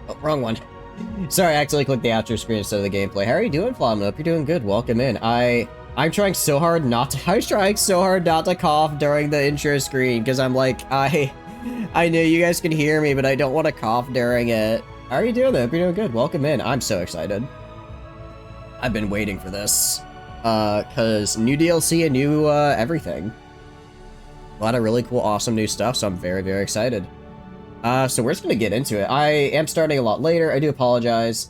Oh, wrong one. Sorry, I accidentally clicked the outro screen instead of the gameplay. How are you doing, Flom? Hope you're doing good. Welcome in. I'm trying so hard not to. I was trying so hard not to cough during the intro screen because I'm like, I know you guys can hear me, but I don't want to cough during it. How are you doing? Hope you're doing good. Welcome in. I'm so excited. I've been waiting for this. Cause new DLC and new everything. A lot of really cool, awesome new stuff. So I'm very, very excited. So we're just gonna get into it. I am starting a lot later. I do apologize.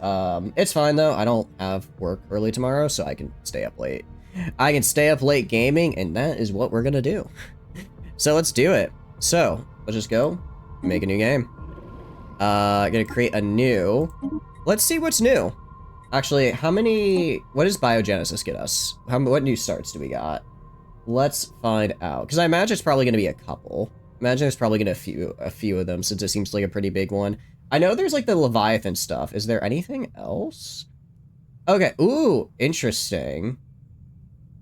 It's fine though. I don't have work early tomorrow, so I can stay up late. I can stay up late gaming, and that is what we're gonna do. So let's do it. So let's just go make a new game. Gonna create a new. Let's see what's new. Actually, what does BioGenesis get us? What new starts do we got? Let's find out. Because I imagine it's probably gonna be a couple. Imagine there's probably gonna a few of them since it seems like a pretty big one. I know there's like the Leviathan stuff. Is there anything else? Okay. Ooh, interesting.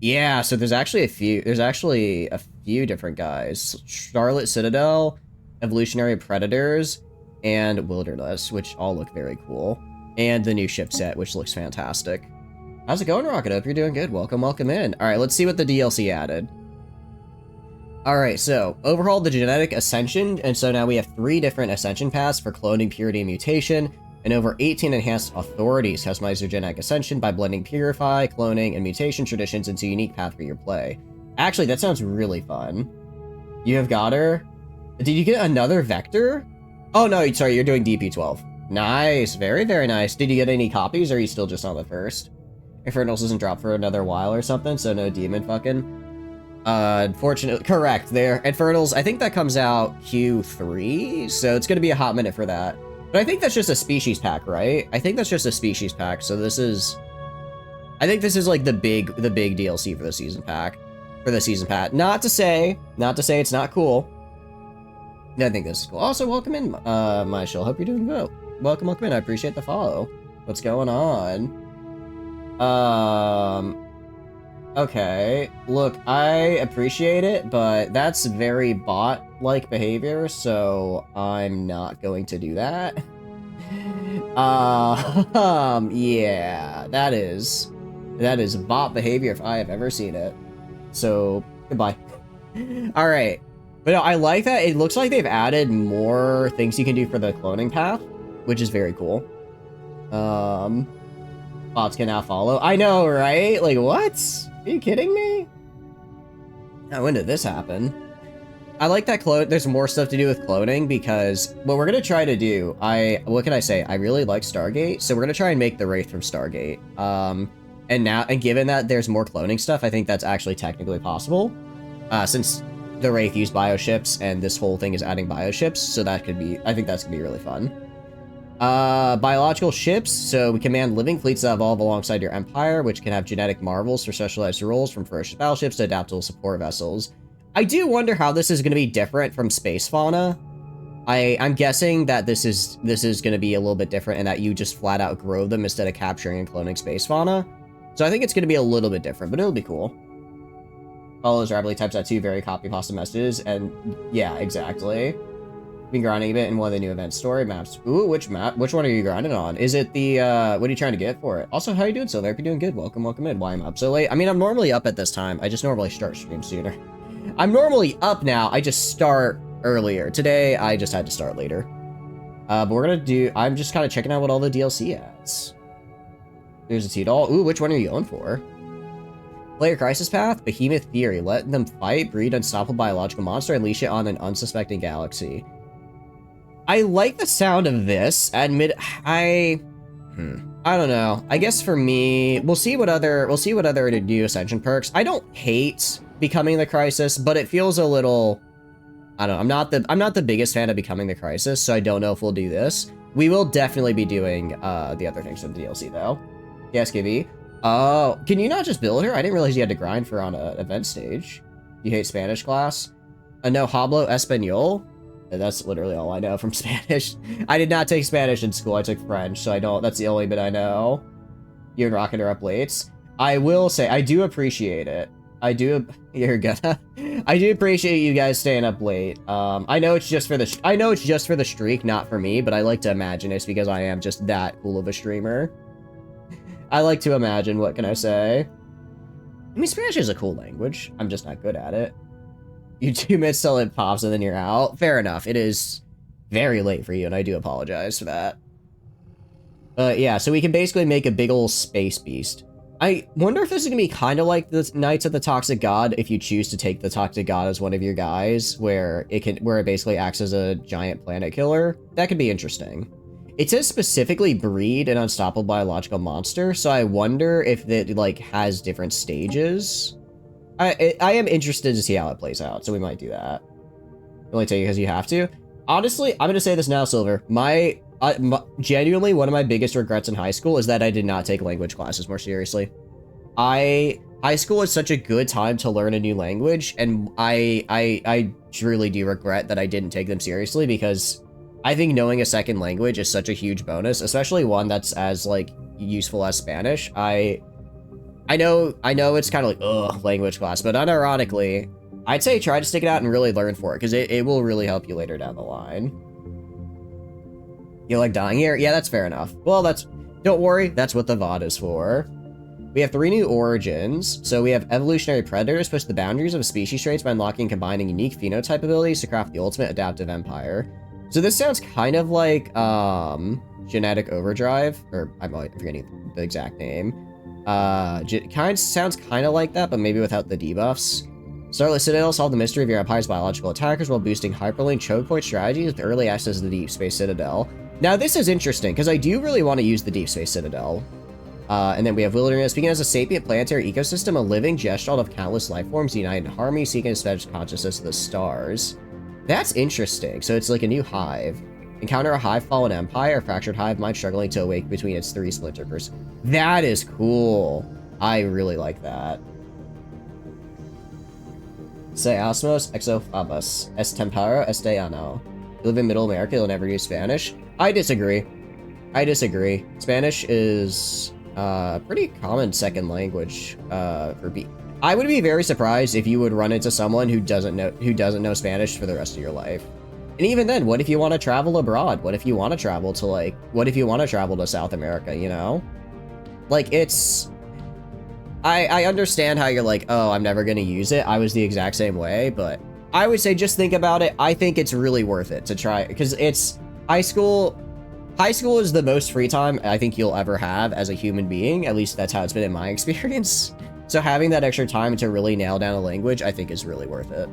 Yeah, so there's actually a few different guys. Charlotte Citadel, Evolutionary Predators, and Wilderness, which all look very cool. And the new ship set, which looks fantastic. How's it going, Rocket? Hope you're doing good. Welcome in. All right, let's see what the DLC added. Alright, so, overhauled the genetic ascension, and so now we have 3 different ascension paths for cloning, purity, and mutation, and over 18 enhanced authorities customize your genetic ascension by blending purify, cloning, and mutation traditions into a unique path for your play. Actually, that sounds really fun. You have got her. Did you get another vector? Oh no, sorry, you're doing DP12. Nice, very, very nice. Did you get any copies, or are you still just on the first? Infernals doesn't drop for another while or something, so no demon fucking. Unfortunately, correct there. Infernals, I think that comes out Q3, so it's gonna be a hot minute for that. But I think that's just a species pack, right? I think that's just a species pack, so this is... I think this is like the big DLC for the season pack. For the season pack. Not to say it's not cool. I think this is cool. Also, welcome in, Michelle. Hope you're doing well. Welcome in. I appreciate the follow. What's going on? Okay, look, I appreciate it, but that's very bot-like behavior, so I'm not going to do that. Yeah, that is bot behavior if I have ever seen it. So, goodbye. Alright, but no, I like that. It looks like they've added more things you can do for the cloning path, which is very cool. Bots can now follow. I know, right? Like, what? Are you kidding me? Now, when did this happen? I like that there's more stuff to do with cloning because what we're gonna try to do, what can I say? I really like Stargate, so we're gonna try and make the Wraith from Stargate. And given that there's more cloning stuff, I think that's actually technically possible. Since the Wraith use bioships and this whole thing is adding bioships, so I think that's gonna be really fun. Biological ships, so we command living fleets that evolve alongside your empire, which can have genetic marvels for specialized roles from ferocious battleships to adaptable support vessels. I do wonder how this is going to be different from space fauna. I'm guessing that this is going to be a little bit different and that you just flat out grow them instead of capturing and cloning space fauna. So I think it's going to be a little bit different, but it'll be cool. Follows rapidly, types out 2 very copy pasta messages, and yeah, exactly. Been grinding a bit in one of the new event story maps. Ooh, which map? Which one are you grinding on? Is it the, what are you trying to get for it? Also, how are you doing, Silver? Hope you're doing good. Welcome in. Why I'm up so late? I mean, I'm normally up at this time. I just normally start stream sooner. I'm normally up now. I just start earlier. Today, I just had to start later. But we're gonna I'm just kind of checking out what all the DLC adds. There's a T-Doll. Ooh, which one are you going for? Player Crisis Path, Behemoth Theory. Let them fight, breed unstoppable biological monster, and unleash it on an unsuspecting galaxy. I like the sound of this. I don't know. I guess for me, we'll see what other new Ascension perks. I don't hate Becoming the Crisis, but it feels a little, I don't know. I'm not the biggest fan of Becoming the Crisis, so I don't know if we'll do this. We will definitely be doing the other things for the DLC though. Yes, KV. Oh, can you not just build her? I didn't realize you had to grind for on an event stage. You hate Spanish class? No, hablo español? That's literally all I know from Spanish. I did not take Spanish in school. I took French, so that's the only bit I know. You and Rocket are up late. I will say, I do appreciate it. You're gonna. I do appreciate you guys staying up late. I know it's just for the streak, not for me, but I like to imagine it's because I am just that cool of a streamer. I like to imagine, what can I say? I mean, Spanish is a cool language. I'm just not good at it. You 2 minutes till it pops and then you're out. Fair enough. It is very late for you, and I do apologize for that. But yeah, so we can basically make a big ol' space beast. I wonder if this is gonna be kind of like the Knights of the Toxic God if you choose to take the Toxic God as one of your guys, where it basically acts as a giant planet killer. That could be interesting. It says specifically breed an unstoppable biological monster, so I wonder if it like has different stages. I am interested to see how it plays out, so we might do that. Only tell you because you have to. Honestly, I'm gonna say this now, Silver. Genuinely, one of my biggest regrets in high school is that I did not take language classes more seriously. High school is such a good time to learn a new language, and I truly do regret that I didn't take them seriously, because I think knowing a second language is such a huge bonus, especially one that's as like useful as Spanish. I know it's kind of like, ugh, language class, but unironically, I'd say try to stick it out and really learn for it, because it will really help you later down the line. You like dying here? Yeah, that's fair enough. Well, don't worry, that's what the VOD is for. We have 3 new origins. So we have evolutionary predators, push the boundaries of species traits by unlocking and combining unique phenotype abilities to craft the ultimate adaptive empire. So this sounds kind of like genetic overdrive, or I'm forgetting the exact name. Sounds kind of like that, but maybe without the debuffs. Starlit Citadel, solve the mystery of your empire's biological attackers while boosting hyperlink choke point strategies with early access to the Deep Space Citadel. Now this is interesting, because I do really want to use the Deep Space Citadel. And then we have Wilderness. Speaking as a sapient planetary ecosystem, a living gestalt of countless life forms united in harmony, seeking to spread consciousness of the stars. That's interesting. So it's like a new hive. Encounter a hive fallen empire, a fractured hive mind struggling to awake between its 3 splinters. That is cool. I really like that. Se asmos exofabus, es tempero estellano. You live in Middle America, you'll never use Spanish. I disagree. Spanish is pretty common second language for B. I would be very surprised if you would run into someone who doesn't know Spanish for the rest of your life. And even then, what if you want to travel abroad? What if you want to travel to South America, you know? Like, it's... I understand how you're like, oh, I'm never going to use it. I was the exact same way, but I would say just think about it. I think it's really worth it to try, because it's high school. High school is the most free time I think you'll ever have as a human being. At least that's how it's been in my experience. So having that extra time to really nail down a language, I think is really worth it.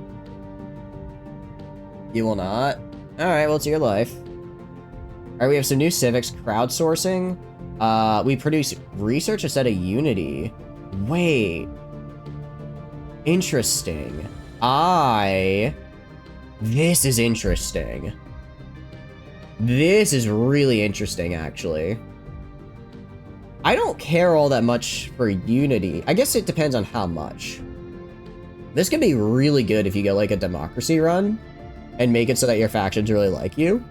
You will not? Alright, well, it's your life. Alright, we have some new civics crowdsourcing. We produce research instead of Unity. Wait. Interesting. This is interesting. This is really interesting, actually. I don't care all that much for Unity. I guess it depends on how much. This can be really good if you get, like, a democracy run and make it so that your factions really like you.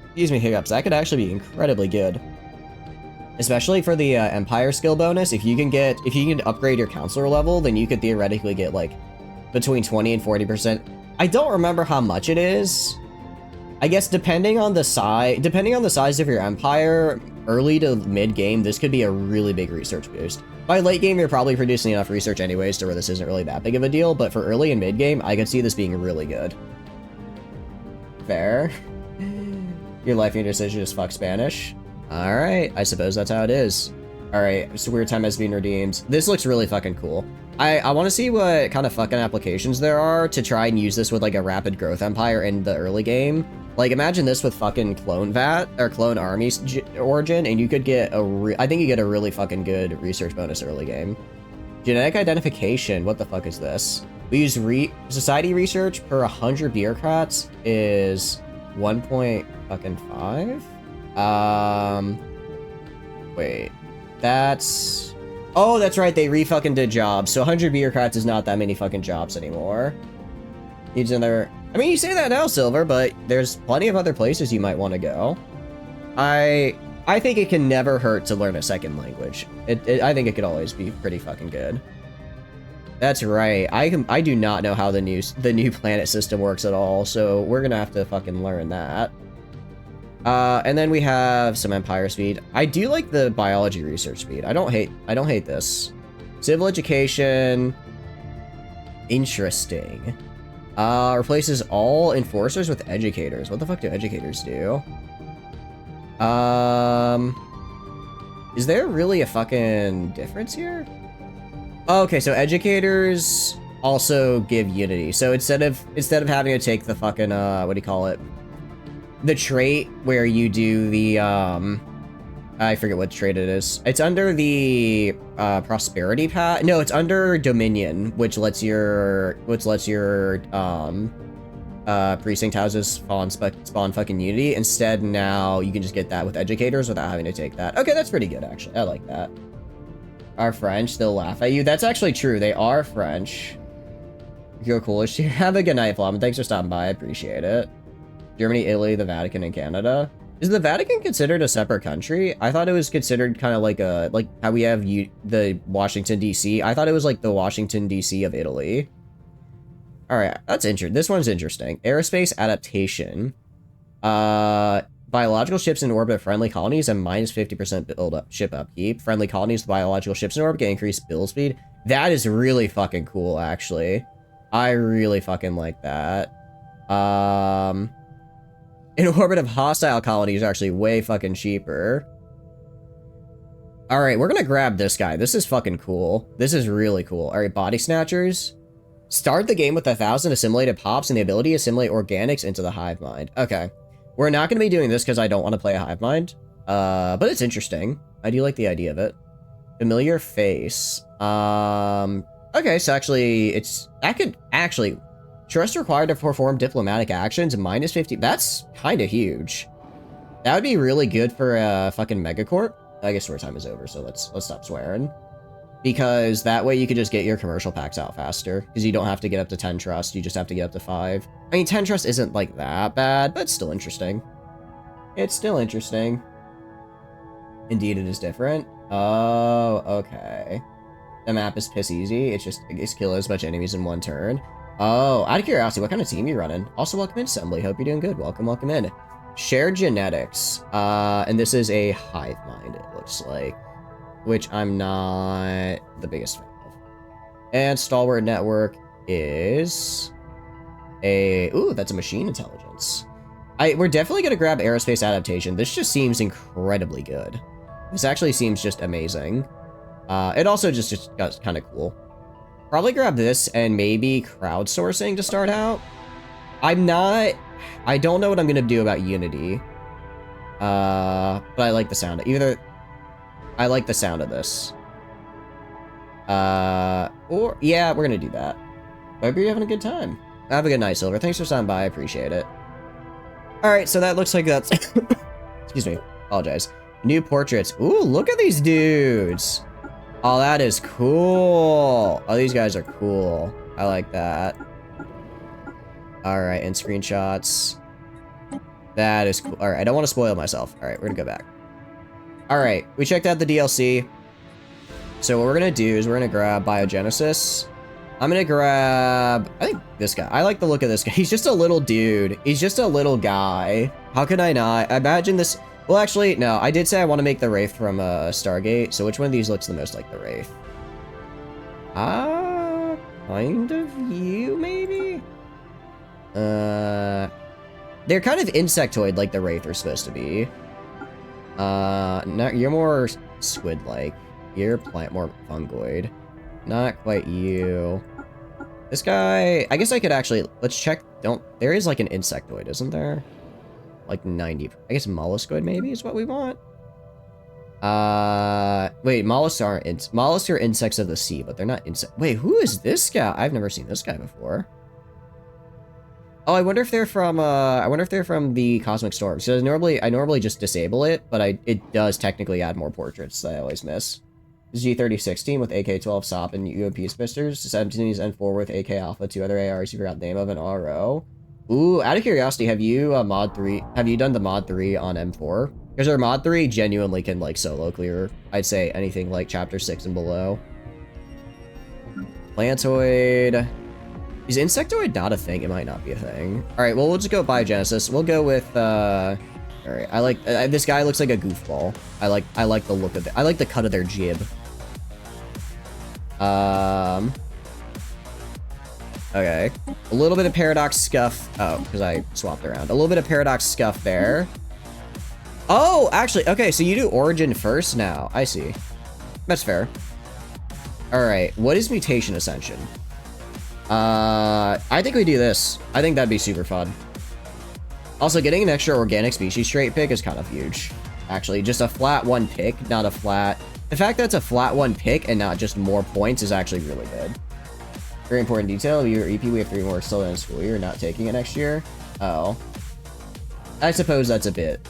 Excuse me, hiccups. That could actually be incredibly good. Especially for the Empire skill bonus. If you can upgrade your counselor level, then you could theoretically get, like, between 20 and 40%. I don't remember how much it is. I guess depending on the size of your empire, early to mid game, this could be a really big research boost. By late game, you're probably producing enough research anyways to where this isn't really that big of a deal, but for early and mid game, I could see this being really good. Fair. Your life and your decision is fuck Spanish. Alright, I suppose that's how it is. Alright, so weird time has been redeemed. This looks really fucking cool. I want to see what kind of fucking applications there are to try and use this with, like, a rapid growth empire in the early game. Like, imagine this with fucking Clone VAT, or Clone Army's origin, and you could get I think you get a really fucking good research bonus early game. Genetic identification, what the fuck is this? We use society research per 100 bureaucrats is 1.5? Wait, that's... Oh, that's right, they re-fucking did jobs, so 100 bureaucrats is not that many fucking jobs anymore. Needs another... I mean, you say that now, Silver, but there's plenty of other places you might want to go. I think it can never hurt to learn a second language. I think it could always be pretty fucking good. That's right. I do not know how the new planet system works at all, so we're gonna have to fucking learn that. And then we have some Empire speed. I do like the biology research speed. I don't hate this. Civil education. Interesting. Replaces all enforcers with educators. What the fuck do educators do? Is there really a fucking difference here? Oh, okay, so educators also give unity. So instead of having to take the fucking what do you call it? The trait where you do the I forget what trait it is. It's under the prosperity path. No, it's under Dominion, which lets your precinct houses spawn fucking unity. Instead, now you can just get that with educators without having to take that. Okay, that's pretty good actually. I like that. Are French, they'll laugh at you. That's actually true. They are French. You're coolish here. Have a good night, Flom. Thanks for stopping by. I appreciate it. Germany, Italy, the Vatican, and Canada. Is the Vatican considered a separate country? I thought it was considered kind of like how we have the Washington, D.C. I thought it was like the Washington, D.C. of Italy. All right, that's interesting. This one's interesting. Aerospace adaptation. Biological ships in orbit of friendly colonies and minus 50% ship upkeep. Friendly colonies, biological ships in orbit get increased build speed. That is really fucking cool, actually. I really fucking like that. In orbit of hostile colonies are actually way fucking cheaper. All right, we're gonna grab this guy. This is fucking cool. This is really cool. All right, body snatchers. Start the game with 1,000 assimilated pops and the ability to assimilate organics into the hive mind. Okay. We're not going to be doing this because I don't want to play a hive mind. But it's interesting. I do like the idea of it. Familiar face. Okay, so actually, trust required to perform diplomatic actions, minus 50. That's kind of huge. That would be really good for a fucking megacorp. I guess swear time is over, so let's stop swearing. Because that way you could just get your commercial packs out faster. Because you don't have to get up to 10 trust, you just have to get up to 5. I mean, 10 trust isn't like that bad, but it's still interesting. It's still interesting. Indeed, it is different. Oh, okay. The map is piss easy. It's kill as much enemies in one turn. Oh, out of curiosity, what kind of team are you running? Also, welcome in, Assembly. Hope you're doing good. Welcome in. Shared genetics. And this is a hive mind, it looks like. Which I'm not the biggest fan of. And Stalwart Network is a... Ooh, that's a machine intelligence. We're definitely going to grab Aerospace Adaptation. This just seems incredibly good. This actually seems just amazing. It also just got kind of cool. Probably grab this and maybe crowdsourcing to start out. I don't know what I'm going to do about Unity. But I like the sound. I like the sound of this. Yeah, we're gonna do that. Hope you're having a good time. Have a good night, Silver. Thanks for stopping by. I appreciate it. Alright, so that looks like that's... Excuse me. Apologize. New portraits. Ooh, look at these dudes. Oh, that is cool. Oh, these guys are cool. I like that. Alright, and screenshots. That is cool. Alright, I don't want to spoil myself. Alright, we're gonna go back. Alright, we checked out the DLC. So what we're gonna do is we're gonna grab BioGenesis. I'm gonna grab, I think this guy. I like the look of this guy. He's just a little dude. He's just a little guy. How could I not? I imagine this, well actually, no. I did say I want to make the Wraith from Stargate. So which one of these looks the most like the Wraith? Kind of you, maybe? They're kind of insectoid like the Wraith are supposed to be. No, you're more squid-like. You're more fungoid. Not quite you. This guy, I guess I could actually, let's check, there is like an insectoid, isn't there? Like 90, I guess molluscoid maybe is what we want. Wait, mollusks are insects of the sea, but they're not wait, who is this guy? I've never seen this guy before. Oh, I wonder if they're from the Cosmic Storm. So I normally just disable it, but it does technically add more portraits that I always miss. G3016 with AK-12 SOP and UMP pisters. 17's N4 with AK Alpha, 2 other ARs you forgot the name of, an RO. Ooh, out of curiosity, have you done the mod 3 on M4? Because our mod 3 genuinely can like solo clear, I'd say anything like chapter 6 and below. Plantoid. Is insectoid not a thing? It might not be a thing. All right, well, we'll just go BioGenesis. We'll go with, all right, I like, this guy looks like a goofball. I like the look of it. I like the cut of their jib. Okay. A little bit of Paradox Scuff. Oh, because I swapped around. A little bit of Paradox Scuff there. Oh, actually, okay, so you do Origin first now. I see. That's fair. All right, what is Mutation Ascension? I think we do this. I think that'd be super fun. Also, getting an extra organic species trait pick is kind of huge. Actually, just a flat 1 pick, not a flat... The fact that it's a flat 1 pick and not just more points is actually really good. Very important detail. Your EP, we have 3 more still in school year, not taking it next year. Oh. I suppose that's a bit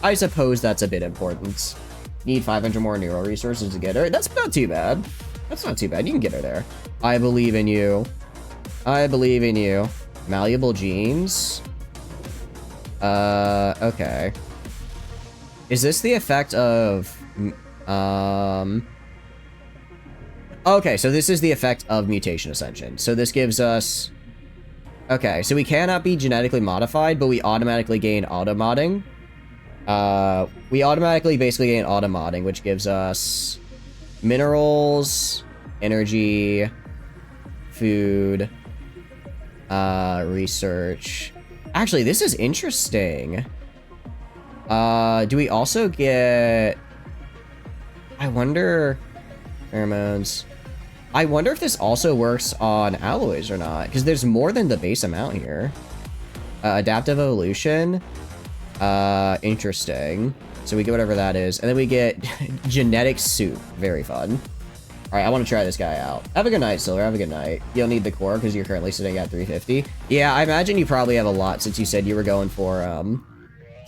important. Need 500 more neural resources to get her. That's not too bad. That's not too bad. You can get her there. I believe in you. I believe in you. Malleable genes. Okay. Is this the effect of... Okay, so this is the effect of Mutation Ascension. So this gives us... Okay, so we cannot be genetically modified, but we automatically gain auto-modding. We automatically basically gain auto-modding, which gives us minerals, energy, food, research. Actually, this is interesting. Do we also get... I wonder... Pheromones. I wonder if this also works on alloys or not, because there's more than the base amount here. Adaptive evolution. Interesting. So we get whatever that is, and then we get genetic soup. Very fun. All right, I want to try this guy out. Have a good night, Silver. Have a good night. You'll need the core because you're currently sitting at 350. Yeah, I imagine you probably have a lot since you said you were going for,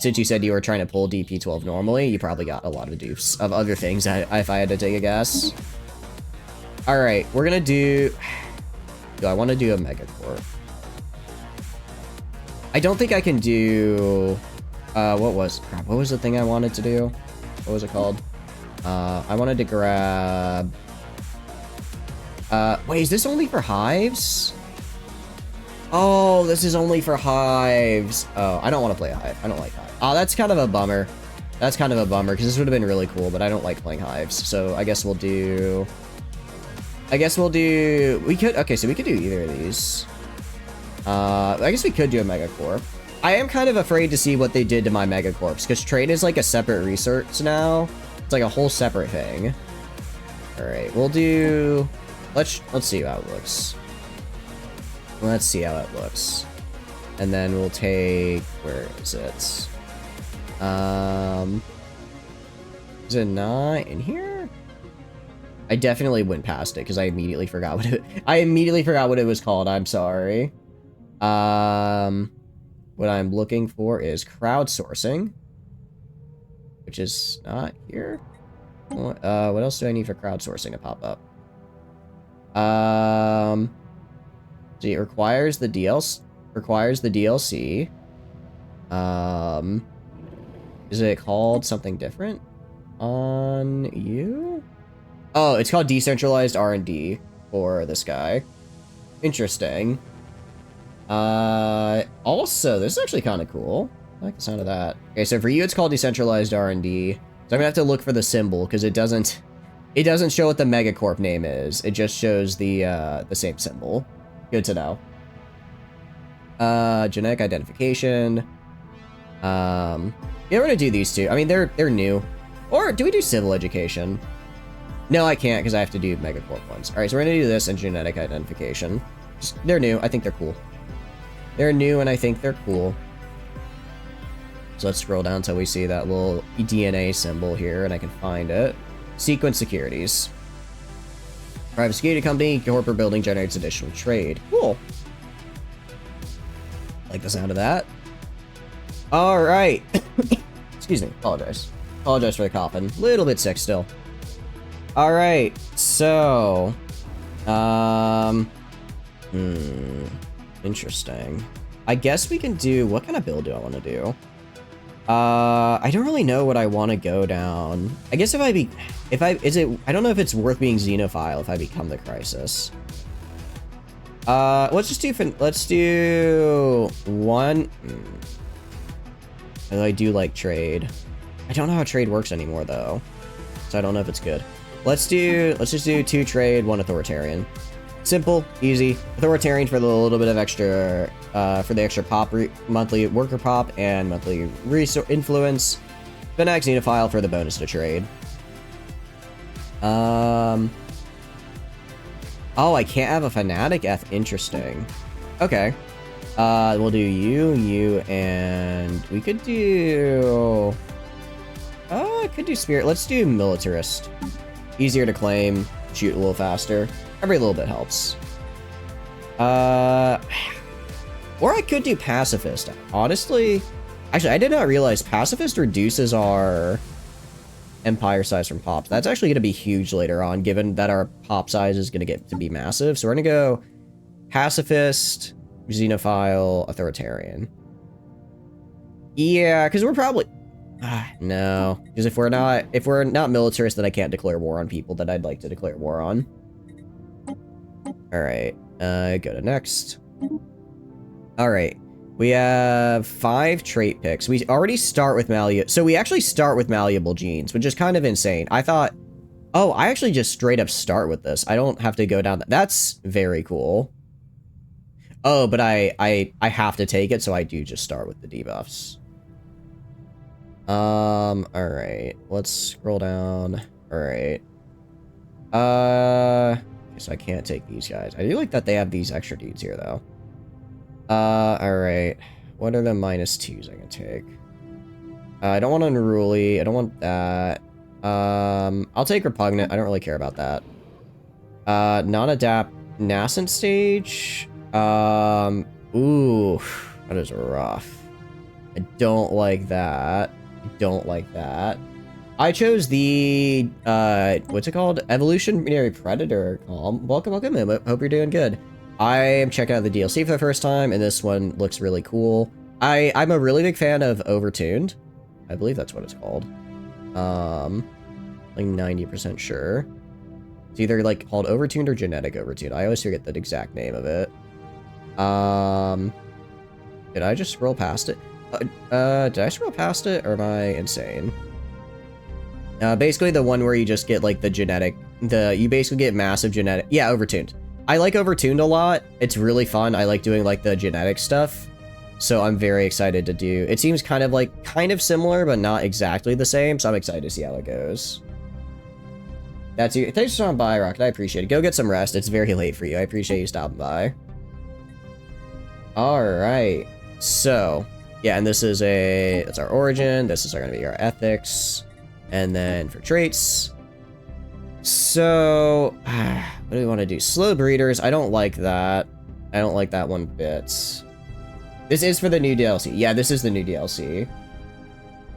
since you said you were trying to pull DP12 normally, you probably got a lot of dupes of other things, if I had to take a guess. All right, we're gonna do I want to do a Megacorp? I don't think I can do, what was the thing I wanted to do? What was it called? I wanted to grab, wait, is this only for hives? Oh, this is only for hives. Oh, I don't want to play a hive. I don't like hive. Oh, that's kind of a bummer. That's kind of a bummer, because this would have been really cool, but I don't like playing hives. So I guess we'll do... We could... Okay, so we could do either of these. I guess we could do a Megacorp. I am kind of afraid to see what they did to my Megacorps, because trade is like a separate research now. It's like a whole separate thing. Alright, we'll do... Let's see how it looks. Let's see how it looks. And then we'll take... Where is it? Is it not in here? I definitely went past it because I immediately forgot what it was called. I'm sorry. What I'm looking for is crowdsourcing, which is not here. What else do I need for crowdsourcing to pop up? So it requires the DLC. Is it called something different on you? Oh, it's called decentralized R&D for this guy. Interesting. Also, this is actually kind of cool. I like the sound of that. Okay, so for you, it's called decentralized R&D. So I'm gonna have to look for the symbol because it doesn't show what the Megacorp name is. It just shows the same symbol. Good to know. Genetic identification. Yeah, we're gonna do these two. I mean, they're new. Or do we do civil education? No, I can't because I have to do Megacorp ones. All right, so we're gonna do this and genetic identification. They're new. I think they're cool. They're new, and I think they're cool. So let's scroll down until we see that little DNA symbol here, and I can find it. Sequence securities. Private security company, corporate building generates additional trade. Cool. Like the sound of that. All right. Excuse me. Apologize. Apologize for the coughing. Little bit sick still. All right. So, interesting. I guess we can do, what kind of build do I want to do? I don't really know what I want to go down. I guess I don't know if it's worth being Xenophile if I become the Crisis. Let's just do, let's do one. I do like trade. I don't know how trade works anymore though, so I don't know if it's good. Let's just do 2 trade, 1 authoritarian. Simple, easy. Authoritarian for the little bit of extra, for the extra pop, monthly worker pop and monthly resource influence. Fanatic Xenophile for the bonus to trade. Oh, I can't have a Fanatic F. Interesting. Okay. We'll do you, and we could do... I could do Spirit. Let's do Militarist. Easier to claim, shoot a little faster. Every little bit helps. Or I could do Pacifist. Honestly, actually, I did not realize Pacifist reduces our empire size from pops. That's actually going to be huge later on, given that our pop size is going to get to be massive. So we're going to go Pacifist, Xenophile, Authoritarian. Yeah, because we're probably... no, because if we're not militarist, then I can't declare war on people that I'd like to declare war on. Alright, go to next. Alright, we have 5 trait picks. We already start with so we actually start with malleable genes, which is kind of insane. I thought, oh, I actually just straight up start with this. I don't have to go down that's very cool. Oh, but I have to take it, so I do just start with the debuffs. Alright, let's scroll down. Alright. So I can't take these guys. I do like that they have these extra dudes here, though. Alright. What are the -2s I can take? I don't want Unruly. I don't want that. I'll take Repugnant. I don't really care about that. Non-adapt Nascent stage. Ooh, that is rough. I don't like that. I don't like that. I chose the, what's it called? Evolutionary Predator. Welcome, welcome in. Hope you're doing good. I am checking out the DLC for the first time, and this one looks really cool. I'm a really big fan of Overtuned. I believe that's what it's called. Like 90% sure. It's either like called Overtuned or Genetic Overtuned. I always forget the exact name of it. Did I just scroll past it? Did I scroll past it, or am I insane? Basically the one where you just get like the genetic, you basically get massive genetic, yeah, Overtuned. I like Overtuned a lot. It's really fun. I like doing like the genetic stuff. So I'm very excited to do, it seems kind of similar, but not exactly the same. So I'm excited to see how it goes. That's you. Thanks for stopping by, Rocket. I appreciate it. Go get some rest. It's very late for you. I appreciate you stopping by. All right. So yeah, and this is that's our origin. This is going to be our ethics. And then for traits. So what do we want to do? Slow breeders. I don't like that. I don't like that one bit. This is for the new DLC. Yeah, this is the new DLC.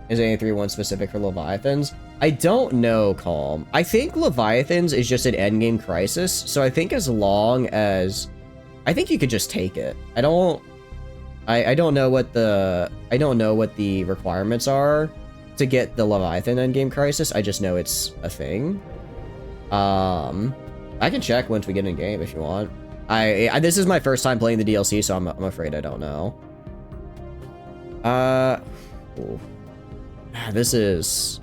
Is A3-1 specific for Leviathans? I don't know, Calm. I think Leviathans is just an endgame crisis, so I think as long as... I think you could just take it. I don't know what the requirements are to get the Leviathan endgame crisis. I just know it's a thing. I can check once we get in game if you want. This is my first time playing the DLC, so I'm afraid I don't know. Ooh. This is...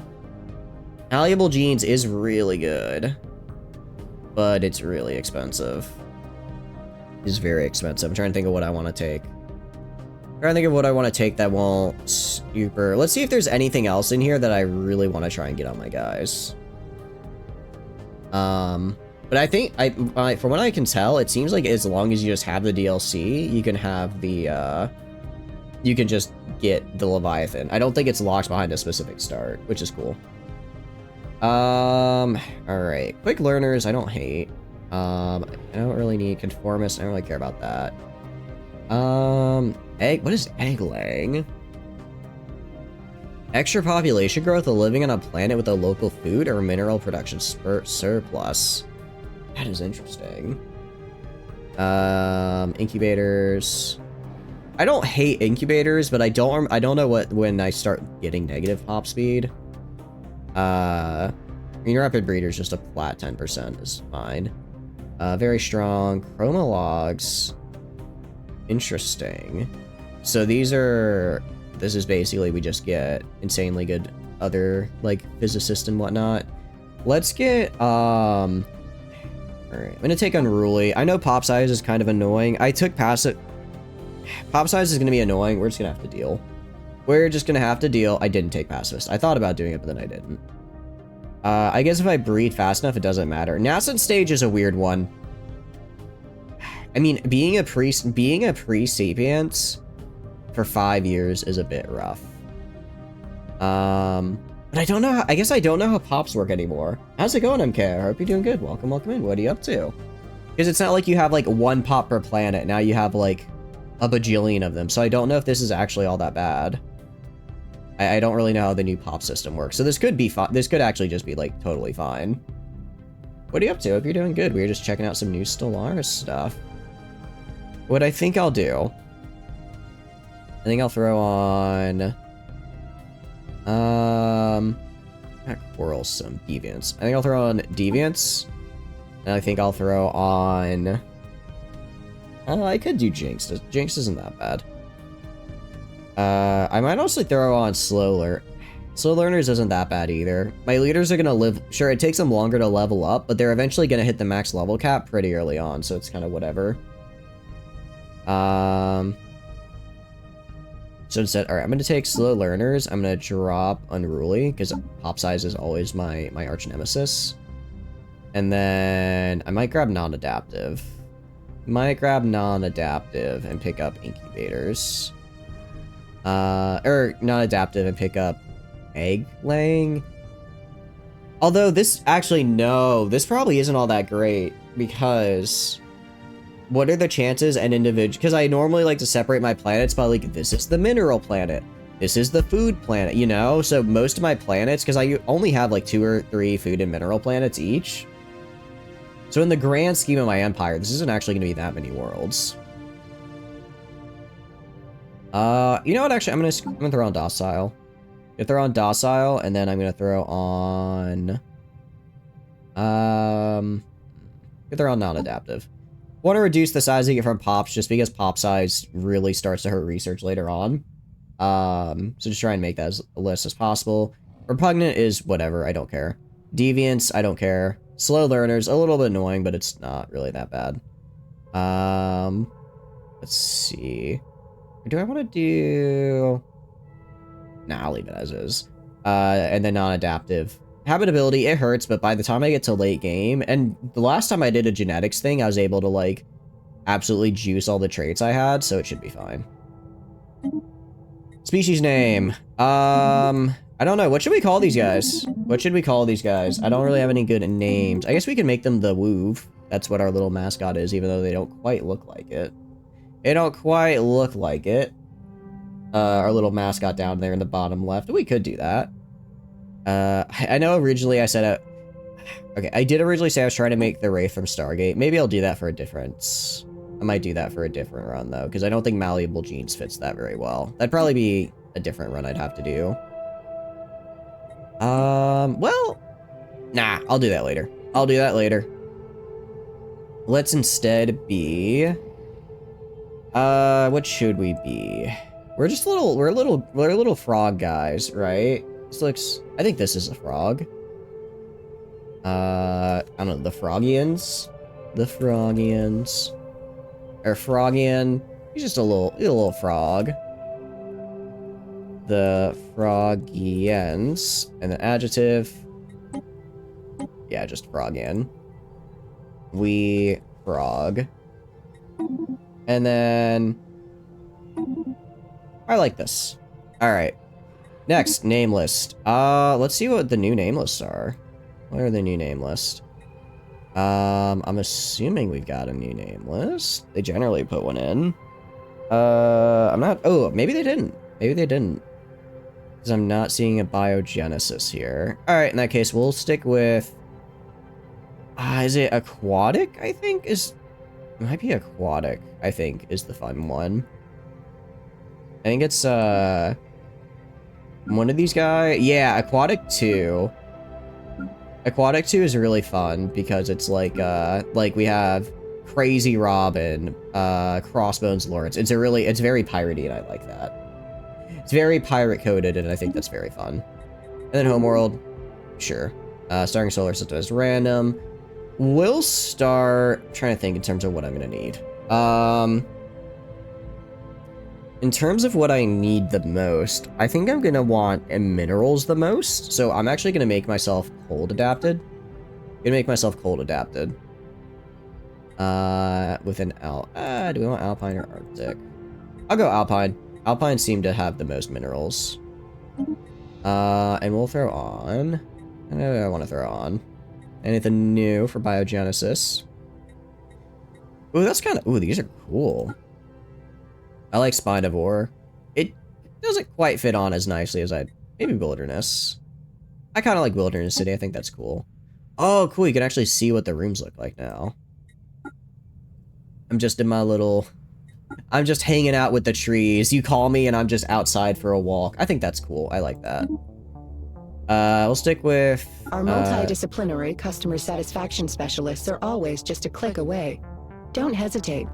Malleable Genes is really good, but it's really expensive. It's very expensive. I'm trying to think of what I want to take. That won't super... Let's see if there's anything else in here that I really want to try and get on my guys. But I think, from what I can tell, it seems like as long as you just have the DLC, you can have the, you can just get the Leviathan. I don't think it's locked behind a specific start, which is cool. Alright. Quick learners, I don't hate. I don't really need conformist. I don't really care about that. Egg, what is egg laying? Extra population growth of living on a planet with a local food or mineral production surplus. That is interesting. Incubators. I don't hate incubators, but I don't know when I start getting negative pop speed. Green rapid breeder is just a flat 10% is fine. Very strong. Chromalogs. Interesting. So these are... This is basically we just get insanely good other, like, physicists and whatnot. Let's get, alright, I'm gonna take Unruly. I know pop size is kind of annoying. I took passive... Pop size is gonna be annoying. We're just gonna have to deal. We're just gonna have to deal. I didn't take pacifist. I thought about doing it, but then I didn't. I guess if I breed fast enough, it doesn't matter. Nascent stage is a weird one. I mean, being a pre-sapient for 5 years is a bit rough. But I don't know how, I guess I don't know how pops work anymore. How's it going, MK? I hope you're doing good. Welcome in. What are you up to? Because it's not like you have like one pop per planet. Now you have like a bajillion of them. So I don't know if this is actually all that bad. I don't really know how the new pop system works. So this could be fine. This could actually just be like totally fine. What are you up to? Hope you're doing good. We were just checking out some new Stellaris stuff. What I think I'll do, I think I'll throw on, not quarrelsome, deviants. I think I'll throw on deviants, and I think I'll throw on, I could do jinx. Jinx isn't that bad. I might also throw on slow learners isn't that bad either. My leaders are gonna live, sure, it takes them longer to level up, but they're eventually gonna hit the max level cap pretty early on, so it's kind of whatever. So instead, alright, I'm gonna take slow learners. I'm gonna drop unruly, because pop size is always my arch nemesis. And then I might grab non-adaptive. Might grab non-adaptive and pick up incubators. Or non-adaptive and pick up egg laying. Although this, actually, no, this probably isn't all that great, because what are the chances an individual, because I normally like to separate my planets by like, this is the mineral planet, this is the food planet, you know? So most of my planets, because I only have like 2 or 3 food and mineral planets each. So in the grand scheme of my empire, this isn't actually going to be that many worlds. You know what, actually, I'm gonna throw on docile. I'm gonna throw on docile, and then I'm gonna throw on, throw on non-adaptive. Want to reduce the size I get from pops just because pop size really starts to hurt research later on. So just try and make that as less as possible. Repugnant is whatever, I don't care. Deviants, I don't care. Slow learners, a little bit annoying, but it's not really that bad. Let's see. Do I want to do... Nah, I'll leave it as is. And then non-adaptive. Habitability, it hurts, but by the time I get to late game, and the last time I did a genetics thing, I was able to, like, absolutely juice all the traits I had, so it should be fine. Species name. I don't know. What should we call these guys? What should we call these guys? I don't really have any good names. I guess we can make them the Woov. That's what our little mascot is, even though they don't quite look like it. They don't quite look like it. Our little mascot down there in the bottom left. We could do that. I know originally I said okay, I did originally say I was trying to make the Wraith from Stargate. Maybe I'll do that for a different... I might do that for a different run, though, because I don't think Malleable Genes fits that very well. That'd probably be a different run I'd have to do. Well... Nah, I'll do that later. I'll do that later. Let's instead be... what should we be? We're little frog guys, right? This looks... I think this is a frog. I don't know, the Frogians? The Frogians. Or Frogian. He's just a little frog. The Frogians. And the adjective. Yeah, just Frogian. We frog. And then... I like this. Alright. Next, name list. Let's see what the new name lists are. What are the new name lists? I'm assuming we've got a new name list. They generally put one in. I'm not... Oh, maybe they didn't. Maybe they didn't. Because I'm not seeing a BioGenesis here. Alright, in that case, we'll stick with... is it aquatic, I think? It might be aquatic, I think, is the fun one. I think it's, one of these guys. Yeah, aquatic 2. Aquatic 2 is really fun because it's like we have Crazy Robin, Crossbones Lawrence. It's very piratey, and I like that. It's very pirate coded, and I think that's very fun. And then Homeworld, sure. Starting solar system is random. We'll start trying to think in terms of what I'm gonna need. In terms of what I need the most, I think I'm gonna want minerals the most. So I'm actually gonna make myself cold adapted. With an do we want Alpine or Arctic? I'll go Alpine. Alpine seem to have the most minerals. And we'll throw on. I want to throw on anything new for BioGenesis. Ooh, that's kind of. Ooh, these are cool. I like Spinivore. It doesn't quite fit on as nicely as maybe Wilderness. I kind of like Wilderness City. I think that's cool. Oh, cool. You can actually see what the rooms look like now. I'm just in my little. I'm just hanging out with the trees. You call me and I'm just outside for a walk. I think that's cool. I like that. We'll stick with... Our multidisciplinary customer satisfaction specialists are always just a click away. Don't hesitate.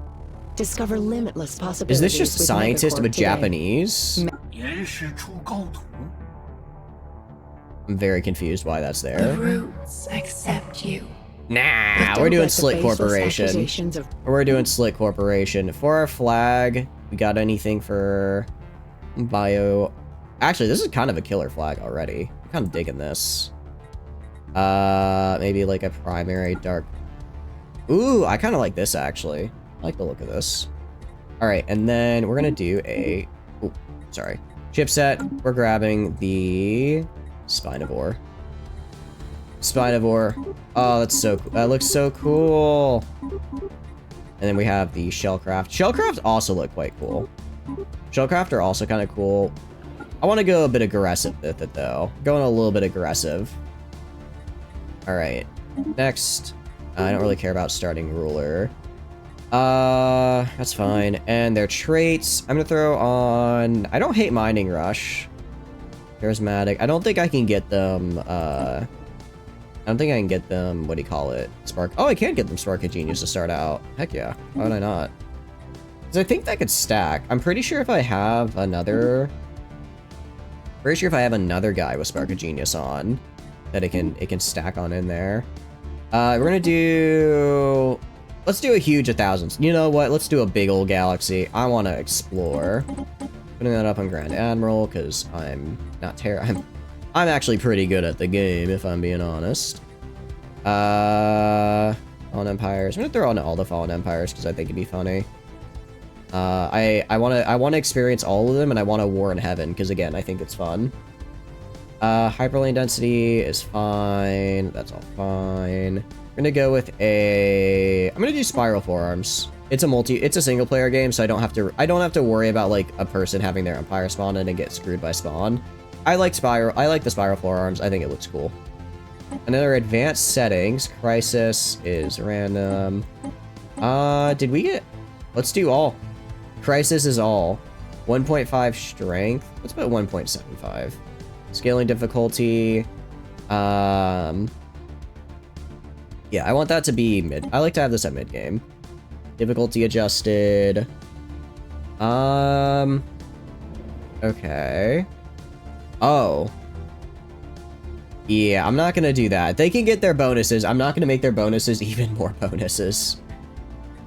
Discover limitless possibilities. Is this just a scientist with Japanese? I'm very confused why that's there. The roots accept you. Nah, we're doing Slick Corporation. We're doing Slick Corporation. For our flag, we got anything for bio... Actually, this is kind of a killer flag already. I'm kind of digging this. Maybe like a primary dark... Ooh, I kind of like this, actually. I like the look of this. Alright, and then we're gonna do a... Ooh, sorry. Chipset. We're grabbing the... Spinivore. Oh, that's so cool. That looks so cool. And then we have the Shellcraft. Shellcraft also look quite cool. Shellcraft are also kind of cool. I want to go a bit aggressive with it, though. Going a little bit aggressive. Alright. Next. I don't really care about starting ruler. That's fine. And their traits. I'm going to throw on... I don't hate Mining Rush. Charismatic. I don't think I can get them, I don't think I can get them, what do you call it? Spark. Oh, I can get them Spark of Genius to start out. Heck yeah. Why would I not? Because I think that could stack. I'm pretty sure if I have another... Pretty sure if I have another guy with Spark of Genius on, that it can stack on in there. We're gonna do... Let's do a huge 1,000. You know what? Let's do a big old galaxy. I want to explore. Putting that up on Grand Admiral, because I'm not terrible. I'm actually pretty good at the game, if I'm being honest. Fallen Empires. I'm gonna throw on all the Fallen Empires because I think it'd be funny. I want to experience all of them, and I want a War in Heaven because again, I think it's fun. Hyperlane density is fine. That's all fine. We're gonna go with I'm gonna do Spiral Forearms. It's a single player game, so I don't have to worry about like a person having their Empire spawn in and get screwed by spawn. I like the Spiral Forearms. I think it looks cool. Another advanced settings. Crisis is random. Did we get... Let's do all. Crisis is all. 1.5 strength. Let's put 1.75. Scaling difficulty. Yeah, I want that to be mid. I like to have this at mid game. Difficulty adjusted. Okay. Oh. Yeah, I'm not gonna do that. They can get their bonuses. I'm not gonna make their bonuses even more bonuses.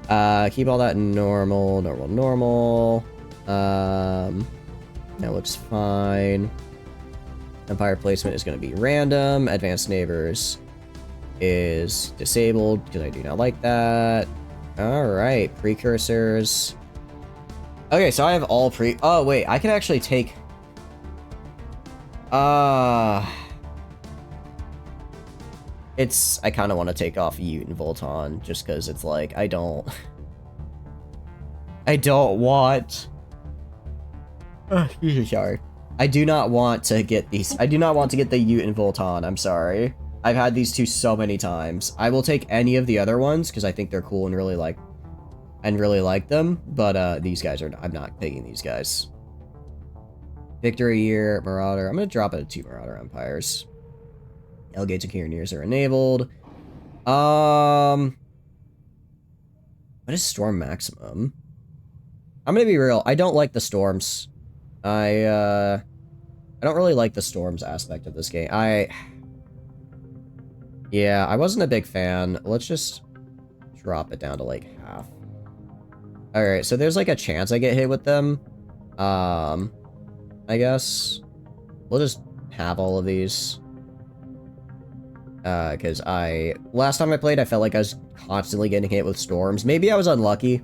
Keep all that normal. That looks fine. Empire placement is gonna be random. Advanced neighbors is disabled because I do not like that. Alright, precursors. Okay, so I have all oh wait, I can actually take... I kind of want to take off Ute and Volton, just because it's like, I don't want... sorry. I do not want to get these... I do not want to get the Ute and Volton, I'm sorry. I've had these two so many times. I will take any of the other ones, because I think they're cool and really like them, but these guys are... I'm not taking these guys. Victory Year, Marauder. I'm going to drop it at 2 Marauder Empires. Tailgates and carriers are enabled. What is storm maximum? I'm gonna be real. I don't like the storms. I don't really like the storms aspect of this game. Yeah, I wasn't a big fan. Let's just drop it down to like half. Alright, so there's like a chance I get hit with them. I guess we'll just have all of these. Because last time I played, I felt like I was constantly getting hit with storms. Maybe I was unlucky,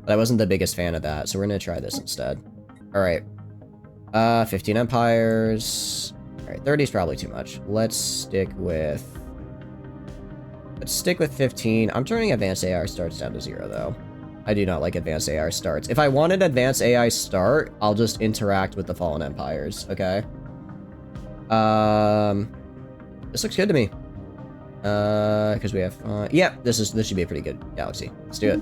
but I wasn't the biggest fan of that, so we're gonna try this instead. Alright. 15 empires. Alright, 30 is probably too much. Let's stick with 15. I'm turning advanced AR starts down to 0, though. I do not like advanced AR starts. If I wanted advanced AI start, I'll just interact with the fallen empires, okay? This looks good to me. Because we have, yeah, this should be a pretty good galaxy. Let's do it.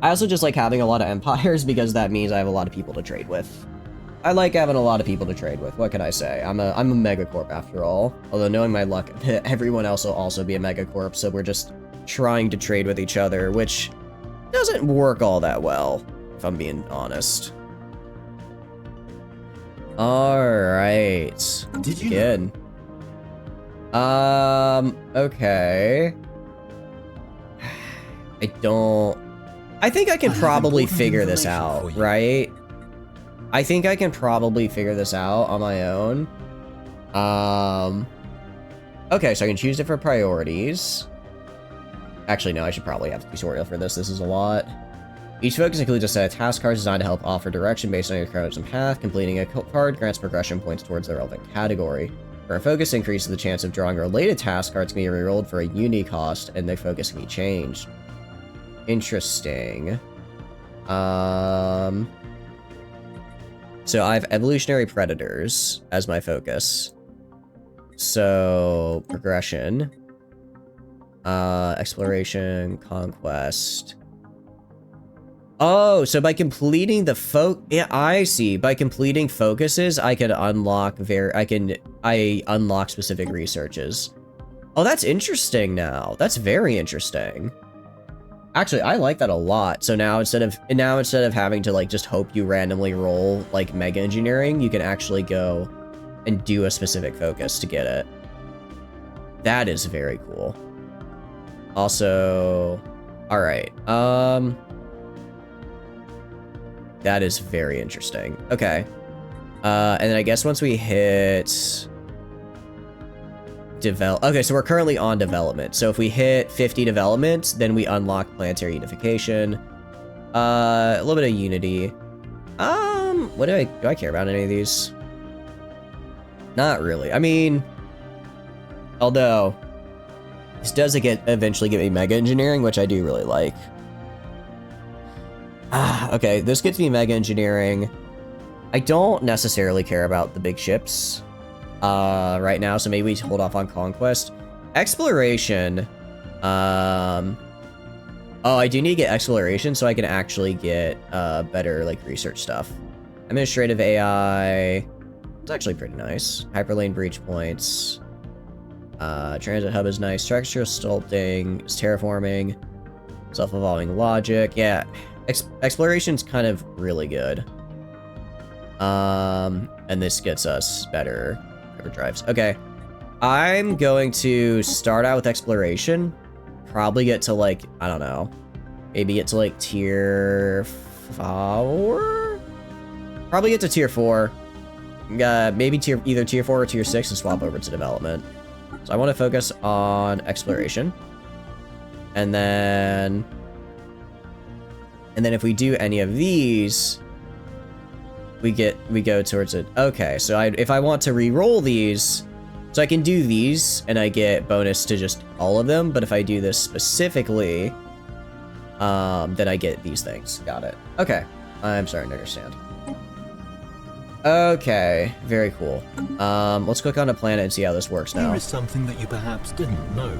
I also just like having a lot of empires because that means I have a lot of people to trade with. I like having a lot of people to trade with. What can I say? I'm a megacorp after all. Although knowing my luck, everyone else will also be a megacorp, so we're just trying to trade with each other, which doesn't work all that well, if I'm being honest. Alright. Did you Good. Okay. I think I can probably figure this out, right? I think I can probably figure this out on my own. Okay, so I can choose different priorities. Actually, no, I should probably have a tutorial for this. This is a lot. Each focus includes a set of task cards designed to help offer direction based on your chosen path. Completing a card grants progression points towards the relevant category. Current focus increases the chance of drawing related task cards can be rerolled for a uni cost, and their focus can be changed. Interesting. So I have evolutionary predators as my focus. So progression, exploration, conquest. Oh, so by completing the yeah, I see. By completing focuses, I can unlock I unlock specific researches. Oh, that's interesting now. That's very interesting. Actually, I like that a lot. So now instead of having to like just hope you randomly roll like mega engineering, you can actually go and do a specific focus to get it. That is very cool. Also, all right. That is very interesting. Okay. And then I guess once we hit okay, so we're currently on development. So if we hit 50 development, then we unlock planetary unification. A little bit of unity. What do I care about any of these? Not really. I mean, although this does eventually give me mega engineering, which I do really like. Okay, this gets me mega engineering. I don't necessarily care about the big ships right now, so maybe we hold off on conquest. Exploration. Oh, I do need to get exploration so I can actually get better like research stuff. Administrative AI. It's actually pretty nice. Hyperlane breach points. Transit hub is nice. Texture sculpting, terraforming, self-evolving logic. Yeah. Exploration's kind of really good. And this gets us better drives. Okay. I'm going to start out with exploration. Probably get to like, I don't know. Maybe get to like tier 4? Probably get to tier 4. Maybe either tier 4 or tier 6 and swap over to development. So I want to focus on exploration. And then if we do any of these, we go towards it. Okay, so if I want to re-roll these, so I can do these and I get bonus to just all of them, but if I do this specifically, then I get these things. Got it. Okay, I'm starting to understand. Okay, very cool. Let's click on a planet and see how this works now. Here is something that you perhaps didn't know.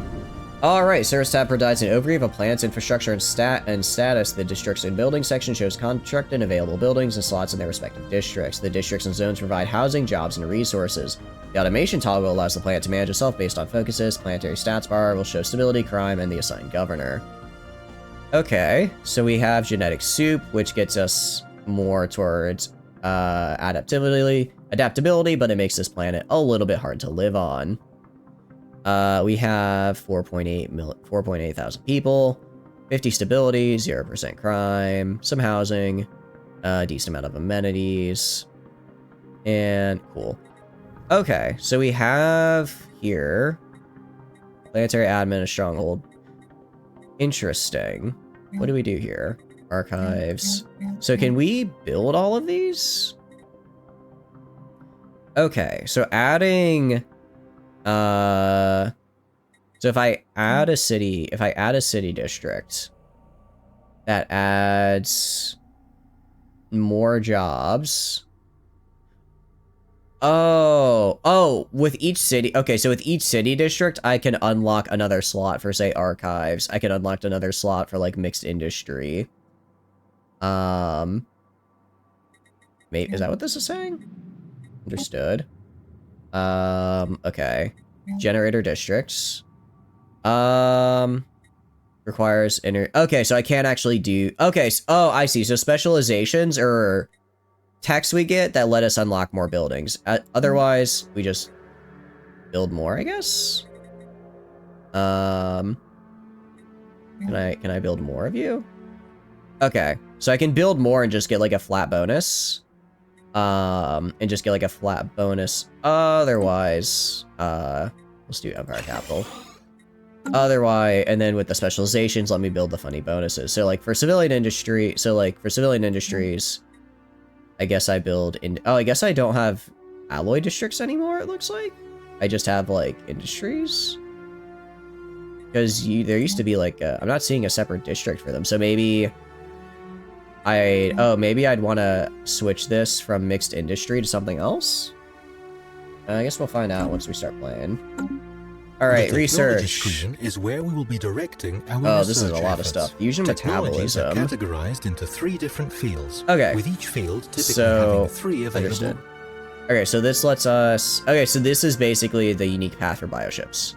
Alright, Service tab provides an overview of a planet's infrastructure and status. The districts and buildings section shows constructed and available buildings and slots in their respective districts. The districts and zones provide housing, jobs, and resources. The automation toggle allows the planet to manage itself based on focuses. Planetary stats bar will show stability, crime, and the assigned governor. Okay, so we have genetic soup, which gets us more towards adaptability, but it makes this planet a little bit hard to live on. We have 4.8 thousand people, 50 stability, 0% crime, some housing, a decent amount of amenities, and cool. Okay, so we have here planetary admin, a stronghold. Interesting. What do we do here? Archives. So can we build all of these? Okay, so adding so if I add a city district, that adds more jobs. Oh, with each city. Okay, so with each city district, I can unlock another slot for, say, archives. I can unlock another slot for, like, mixed industry. Maybe, is that what this is saying? Understood. Okay. Generator districts. Requires okay, so I can't actually do, okay, so, oh, I see. So specializations are text we get that let us unlock more buildings. Otherwise, we just build more, I guess. Can I build more of you? Okay, so I can build more and just get like a flat bonus. And just get like a flat bonus. Otherwise, let's do Empire Capital. Otherwise, and then with the specializations, let me build the funny bonuses. So like for civilian industry, I guess I build in, oh, I guess I don't have alloy districts anymore, it looks like. I just have, like, industries. Because there used to be, like, I'm not seeing a separate district for them, so maybe maybe I'd want to switch this from mixed industry to something else? I guess we'll find out once we start playing. Alright, research. Screen is where we will be directing our this is a lot of stuff. Fusion metabolism. Are categorized into 3 different fields. Okay. With each field typically having 3 available. Understood. Okay, so this lets us... Okay, so this is basically the unique path for bioships.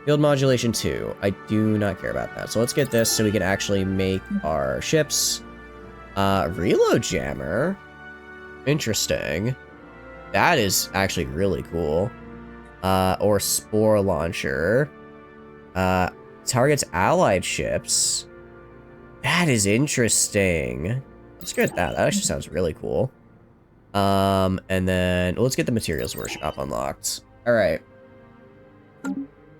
Field modulation 2. I do not care about that. So let's get this so we can actually make our ships. Reload jammer. Interesting. That is actually really cool. Or spore launcher. Targets allied ships. That is interesting. Let's get that. That actually sounds really cool. And then let's get the materials workshop unlocked. Alright.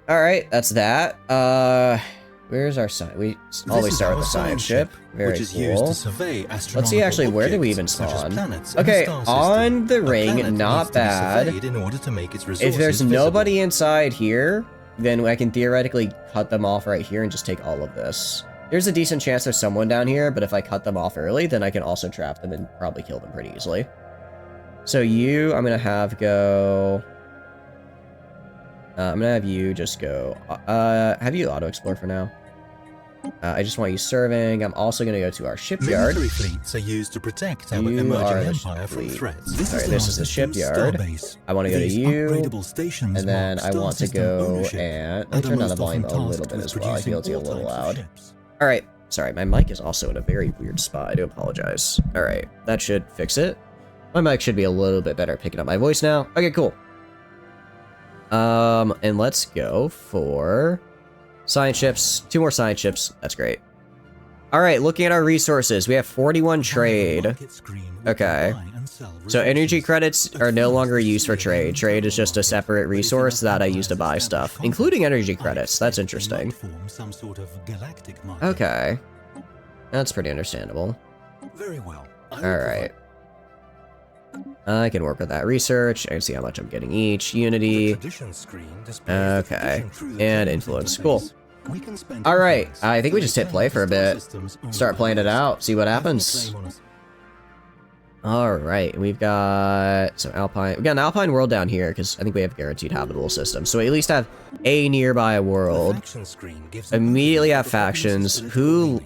Alright, that's that. Where's our science? We always start with the science ship. Very which is cool. Used to survey Let's see actually, where do we even spawn? Okay, on the ring, not bad. In order to make its If there's nobody inside here, then I can theoretically cut them off right here and just take all of this. There's a decent chance there's someone down here, but if I cut them off early, then I can also trap them and probably kill them pretty easily. So you, I'm gonna have go... I'm gonna have you just go... have you auto-explore for now? I just want you serving. I'm also gonna go to our shipyard. Military fleets are used to protect our emerging empire from threats. This is the shipyard. I want to go to you, and then I want to go and... Let me turn down the volume a little bit as well. I feel it's a little loud. Alright, sorry, my mic is also in a very weird spot. I do apologize. Alright, that should fix it. My mic should be a little bit better at picking up my voice now. Okay, cool. And let's go for science ships. 2 more science ships. That's great. All right, looking at our resources, we have 41 trade. Okay. So energy credits are no longer used for trade. Trade is just a separate resource that I use to buy stuff, including energy credits. That's interesting. Okay. That's pretty understandable. Very well. All right. I can work with that research. I can see how much I'm getting each. Unity. Okay. And influence. Cool. Alright. I think we just hit play for a bit. Start playing it out. See what happens. Alright. We've got some Alpine. We've got an Alpine world down here because I think we have guaranteed habitable systems. So we at least have a nearby world. Immediately have factions.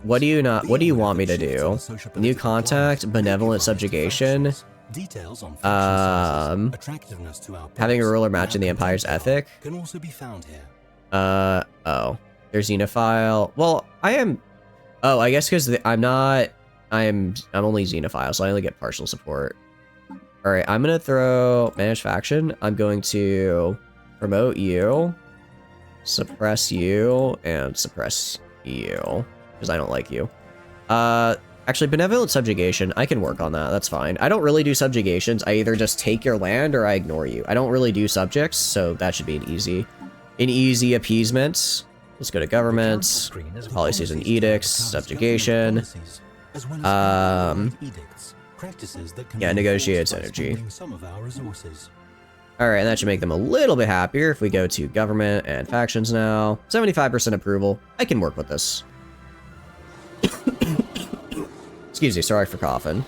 What do you want me to do? New contact, benevolent subjugation. Details on faction sizes, attractiveness to our having a pets, ruler matching the and Empire's control ethic. can also be found here. Oh. There's Xenophile. Well, I am... Oh, I guess because I'm only Xenophile, so I only get partial support. Alright, I'm gonna throw Manage Faction. I'm going to promote you, suppress you, and suppress you, because I don't like you. Actually, Benevolent Subjugation, I can work on that, that's fine. I don't really do subjugations, I either just take your land or I ignore you. I don't really do subjects, so that should be an easy appeasement. Let's go to government, policies and edicts, subjugation. Yeah, negotiated synergy. Alright, that should make them a little bit happier if we go to government and factions now. 75% approval. I can work with this. Excuse me, sorry for coughing.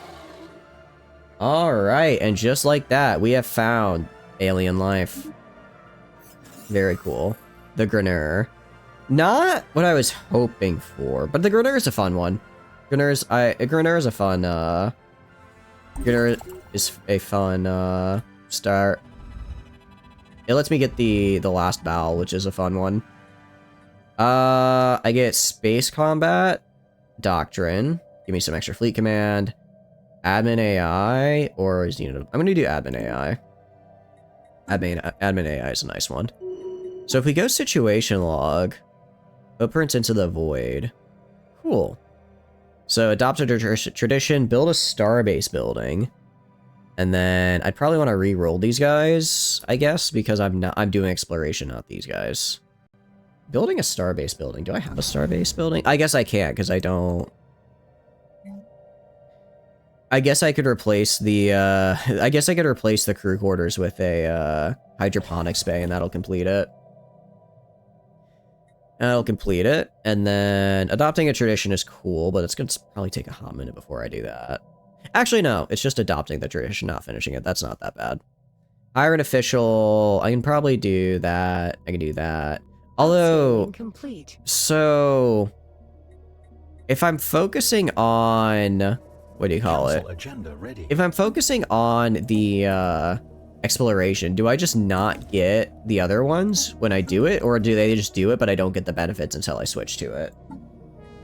Alright, and just like that, we have found alien life. Very cool. The Graner. Not what I was hoping for, but the Graner is a fun one. Graner is a fun, Graner is a fun, start. It lets me get the last bowel, which is a fun one. I get space combat, doctrine, give me some extra fleet command, admin AI, or is needed. I'm gonna do admin AI. Admin AI is a nice one. So if we go situation log, footprints into the void. Cool. So adopt a tradition, build a starbase building. And then I'd probably want to re-roll these guys, I guess, because I'm doing exploration, not these guys. Building a starbase building. Do I have a starbase building? I guess I can't, because I don't. I guess I could replace the crew quarters with a hydroponics bay, and that'll complete it. And then adopting a tradition is cool, but it's gonna probably take a hot minute before I do that. Actually, no, it's just adopting the tradition, not finishing it. That's not that bad. Hire an official. I can probably do that. I can do that. Although, so if I'm focusing on, what do you call it? If I'm focusing on the exploration, do I just not get the other ones when I do it, or do they just do it but I don't get the benefits until I switch to it?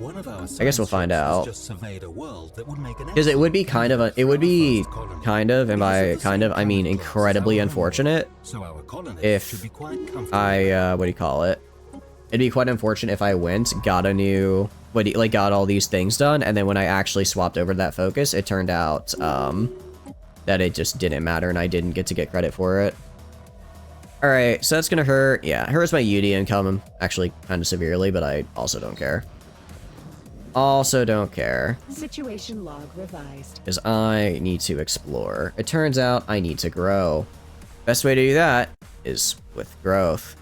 I guess we'll find out. Because it would be kind of, and by kind of, I mean incredibly unfortunate if I, what do you call it? It'd be quite unfortunate if I went, got a new, got all these things done, and then when I actually swapped over to that focus, it turned out, that it just didn't matter and I didn't get to get credit for it. Alright, so that's gonna hurt. Yeah, it hurts my UD income, actually kind of severely, but I also don't care. Situation log revised. Because I need to explore. It turns out I need to grow. Best way to do that is with growth.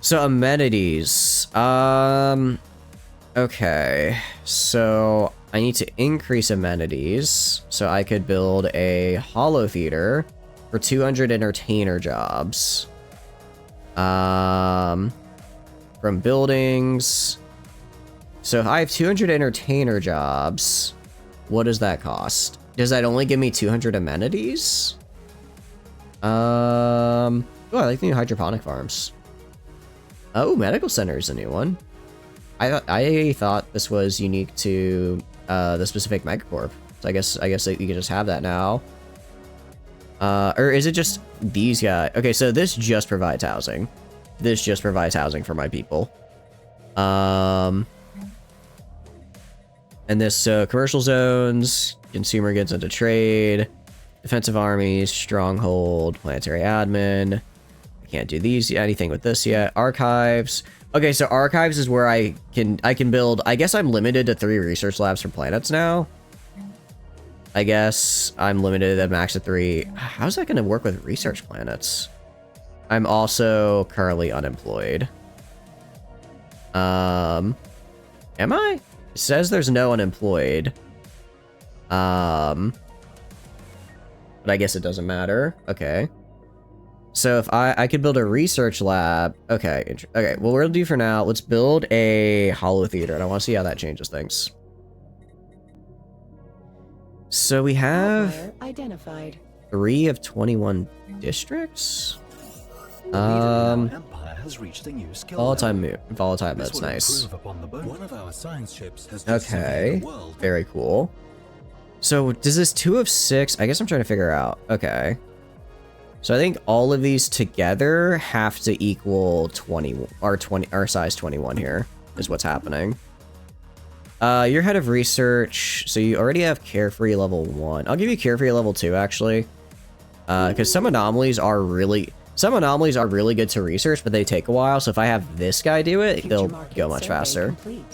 So amenities. Okay. So I need to increase amenities. So I could build a holo theater for 200 entertainer jobs. From buildings. So if I have 200 entertainer jobs, what does that cost? Does that only give me 200 amenities? Oh, I like the new hydroponic farms. Oh, medical center is a new one. I thought this was unique to the specific megacorp. So I guess that you can just have that now. Or is it just these guys? Okay, so this just provides housing. This just provides housing for my people. And this, commercial zones, consumer goods into trade, defensive armies, stronghold, planetary admin. I can't do anything with this yet. Archives. Okay, so archives is where I can build. I guess I'm limited to 3 research labs for planets now. I guess I'm limited to a max of 3. How's that going to work with research planets? I'm also currently unemployed. Am I? It says there's no unemployed. But I guess it doesn't matter. Okay. So if I could build a research lab. Okay. Okay. Well, we'll do for now. Let's build a holo theater, and I want to see how that changes things. So we have Outlier identified. 3 of 21 districts. Empire has reached a new skill Volatile level. move. Volatile This mode's will nice. improve upon the bonus. One of our science ships has just Okay. surveyed the world. Very cool. So does this 2 of 6? I guess I'm trying to figure out. Okay. So I think all of these together have to equal 20 or size 21 here is what's happening. You're head of research, so you already have Carefree level 1. I'll give you Carefree level 2 actually. Because some anomalies are really good to research, but they take a while. So if I have this guy do it, Future they'll market go much survey faster. complete.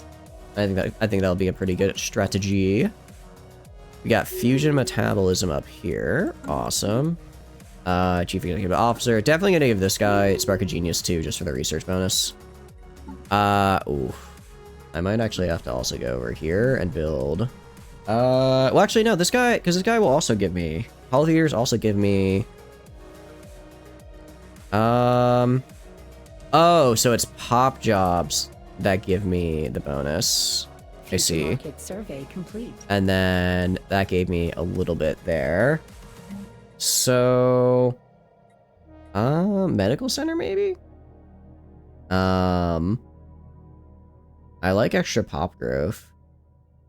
I think that'll be a pretty good strategy. We got fusion metabolism up here. Awesome. Chief Executive Officer. Definitely gonna give this guy Spark of Genius too, just for the research bonus. Ooh. I might actually have to also go over here and build. Well, actually, no, this guy, because this guy will also give me. Hall of Years also give me. Oh, so it's pop jobs that give me the bonus. I Future see. market survey complete. And then that gave me a little bit there. So, medical center maybe? I like extra pop growth.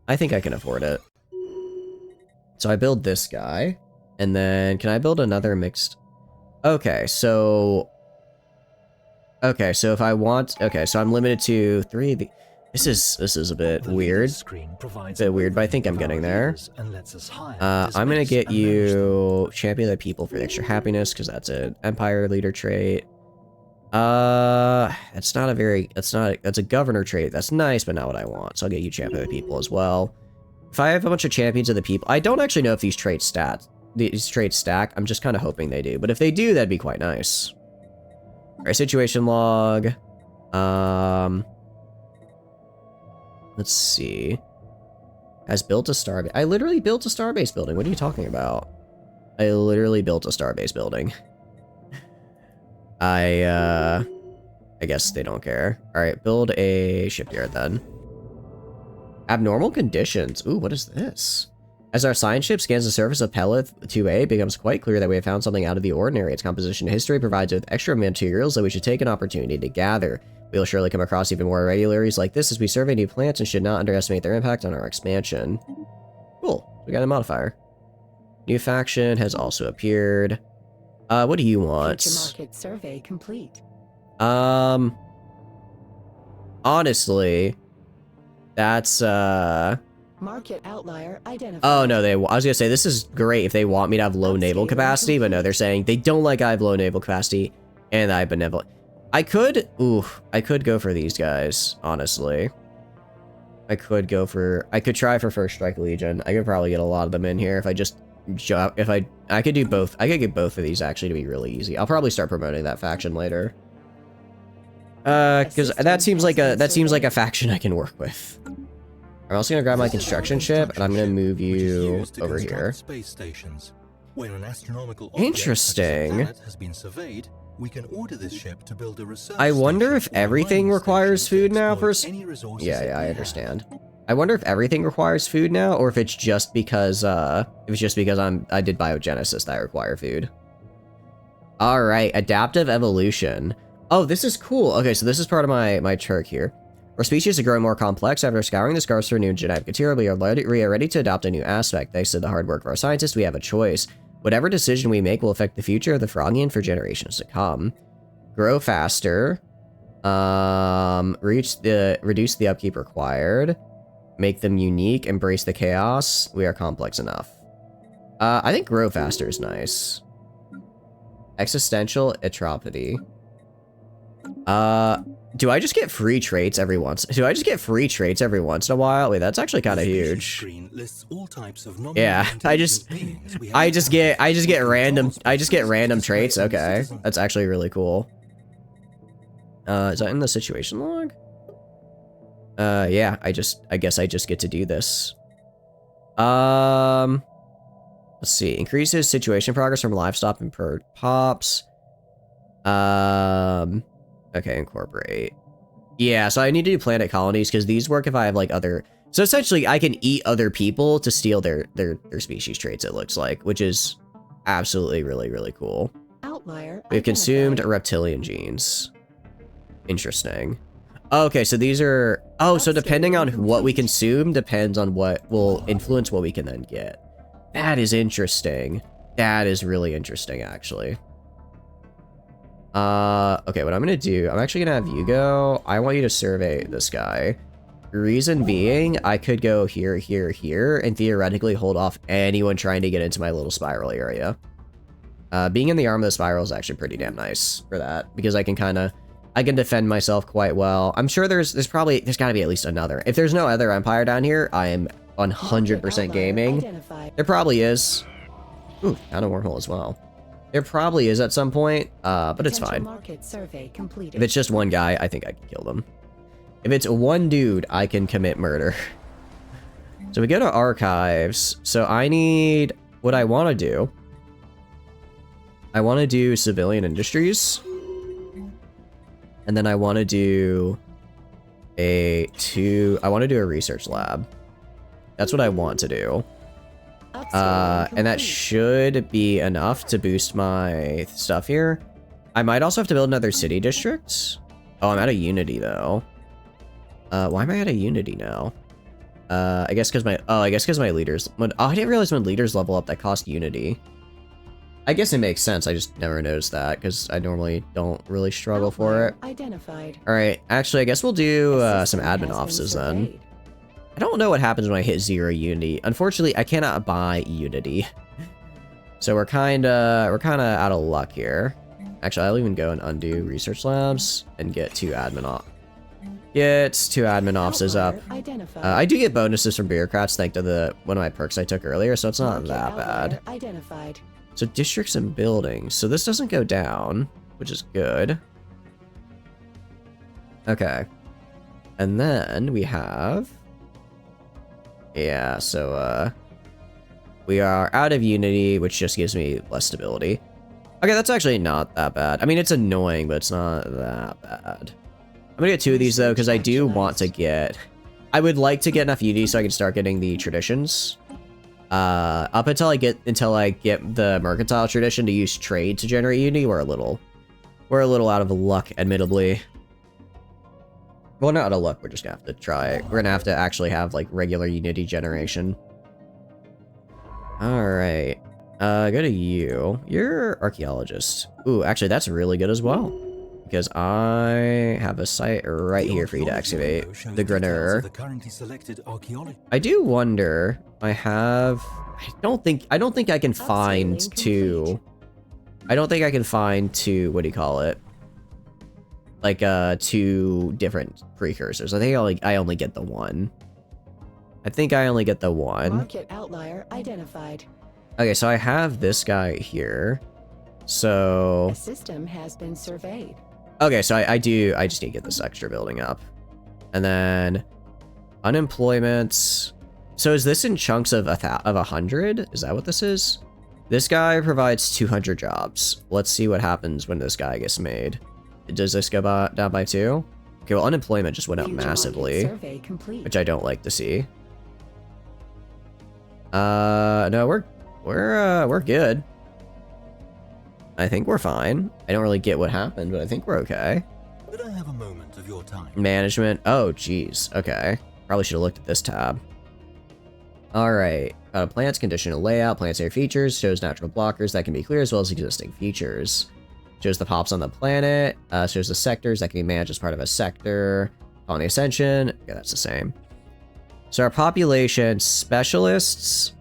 I think I can afford it. So I build this guy, and then can I build another mixed? Okay, so if I want, so I'm limited to 3 of the. This is a bit weird. But I think I'm getting there. I'm gonna get you Champion of the People for the extra happiness, because that's an Empire leader trait. That's a governor trait. That's nice, but not what I want. So I'll get you Champion of the People as well. If I have a bunch of Champions of the People, I don't actually know if these traits stack. I'm just kind of hoping they do. But if they do, that'd be quite nice. Alright, situation log. Let's see. Has built a starbase. I literally built a starbase building. What are you talking about? I literally built a starbase building. I guess they don't care. Alright, build a shipyard then. Abnormal conditions. Ooh, what is this? As our science ship scans the surface of Pelith 2A, it becomes quite clear that we have found something out of the ordinary. Its composition history provides us with extra materials that we should take an opportunity to gather. We will surely come across even more irregularities like this as we survey new plants and should not underestimate their impact on our expansion. Cool. We got a modifier. New faction has also appeared. What do you want? Future market survey complete. Honestly, that's, Market outlier identified. oh no, I was gonna say, this is great if they want me to have low naval capacity, but no, they're saying they don't like I have low naval capacity, and I have benevolent. I could go for these guys, honestly. I could try for First Strike Legion. I could probably get a lot of them in here if I just, I could do both. I could get both of these actually to be really easy. I'll probably start promoting that faction later. Because that seems like a faction I can work with. I'm also gonna grab my construction ship, and I'm gonna move you over here. Space stations. When an astronomical Interesting. object such as a planet has been surveyed, we can order this ship to build a research I wonder station if or a everything mining requires station to food now exploit for any resources Yeah, that I we understand. have. I wonder if everything requires food now, or if it's just because I did BioGenesis that require food. All right, adaptive evolution. Oh, this is cool. Okay, so this is part of my chart here. Our species are growing more complex. After scouring the scars for new genetic material, we are ready to adopt a new aspect. Thanks to the hard work of our scientists, we have a choice. Whatever decision we make will affect the future of the Frogian for generations to come. Grow faster. Reduce the upkeep required. Make them unique. Embrace the chaos. We are complex enough. I think grow faster is nice. Existential atrophy. Do I just get free traits every once? Do I just get free traits every once in a while? Wait, that's actually kind of huge. Yeah, I just get random traits. Okay, that's actually really cool. Is that in the situation log? Yeah, I guess I just get to do this. Let's see. Increases situation progress from livestock and per pops. Okay, incorporate. Yeah, so I need to do planet colonies because these work if I have like other. So essentially, I can eat other people to steal their species traits, it looks like, which is absolutely really, really cool. Outlier We've consumed identified. reptilian genes. Interesting. Okay, so these are... Oh, so depending on what we consume depends on what will influence what we can then get. That is interesting. That is really interesting, actually. Okay, what I'm gonna do... I'm actually gonna have you go. I want you to survey this guy. Reason being, I could go here, here, here, and theoretically hold off anyone trying to get into my little spiral area. Being in the arm of the spiral is actually pretty damn nice for that, because I can kind of... I can defend myself quite well. I'm sure there's gotta be at least another. If there's no other empire down here, I am 100% gaming. There probably is. Ooh, found a wormhole as well. There probably is at some point, but it's fine. If it's just one guy, I think I can kill them. If it's one dude, I can commit murder. So we go to archives. So I need... What I want to do... I want to do civilian industries. And then I want to do I want to do a research lab. That's what I want to do. And that should be enough to boost my stuff here. I might also have to build another city district. Oh, I'm out of Unity though. Why am I out of Unity now? I guess because my leaders... I didn't realize when leaders level up that cost Unity. I guess it makes sense. I just never noticed that because I normally don't really struggle for it. Identified. All right, actually, I guess we'll do some admin offices then. I don't know what happens when I hit 0 Unity. Unfortunately, I cannot buy Unity, so we're kind of out of luck here. Actually, I'll even go and undo research labs and get 2 admin offices up. I do get bonuses from bureaucrats thanks to one of my perks I took earlier, so it's not that bad. Identified. So districts and buildings. So this doesn't go down, which is good. Okay. And then we have... Yeah, so we are out of Unity, which just gives me less stability. Okay, that's actually not that bad. I mean, it's annoying, but it's not that bad. I'm gonna get 2 of these though, because I do want to get... I would like to get enough Unity so I can start getting the traditions. Up until I get the mercantile tradition to use trade to generate Unity, we're a little out of luck, admittedly. Well, not out of luck, we're just gonna have to try. We're gonna have to actually have like regular Unity generation. Alright. Go to you. You're archaeologist. Ooh, actually that's really good as well. Because I have a site right here for you to excavate. The Greneur. I do wonder... I don't think I can find 2... I don't think I can find 2... What do you call it? Like, 2 different precursors. I think I only get the 1. I think I only get the 1. Market outlier identified. Okay, so I have this guy here. So... A system has been surveyed. Okay, so I just need to get this extra building up. And then unemployment. So is this in chunks of 100? Is that what this is? This guy provides 200 jobs. Let's see what happens when this guy gets made. Does this go down by 2? Okay, well, unemployment just went up massively, which I don't like to see. No, we're good. I think we're fine. I don't really get what happened, but I think we're okay. Could I have a moment of your time? Management. Oh, geez. Okay. Probably should have looked at this tab. Alright. Plants, conditional layout, planetary features, shows natural blockers that can be clear as well as existing features. Shows the pops on the planet, shows the sectors that can be managed as part of a sector. Colony Ascension. Yeah, that's the same. So our population specialists,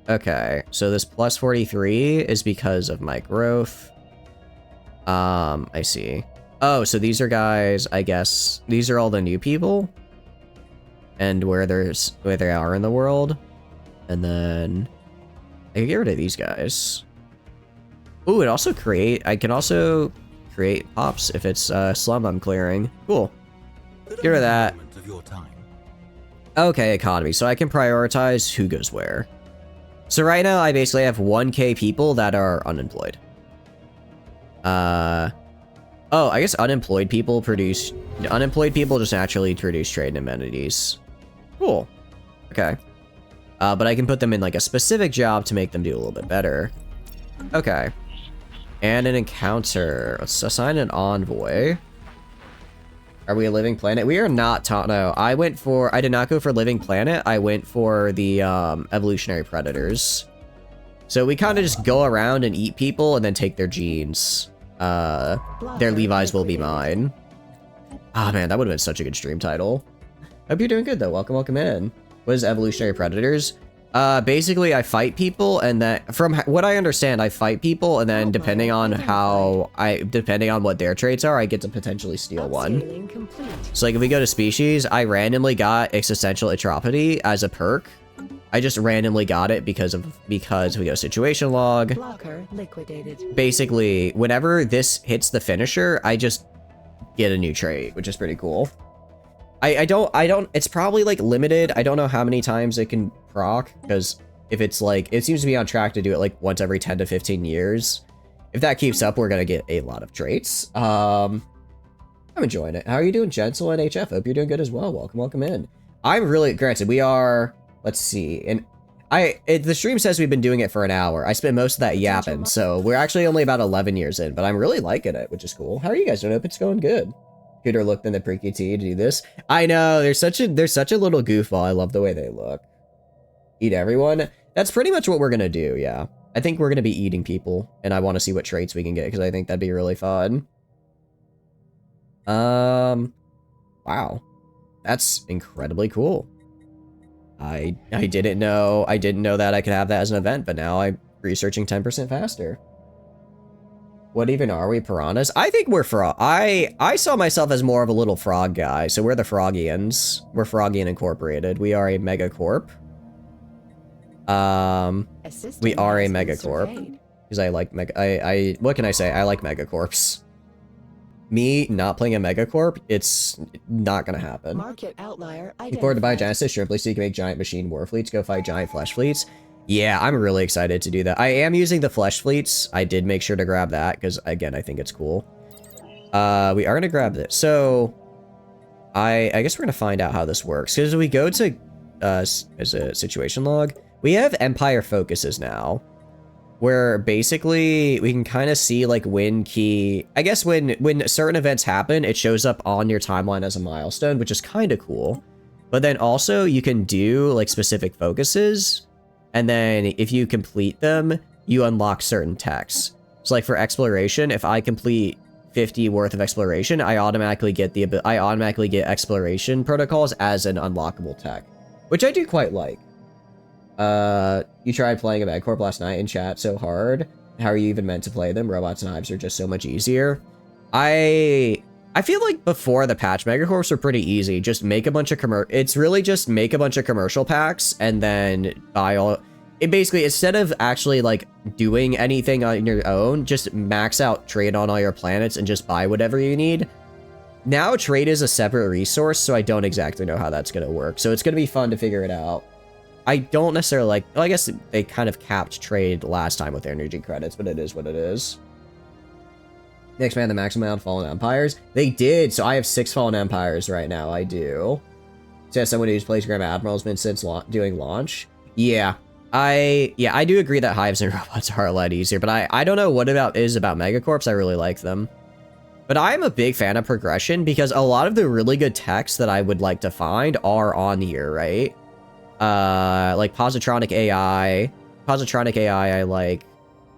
okay, so this plus 43 is because of my growth. I see. Oh, so these are guys, I guess, these are all the new people? And where they are in the world? And then I can get rid of these guys. Ooh, I can also create pops if it's slum I'm clearing. Cool. Get rid of that. Okay, economy. So I can prioritize who goes where. So right now, I basically have 1K people that are unemployed. Oh, I guess unemployed people just naturally produce trade and amenities. Cool. Okay. But I can put them in like a specific job to make them do a little bit better. Okay. And an encounter. Let's assign an envoy. Are we a living planet? We are not no. I did not go for living planet. I went for the evolutionary predators. So we kind of just go around and eat people and then take their genes. Their Levi's will be mine. Ah, man, that would have been such a good stream title. Hope you're doing good, though. Welcome in. What is evolutionary predators? Basically, I fight people, and then, from what I understand, I fight people, and then depending on what their traits are, I get to potentially steal one. So, like, if we go to species, I randomly got existential entropy as a perk. I just randomly got it because we go situation log. Blocker liquidated. Basically, whenever this hits the finisher, I just get a new trait, which is pretty cool. I don't, it's probably like limited. I don't know how many times it can proc, because if it's like, it seems to be on track to do it like once every 10 to 15 years. If that keeps up, we're going to get a lot of traits. I'm enjoying it. How are you doing, Gentle and HF? Hope you're doing good as well. Welcome in. I'm really, granted, we are, let's see, and the stream says we've been doing it for an hour. I spent most of that yapping, so we're actually only about 11 years in, but I'm really liking it, which is cool. How are you guys doing? Hope it's going good. Cuter look than the pre-QT to do this. I know, they're such a little goofball. I love the way they look. Eat everyone. That's pretty much what we're gonna do, yeah. I think we're gonna be eating people, and I want to see what traits we can get, because I think that'd be really fun. Wow. That's incredibly cool. I didn't know that I could have that as an event, but now I'm researching 10% faster. What even are we, piranhas? I think we're frog. I saw myself as more of a little frog guy, so we're the Froggians. We're Froggian Incorporated. We are a megacorp. We are a megacorp. Because I like what can I say? I like megacorps. Me not playing a megacorp, it's not gonna happen. Market outlier. Looking forward to BioGenesis, shrimply so you can make giant machine war fleets, go fight giant flesh fleets. Yeah, I'm really excited to do that. I am using the flesh fleets. I did make sure to grab that, because, again, I think it's cool. We are going to grab this. So, I guess we're going to find out how this works. Because we go to, as a situation log, we have Empire focuses now. Where, basically, we can kind of see, like, when certain events happen, it shows up on your timeline as a milestone, which is kind of cool. But then also, you can do, like, specific focuses. And then if you complete them, you unlock certain techs. So like for exploration, if I complete 50 worth of exploration, I automatically get exploration protocols as an unlockable tech, which I do quite like. You tried playing a Bankrupt last night in chat so hard. How are you even meant to play them? Robots and hives are just so much easier. I feel like before the patch, Megacorps were pretty easy. Just make a bunch of it's really just make a bunch of commercial packs and then buy all. It basically, instead of actually like doing anything on your own, just max out trade on all your planets and just buy whatever you need. Now trade is a separate resource, so I don't exactly know how that's going to work. So it's going to be fun to figure it out. I don't necessarily like, well, I guess they kind of capped trade last time with energy credits, but it is what it is. They expand the maximum amount of fallen empires. They did, so I have 6 fallen empires right now. I do. So someone who's plays Grand Admiral has been since doing launch. Yeah, I do agree that hives and robots are a lot easier, but I don't know what is about Megacorps. I really like them. But I'm a big fan of progression because a lot of the really good techs that I would like to find are on here, right? Like Positronic AI. Positronic AI I like.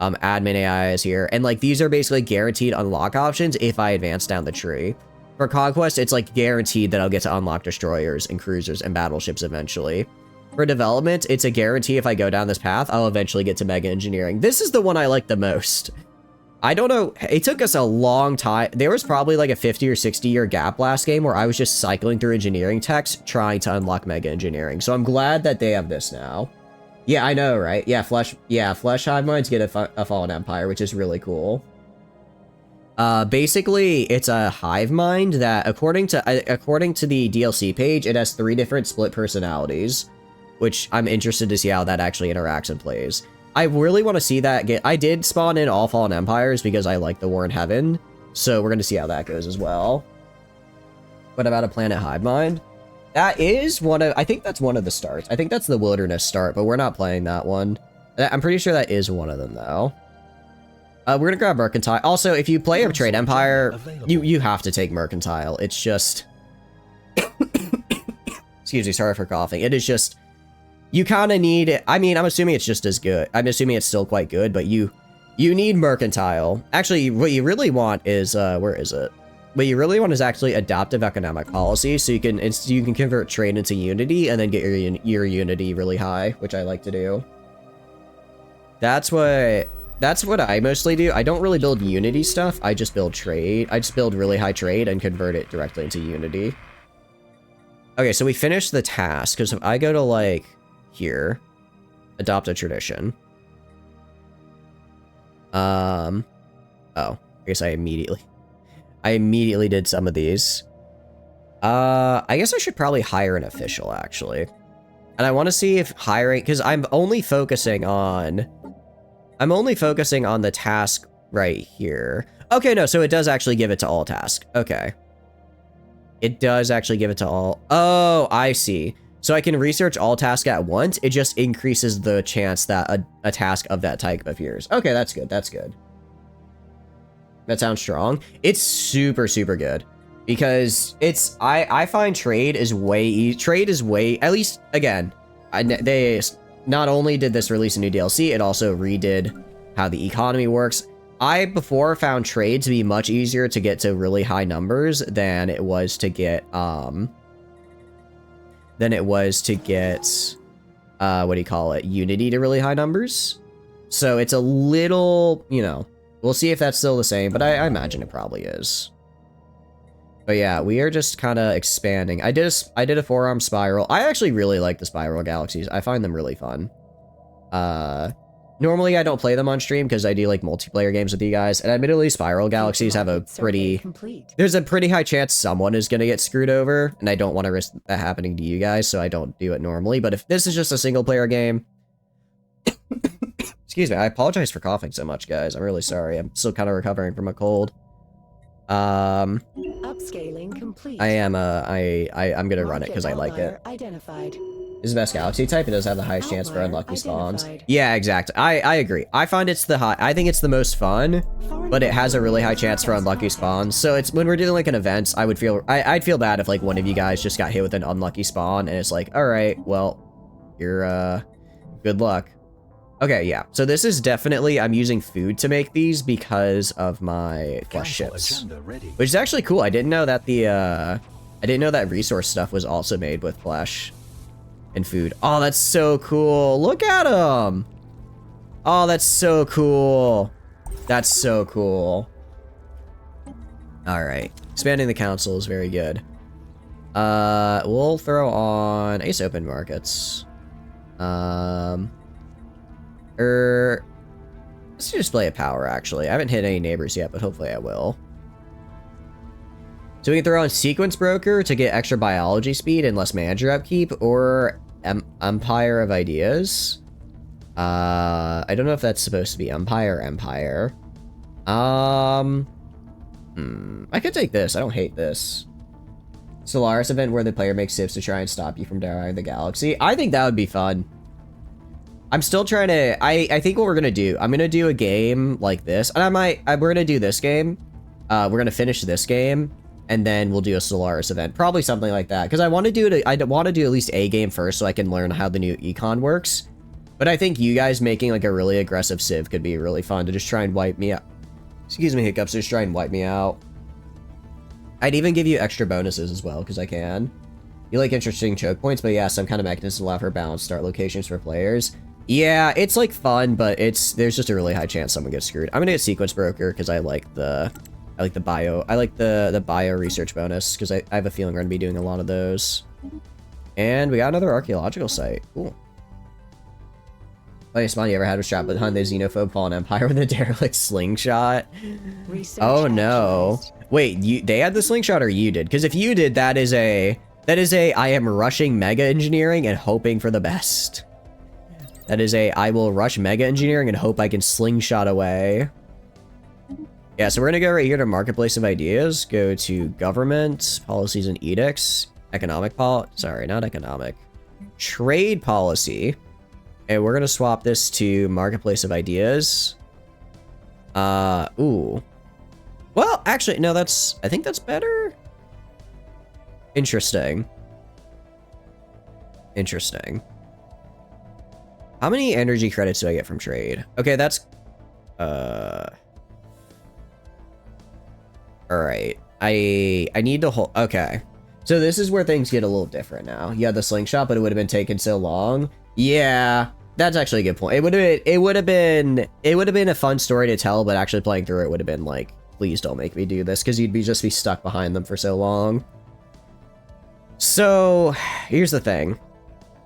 Admin AI is here. And like these are basically guaranteed unlock options if I advance down the tree. For Conquest, it's like guaranteed that I'll get to unlock destroyers and cruisers and battleships eventually. For development, it's a guarantee if I go down this path, I'll eventually get to mega engineering. This is the one I like the most. I don't know, it took us a long time. There was probably like a 50 or 60 year gap last game where I was just cycling through engineering techs trying to unlock mega engineering. So I'm glad that they have this now. Yeah, I know, right? Yeah, Flesh Hive Minds get a Fallen Empire, which is really cool. Basically, it's a hive mind that, according to the DLC page, it has 3 different split personalities, which I'm interested to see how that actually interacts and plays. I really want to see that I did spawn in all Fallen Empires because I like the War in Heaven, So we're going to see how that goes as well. What about a planet hive mind? That is one of, I think that's one of the starts. I think that's the wilderness start, but we're not playing that one. I'm pretty sure that is one of them though. We're gonna grab Mercantile. Also, if you play a Trade Empire, you have to take Mercantile. It's just... Excuse me, sorry for coughing. It is just... You kind of need it. I mean, I'm assuming it's just as good. I'm assuming it's still quite good, but you need Mercantile. Actually, what you really want is... where is it? What you really want is actually adaptive economic policy, so you can convert trade into unity and then get your unity really high, which I like to do. That's what I mostly do. I don't really build unity stuff. I just build trade. I just build really high trade and convert it directly into unity. Okay, so we finished the task, because if I go to, like, here, adopt a tradition. Oh, I guess I immediately did some of these. I guess I should probably hire an official, actually. And I want to see if hiring, because I'm only focusing on the task right here. Okay, no, so it does actually give it to all tasks. Okay. It does actually give it to all. Oh, I see. So I can research all tasks at once. It just increases the chance that a task of that type appears. Okay, that's good. That's good. That sounds strong. It's super, super good. Because it's, I find trade is way, at least, again, they not only did this release a new DLC, it also redid how the economy works. I before found trade to be much easier to get to really high numbers than it was to get, what do you call it, unity to really high numbers. So it's a little, you know, we'll see if that's still the same, but I imagine it probably is. But yeah, we are just kind of expanding. I did a 4-arm spiral. I actually really like the spiral galaxies. I find them really fun. Normally I don't play them on stream because I do like multiplayer games with you guys. And admittedly, spiral galaxies have a pretty... There's a pretty high chance someone is going to get screwed over. And I don't want to risk that happening to you guys, so I don't do it normally. But if this is just a single player game... Excuse me, I apologize for coughing so much, guys. I'm really sorry. I'm still kind of recovering from a cold. Upscaling complete. I'm gonna run it because I like it. Identified. This is the best galaxy type. It does have the highest chance for unlucky spawns. Yeah, exactly. I agree. I find it's I think it's the most fun, but it has a really high chance for unlucky spawns. So it's when we're doing like an event, I'd feel bad if like one of you guys just got hit with an unlucky spawn and it's like, all right, well, you're good luck. Okay, yeah. So this is definitely, I'm using food to make these because of my flesh ships, which is actually cool. I didn't know that that resource stuff was also made with flesh and food. Oh, that's so cool. Look at them. Oh, that's so cool. That's so cool. All right. Expanding the council is very good. We'll throw on Ace Open Markets. Let's do display of power, actually. I haven't hit any neighbors yet, but hopefully I will. So we can throw on Sequence Broker to get extra biology speed and less manager upkeep, or Empire of Ideas. I don't know if that's supposed to be Empire or Empire. I could take this. I don't hate this. Stellaris event where the player makes sips to try and stop you from devouring the galaxy. I think that would be fun. I'm still trying to, I think what we're going to do, I'm going to do a game like this, and we're going to do this game. We're going to finish this game, and then we'll do a Stellaris event. Probably something like that, because I want to do at least a game first so I can learn how the new econ works. But I think you guys making like a really aggressive civ could be really fun to just try and wipe me out. Excuse me, hiccups, just try and wipe me out. I'd even give you extra bonuses as well, because I can. You like interesting choke points, but yeah, some kind of mechanism allow for balanced start locations for players. Yeah, it's like fun, but there's just a really high chance someone gets screwed. I'm gonna get Sequence Broker because I like the bio research bonus because I have a feeling we're gonna be doing a lot of those. And we got another archaeological site. Cool. Funniest spawn you ever had was shot behind the xenophobe fallen empire with a derelict slingshot. Oh no! Wait, they had the slingshot or you did? Because if you did, that is a I am rushing mega engineering and hoping for the best. That is I will rush mega engineering and hope I can slingshot away. Yeah, so we're gonna go right here to Marketplace of Ideas, go to Government, Policies and Edicts, Trade Policy, and we're gonna swap this to Marketplace of Ideas. Ooh. Well, actually, no, I think that's better. Interesting. Interesting. How many energy credits do I get from trade? Okay, that's, alright. I need to hold, okay. So this is where things get a little different now. You had the slingshot, but it would have been taking so long. Yeah, that's actually a good point. It would have been a fun story to tell, but actually playing through it would have been like, please don't make me do this, because you'd just be stuck behind them for so long. So here's the thing.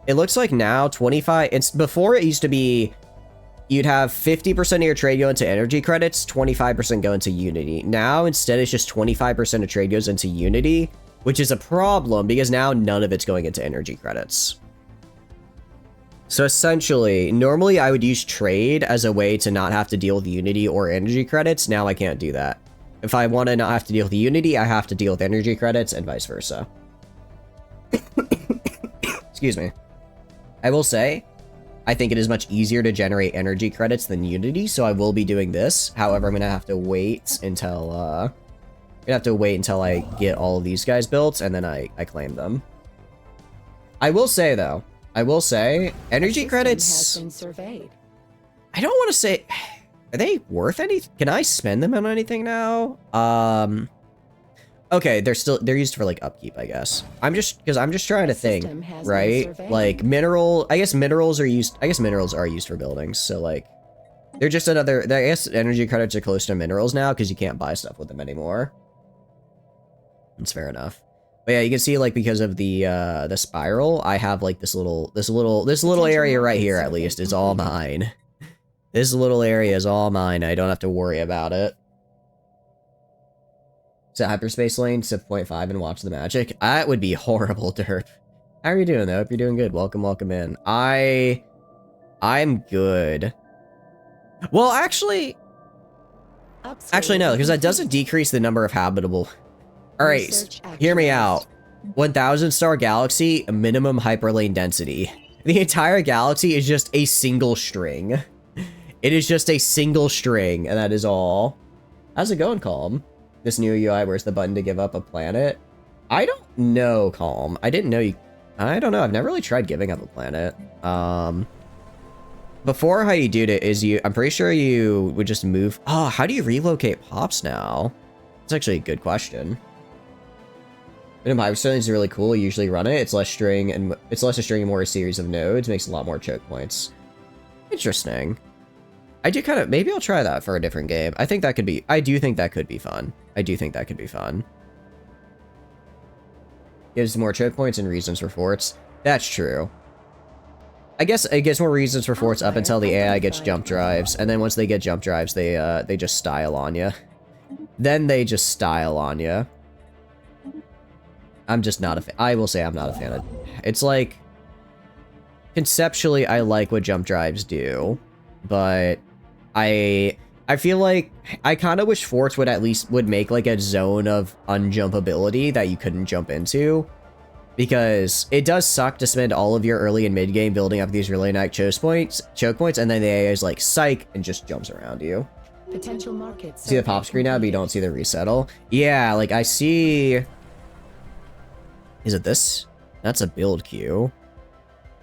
It looks like now 25, before it used to be, you'd have 50% of your trade go into energy credits, 25% go into Unity. Now, instead, it's just 25% of trade goes into Unity, which is a problem because now none of it's going into energy credits. So essentially, normally I would use trade as a way to not have to deal with Unity or energy credits. Now I can't do that. If I want to not have to deal with Unity, I have to deal with energy credits and vice versa. Excuse me. I will say, I think it is much easier to generate energy credits than Unity, so I will be doing this. However, I'm gonna have to wait until I get all of these guys built, and then I claim them. I will say though, energy credits has been surveyed. I don't want to say, are they worth anything? Can I spend them on anything now? Okay, they're used for like upkeep, I guess. I'm just trying to think, right? Like I guess minerals are used for buildings. So like, they're just another, I guess energy credits are close to minerals now because you can't buy stuff with them anymore. That's fair enough. But yeah, you can see like because of the spiral, I have like this little area right here at least is all mine. This little area is all mine. I don't have to worry about it. Set hyperspace lane to 0.5 and watch the magic. That would be horrible, Derp. How are you doing though? Hope you're doing good. Welcome in. I'm good. Well, actually no, because that doesn't decrease the number of habitable. All right, hear me out. 1,000 star galaxy, minimum hyperlane density. The entire galaxy is just a single string. It is just a single string, and that is all. How's it going, Calm? This new UI, where's the button to give up a planet? I don't know, Calm. I didn't know you... I don't know. I've never really tried giving up a planet. Before, how you do it is I'm pretty sure you would just move... Oh, how do you relocate pops now? That's actually a good question. Minimum hyperstone is really cool. You usually run it. It's less string and more a series of nodes. Makes a lot more choke points. Interesting. I do kind of... Maybe I'll try that for a different game. I think that could be... I do think that could be fun. Gives more choke points and reasons for forts. That's true. I guess it gives more reasons for forts up until the AI gets jump drives. And then once they get jump drives, they just style on you. Then they just style on you. I'm just not a fan. I will say I'm not a fan of... It's like... Conceptually, I like what jump drives do. But... I feel like I kind of wish forts would make like a zone of unjumpability that you couldn't jump into, because it does suck to spend all of your early and mid game building up these really nice choke points, and then the AI is like psych and just jumps around you. Potential markets. See the pop screen now, but you don't see the resettle. Yeah, like I see. Is it this? That's a build queue.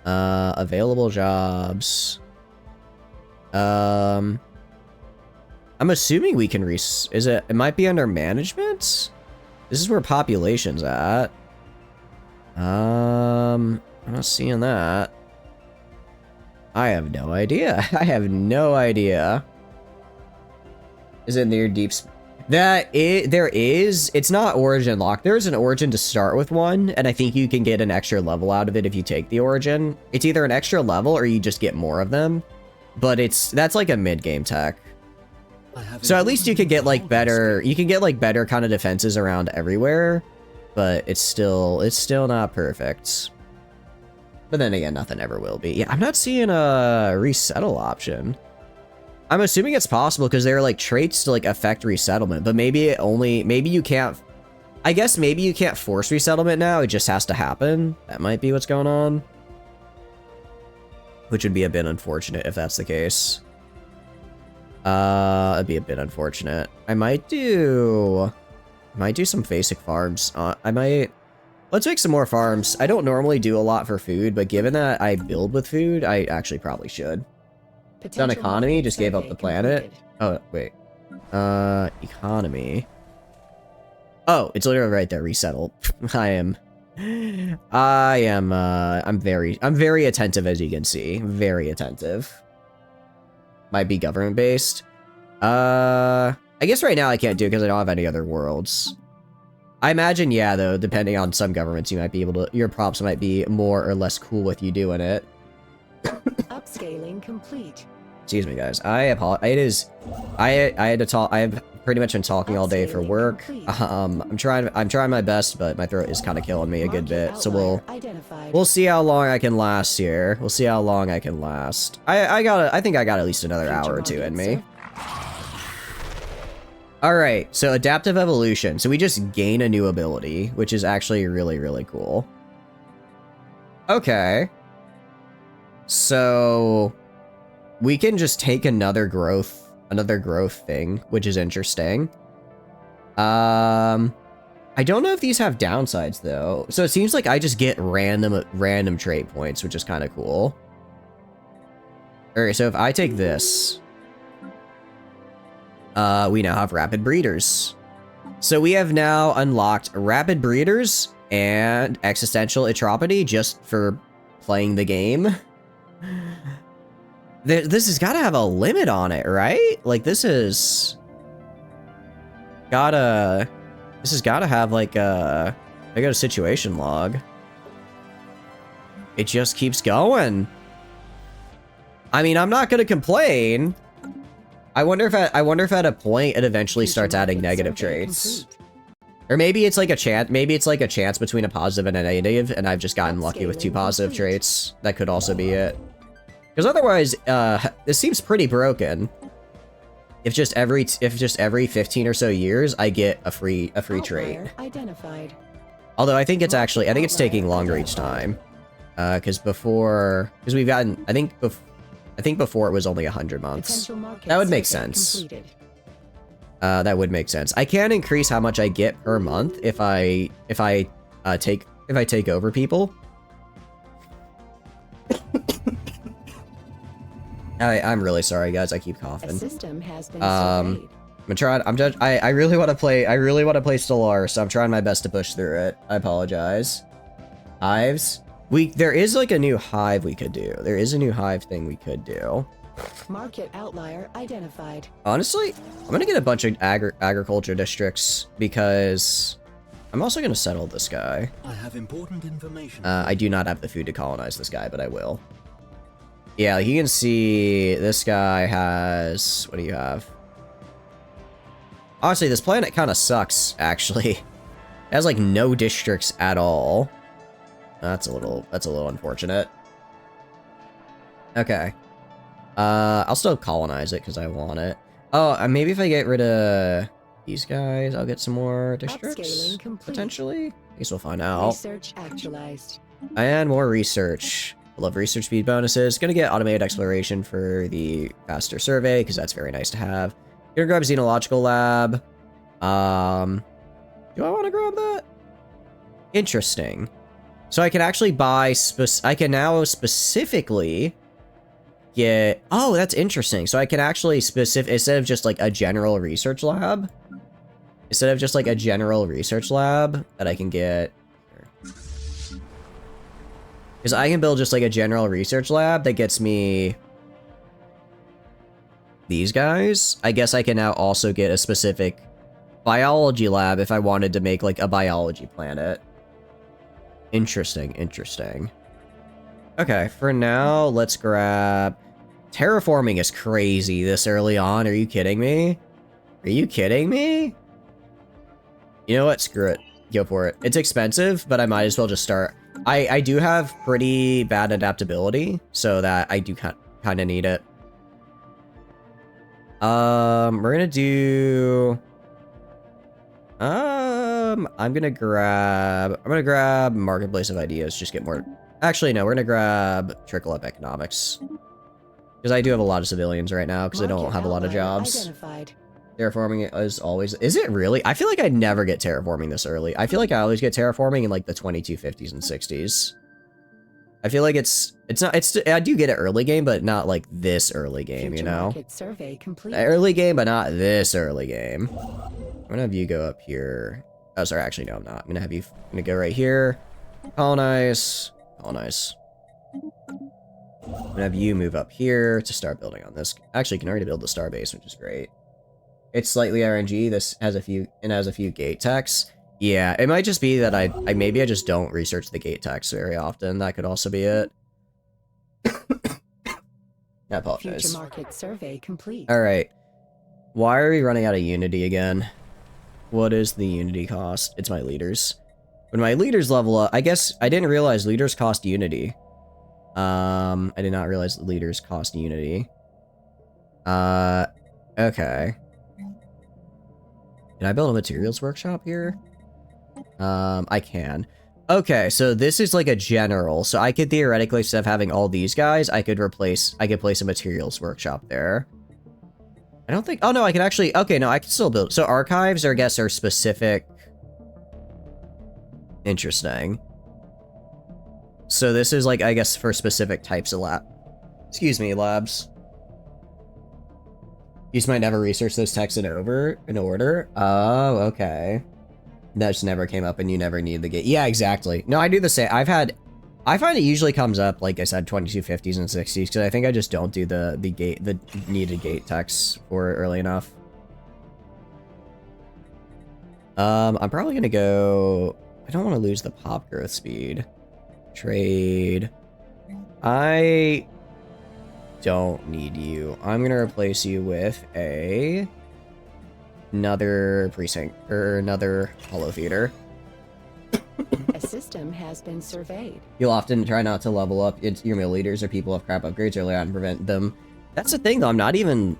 Available jobs. I'm assuming we can it might be under management? This is where population's at. I'm not seeing that. I have no idea. I have no idea. Is it near deep? There is. It's not origin locked. There's an origin to start with one, and I think you can get an extra level out of it if you take the origin. It's either an extra level or you just get more of them. But that's like a mid-game tech. So at least you could get like better, kind of defenses around everywhere, but it's still not perfect. But then again, nothing ever will be. Yeah, I'm not seeing a resettle option. I'm assuming it's possible because there are like traits to like affect resettlement, but maybe you can't, I guess maybe you can't force resettlement now, it just has to happen. That might be what's going on. Which would be a bit unfortunate if that's the case. It'd be a bit unfortunate. I might do some basic farms. Let's make some more farms. I don't normally do a lot for food, but given that I build with food, I actually probably should. Done economy, just gave up the planet. Oh, wait. Economy. Oh, it's literally right there, resettle. I'm very attentive, as you can see. Very attentive. Might be government based. I guess right now I can't do it because I don't have any other worlds. I imagine, yeah, though, depending on some governments, you might be able to, your props might be more or less cool with you doing it. Upscaling complete. Excuse me, guys. I apologize. I had to talk. I've pretty much been talking all day for work. I'm trying my best, but my throat is kind of killing me a good bit. So we'll see how long I can last here. We'll see how long I can last. I think I got at least another hour or two in me. All right. So adaptive evolution. So we just gain a new ability, which is actually really, really cool. Okay. So we can just take another growth thing, which is interesting. I don't know if these have downsides though. So it seems like I just get random trait points, which is kind of cool. All right, so if I take this, we now have rapid breeders. So we have now unlocked rapid breeders and existential entropy just for playing the game. This has got to have a limit on it, right? Like this has gotta have like I got a situation log. It just keeps going. I mean, I'm not gonna complain. I wonder if at a point it eventually starts adding negative traits. Or maybe it's like a chance. Maybe it's like a chance between a positive and a negative, and I've just gotten lucky with 2 positive traits. That could also be it. Because otherwise, this seems pretty broken. If just every 15 or so years, I get a free trait. Identified. Although I think it's taking longer each time. Because we've gotten, I think before it was only 100 months. That would make sense. That would make sense. I can increase how much I get per month if I take over people. I'm really sorry, guys. I keep coughing. A system has been I really want to play Stellaris, so I'm trying my best to push through it. I apologize. Hives. There is like a new hive we could do. There is a new hive thing we could do. Market outlier identified. Honestly, I'm gonna get a bunch of agriculture districts because I'm also gonna settle this guy. I have important information. I do not have the food to colonize this guy, but I will. Yeah, you can see this guy has... What do you have? Honestly, this planet kind of sucks, actually. It has, like, no districts at all. That's a little unfortunate. Okay. I'll still colonize it because I want it. Oh, maybe if I get rid of these guys, I'll get some more districts, potentially. I guess we'll find out. Research actualized. And more research. I love research speed bonuses. Gonna get automated exploration for the faster survey, because that's very nice to have. Gonna grab Xenological Lab. Do I want to grab that? Interesting. So I can actually buy, I can now specifically get, oh, that's interesting. So I can actually instead of just like a general research lab, that I can get, because I can build just like a general research lab that gets me these guys. I guess I can now also get a specific biology lab if I wanted to make like a biology planet. Interesting, interesting. Okay, for now, let's grab... Terraforming is crazy this early on. Are you kidding me? Are you kidding me? You know what? Screw it. Go for it. It's expensive, but I might as well just start... I do have pretty bad adaptability, so that I do kind of need it. We're gonna do... I'm gonna grab Marketplace of Ideas, just get more... Actually, no, we're gonna grab Trickle Up Economics. Because I do have a lot of civilians right now, because I don't have a lot of jobs. Identified. Terraforming is always... Is it really? I feel like I never get terraforming this early. I feel like I always get terraforming in, like, the 2250s and 60s. I feel like it's not... I do get it early game, but not, like, this early game, you know? Survey complete. Early game, but not this early game. I'm gonna have you go up here. Oh, sorry, actually, no, I'm not. I'm gonna have you... I'm gonna go right here. Colonize. Colonize. I'm gonna have you move up here to start building on this. Actually, you can already build the star base, which is great. It's slightly RNG. This has a few... It has a few gate techs. Yeah, it might just be that I maybe I just don't research the gate techs very often. That could also be it. I apologize. Future market survey complete. Alright. Why are we running out of Unity again? What is the Unity cost? It's my leaders. When my leaders level up, I guess I didn't realize leaders cost Unity. I did not realize leaders cost Unity. Okay. Can I build a materials workshop here? I can. Okay, so this is like a general. So I could theoretically, instead of having all these guys, I could place a materials workshop there. I don't think... Oh, no, I can actually... Okay, no, I can still build... So archives, I guess, are specific... Interesting. So this is, like, I guess, for specific types of lab... Excuse me, labs. You just might never research those texts in order. Oh, okay. That just never came up and you never need the gate. Yeah, exactly. No, I do the same. I find it usually comes up, like I said, 2250s and 60s, because I think I just don't do the needed gate text for it early enough. I'm probably gonna go... I don't want to lose the pop growth speed. Trade. I don't need you. I'm gonna replace you with another precinct, or another hollow feeder. A system has been surveyed. You'll often try not to level up your mill leaders or people have crap upgrades early on and prevent them. That's the thing, though. I'm not even...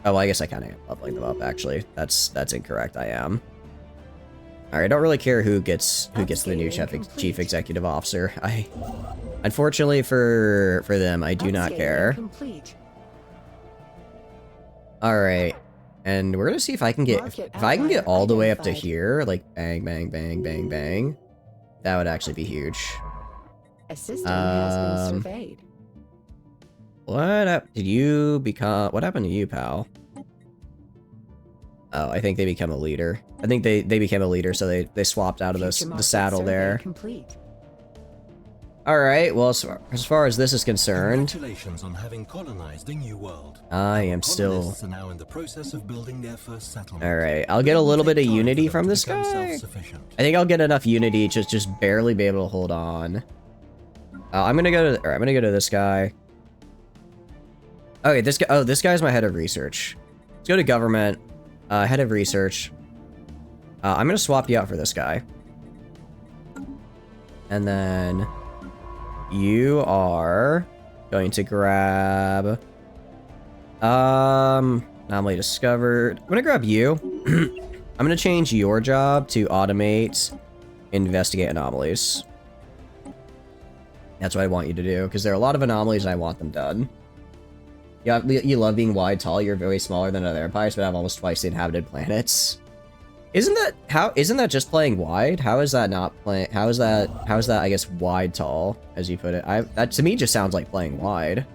Oh, I guess I kind of am leveling them up, actually. That's incorrect. I am. Alright, I don't really care who gets the new chief executive officer. Unfortunately for them, I do not care. Alright. And we're gonna see if I can get all the way up to here, like bang, bang, bang, bang, bang. That would actually be huge. A system has been surveyed. What happened to you, pal? Oh, I think they become a leader. I think they became a leader, so they swapped out of the saddle there. Complete. All right. Well, as far as this is concerned, congratulations on having colonized a new world. I am still. Colonists are now in the process of building their first settlement. All right. I'll get a little bit of unity from this guy. I think I'll get enough unity to just barely be able to hold on. I'm gonna go to. All right, I'm gonna go to this guy. Okay, this guy. Oh, this guy's my head of research. Let's go to government. Head of research. I'm gonna swap you out for this guy. And then you are going to grab anomaly discovered. I'm gonna grab you. I'm gonna change your job to automate investigate anomalies. That's what I want you to do, because there are a lot of anomalies and I want them done. Yeah, you love being wide, tall. You're very smaller than other empires, but have almost twice the inhabited planets. Isn't that just playing wide? How is that not playing? How is that? I guess wide, tall, as you put it. That to me just sounds like playing wide.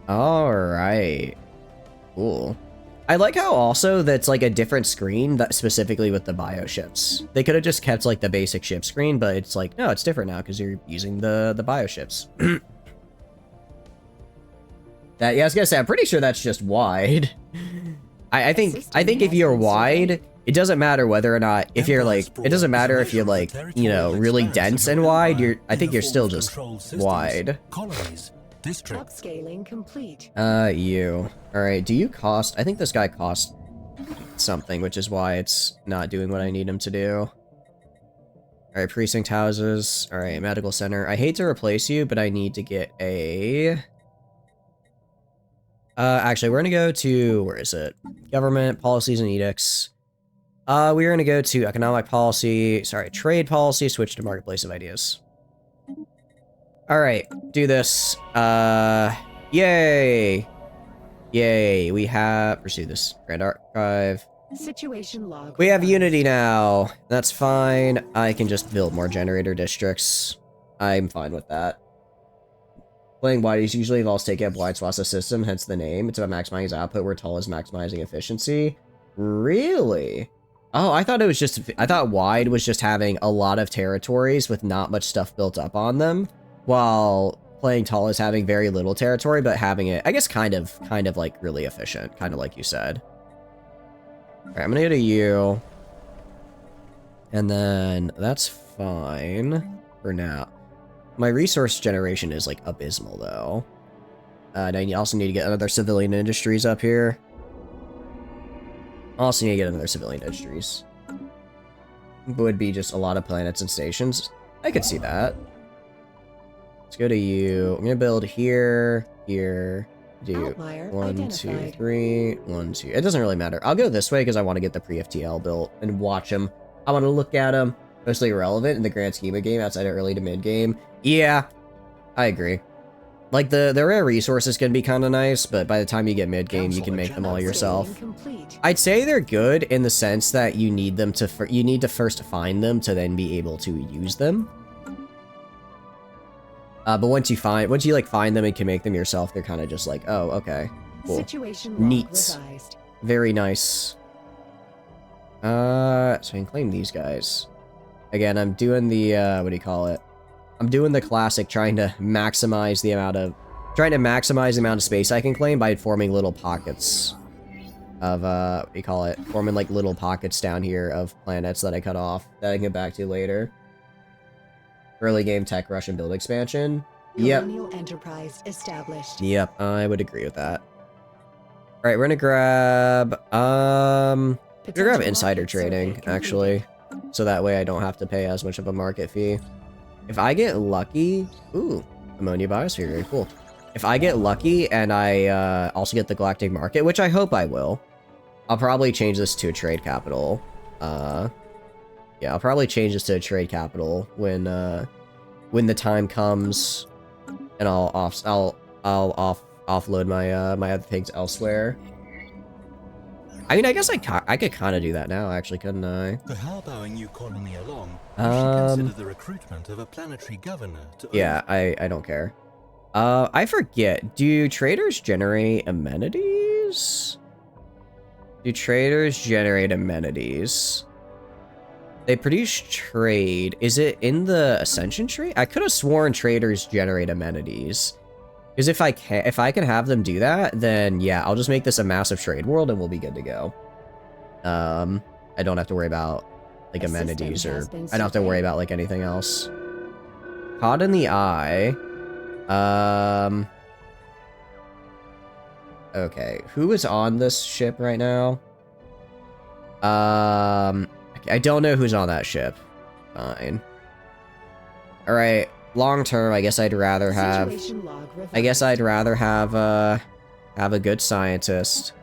All right, cool. I like how also that's like a different screen that specifically with the bio ships. They could have just kept like the basic ship screen, but it's like no, it's different now because you're using the bio ships. Yeah, I was gonna say, I'm pretty sure that's just wide. I think if you're wide, it doesn't matter whether or not, if you're like, it doesn't matter if you're like, you know, really dense and wide, I think you're still just wide. Upscaling complete. You. Alright, do you cost, I think this guy costs something, which is why it's not doing what I need him to do. Alright, precinct houses. Alright, medical center. I hate to replace you, but I need to get a... Actually, we're gonna go to, where is it? Government, policies and edicts. We're gonna go to economic policy, sorry, trade policy, switch to marketplace of ideas. Alright, do this. Yay! Yay, we have, pursue this Grand Archive. Situation log. We have revised. Unity now. That's fine. I can just build more generator districts. I'm fine with that. Playing Whiteys usually involves taking up wide swaths of system, hence the name. It's about maximizing output, where Tall is maximizing efficiency. Really? Oh, I thought it was just, I thought wide was just having a lot of territories with not much stuff built up on them, while playing Tall is having very little territory, but having it, I guess, kind of like really efficient, kind of like you said. All right, I'm gonna go to you. And then that's fine for now. My resource generation is like abysmal though. And I also need to get another civilian industries up here. Also need to get another civilian industries. Would be just a lot of planets and stations. I could see that. Let's go to you. I'm gonna build here, here, do Outlier 1, 2, identified. 3, 1, 2. It doesn't really matter. I'll go this way because I want to get the pre-FTL built and watch them. I want to look at them. Mostly irrelevant in the grand scheme of game outside of early to mid game. Yeah, I agree. Like the rare resources can be kind of nice, but by the time you get mid game, you can make them all yourself. Complete. I'd say they're good in the sense that you need them to you need to first find them to then be able to use them. But once you like find them and can make them yourself, they're kind of just like, oh, okay, cool, Situation log neat, revised. very nice. So I can claim these guys. Again, I'm doing the what do you call it? I'm doing the classic, trying to maximize the amount of space I can claim by forming little pockets of what do you call it? Forming like little pockets down here of planets that I cut off that I can get back to later. Early game tech rush and build expansion. Yep. Colonial enterprise established. Yep, I would agree with that. All right, we're gonna grab insider market survey trading completed. actually, so that way I don't have to pay as much of a market fee. If I get lucky, ooh, ammonia biosphere, very cool. If I get lucky and I also get the galactic market, which I hope I will, I'll probably change this to a trade capital. Yeah, I'll probably change this to a trade capital when the time comes, and I'll offload my my other things elsewhere. I mean, I guess I could kind of do that now, actually, couldn't I? To help our new colony along, you should consider the recruitment of a planetary governor to Yeah, I don't care. I forget. Do traders generate amenities? Do traders generate amenities? They produce trade. Is it in the Ascension tree? I could have sworn traders generate amenities. Because if I can have them do that, then yeah, I'll just make this a massive trade world and we'll be good to go. I don't have to worry about like amenities, or I don't have to worry about like anything else. Caught in the eye. Okay, who is on this ship right now? I don't know who's on that ship. Fine. All right. Long term, I guess I'd rather have. Situation log revised. I guess I'd rather have a good scientist.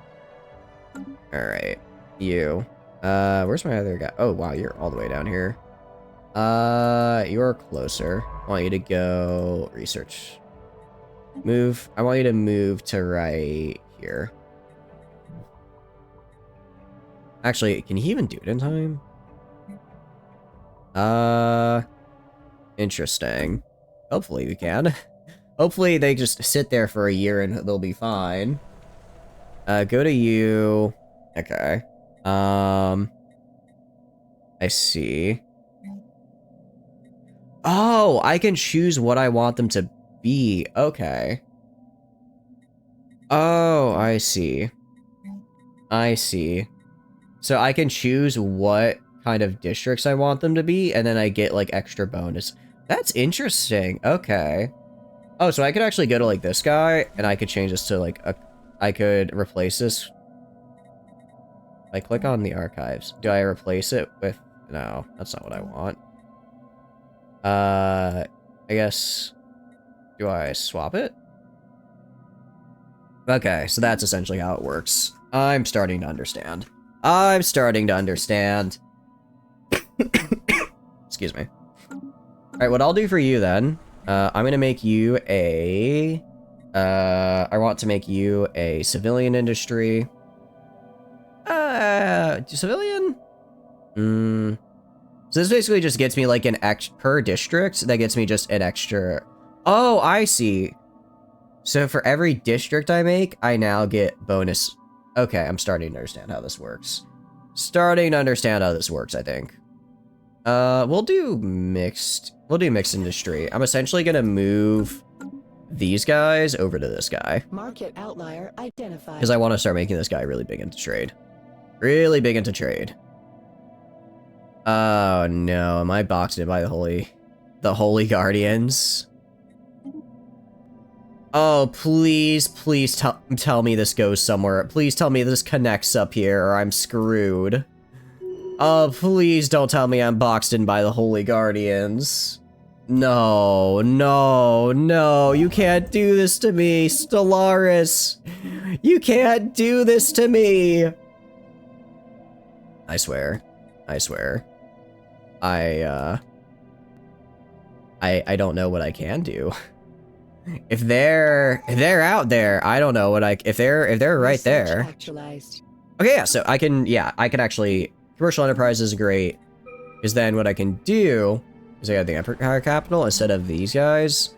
All right, you. Where's my other guy? Oh wow, you're all the way down here. You're closer. I want you to go research. Move. I want you to move to right here. Actually, can he even do it in time? Interesting. Hopefully we can. Hopefully they just sit there for a year and they'll be fine. Go to you. Okay. I see. Oh, I can choose what I want them to be. Okay. Oh, I see. I see. So I can choose what kind of districts I want them to be, and then I get like extra bonus. That's interesting. Okay. Oh, so I could actually go to like this guy, and I could change this to like a. I could replace this. If I click on the archives, do I replace it with? No, that's not what I want. I guess. Do I swap it? Okay, so that's essentially how it works. I'm starting to understand. I'm starting to understand. Excuse me. Alright, what I'll do for you then, I'm gonna make you a... I want to make you a civilian industry. Civilian? So this basically just gets me like an per district, that gets me just an extra... Oh, I see. So for every district I make, I now get bonus. Okay, I'm starting to understand how this works. Starting to understand how this works, I think. We'll do mixed industry. I'm essentially gonna move these guys over to this guy. Market outlier identified. Because I want to start making this guy really big into trade. Really big into trade. Oh no, am I boxed in by the Holy Guardians? Oh, please tell me this goes somewhere. Please tell me this connects up here or I'm screwed. Oh, please don't tell me I'm boxed in by the Holy Guardians. No, no, no, you can't do this to me, Stellaris. You can't do this to me. I swear. I swear. I don't know what I can do. If they're out there, I don't know what if they're right there. Actualized. Okay, yeah, so I can actually, commercial enterprise is great, because then what I can do is I got the empire capital instead of these guys.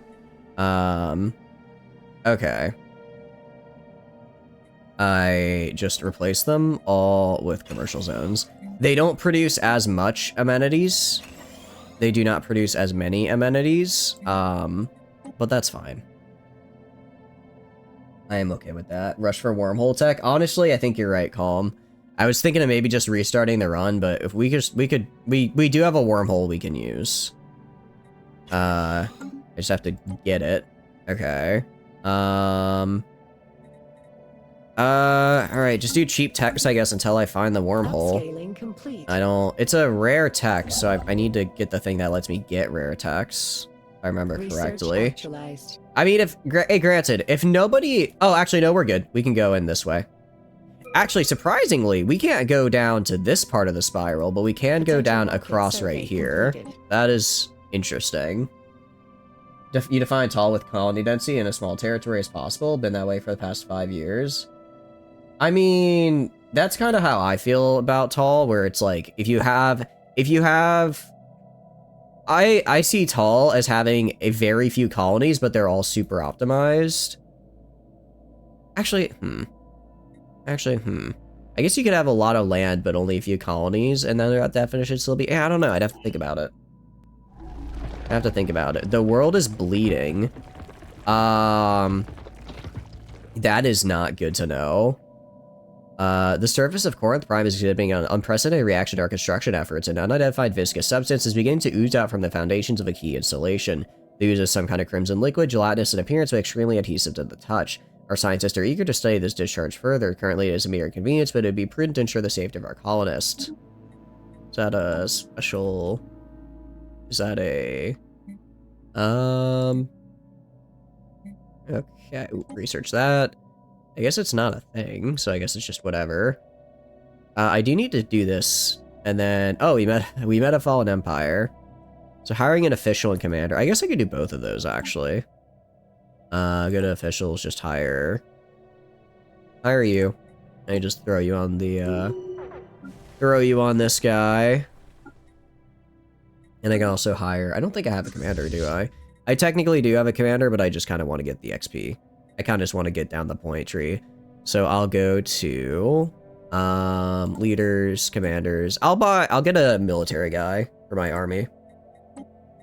Okay. I just replace them all with commercial zones. They don't produce as much amenities. They do not produce as many amenities, but that's fine. I am okay with that. Rush for wormhole tech. Honestly, I think you're right, Calm. I was thinking of maybe just restarting the run, but if we do have a wormhole we can use. I just have to get it. Okay. Alright, just do cheap text, I guess, until I find the wormhole. Upscaling complete. It's a rare text, so I need to get the thing that lets me get rare texts, if I remember correctly. Actualized. I mean, granted, if nobody... Oh, actually, no, we're good. We can go in this way. Actually, surprisingly, we can't go down to this part of the spiral, but we can go down across right here. That is interesting. You define tall with colony density in a small territory as possible. Been that way for the past 5 years. I mean, that's kind of how I feel about tall, where it's like, if you have... I see tall as having a very few colonies, but they're all super optimized. Actually, I guess you could have a lot of land, but only a few colonies, and then that definition still be... I don't know, I'd have to think about it. I have to think about it. The world is bleeding. That is not good to know. The surface of Corinth Prime is exhibiting an unprecedented reaction to our construction efforts. An unidentified viscous substance is beginning to ooze out from the foundations of a key installation. The ooze is some kind of crimson liquid, gelatinous in appearance, but extremely adhesive to the touch. Our scientists are eager to study this discharge further. Currently, it is a mere inconvenience, but it would be prudent to ensure the safety of our colonists. Is that a special... Is that a... Okay, ooh, research that. I guess it's not a thing, so I guess it's just whatever. I do need to do this, and then... Oh, we met a fallen empire. So hiring an official and commander. I guess I could do both of those, actually. Go to officials, just hire you. I just throw you on the, throw you on this guy. And I can also hire... I don't think I have a commander, do I? I technically do have a commander, but I just kind of want to get the XP. I kind of just want to get down the point tree. So I'll go to... leaders, commanders. I'll get a military guy for my army.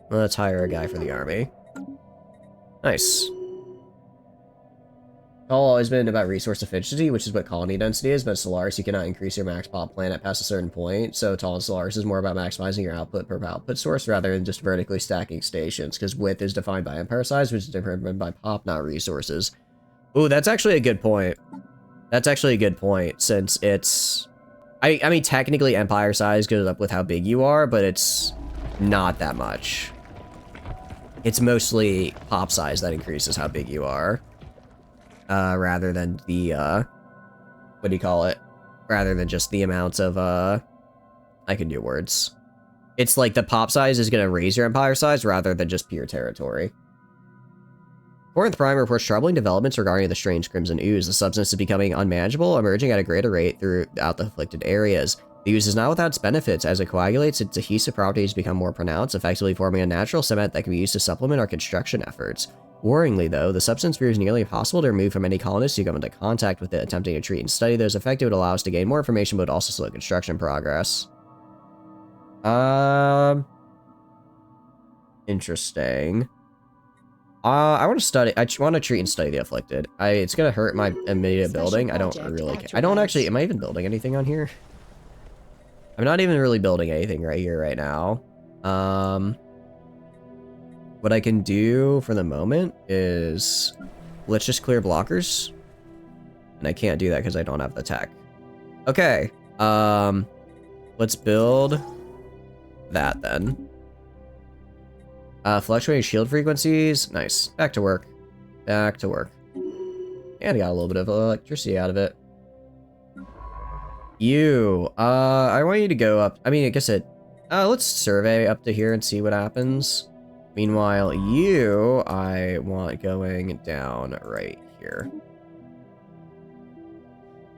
Let's hire a guy for the army. Nice. It's always been about resource efficiency, which is what colony density is, but Stellaris, you cannot increase your max pop planet past a certain point, so Tall and Stellaris is more about maximizing your output per output source rather than just vertically stacking stations, because width is defined by empire size, which is determined by pop, not resources. Ooh, that's actually a good point. That's actually a good point, since it's... I mean, technically empire size goes up with how big you are, but it's not that much. It's mostly pop size that increases how big you are. rather than the, what do you call it? Rather than just the amount of, I can do words. It's like the pop size is going to raise your empire size rather than just pure territory. Corinth Prime reports troubling developments regarding the strange crimson ooze. The substance is becoming unmanageable, emerging at a greater rate throughout the afflicted areas. The ooze is not without its benefits. As it coagulates, its adhesive properties become more pronounced, effectively forming a natural cement that can be used to supplement our construction efforts. Worryingly, though, the substance proves nearly impossible to remove from any colonists who come into contact with it. Attempting to treat and study those affected would allow us to gain more information, but also slow construction progress. Interesting. I want to study. I want to treat and study the afflicted. It's gonna hurt my immediate building. I don't really care. I don't actually. Am I even building anything on here? I'm not even really building anything right here, right now. What I can do for the moment is let's just clear blockers. And I can't do that because I don't have the tech. Okay. Let's build that then. Fluctuating shield frequencies. Nice. Back to work. Back to work. And I got a little bit of electricity out of it. I want you to go up. I mean, I guess let's survey up to here and see what happens. Meanwhile, I want going down right here.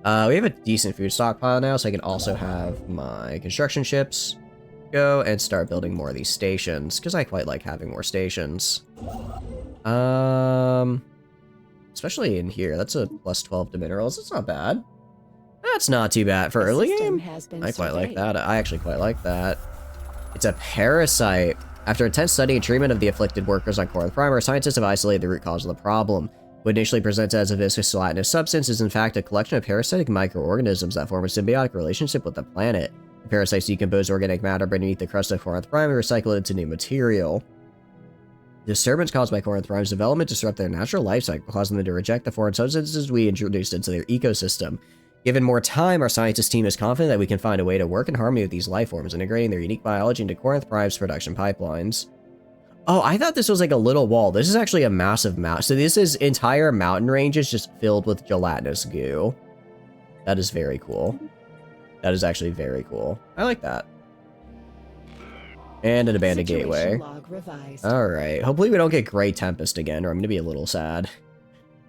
We have a decent food stockpile now, so I can also have my construction ships go and start building more of these stations, because I quite like having more stations. Especially in here. That's a +12 to minerals. It's not bad. That's not too bad for early game. I quite like that. I actually quite like that. It's a parasite. After intense study and treatment of the afflicted workers on Corinth Prime, our scientists have isolated the root cause of the problem. What initially presented as a viscous gelatinous substance is in fact a collection of parasitic microorganisms that form a symbiotic relationship with the planet. The parasites decompose organic matter beneath the crust of Corinth Prime and recycle it into new material. The disturbance caused by Corinth Prime's development disrupt their natural life cycle, causing them to reject the foreign substances we introduced into their ecosystem. Given more time, our scientist team is confident that we can find a way to work in harmony with these life forms, integrating their unique biology into Corinth Prime's production pipelines. Oh, I thought this was like a little wall. This is actually a massive mountain. So this is entire mountain ranges just filled with gelatinous goo. That is very cool. That is actually very cool. I like that. And an abandoned gateway. Alright. Hopefully we don't get Grey Tempest again, or I'm going to be a little sad.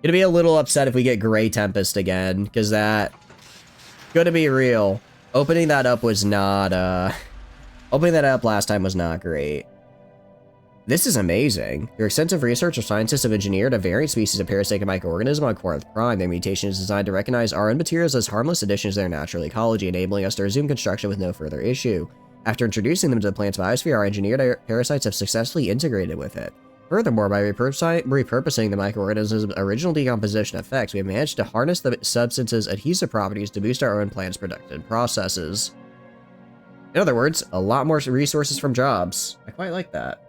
Gonna be a little upset if we get Grey Tempest again, because that... Gonna be real. Opening that up was not, Opening that up last time was not great. This is amazing. Through extensive research, our scientists have engineered a variant species of parasitic microorganism on Corinth Prime. Their mutation is designed to recognize RN materials as harmless additions to their natural ecology, enabling us to resume construction with no further issue. After introducing them to the plant's biosphere, our engineered parasites have successfully integrated with it. Furthermore, by repurposing the microorganism's original decomposition effects, we have managed to harness the substance's adhesive properties to boost our own plant's productive processes. In other words, a lot more resources from jobs. I quite like that.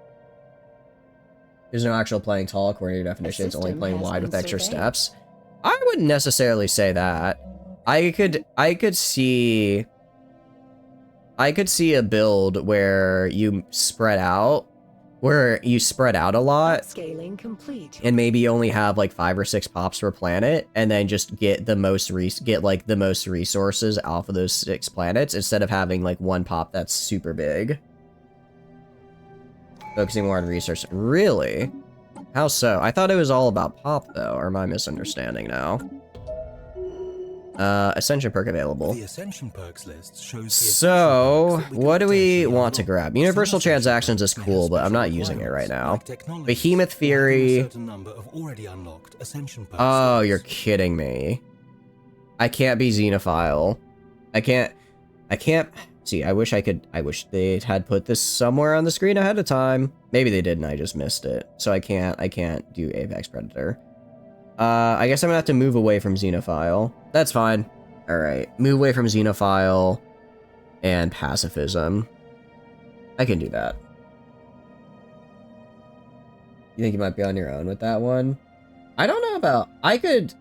There's no actual playing tall according to your definition, it's only playing wide with extra steps. I wouldn't necessarily say that. I could see a build where you spread out a lot, Scaling complete. and maybe only have like 5 or 6 pops per planet, and then just get the most resources off of those 6 planets instead of having like 1 pop that's super big. Focusing more on research. Really? How so? I thought it was all about pop though, or am I misunderstanding now? Ascension perk available. The Ascension perks list shows the So, perks that we what can do we potentially want to unlock. grab? Universal Some transactions is Ascension cool, but I'm not special using it right now. like technology, Behemoth or having Theory. a certain number of already unlocked Ascension perks Oh, slots. you're kidding me. I can't be Xenophile. I can't... See, I wish they had put this somewhere on the screen ahead of time. Maybe they did and I just missed it. So I can't do Apex Predator. I guess I'm gonna have to move away from Xenophile. That's fine. Alright, move away from Xenophile and pacifism. I can do that. You think you might be on your own with that one? I don't know about... I don't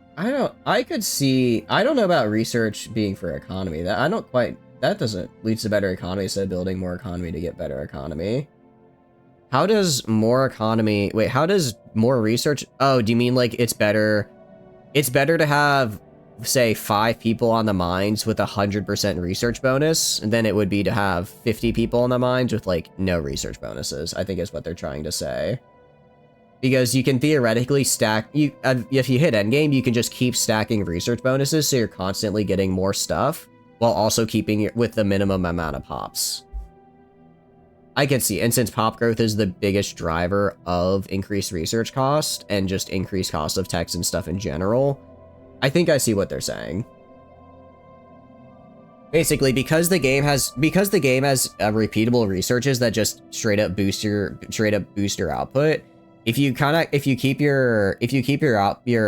know about research being for economy. That doesn't lead to better economy instead of building more economy to get better economy. How does more economy... Wait, how does more research... Oh, do you mean like it's better it's better to have, say, 5 people on the mines with 100% research bonus than it would be to have 50 people on the mines with, like, no research bonuses, I think is what they're trying to say. Because you can theoretically stack, if you hit endgame, you can just keep stacking research bonuses so you're constantly getting more stuff while also keeping it with the minimum amount of pops. I can see, and since pop growth is the biggest driver of increased research cost and just increased cost of techs and stuff in general, I think I see what they're saying. Basically, because the game has repeatable researches that just straight up boost your output. If you keep your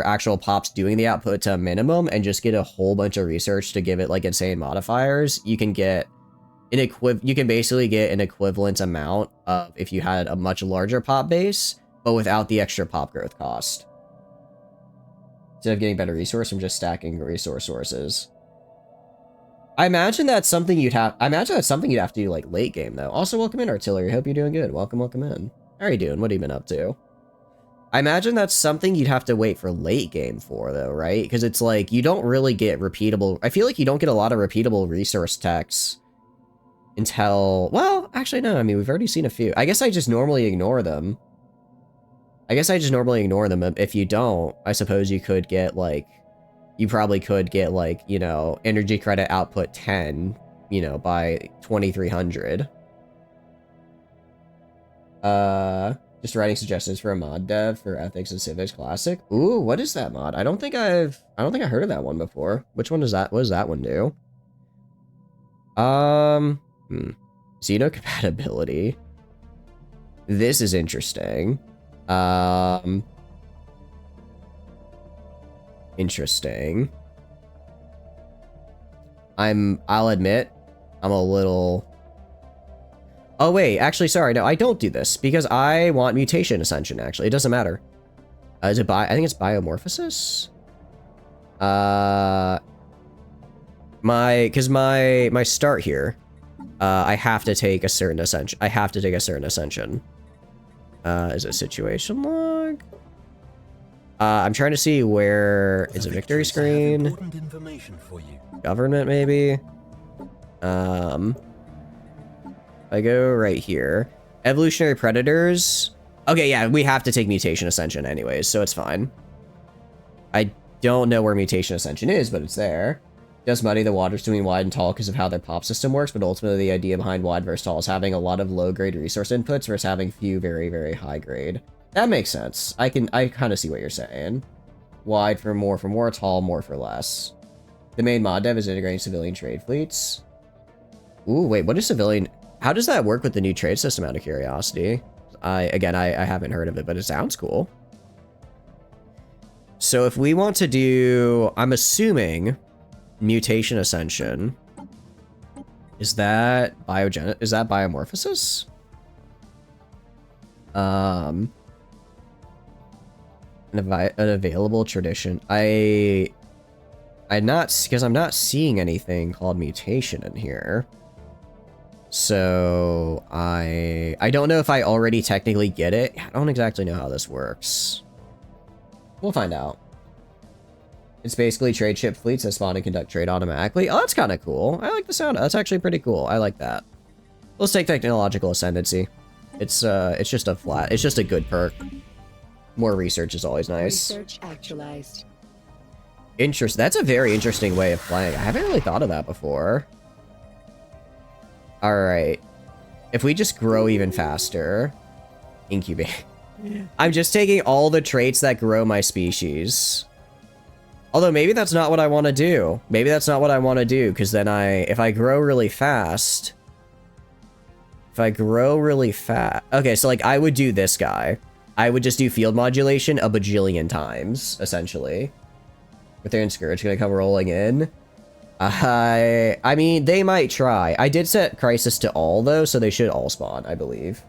actual pops doing the output to a minimum and just get a whole bunch of research to give it like insane modifiers, you can get basically get an equivalent amount of if you had a much larger pop base, but without the extra pop growth cost. Instead of getting better resource from just stacking resource sources. I imagine that's something you'd have to do like late game though. Also, welcome in, Artillery. Hope you're doing good. Welcome in. How are you doing? What have you been up to? I imagine that's something you'd have to wait for late game for though, right? Because it's like you don't really get repeatable. I feel like you don't get a lot of repeatable resource techs until, well, actually no. I mean, we've already seen a few. I guess I just normally ignore them. If you don't, I suppose you could get like, you probably could get like, you know, energy credit output 10, you know, by 2300. Just writing suggestions for a mod dev for Ethics and Civics Classic. Ooh, what is that mod? I don't think I heard of that one before. Which one is that? What does that one do? Xeno compatibility. This is interesting. Interesting. I'll admit, I'm a little... Oh wait, actually, sorry, no, I don't do this because I want mutation ascension. Actually, it doesn't matter. Is it I think it's biomorphosis. My start here, I have to take a certain ascension. Is it situation log? I'm trying to see where is a victory screen. Important information for you. Government maybe. I go right here. Evolutionary predators. Okay, yeah, we have to take mutation ascension anyways, so it's fine. I don't know where mutation ascension is, but it's there. Does muddy the waters between wide and tall because of how their pop system works, but ultimately the idea behind wide versus tall is having a lot of low-grade resource inputs versus having few very, very high-grade. That makes sense. I kind of see what you're saying. Wide for more, tall more for less. The main mod dev is integrating civilian trade fleets. Ooh, wait, what is civilian... How does that work with the new trade system, out of curiosity? I haven't heard of it, but it sounds cool. So if we want to do, I'm assuming, mutation ascension, is that biomorphosis? An available tradition. I'm not seeing anything called mutation in here. So I don't know if I already technically get it. I don't exactly know how this works. We'll find out. It's basically trade ship fleets that spawn and conduct trade automatically. Oh, that's kind of cool. I like the sound. That's actually pretty cool. I like that. Let's take technological ascendancy. It's just a good perk. More research is always nice. Research actualized. That's a very interesting way of playing. I haven't really thought of that before. Alright. If we just grow even faster... Incubate. I'm just taking all the traits that grow my species. Although maybe that's not what I want to do. Because then if I grow really fast... Okay, so like I would do this guy. I would just do field modulation a bajillion times, essentially. Withering Scourge gonna come rolling in. I mean, they might try. I did set Crisis to all, though, so they should all spawn, I believe.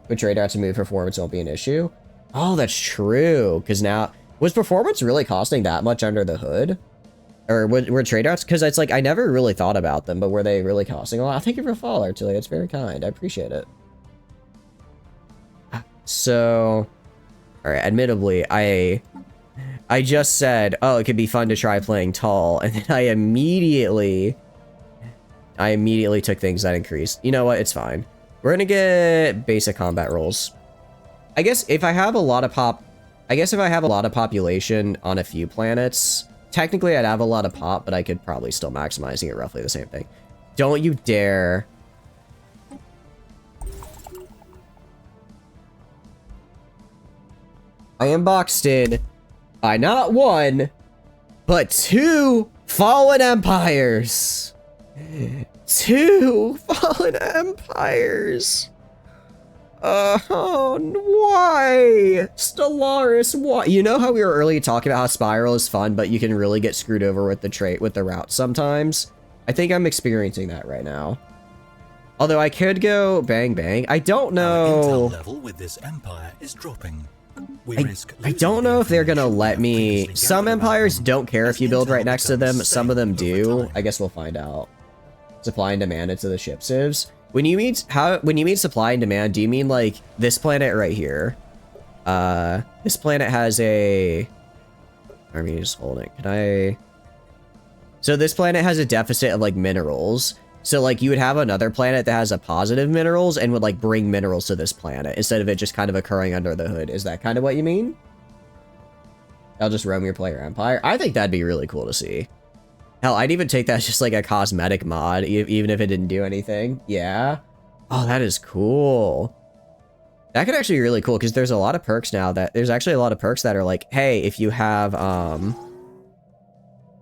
But trade out to move performance won't be an issue. Oh, that's true. Because now... Was performance really costing that much under the hood? Or were trade outs? Because it's like, I never really thought about them, but were they really costing a lot? Thank you for follow, Artillery. It's very kind. I appreciate it. So... Alright, admittedly, I just said, oh, it could be fun to try playing tall, and then I immediately took things that increased. You know what? It's fine. We're gonna get basic combat rolls. I guess if I have a lot of population on a few planets, technically I'd have a lot of pop, but I could probably still maximizing it roughly the same thing. Don't you dare. I am boxed in by not one, but 2 fallen empires. 2 fallen empires. Why? Stellaris, why? You know how we were earlier talking about how Spiral is fun, but you can really get screwed over with the route sometimes? I think I'm experiencing that right now. Although I could go bang bang. I don't know. Our intel level with this empire is dropping. I don't know if they're gonna let me. Some empires don't care if you build right next to them. Some of them do. I guess we'll find out. Supply and demand into the ship civs. When you mean supply and demand, do you mean like this planet right here? This planet has a. Let me just hold it. Can I? So this planet has a deficit of like minerals. So like you would have another planet that has a positive minerals and would like bring minerals to this planet instead of it just kind of occurring under the hood. Is that kind of what you mean? I'll just roam your player empire. I think that'd be really cool to see. Hell, I'd even take that as just like a cosmetic mod, even if it didn't do anything. Yeah. Oh, that is cool. That could actually be really cool because there's a lot of perks now that there's actually a lot of perks that are like, hey, if you have that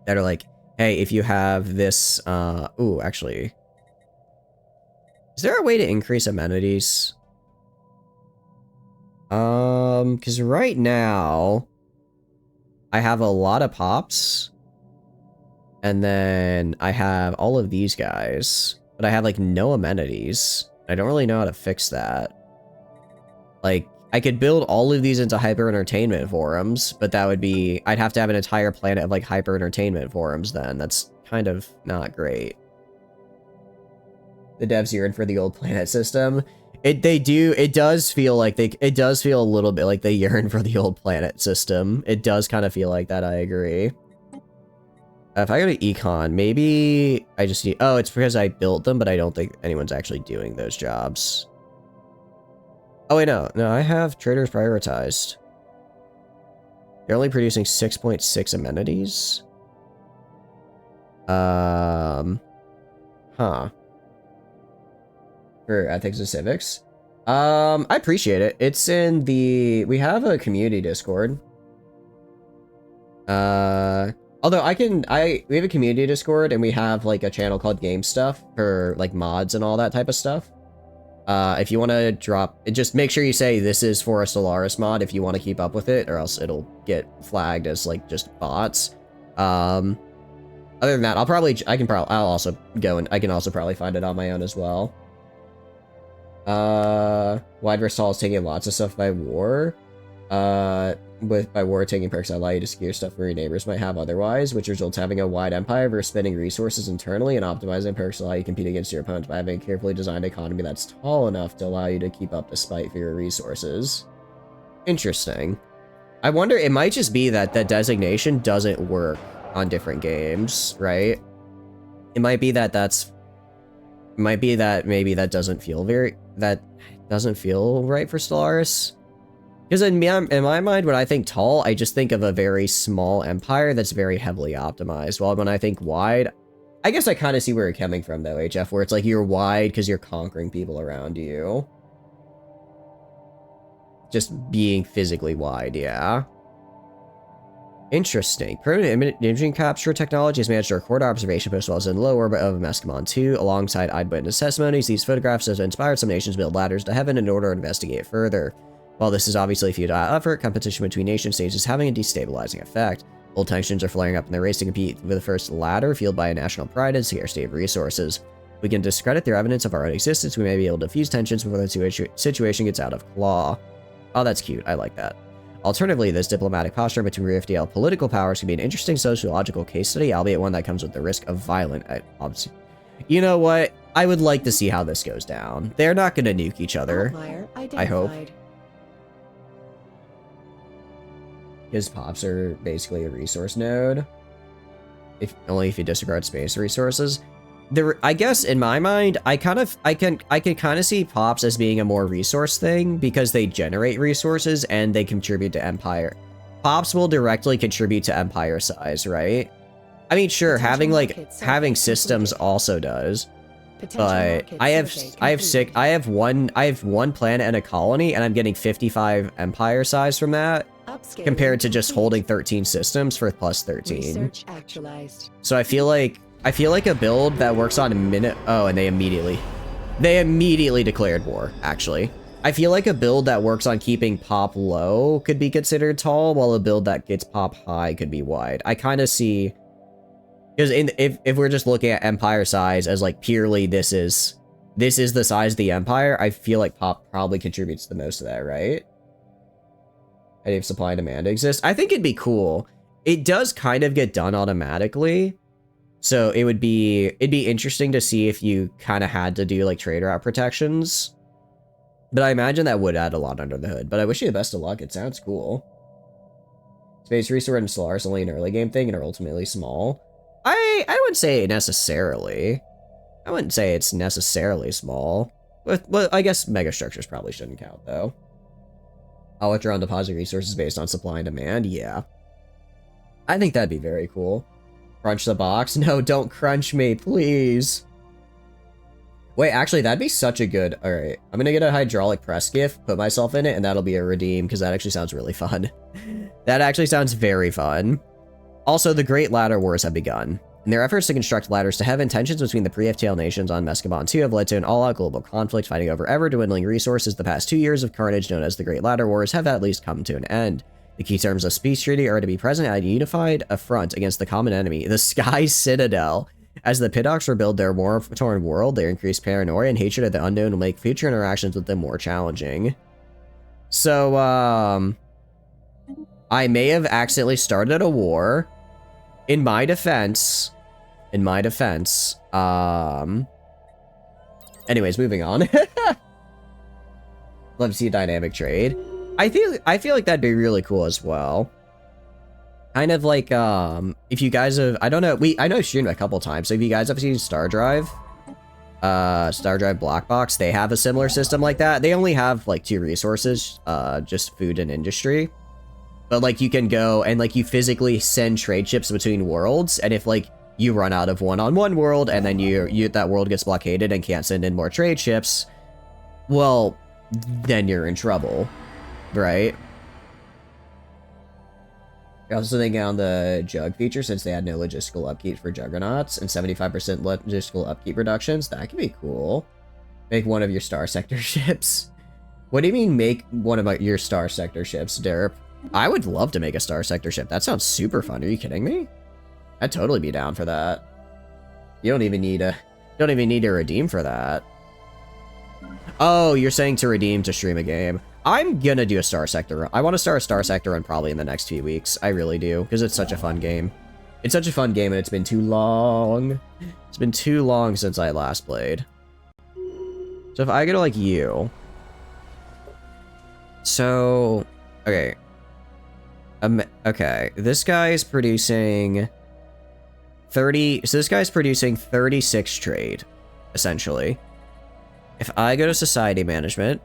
are like, hey, if you have this, ooh, actually, is there a way to increase amenities? Because right now, I have a lot of pops, and then I have all of these guys, but I have, like, no amenities. I don't really know how to fix that. Like, I could build all of these into hyper-entertainment forums, but that would be... I'd have to have an entire planet of, like, hyper-entertainment forums then. That's kind of not great. The devs yearn for the old planet system. It does feel like it does feel a little bit like they yearn for the old planet system. It does kind of feel like that, I agree. If I go to econ, maybe I just need... Oh, it's because I built them, but I don't think anyone's actually doing those jobs. Oh, wait, no, I have traders prioritized. They're only producing 6.6 amenities. Huh. For ethics and civics. I appreciate it. It's in the... We have a community Discord. Although we have a community Discord and we have like a channel called Game Stuff for like mods and all that type of stuff. If you want to drop, just make sure you say this is for a Stellaris mod if you want to keep up with it, or else it'll get flagged as like just bots. Other than that, I'll also go and I can also probably find it on my own as well. Wide Versal is taking lots of stuff by war. By war taking perks that allow you to secure stuff where your neighbors might have otherwise, which results in having a wide empire versus spending resources internally, and optimizing perks allow you to compete against your opponents by having a carefully designed economy that's tall enough to allow you to keep up despite for your resources. Interesting. I wonder, it might just be that the designation doesn't work on different games, right? It might be that maybe that doesn't feel right for Stellaris. Because in my mind, when I think tall, I just think of a very small empire that's very heavily optimized. While when I think wide, I guess I kind of see where you're coming from, though, HF, where it's like you're wide because you're conquering people around you. Just being physically wide, yeah. Interesting. Permanent imaging capture technology has managed to record observation posts while in low orbit of Mescamon 2. Alongside eyewitness testimonies, these photographs have inspired some nations to build ladders to heaven in order to investigate further. While this is obviously a futile effort, competition between nation states is having a destabilizing effect. Old tensions are flaring up in the race to compete for the first ladder, fueled by a national pride and scarcity of resources. If we can discredit their evidence of our own existence, we may be able to diffuse tensions before the situation gets out of claw. Oh, that's cute. I like that. Alternatively, this diplomatic posture between RFDL political powers can be an interesting sociological case study, albeit one that comes with the risk of violent... You know what? I would like to see how this goes down. They're not going to nuke each other. I hope. because pops are basically a resource node. Only if you disregard space resources. I guess in my mind, I can kind of see pops as being a more resource thing because they generate resources and they contribute to empire. Pops will directly contribute to empire size, right? I mean, sure, having systems also does. But I have one planet and a colony, and I'm getting 55 empire size from that, compared to just holding 13 systems for plus 13. So I feel like a build that works on a minute. Oh, and they immediately declared war. Actually, I feel like a build that works on keeping pop low could be considered tall, while a build that gets pop high could be wide. I kind of see. Because if we're just looking at empire size as like purely this is the size of the empire, I feel like pop probably contributes the most to that, right? And if supply and demand exists, I think it'd be cool. It does kind of get done automatically, so it'd be interesting to see if you kind of had to do like trade route protections. But I imagine that would add a lot under the hood. But I wish you the best of luck. It sounds cool. Space resource and Stellaris only an early game thing and are ultimately small. I wouldn't say necessarily. I wouldn't say it's necessarily small. But I guess megastructures probably shouldn't count, though. I'll let you on deposit resources based on supply and demand. Yeah. I think that'd be very cool. Crunch the box? No, don't crunch me, please. Wait, actually, that'd be such a good... Alright, I'm gonna get a hydraulic press gift, put myself in it, and that'll be a redeem, because that actually sounds really fun. That actually sounds very fun. Also, the Great Ladder Wars have begun. In their efforts to construct ladders to heaven, tensions between the pre-FTL nations on Mescaban 2 have led to an all-out global conflict fighting over ever-dwindling resources. The past 2 years of carnage known as the Great Ladder Wars have at least come to an end. The key terms of peace treaty are to be present at a unified affront against the common enemy, the Sky Citadel. As the Pidocs rebuild their war-torn world, their increased paranoia and hatred of the unknown will make future interactions with them more challenging. So, I may have accidentally started a war. In my defense, anyways, moving on. Love to see a dynamic trade. I feel like that'd be really cool as well. Kind of like, if you guys have, I don't know, I know I've streamed a couple times, so if you guys have seen Star Drive Black Box, they have a similar system like that. They only have like 2 resources, just food and industry. But like you can go and like you physically send trade ships between worlds, and if like you run out of one on one world and then that world gets blockaded and can't send in more trade ships, well, then you're in trouble, right? I also think on the Jug feature, since they had no logistical upkeep for Juggernauts and 75% logistical upkeep reductions, that could be cool. Make one of your Star Sector ships. What do you mean make one of your Star Sector ships, Derp? I would love to make a Star Sector ship. That sounds super fun. Are you kidding me? I'd totally be down for that. You don't even need to redeem for that. Oh, you're saying to redeem to stream a game. I'm gonna do a Star Sector run. I want to start a Star Sector run probably in the next few weeks. I really do, because it's such a fun game. It's such a fun game, and it's been too long. It's been too long since I last played. So if I go to, like, you... So... Okay. Okay, this guy is producing 30... So this guy's producing 36 trade, essentially. If I go to Society Management...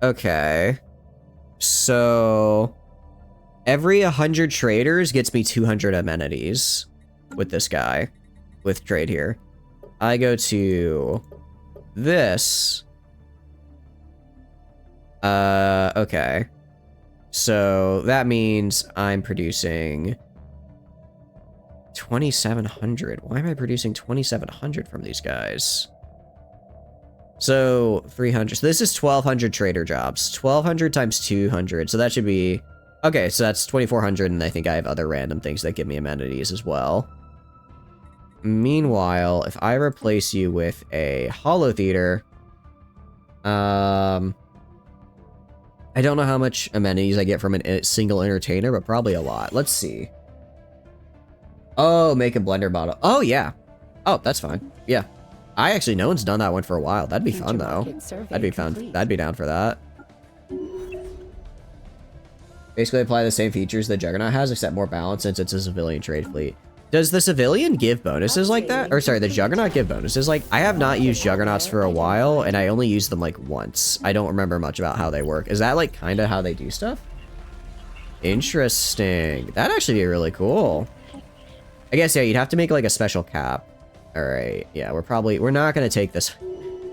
Okay. So... Every 100 traders gets me 200 amenities with this guy. With trade here. I go to... This... Okay. So that means I'm producing 2,700. Why am I producing 2,700 from these guys? So 300. So this is 1,200 trader jobs. 1,200 times 200. So that should be... Okay, so that's 2,400, and I think I have other random things that give me amenities as well. Meanwhile, if I replace you with a Holo Theater... I don't know how much amenities I get from a single entertainer, but probably a lot. Let's see. Oh, make a blender bottle. Oh, yeah. Oh, that's fine. Yeah. No one's done that one for a while. That'd be fun, though. That'd be fun. I'd be down for that. Basically apply the same features the Juggernaut has, except more balance since it's a civilian trade fleet. Does the civilian give bonuses like that? Or sorry, the Juggernaut give bonuses? Like, I have not used Juggernauts for a while, and I only used them like once. I don't remember much about how they work. Is that like kind of how they do stuff? Interesting. That'd actually be really cool. I guess, yeah, you'd have to make like a special cap. All right, yeah, we're not going to take this.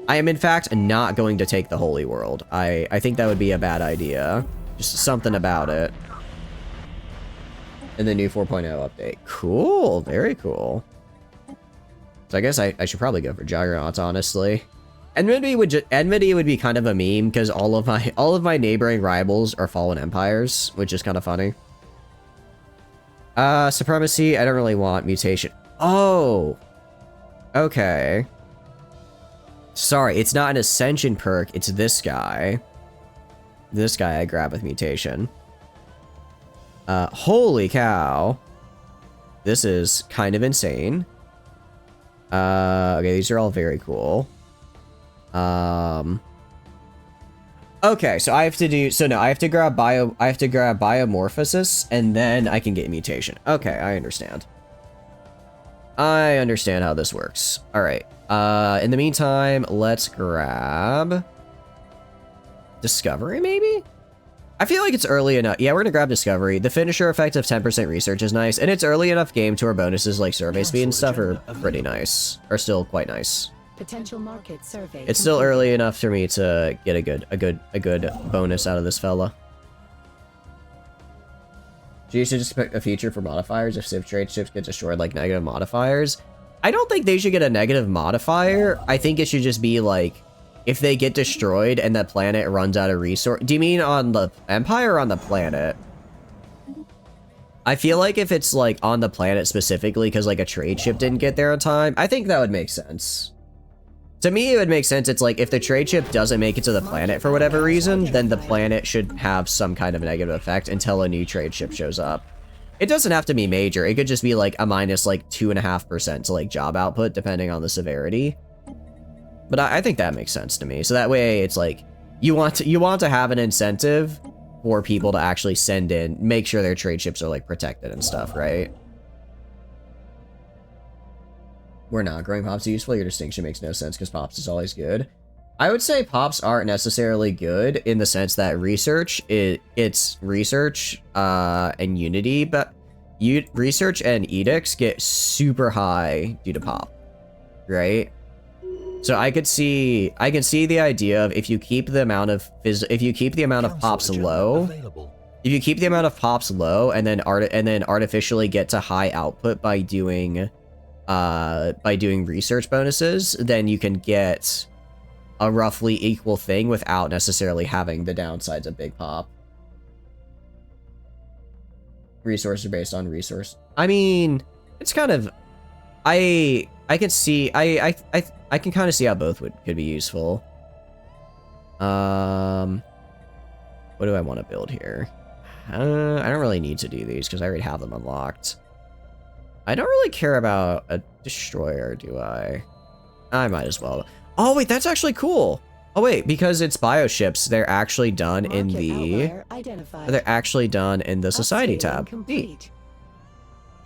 I am in fact not going to take the Holy World. I think that would be a bad idea. Just something about it. In the new 4.0 update. Cool. Very cool. So I guess I should probably go for Juggernauts, honestly. Enmity would be kind of a meme because all of my neighboring rivals are fallen empires, which is kind of funny. Supremacy, I don't really want mutation. Oh. Okay. Sorry, it's not an ascension perk, it's this guy. This guy I grab with mutation. Holy cow. This is kind of insane. Okay, these are all very cool. Okay, so I have to grab biomorphosis, and then I can get mutation. Okay, I understand. I understand how this works. Alright. In the meantime, let's grab Discovery, maybe? I feel like it's early enough. Yeah, we're gonna grab Discovery. The finisher effect of 10% research is nice, and it's early enough game to where bonuses like survey speed and stuff are pretty nice. Are still quite nice. Potential market survey. It's still early enough for me to get a good bonus out of this fella. So you should just pick a feature for modifiers if Civ trade ships get destroyed, like negative modifiers. I don't think they should get a negative modifier. I think it should just be like, if they get destroyed and the planet runs out of resource. Do you mean on the Empire or on the planet? I feel like if it's like on the planet specifically because like a trade ship didn't get there on time, I think that would make sense. To me, it would make sense. It's like if the trade ship doesn't make it to the planet for whatever reason, then the planet should have some kind of negative effect until a new trade ship shows up. It doesn't have to be major. It could just be like a minus like 2.5% to like job output, depending on the severity. But I think that makes sense to me. So that way it's like you want to have an incentive for people to actually send in, make sure their trade ships are like protected and stuff, right? We're not growing Pops useful. Your distinction makes no sense because Pops is always good. I would say Pops aren't necessarily good in the sense that it's research and Unity, but research and edicts get super high due to Pop, right? So I can see the idea of if you keep the amount of pops low, and then artificially get to high output by doing research bonuses, then you can get a roughly equal thing without necessarily having the downsides of big pop. Resources are based on resource. I mean, it's kind of I can see I can kind of see how both could be useful. What do I want to build here? I don't really need to do these because I already have them unlocked. I don't really care about a destroyer, do I? I might as well. Oh wait, that's actually cool. Oh wait, because it's bioships, they're actually done in the society tab. Neat.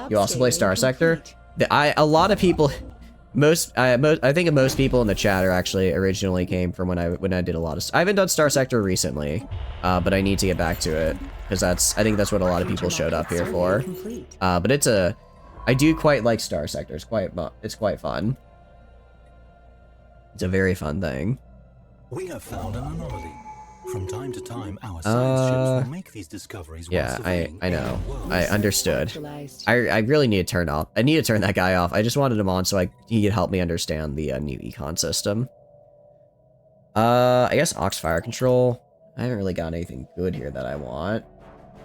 You also play Star Sector? A lot of people, I think most people in the chat are actually originally came from when I did a lot of. I haven't done Star Sector recently, but I need to get back to it because I think that's what a lot of people showed up here for. But I do quite like Star Sector. It's quite fun. It's a very fun thing. We have found an anomaly. From time to time, our science ships will make these discoveries. Yeah, I know. I understood. I really need to turn off. I need to turn that guy off. I just wanted him on so he could help me understand the new econ system. I guess Ox Fire Control. I haven't really got anything good here that I want.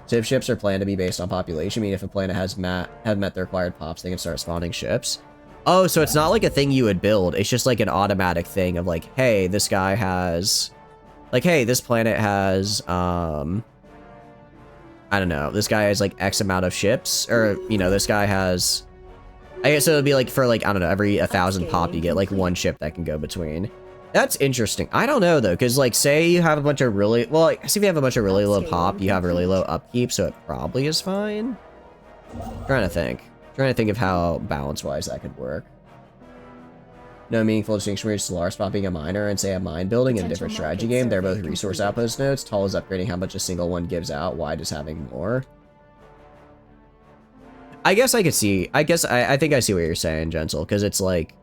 Civ ships are planned to be based on population. I mean, if a planet have met the required pops, they can start spawning ships. Oh, so it's not like a thing you would build. It's just like an automatic thing of like, hey, this guy has... Like, hey, this planet has, I don't know, this guy has, like, X amount of ships, or, you know, this guy has, I guess it would be, like, for, like, I don't know, every 1,000 pop, you get, like, one ship that can go between. That's interesting. I don't know, though, because, like, say you have a bunch of really... Well, like, see if you have a bunch of really low pop, you have really low upkeep, so it probably is fine. Trying to think of how balance-wise that could work. No meaningful distinction between Stellaris Pop being a miner and, say, a mine building in a different strategy game. They're both resource outpost nodes. Tall is upgrading how much a single one gives out. Wide is having more. I guess I could see... I think I see what you're saying, Gentle, because it's like...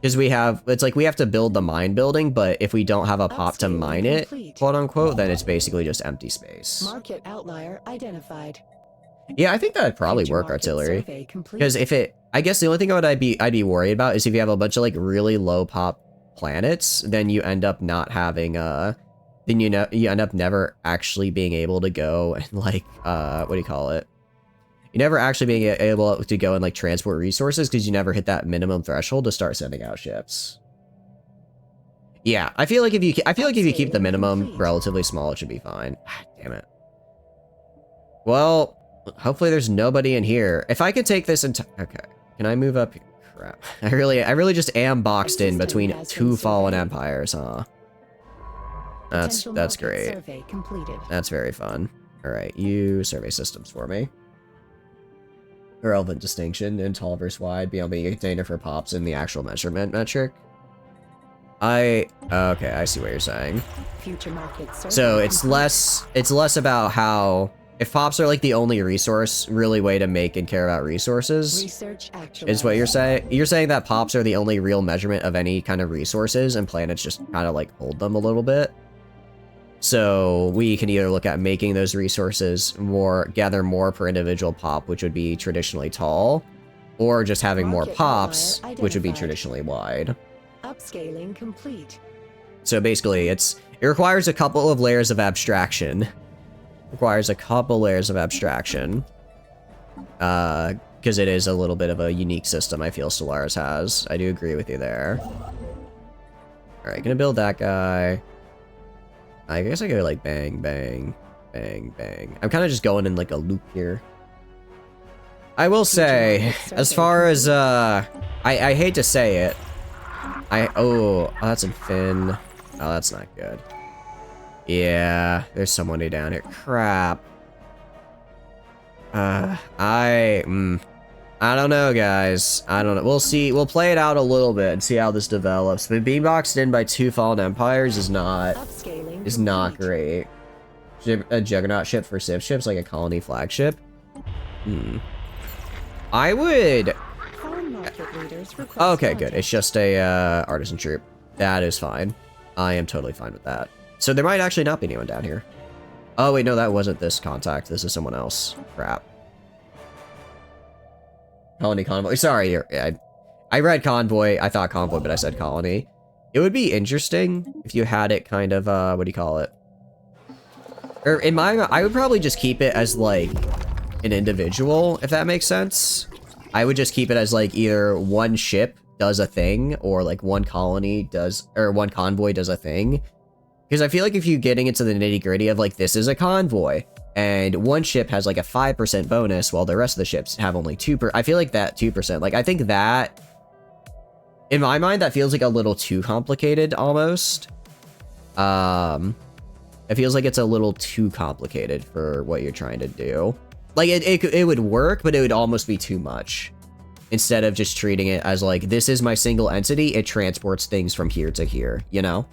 Because it's like we have to build the mine building, but if we don't have a pop to mine it, quote unquote, then it's basically just empty space. Market outlier identified. Yeah, I think that'd probably work, Artillery. Because if it, I guess the only thing I'd be worried about is if you have a bunch of like really low pop planets, then you end up not having then you end up never actually being able to go and like what do you call it? You never actually being able to go and like transport resources because you never hit that minimum threshold to start sending out ships. Yeah, I feel like if you keep the minimum relatively small, it should be fine. Damn it. Well, hopefully there's nobody in here. If I could take this into... Okay. Can I move up here? Crap. I really just am boxed in between two fallen empires, huh? That's great. That's very fun. Alright, you survey systems for me. Relevant distinction in tall versus wide beyond being a container for pops in the actual measurement metric. Okay, I see what you're saying. So it's less about how... If pops are like the only resource, really way to make and care about resources, is what you're saying. You're saying that pops are the only real measurement of any kind of resources, and planets just kind of like hold them a little bit. So we can either look at making those resources gather more per individual pop, which would be traditionally tall, or just having more pops, which would be traditionally wide. Upscaling complete. So basically, it requires a couple of layers of abstraction. Because it is a little bit of a unique system I feel Stellaris has. I do agree with you there. Alright, gonna build that guy. I guess I go like bang, bang, bang, bang. I'm kind of just going in like a loop here. I will say, as far as, I hate to say it. Oh, that's in Finn. Oh, that's not good. Yeah, there's someone down here. Crap. I don't know, guys. I don't know. We'll see. We'll play it out a little bit and see how this develops. But being boxed in by two fallen empires is not great. A juggernaut ship for Civ ships, like a colony flagship. I would... Okay, good. It's just a artisan troop. That is fine. I am totally fine with that. So there might actually not be anyone down here. Oh, wait, no, that wasn't this contact. This is someone else. Crap. Colony convoy. Sorry, I read convoy. I thought convoy, but I said colony. It would be interesting if you had it kind of, what do you call it? Or in my, I would probably just keep it as, like, an individual, if that makes sense. I would just keep it as, like, either one ship does a thing, or, like, one colony does, or one convoy does a thing. Because I feel like if you're getting into the nitty-gritty of, like, this is a convoy, and one ship has, like, a 5% bonus, while the rest of the ships have only 2%. I feel like that 2%, like, I think that, in my mind, that feels like a little too complicated, almost. It feels like it's a little too complicated for what you're trying to do. Like, it would work, but it would almost be too much. Instead of just treating it as, like, this is my single entity, it transports things from here to here, you know?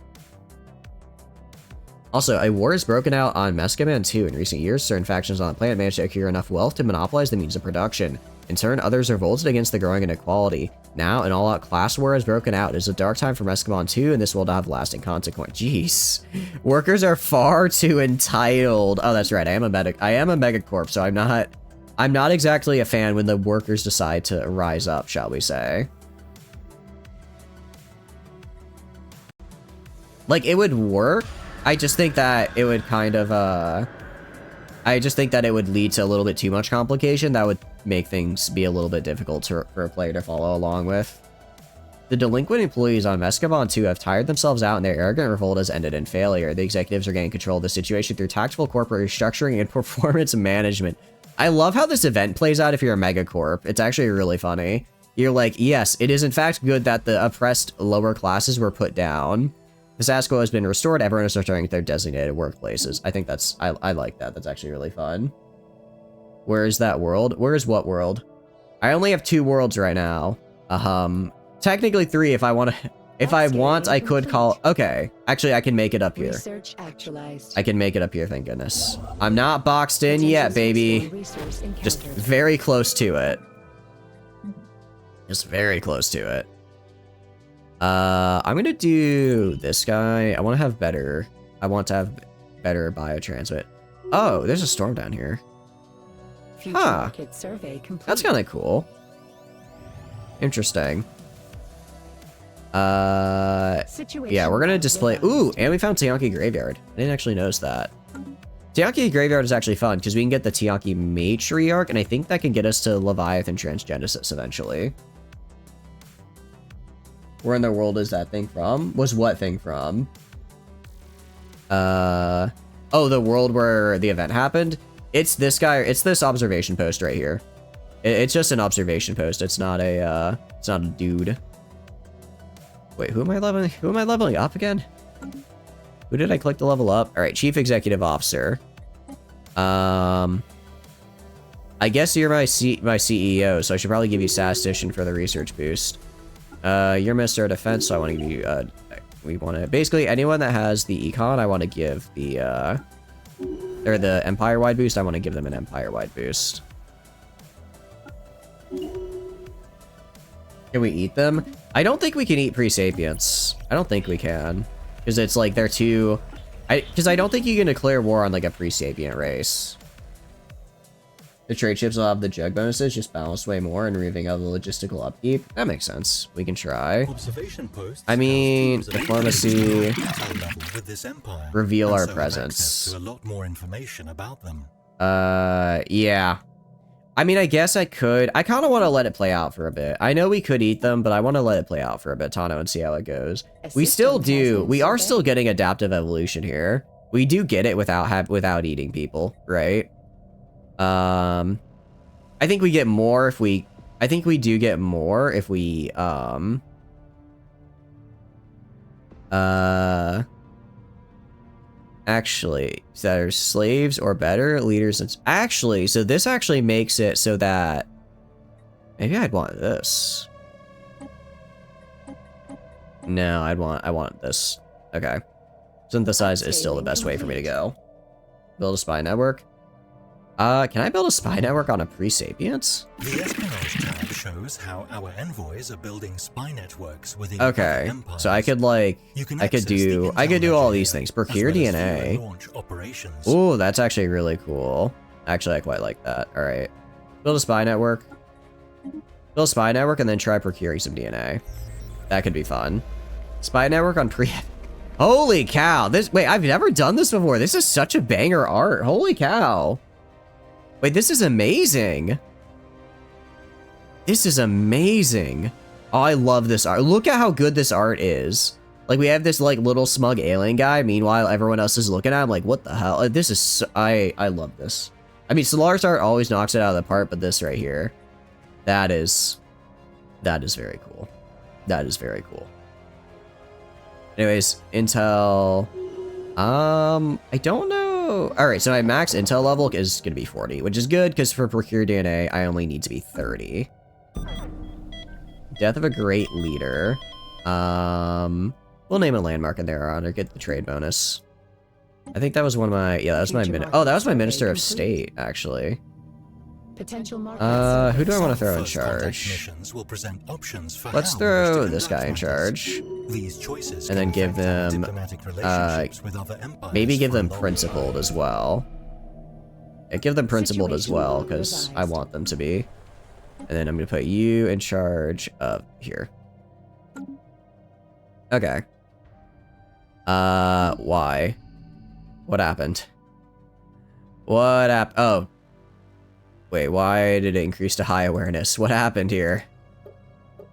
Also, a war has broken out on Meskaman too. In recent years, certain factions on the planet managed to accrue enough wealth to monopolize the means of production. In turn, others revolted against the growing inequality. Now, an all-out class war has broken out. It is a dark time for Meskaman 2, and this will have lasting consequence. Jeez. Workers are far too entitled. Oh, that's right. I am a megacorp, so I'm not exactly a fan when the workers decide to rise up, shall we say. Like, it would work. I just think that it would kind of, I just think that it would lead to a little bit too much complication. That would make things be a little bit difficult for a player to follow along with. The delinquent employees on Meskaban 2 have tired themselves out and their arrogant revolt has ended in failure. The executives are gaining control of the situation through tactful corporate restructuring and performance management. I love how this event plays out if you're a megacorp. It's actually really funny. You're like, yes, it is in fact good that the oppressed lower classes were put down. The status quo has been restored. Everyone is returning to their designated workplaces. I think that's, I like that. That's actually really fun. Where is that world? Where is what world? I only have 2 worlds right now. Technically 3 if I want to, if I want, I could call, okay. Actually, I can make it up here. Research actualized. I can make it up here, thank goodness. I'm not boxed in yet, baby. Just very close to it. Just very close to it. I'm gonna do this guy. I want to have better biotransmit. Oh, there's a storm down here. Huh. That's kind of cool. Interesting. Yeah, we're gonna display. Ooh, and we found Tianki Graveyard. I didn't actually notice that. Tianki Graveyard is actually fun because we can get the Tianki Matriarch, and I think that can get us to Leviathan Transgenesis eventually. Where in the world is that thing from? Was what thing from? Oh, the world where the event happened? It's this guy, it's this observation post right here. It's just an observation post. It's not a dude. Wait, who am I leveling up again? Who did I click to level up? All right, Chief Executive Officer. I guess you're my CEO, so I should probably give you statistician for the research boost. You're Minister of Defense, so I want to give you, we want to, basically anyone that has the econ, I want to give the, or the Empire-wide boost, I want to give them an Empire-wide boost. Can we eat them? I don't think we can eat pre-sapients. I don't think we can. Because it's like, they're too, because I don't think you can declare war on like a pre-sapient race. The trade ships will have the jug bonuses, just balance way more and removing of the logistical upkeep. That makes sense. We can try. Observation posts I mean, diplomacy. with this empire, Reveal our so have presence. access to a lot more information about them. Yeah. I mean, I guess I could. I kind of want to let it play out for a bit. I know we could eat them, but I want to let it play out for a bit, Tano, and see how it goes. We still do. We are still getting adaptive evolution here. We do get it without eating people, right? I think we get more if we, I think we do get more if we, actually, so there's slaves or better leaders. It's actually, so this actually makes it so that maybe I'd want this. No, I want this. Okay. Synthesize is still the best way for me to go. Build a spy network. Can I build a spy network on a pre-sapience? The espionage tab shows how our envoys are building spy networks within Okay, empires. so I could like, I could do all these things. Procure DNA. Ooh, that's actually really cool. Actually, I quite like that. All right, build a spy network. Build a spy network and then try procuring some DNA. That could be fun. Spy network on pre. Holy cow! Wait, I've never done this before. This is such a banger art. Holy cow! Wait, this is amazing. This is amazing. Oh, I love this art. Look at how good this art is. Like, we have this, like, little smug alien guy. Meanwhile, everyone else is looking at him like, what the hell? This is so, I love this. I mean, Stellaris art always knocks it out of the park, but this right here, that is very cool. That is very cool. Anyways, Intel. I don't know. All right, so my max Intel level is going to be 40, which is good because for Procure DNA, I only need to be 30. Death of a Great Leader. We'll name a landmark in their honor, get the trade bonus. I think that was one of my, yeah, that was my, oh, that was my Minister of State, actually. Who do I want to throw in charge? Let's throw this guy in charge. And then give them, maybe give them Principled as well. Yeah, give them Principled as well, because I want them to be. And then I'm going to put you in charge of here. Okay. Why? What happened? What happened? Oh. Wait, why did it increase to high awareness? What happened here?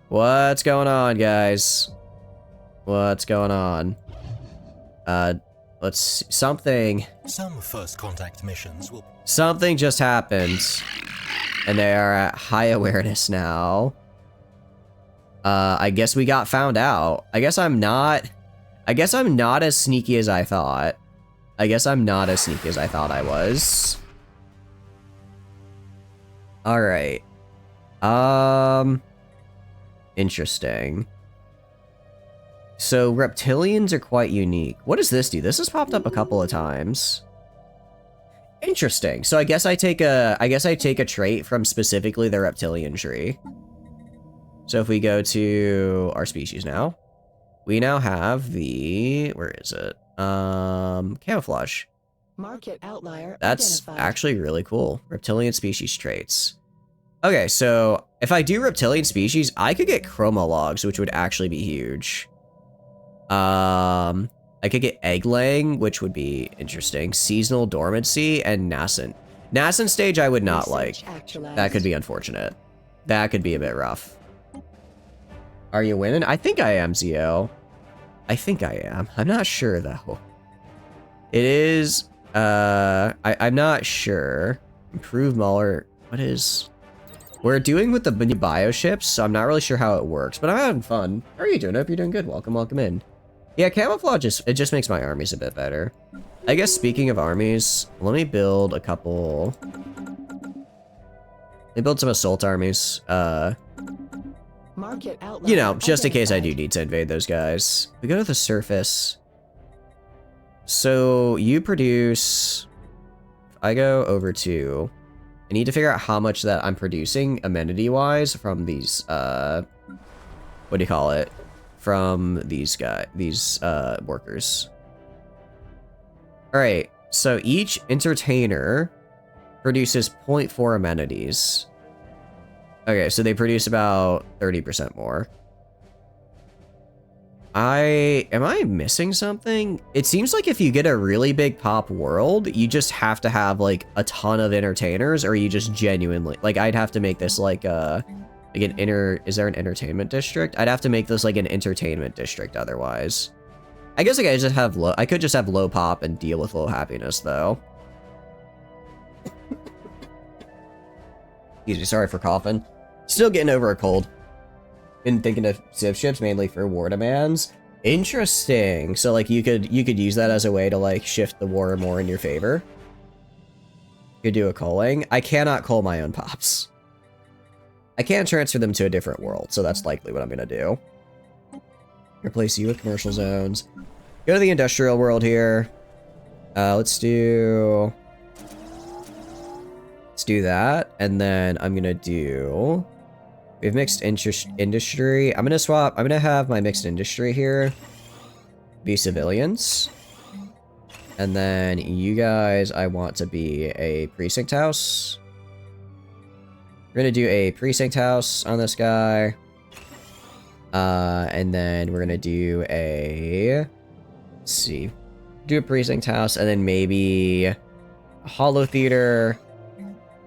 What's going on, guys? What's going on? Let's see. Something. Some first contact missions will. Something just happened. And they are at high awareness now. I guess we got found out. I guess I'm not as sneaky as I thought. I guess I'm not as sneaky as I thought I was. Alright. Interesting. So reptilians are quite unique. What does this do? This has popped up a couple of times. Interesting. So I guess I take a trait from specifically the reptilian tree. So if we go to our species now, we now have the, where is it? Camouflage. Market outlier That's identified. actually really cool. Reptilian species traits. Okay, so if I do reptilian species, I could get chroma logs, which would actually be huge. I could get egg laying, which would be interesting. Seasonal dormancy and nascent. Nascent stage I would not like. That could be unfortunate. That could be a bit rough. Are you winning? I think I am, Zio. I think I am. I'm not sure though. It is, I'm not sure. Improve Muller. What is... We're doing with the new bioships, so I'm not really sure how it works, but I'm having fun. How are you doing? I hope you're doing good. Welcome, welcome in. Yeah, camouflage it just makes my armies a bit better. I guess speaking of armies, let me build a couple. Let me build some assault armies. Market outlier You know, just in case I identified. do need to invade those guys. We go to the surface. So you produce. I go over to. I need to figure out how much that I'm producing amenity-wise from these. What do you call it? From these workers. All right. So each entertainer produces 0.4 amenities. Okay, so they produce about 30% more. Am I missing something? It seems like if you get a really big pop world, you just have to have like a ton of entertainers, or you just genuinely like I'd have to make this like an is there an entertainment district? I'd have to make this like an entertainment district otherwise. I guess like I could just have low pop and deal with low happiness though. Excuse me, sorry for coughing. Still getting over a cold. Been thinking of civ ships mainly for war demands. Interesting. So like you could use that as a way to like shift the war more in your favor. You could do a culling. I cannot cull my own pops. I can't transfer them to a different world, so that's likely what I'm gonna do. Replace you with commercial zones. Go to the industrial world here. Let's do that, and then I'm gonna do. We have mixed industry. I'm gonna have my mixed industry here be civilians. And then you guys, I want to be a precinct house. We're gonna do a precinct house on this guy. And then we're gonna do a, let's see, do a precinct house, and then maybe a holo theater.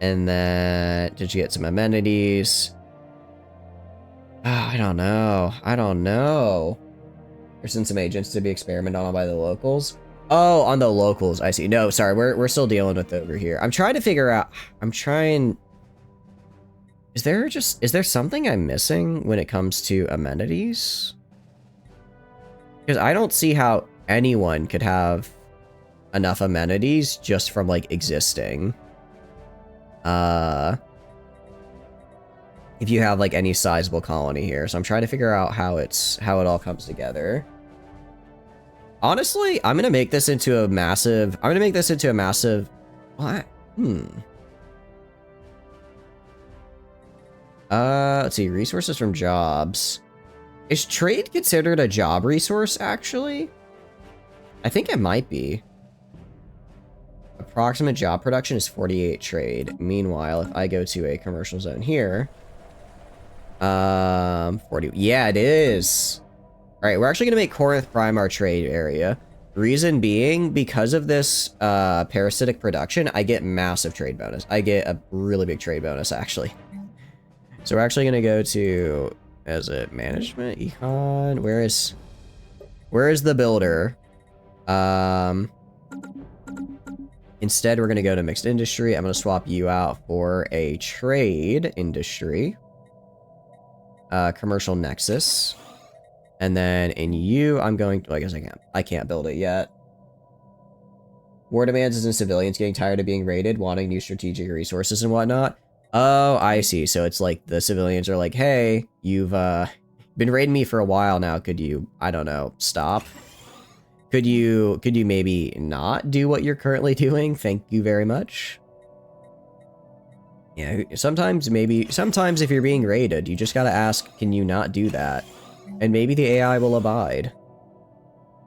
And then, did you get some amenities? I don't know. There's some agents to be experimented on by the locals. Oh, on the locals, I see. No, sorry, we're still dealing with over here. I'm trying to figure out, is there something I'm missing when it comes to amenities? Because I don't see how anyone could have enough amenities just from like existing. If you have like any sizable colony here. So I'm trying to figure out how it all comes together. Honestly, I'm gonna make this into a massive, what? Let's see, resources from jobs. Is trade considered a job resource, actually? I think it might be. Approximate job production is 48 trade. Meanwhile, if I go to a commercial zone here, 40, yeah, it is. All right, we're actually gonna make Corinth Prime our trade area. Reason being, because of this parasitic production, I get massive trade bonus. I get a really big trade bonus, actually. So we're actually gonna go to, as a management, econ, where is the builder? Instead, we're gonna go to mixed industry. I'm gonna swap you out for a trade industry. commercial nexus. And then in you, I'm going to, I guess I can't build it yet. War demands is in civilians getting tired of being raided, wanting new strategic resources and whatnot. Oh, I see. So it's like the civilians are like, hey, you've been raiding me for a while now. Could you, I don't know, stop? Could you maybe not do what you're currently doing? Thank you very much. Yeah, sometimes if you're being raided, you just gotta ask, can you not do that? And maybe the AI will abide.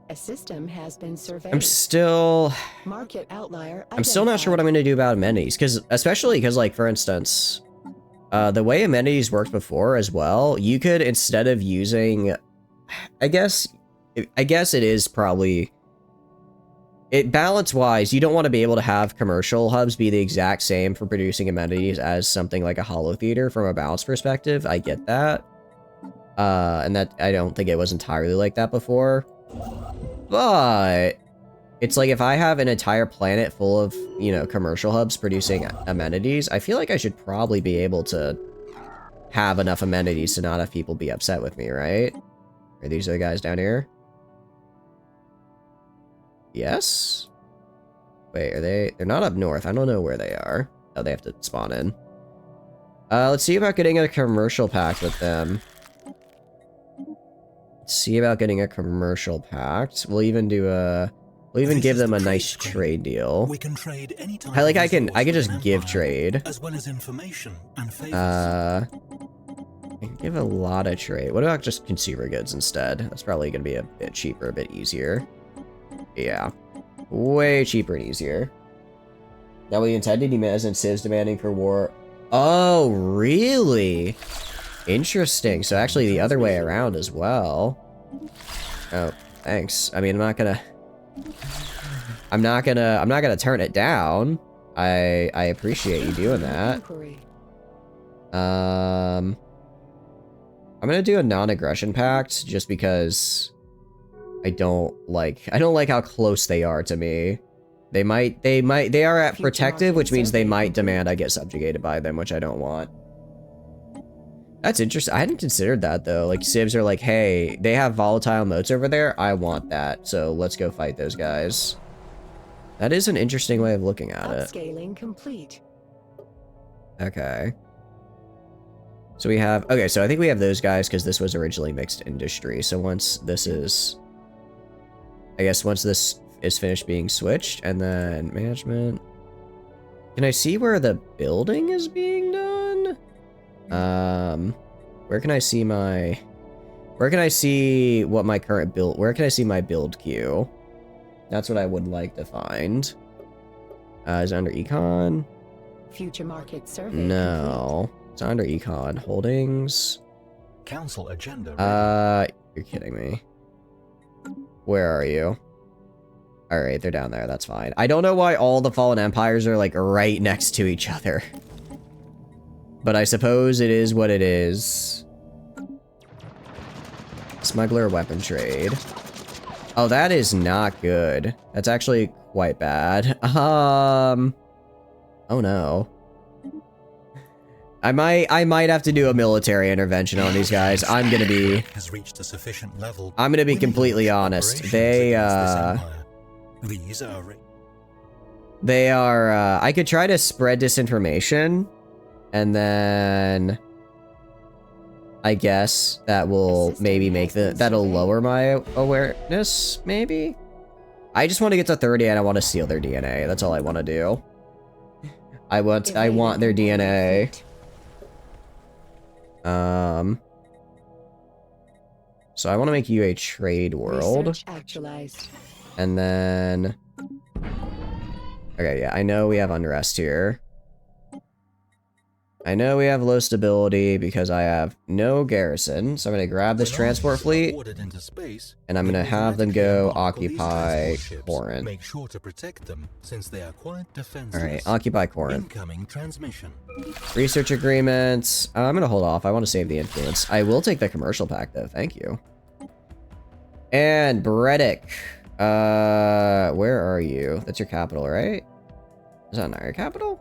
A system has been surveyed. I'm still Market outlier not sure what I'm gonna do about amenities, especially because, like, for instance, the way amenities worked before as well, you could, instead of using, I guess it is probably, balance-wise, you don't want to be able to have commercial hubs be the exact same for producing amenities as something like a holo theater from a balance perspective. I get that. And that, I don't think it was entirely like that before. But it's like, if I have an entire planet full of, you know, commercial hubs producing amenities, I feel like I should probably be able to have enough amenities to not have people be upset with me, right? Are these the guys down here? Yes? Wait, they're not up north. I don't know where they are. Oh, they have to spawn in. Let's see about getting a commercial pact with them. See about getting a commercial pact. We'll even do we'll even give them a nice trade deal. We can trade any type I can just give trade. As well as information and favors. I can give a lot of trade. What about just consumer goods instead? That's probably gonna be a bit cheaper, a bit easier. Yeah. Way cheaper and easier. That what you intended? You meant civs demanding for war. Oh, really? Interesting. So actually the other way around as well. Oh, thanks. I mean, I'm not gonna turn it down. I appreciate you doing that. I'm gonna do a non-aggression pact just because I don't like how close they are to me. They are at protective, which means they might demand I get subjugated by them, which I don't want. That's interesting. I hadn't considered that, though. Like, civs are like, hey, they have volatile moats over there. I want that. So let's go fight those guys. That is an interesting way of looking at it. Upscaling complete. Okay. So we have... Okay, so I think we have those guys because this was originally mixed industry. So once this is... I guess once this is finished being switched, and then management... Can I see where the building is being done? Where can I see my... Where can I see what my current build... Where can I see my build queue? That's what I would like to find. Is it under econ? Future market survey. No. It's under econ. Holdings. Council agenda. You're kidding me. Where are you? Alright, they're down there. That's fine. I don't know why all the fallen empires are, like, right next to each other. But I suppose it is what it is. Smuggler weapon trade. Oh, that is not good. That's actually quite bad. Oh no. I might have to do a military intervention on these guys. I'm gonna be completely honest. They are I could try to spread disinformation. And then I guess that will maybe make that'll lower my awareness, maybe? I just want to get to 30 and I want to steal their DNA. That's all I want to do. I want their DNA. So I want to make you a trade world. And then... Okay, yeah, I know we have unrest here. I know we have low stability because I have no garrison, so I'm going to grab this transport fleet, and I'm going to have them go occupy Corinth. Make sure to protect them since they are quite defenseless. Alright, occupy Corinth. Incoming transmission. Research agreements. I'm going to hold off. I want to save the influence. I will take the commercial pack, though. Thank you. And Bredick. Where are you? That's your capital, right? Is that not your capital?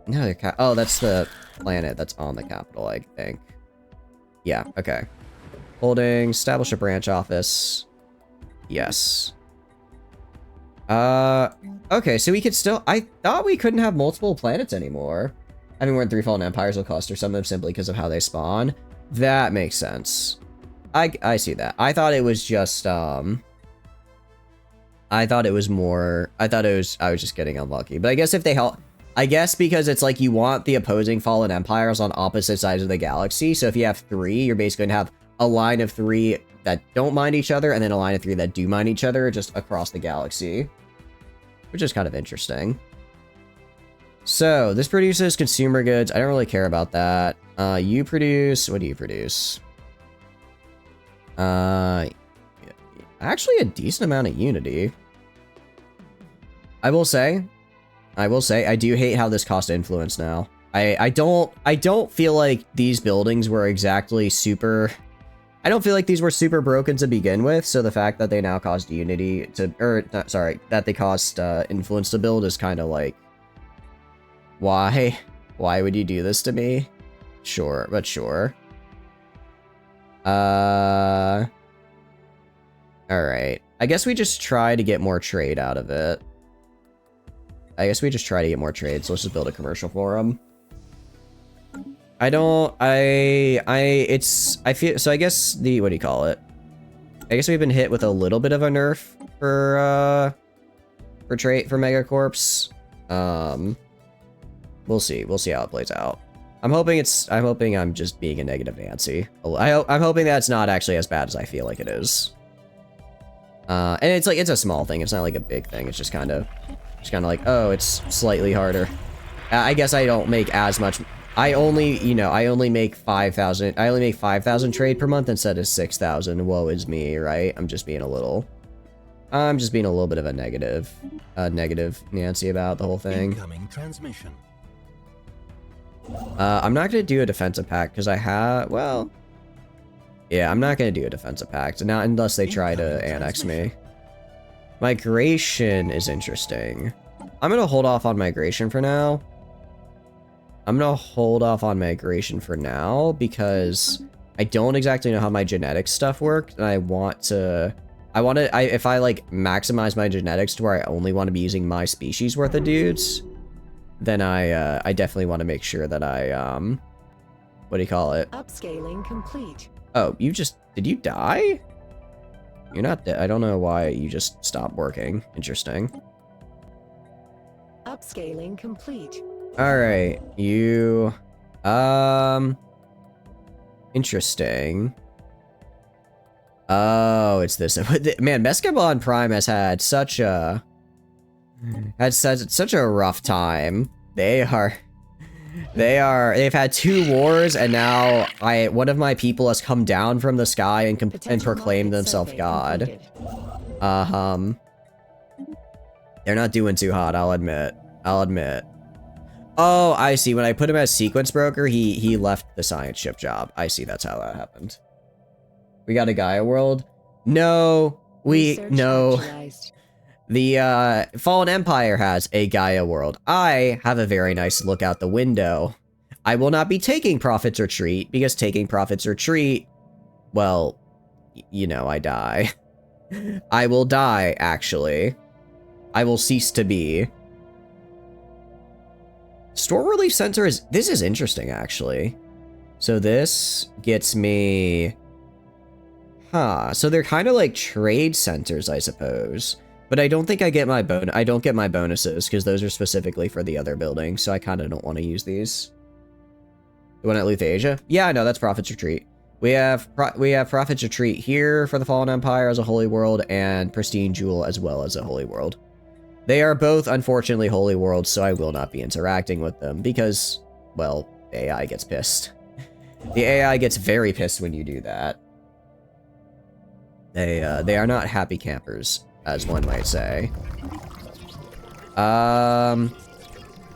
No, oh, that's the planet that's on the capital, I think. Yeah, okay. Holding, establish a branch office. Yes. Okay, so we could still... I thought we couldn't have multiple planets anymore. I mean, we're in 3 Fallen Empires will cluster some of them simply because of how they spawn. That makes sense. I see that. I thought it was just, I thought it was more... I was just getting unlucky. But I guess if they help... I guess because it's like you want the opposing Fallen Empires on opposite sides of the galaxy. So if you have 3, you're basically going to have a line of 3 that don't mind each other, and then a line of 3 that do mind each other just across the galaxy. Which is kind of interesting. So, this produces consumer goods. I don't really care about that. You produce... What do you produce? Actually a decent amount of Unity. I will say, I do hate how this costs influence now. I don't feel like these buildings were exactly super... I don't feel like these were super broken to begin with, so the fact that they now cost Unity to... that they cost influence to build is kind of like... Why? Why would you do this to me? Sure, but sure. Alright. I guess we just try to get more trade out of it. So let's just build a commercial forum. I feel, so I guess the, what do you call it? I guess we've been hit with a little bit of a nerf for trade, for Megacorps. We'll see how it plays out. I'm hoping I'm just being a negative Nancy. I'm hoping that's not actually as bad as I feel like it is. And it's like, it's a small thing. It's not like a big thing. It's just kind of like, oh, it's slightly harder. I guess I don't make as much. I only make 5,000. I only make 5,000 trade per month instead of 6,000. Woe is me, right? I'm just being a little bit of a negative Nancy about the whole thing. Incoming transmission. I'm not gonna do a defensive pact because I have, well, yeah, I'm not gonna do a defensive pact, not unless they try to annex me. Migration is interesting. I'm gonna hold off on migration for now. Because I don't exactly know how my genetics stuff works, and if I like maximize my genetics to where I only want to be using my species worth of dudes, then I definitely want to make sure that I, what do you call it? Upscaling complete. Oh, did you die? You're not dead. I don't know why you just stopped working. Interesting. Upscaling complete. Alright, you, interesting. Oh, it's this. Man, Mescabon Prime has had such a rough time. They've had 2 wars, and now one of my people has come down from the sky and proclaimed themselves God. They're not doing too hot, I'll admit. Oh, I see. When I put him as sequence broker, he left the science ship job. I see, that's how that happened. We got a Gaia world? No, The Fallen Empire has a Gaia world. I have a very nice look out the window. I will not be taking Prophet's Retreat, because taking Prophet's Retreat, well, I die. I will die, actually. I will cease to be. Store Relief Center this is interesting, actually. So this gets me... Huh, so they're kind of like trade centers, I suppose. But I don't think I get my bonuses, because those are specifically for the other building, so I kind of don't want to use these. The one at Luthasia? Yeah, no, that's Prophet's Retreat. We have Prophet's Retreat here for the Fallen Empire as a holy world, and Pristine Jewel as well as a holy world. They are both, unfortunately, holy worlds, so I will not be interacting with them, because, well, AI gets pissed. The AI gets very pissed when you do that. They are not happy campers, as one might say.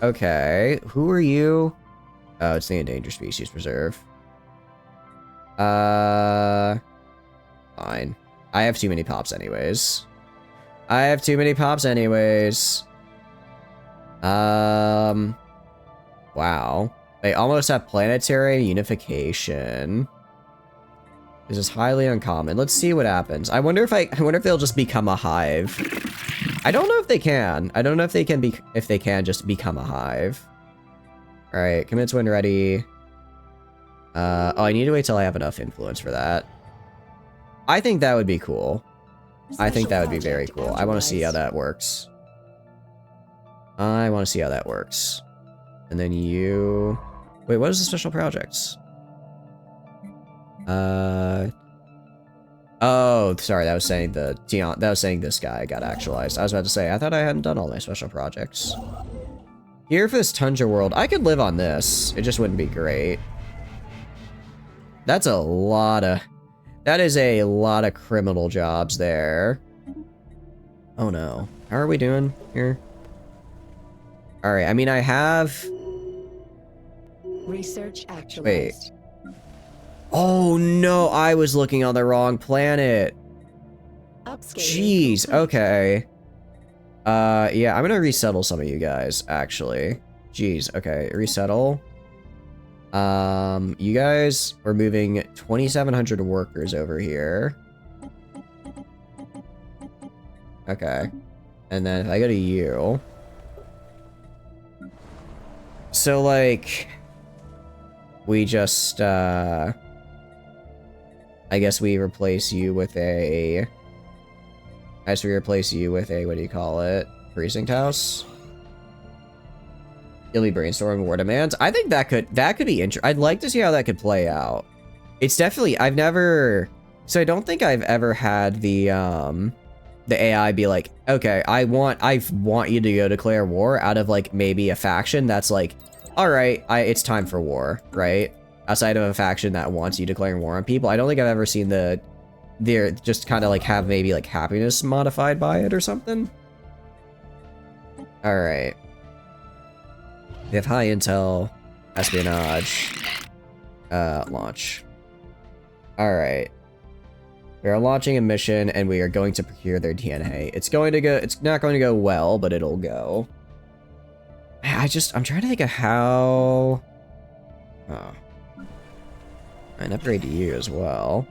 Okay, who are you? Oh, it's the Endangered Species Preserve. Fine. I have too many pops anyways. Wow. They almost have planetary unification. This is highly uncommon. Let's see what happens. I wonder if they'll just become a hive. I don't know if they can. I don't know if they can just become a hive. All right, commits when ready. Oh, I need to wait till I have enough influence for that. I think that would be cool. I think that would be very cool. I want to see how that works. I want to see how that works. And then you... Wait, what is the special projects? Oh, sorry, that was saying this guy got actualized. I was about to say, I thought I hadn't done all my special projects. Here for this tundra world, I could live on this. It just wouldn't be great. That's a lot of... That is a lot of criminal jobs there. Oh no. How are we doing here? Alright, I mean, I have... Research actualized. Wait. Oh no, I was looking on the wrong planet. Upscaling. Jeez, okay. Yeah, I'm gonna resettle some of you guys, actually. Jeez, okay, resettle. You guys, we're moving 2,700 workers over here. Okay. And then if I go to you... So, like... We just, I guess we replace you with a... what do you call it? Precinct house? You'll be brainstorming war demands. I think that could be interesting. I'd like to see how that could play out. It's definitely, I don't think I've ever had the AI be like, okay, I want you to go declare war out of like maybe a faction that's like, all right, it's time for war, right? Outside of a faction that wants you declaring war on people. I don't think I've ever seen they're just kind of like have maybe like happiness modified by it or something. All right. We have high intel, espionage, launch. All right. We are launching a mission and we are going to procure their DNA. It's not going to go well, but it'll go. I'm trying to think of how... Oh. And upgrade to you as well.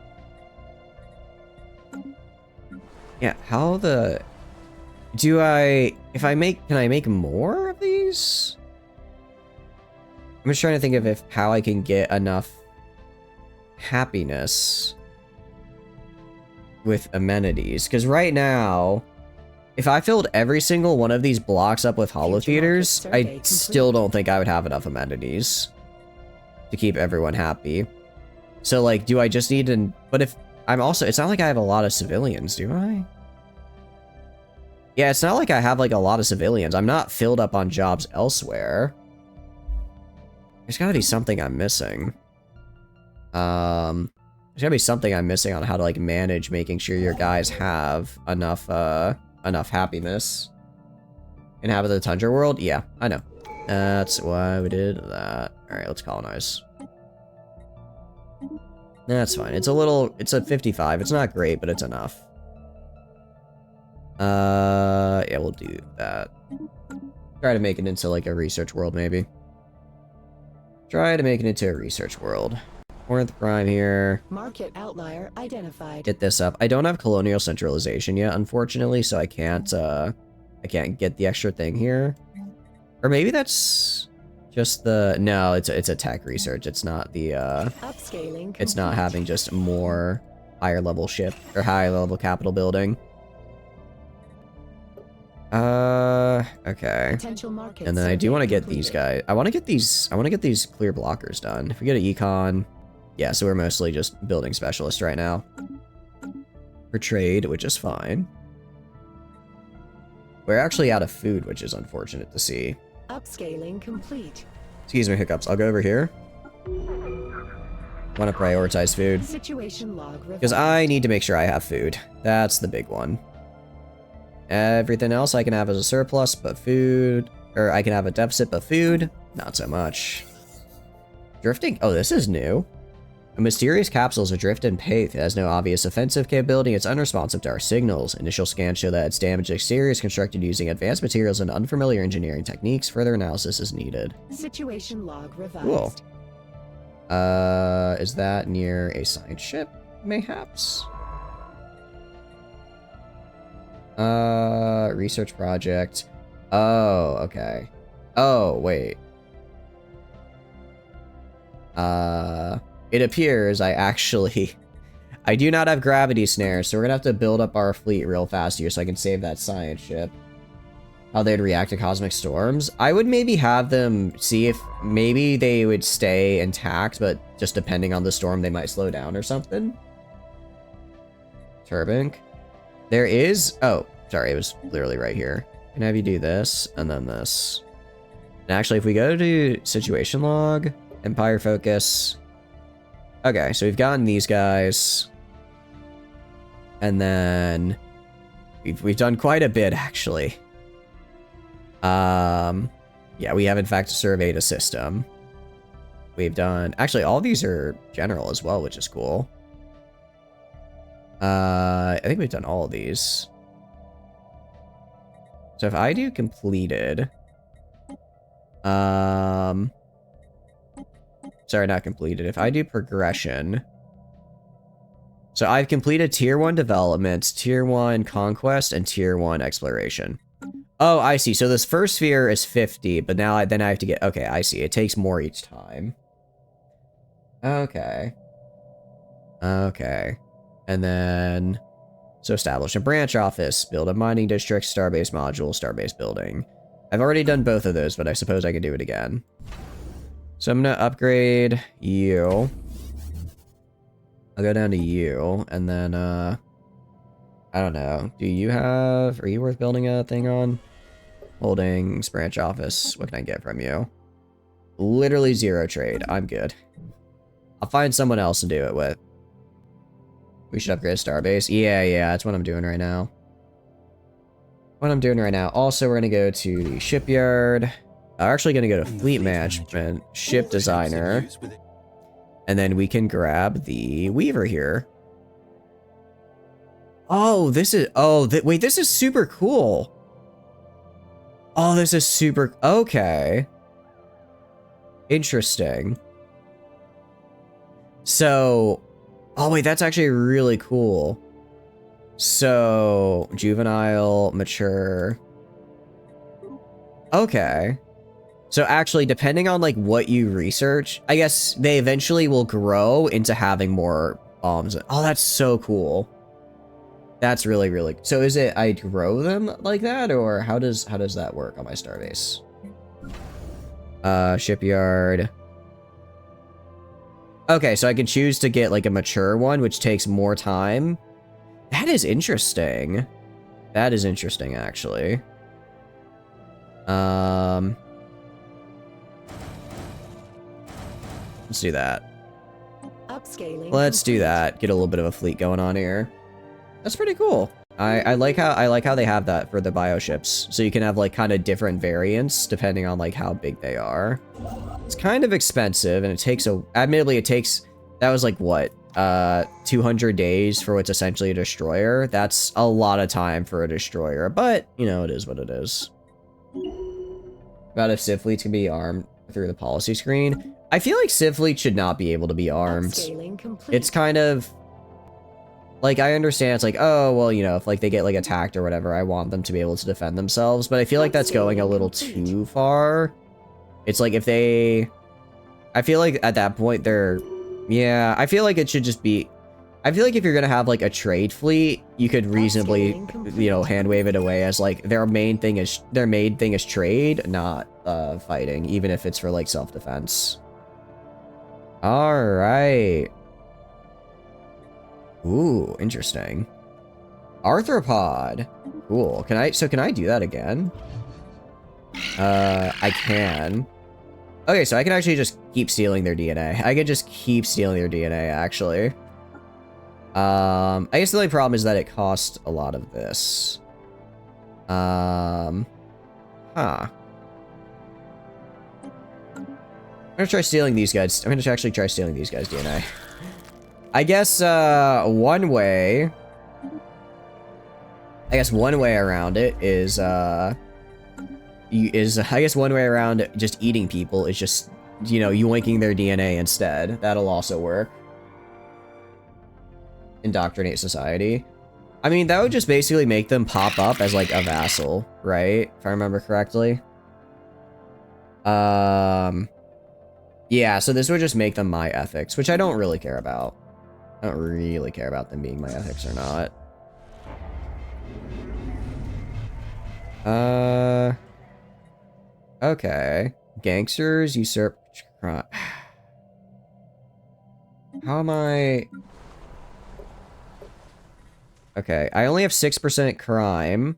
Yeah, how the... can I make more of these? I'm just trying to think of how I can get enough happiness with amenities. Because right now, if I filled every single one of these blocks up with holotheaters, I still don't think I would have enough amenities to keep everyone happy. So, like, do I just need to... But if... it's not like I have a lot of civilians, do I? Yeah, it's not like I have, like, a lot of civilians. I'm not filled up on jobs elsewhere. There's gotta be something I'm missing. There's gotta be something I'm missing on how to, like, manage making sure your guys have enough happiness. Inhabit the tundra world? Yeah, I know. That's why we did that. Alright, let's colonize. That's fine. It's a 55. It's not great, but it's enough. Yeah, we'll do that. Try to make it into, like, a research world, maybe. Try to make it into a research world. 4th prime here. Market outlier identified. Get this up. I don't have colonial centralization yet, unfortunately, so I can't get the extra thing here. Or maybe that's just the... No, it's a tech research. It's not the, Upscaling. It's not having just more higher level ship or higher level capital building. Okay. And then I do want to get these guys. I want to get these clear blockers done. If we get an econ, yeah, so we're mostly just building specialists right now. For trade, which is fine. We're actually out of food, which is unfortunate to see. Upscaling complete. Excuse me, hiccups. I'll go over here. Want to prioritize food. Situation log because I need to make sure I have food. That's the big one. Everything else I can have as a surplus, but food... Or I can have a deficit, but food, not so much. Drifting? Oh, this is new. A mysterious capsule is adrift in Paith. It has no obvious offensive capability. It's unresponsive to our signals. Initial scans show that its damaged exterior is constructed using advanced materials and unfamiliar engineering techniques. Further analysis is needed. Situation log revised. Cool. Is that near a science ship? mayhaps? Research project. Oh, okay. Oh, wait. It appears I actually... I do not have gravity snares, so we're gonna have to build up our fleet real fast here so I can save that science ship. How they'd react to cosmic storms. I would maybe have them see if maybe they would stay intact, but just depending on the storm, they might slow down or something. Turbink. There is... Oh, sorry, it was literally right here. Can I have you do this, and then this. And actually, if we go to situation log, Empire focus... Okay, so we've gotten these guys. And then... We've done quite a bit, actually. Yeah, we have in fact surveyed a system. We've done... Actually, all these are general as well, which is cool. I think we've done all of these. So if I do completed... Sorry, not completed. If I do progression... So I've completed tier 1 development, tier 1 conquest, and tier 1 exploration. Oh, I see. So this first sphere is 50, but now then I have to get... Okay, I see. It takes more each time. Okay. Okay. And then... So establish a branch office, build a mining district, starbase module, starbase building. I've already done both of those, but I suppose I can do it again. So I'm gonna upgrade you. I'll go down to you, and then, I don't know. Do you have... Are you worth building a thing on? Holdings, branch office. What can I get from you? Literally 0 trade. I'm good. I'll find someone else to do it with. We should upgrade Starbase. Yeah, that's what I'm doing right now. Also, we're going to go to the shipyard. I'm actually going to go to fleet management, ship designer. And then we can grab the Weaver here. Oh, this is... Oh, wait, this is super cool. Oh, this is super... Okay. Interesting. So... Oh, wait, that's actually really cool. So... Juvenile, mature... Okay. So actually, depending on, like, what you research, I guess they eventually will grow into having more bombs. Oh, that's so cool. That's really, really... So is it I grow them like that, or how does that work on my starbase? Shipyard. Okay, so I can choose to get, like, a mature one, which takes more time. That is interesting. That is interesting, actually. Let's do that. Upscaling. Let's do that. Get a little bit of a fleet going on here. That's pretty cool. I like how they have that for the bioships. So you can have like kind of different variants depending on like how big they are. It's kind of expensive and it takes admittedly it takes, that was like what, 200 days for what's essentially a destroyer. That's a lot of time for a destroyer, but you know, it is what it is. About if Civ fleets can be armed through the policy screen. I feel like Civ fleet should not be able to be armed. It's kind of like, I understand it's like, oh, well, you know, if like they get like attacked or whatever, I want them to be able to defend themselves, but I feel like that's going a little too far. It's like if they, I feel like at that point yeah, I feel like it should just be, I feel like if you're gonna have like a trade fleet, you could reasonably, you know, hand wave it away as like their main thing is trade, not fighting, even if it's for like self-defense. All right. Ooh, interesting. Arthropod. Cool. Can I do that again? I can. Okay, so I can actually just keep stealing their DNA. I could just keep stealing their DNA, actually. I guess the only problem is that it costs a lot of this. Huh. I'm gonna try stealing these guys. I'm gonna actually try stealing these guys' DNA. I guess, one way around it is, I guess one way around just eating people is just, you know, yoinking their DNA instead. That'll also work. indoctrinate society. I mean, that would just basically make them pop up as like a vassal, right? If I remember correctly. Yeah, so this would just make them my ethics, which I don't really care about. I don't really care about them being my ethics or not. Okay. Gangsters usurp crime. How am I... Okay, I only have 6% crime.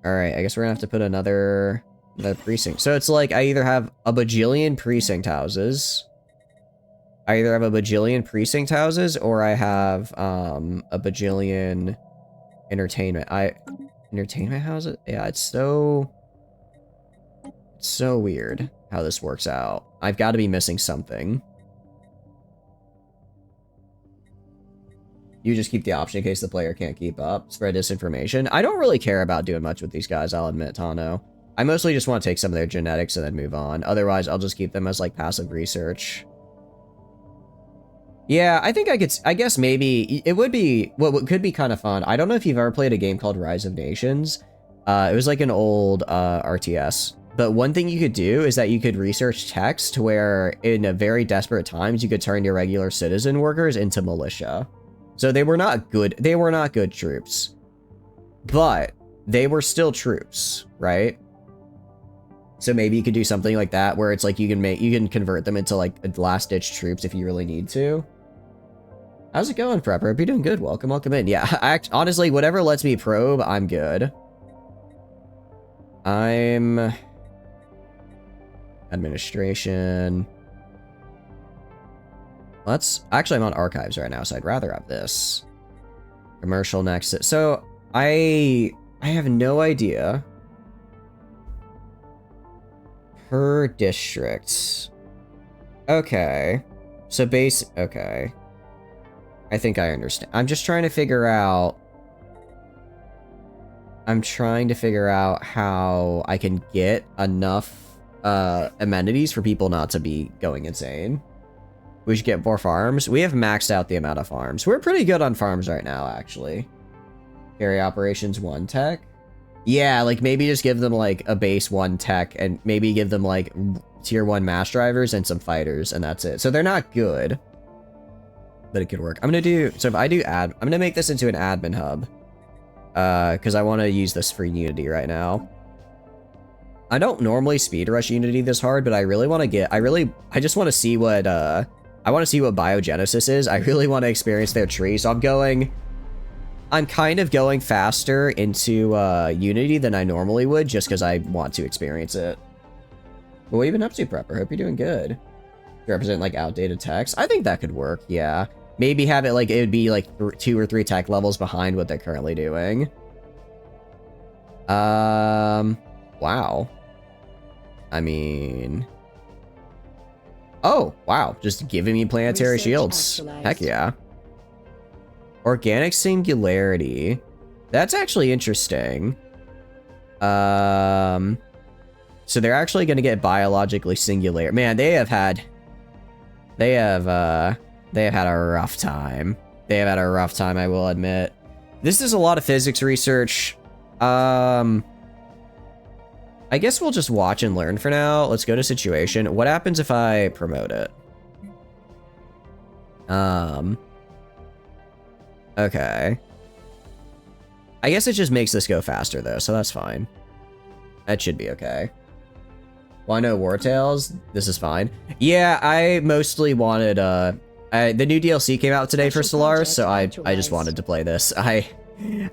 Alright, I guess we're gonna have to put another precinct. So it's like I either have a bajillion precinct houses. I either have a bajillion precinct houses or I have a bajillion entertainment. Entertainment houses? Yeah, it's so weird how this works out. I've got to be missing something. You just keep the option in case the player can't keep up. Spread disinformation. I don't really care about doing much with these guys, I'll admit, Tano. I mostly just want to take some of their genetics and then move on. Otherwise, I'll just keep them as, like, passive research. Yeah, I think I guess maybe it would be, what could be kind of fun. I don't know if you've ever played a game called Rise of Nations. It was like an old RTS. But one thing you could do is that you could research text to where in a very desperate times, you could turn your regular citizen workers into militia. So they were not good troops. But they were still troops, right? So maybe you could do something like that where it's like you can convert them into like last ditch troops if you really need to. How's it going, Prepper? Hope you're doing good. Welcome in. Yeah, honestly, whatever lets me probe, I'm good. I'm administration. Actually, I'm on archives right now, so I'd rather have this. Commercial next. So I have no idea. Per district. Okay. So okay. I think I understand. I'm just trying to figure out... how I can get enough amenities for people not to be going insane. We should get more farms. We have maxed out the amount of farms. We're pretty good on farms right now, actually. Carry operations 1 tech. Yeah, like maybe just give them like a base 1 tech and maybe give them like tier 1 mass drivers and some fighters and that's it. So they're not good, but it could work. I'm gonna make this into an admin hub because I want to use this for Unity right now. I don't normally speed rush Unity this hard, but I really want to get, I just want to see what, I want to see what BioGenesis is. I really want to experience their tree, so I'm kind of going faster into Unity than I normally would, just because I want to experience it. What have you been up to, Prepper? Hope you're doing good. Represent, like, outdated text? I think that could work, yeah. Maybe have it, like, it would be, like, 2 or 3 tech levels behind what they're currently doing. Wow. I mean... Oh, wow. Just giving me planetary Research shields. actualized. Heck yeah. Organic singularity. That's actually interesting. So they're actually going to get biologically singular. Man, they have had a rough time. They have had a rough time, I will admit. This is a lot of physics research. I guess we'll just watch and learn for now. Let's go to situation. What happens if I promote it? Okay. I guess it just makes this go faster, though, so that's fine. That should be okay. Why no War Tales? This is fine. Yeah, I mostly wanted, the new DLC came out today for Stellaris, so I just wanted to play this. I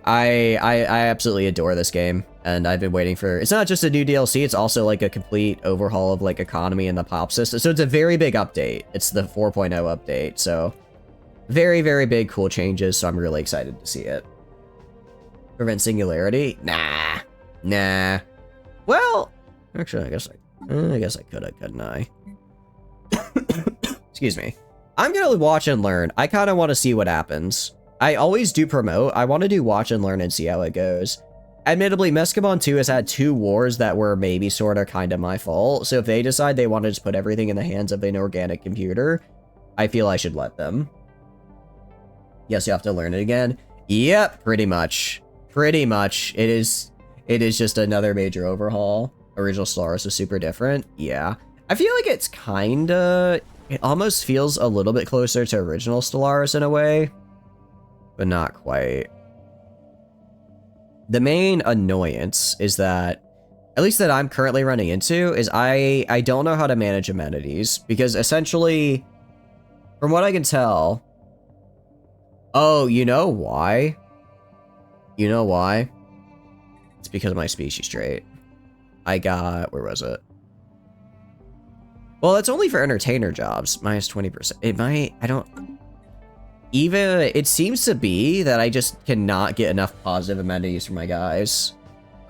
absolutely adore this game, and I've been waiting for... It's not just a new DLC, it's also, like, a complete overhaul of, like, economy and the pop system. So it's a very big update. It's the 4.0 update, so... Very, very big, cool changes, so I'm really excited to see it. Prevent singularity? Nah. Nah. Well, actually, I guess I could, couldn't I? Excuse me. I'm gonna watch and learn. I kind of want to see what happens. I always do promote. I want to do watch and learn and see how it goes. Admittedly, Mescamon 2 has had 2 wars that were maybe sort of kind of my fault, so if they decide they want to just put everything in the hands of an organic computer, I feel I should let them. Yes, you have to learn it again. Yep, pretty much. Pretty much. It is just another major overhaul. Original Stellaris was super different. Yeah. I feel like it's kinda... It almost feels a little bit closer to original Stellaris in a way. But not quite. The main annoyance is that, at least that I'm currently running into, is I don't know how to manage amenities. Because essentially, from what I can tell... Oh, you know why? You know why? It's because of my species trait. I got... Where was it? Well, it's only for entertainer jobs. Minus 20%. It might... I don't... Even... It seems to be that I just cannot get enough positive amenities for my guys.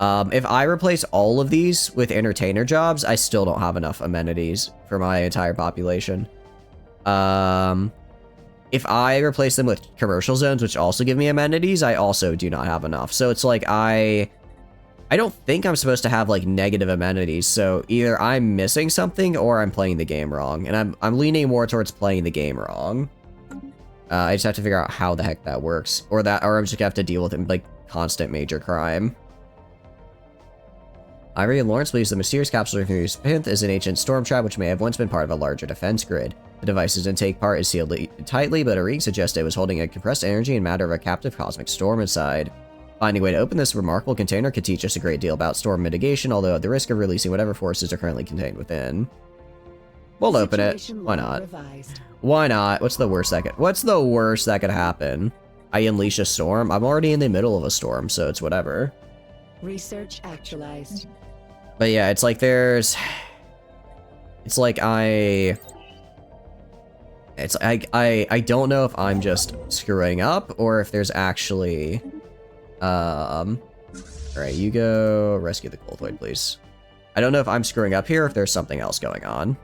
If I replace all of these with entertainer jobs, I still don't have enough amenities for my entire population. If I replace them with commercial zones, which also give me amenities, I also do not have enough. So it's like I don't think I'm supposed to have like negative amenities. So either I'm missing something or I'm playing the game wrong. And I'm leaning more towards playing the game wrong. I just have to figure out how the heck that works, or I'm just gonna have to deal with it like constant major crime. Ivory and Lawrence believes the mysterious capsule from Pith is an ancient storm trap which may have once been part of a larger defense grid. The device's intake part is sealed tightly, but a reading suggests it was holding a compressed energy and matter of a captive cosmic storm inside. Finding a way to open this remarkable container could teach us a great deal about storm mitigation, although at the risk of releasing whatever forces are currently contained within. We'll open it. Why not? Why not? What's the worst that could happen? I unleash a storm? I'm already in the middle of a storm, so it's whatever. Research actualized. But yeah, it's like there's... It's like I don't know if I'm just screwing up or if there's actually... Alright, you go rescue the Goldvoid, please. I don't know if I'm screwing up here or if there's something else going on.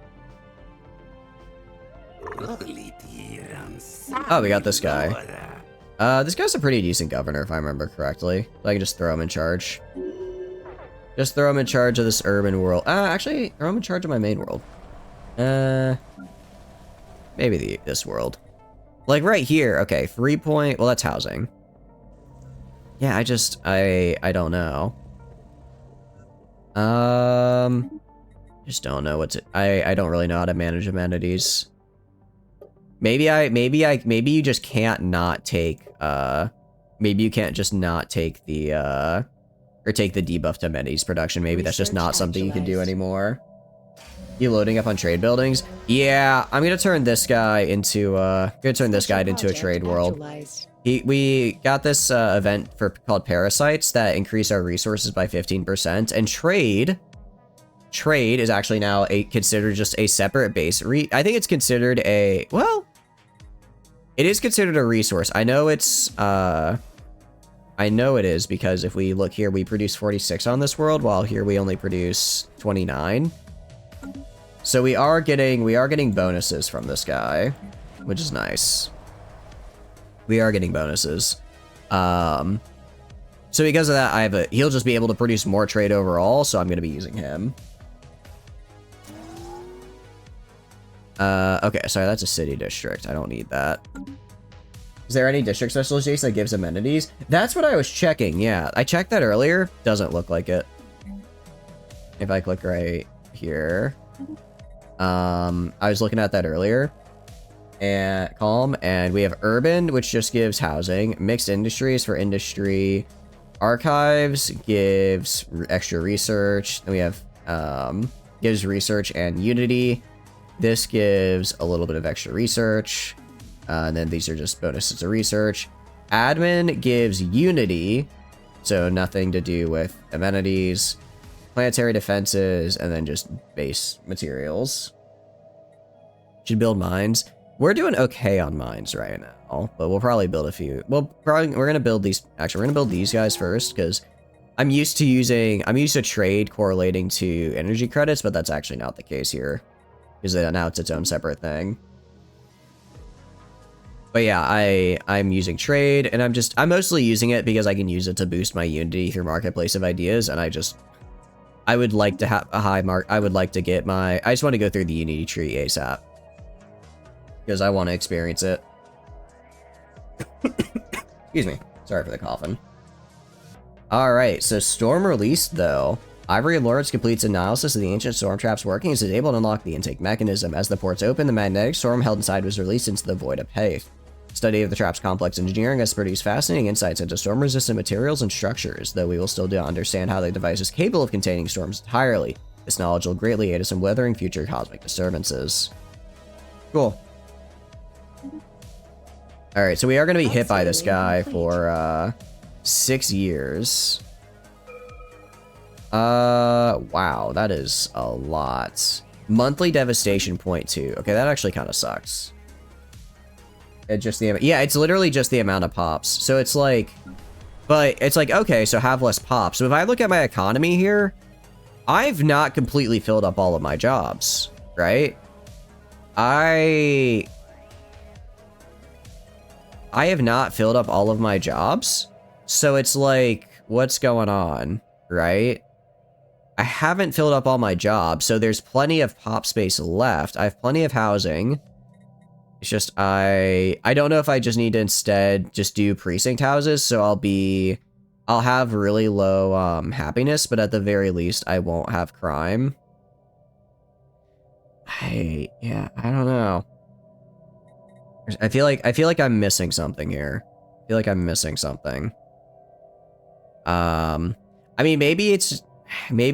Oh, we got this guy. This guy's a pretty decent governor, if I remember correctly. I can just throw him in charge. Just throw him in charge of this urban world. Actually, throw him in charge of my main world. Maybe this world. Like right here. Okay, 3 point. Well, that's housing. Yeah, I don't know. Just don't know what's it. I don't really know how to manage amenities. Maybe you just can't not take, maybe you can't just not take the, or take the debuff to amenities production. Maybe that's just not something you can do anymore. You loading up on trade buildings? Yeah, I'm gonna turn this guy into, into a trade world. We got this, event called Parasites that increase our resources by 15%, and trade is actually now considered just a separate base. I think it's considered a, well, it is considered a resource. I know it's, I know it is because if we look here, we produce 46 on this world, while here we only produce 29. So we are getting bonuses from this guy, which is nice. We are getting bonuses. So because of that, he'll just be able to produce more trade overall, so I'm going to be using him. Okay, sorry, that's a city district. I don't need that. Is there any district specialization that gives amenities? That's what I was checking, yeah. I checked that earlier. Doesn't look like it. If I click right here. I was looking at that earlier. And calm, and we have urban, which just gives housing. Mixed industries for industry. Archives gives extra research. Then we have, gives research and unity. This gives a little bit of extra research. And then these are just bonuses to research. Admin gives unity, so nothing to do with amenities. Planetary defenses, and then just base materials. Should build mines. We're doing okay on mines right now, but we'll probably build a few. We're gonna build these. Actually, we're gonna build these guys first because I'm used to trade correlating to energy credits, but that's actually not the case here. Because now it's its own separate thing. But yeah, I'm using trade, and I'm mostly using it because I can use it to boost my unity through marketplace of ideas, and I would like to have a high mark. I just want to go through the unity tree ASAP because I want to experience it. Excuse me. Sorry for the coughing. Alright, so Storm released, though. Ivory Lords completes analysis of the ancient storm traps workings is able to unlock the intake mechanism. As the ports open, the magnetic storm held inside was released into the void of Haith. Study of the trap's complex engineering has produced fascinating insights into storm-resistant materials and structures, though we will still not understand how the device is capable of containing storms entirely. This knowledge will greatly aid us in weathering future cosmic disturbances. Cool. Alright, so we are going to be hit by this guy for, 6 years. Wow, that is a lot. Monthly devastation 0.2. Okay, that actually kind of sucks. Yeah, it's literally just the amount of pops. So it's like, but it's like, okay, so have less pops. So if I look at my economy here, I've not completely filled up all of my jobs, right? I have not filled up all of my jobs. So it's like, what's going on, right? I haven't filled up all my jobs, so there's plenty of pop space left. I have plenty of housing. It's just, I don't know if I just need to instead just do precinct houses, so I'll have really low, happiness, but at the very least, I won't have crime. Yeah, I don't know. I feel like I'm missing something here. I feel like I'm missing something. I mean, maybe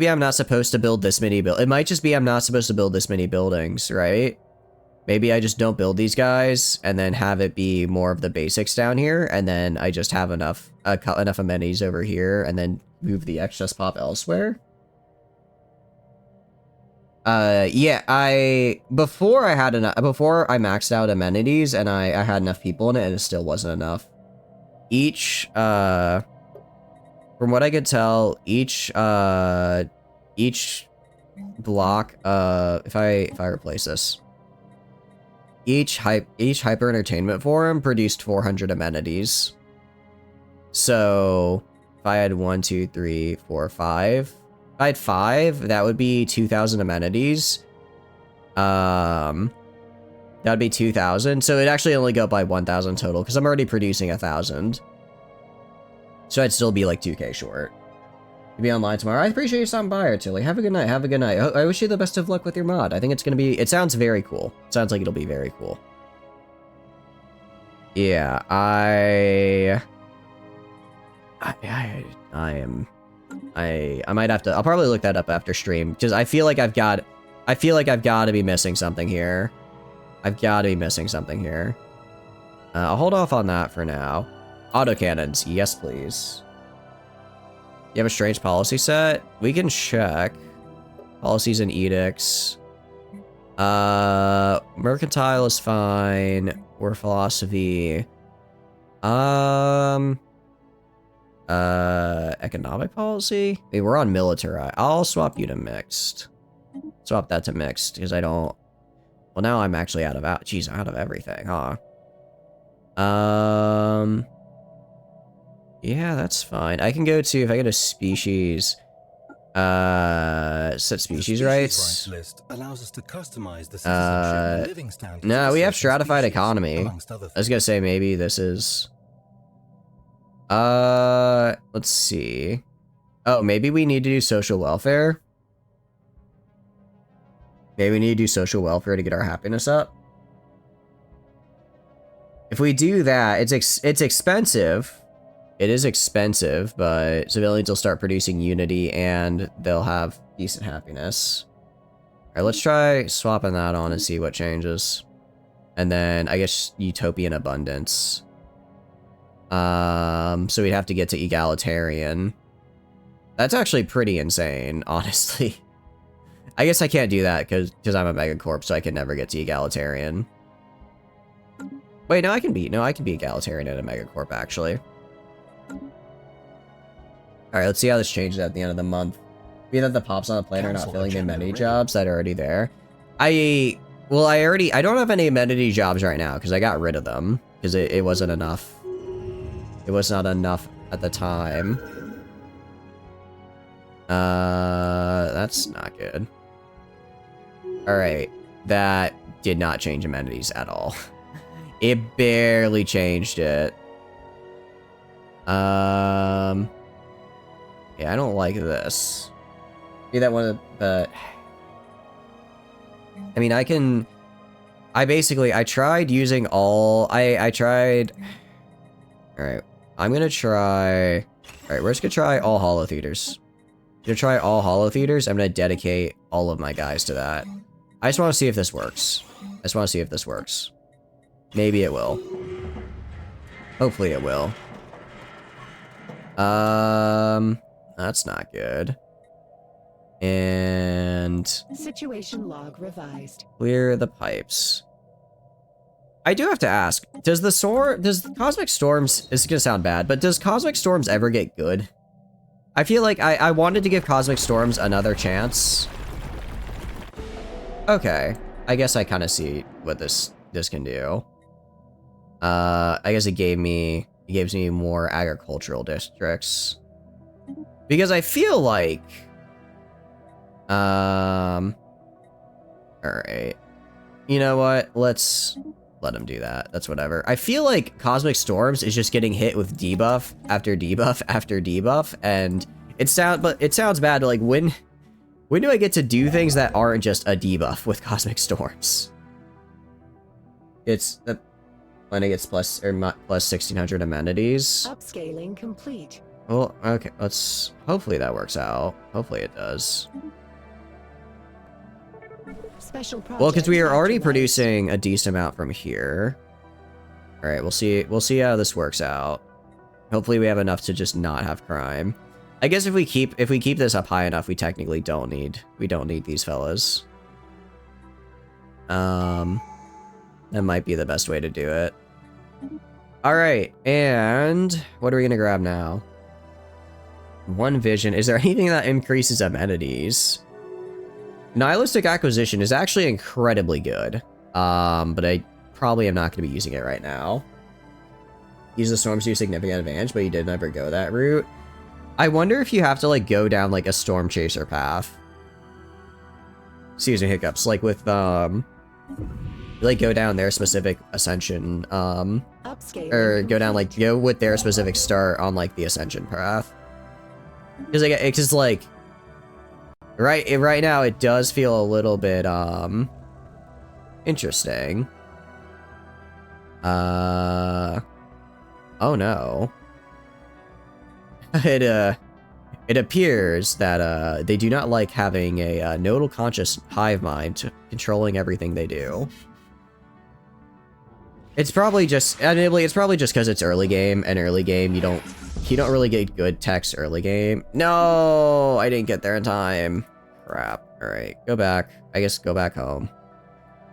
I'm not supposed to build this many it might just be I'm not supposed to build this many buildings, right? Maybe I just don't build these guys and then have it be more of the basics down here, and then I just have enough amenities over here and then move the excess pop elsewhere. Yeah, before I maxed out amenities and I had enough people in it and it still wasn't enough. From what I could tell, each block, if I replace this, each hyper entertainment forum produced 400 amenities. So if I had 1, 2, 3, 4, 5, if I had 5, that would be 2,000 amenities. That'd be 2,000. So it'd actually only go up by 1,000 total because I'm already producing 1,000. So I'd still be like 2K short. You'll be online tomorrow. I appreciate you stopping by, Artillery. Have a good night. Have a good night. I wish you the best of luck with your mod. I think it's gonna be. It sounds very cool. It sounds like it'll be very cool. Yeah, I might have to. I'll probably look that up after stream because I feel like I've got to be missing something here. I've got to be missing something here. I'll hold off on that for now. Autocannons, yes please. You have a strange policy set? We can check. Policies and edicts. Mercantile is fine. Or philosophy. Economic policy? I mean, we're on military. I'll swap you to mixed. Swap that to mixed, because I don't... Well, now I'm actually out of everything, huh? Yeah, that's fine. I can go to, if I go to species, set species rights. List allows us to customize the citizenship and living standards. No, we have stratified economy. I was gonna say maybe this is... let's see. Oh, maybe we need to do social welfare? Maybe we need to do social welfare to get our happiness up? If we do that, it's expensive. It is expensive, but civilians will start producing unity and they'll have decent happiness. Alright, let's try swapping that on and see what changes. And then, I guess, utopian abundance. So we'd have to get to egalitarian. That's actually pretty insane, honestly. I guess I can't do that because I'm a megacorp, so I can never get to egalitarian. Wait, no, I can be egalitarian at a megacorp, actually. Alright, let's see how this changes at the end of the month. Be that the pops on the plane are not filling the amenity jobs that are already there. I don't have any amenity jobs right now because I got rid of them because it wasn't enough. It was not enough at the time. That's not good. Alright, that did not change amenities at all. It barely changed it. Yeah, I don't like this. See that one, but I mean, I tried using all, I tried, all right, I'm gonna try, all right, we're just gonna try all holo theaters. I'm gonna try all holo theaters. I'm gonna dedicate all of my guys to that. I just want to see if this works. Maybe it will. Hopefully it will. That's not good. And Situation log revised. clear the pipes. I do have to ask, does Cosmic Storms, this is gonna sound bad, but does Cosmic Storms ever get good? I feel like I wanted to give Cosmic Storms another chance. Okay. I guess I kind of see what this can do. I guess it gives me more agricultural districts. Because I feel like alright. You know what? Let's let him do that. That's whatever. I feel like Cosmic Storms is just getting hit with debuff after debuff after debuff, and it sounds bad, but like when do I get to do things that aren't just a debuff with Cosmic Storms? It's when it gets plus 1600 amenities. Upscaling complete. Well, okay, hopefully that works out. Hopefully it does. Special project. Well, because we are already optimized. producing a decent amount from here. All right, we'll see how this works out. Hopefully we have enough to just not have crime. I guess if we keep this up high enough, we technically don't need these fellas. That might be the best way to do it. All right, and what are we gonna grab now? One vision. Is there anything that increases amenities? Nihilistic Acquisition is actually incredibly good, but I probably am not going to be using it right now. Use the storms to significant advantage, but you did never go that route. I wonder if you have to like go down like a storm chaser path. Excuse me, hiccups. Like with like go down their specific ascension, Upscaling or go down complete. like go with their specific start on like the ascension path. Because like right now it does feel a little bit interesting. Oh no. It appears that they do not like having a nodal conscious hive mind controlling everything they do. It's probably just because it's early game, and early game you don't really get good text early game. No, I didn't get there in time. Crap. All right, go back. I guess go back home.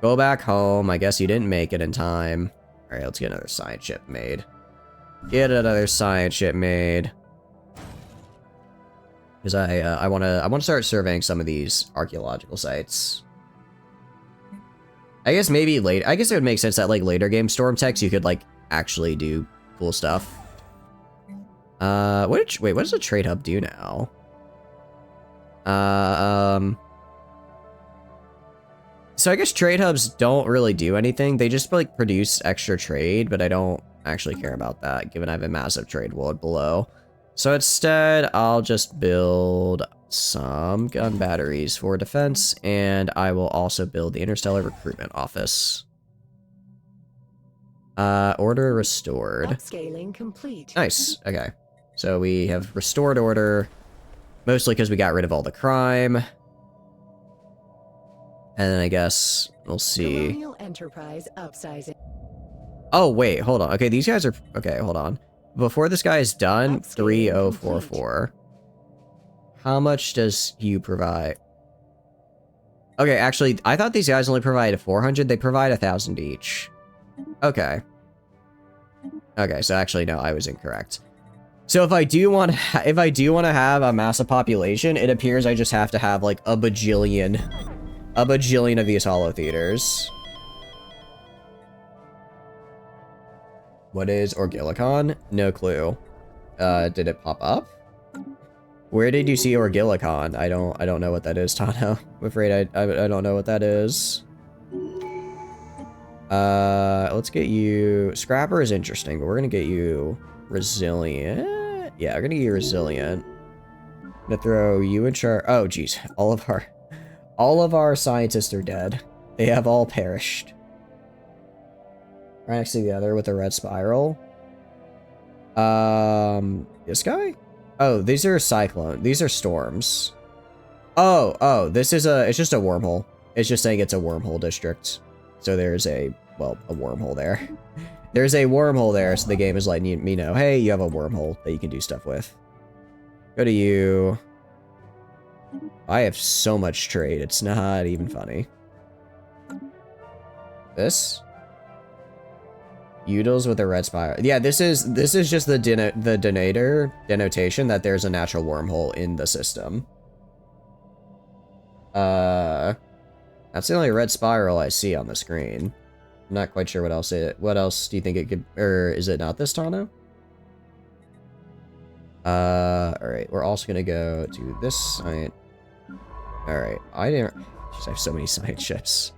Go back home. I guess you didn't make it in time. All right, let's get another science ship made. Get another science ship made. Because I want to start surveying some of these archaeological sites. I guess maybe late. I guess it would make sense that like later game storm techs you could like actually do cool stuff. Wait, what does the trade hub do now? So I guess trade hubs don't really do anything. They just like produce extra trade, but I don't actually care about that given I have a massive trade world below. So instead, I'll just build some gun batteries for defense, and I will also build the Interstellar Recruitment Office. Order restored. Upscaling complete. Nice. Okay. So we have restored order, mostly because we got rid of all the crime. And then I guess we'll see. Colonial Enterprise upsizing. Oh, wait, hold on. Okay, these guys are... Okay, hold on. Before this guy is done, Upscaling 3044. How much does you provide? Okay, actually, I thought these guys only provided 400. They provide 1,000 each. Okay. Okay, so actually, no, I was incorrect. So if I do want to have a massive population, it appears I just have to have like a bajillion of these holo theaters. What is Orgilicon? No clue. Did it pop up? Where did you see Orgilicon? I don't know what that is, Tano. I'm afraid I don't know what that is. Let's get you... Scrapper is interesting, but we're gonna get you resilient. Yeah, we're gonna get you resilient. I'm gonna throw you in charge. Oh, geez. All of our scientists are dead. They have all perished. Right next to the other with a red spiral. This guy? Oh, these are these are storms. Oh, it's just a wormhole. It's just saying it's a wormhole district. So there's a wormhole there. There's a wormhole there, so the game is letting me know, hey, you have a wormhole that you can do stuff with. Go to you. I have so much trade, it's not even funny. This? Utils with a red spiral. Yeah, this is just the denotation that there's a natural wormhole in the system. That's the only red spiral I see on the screen. I'm not quite sure what else do you think it could, or is it not this Tano? Alright, we're also gonna go to this site. Alright, jeez, I have so many science ships.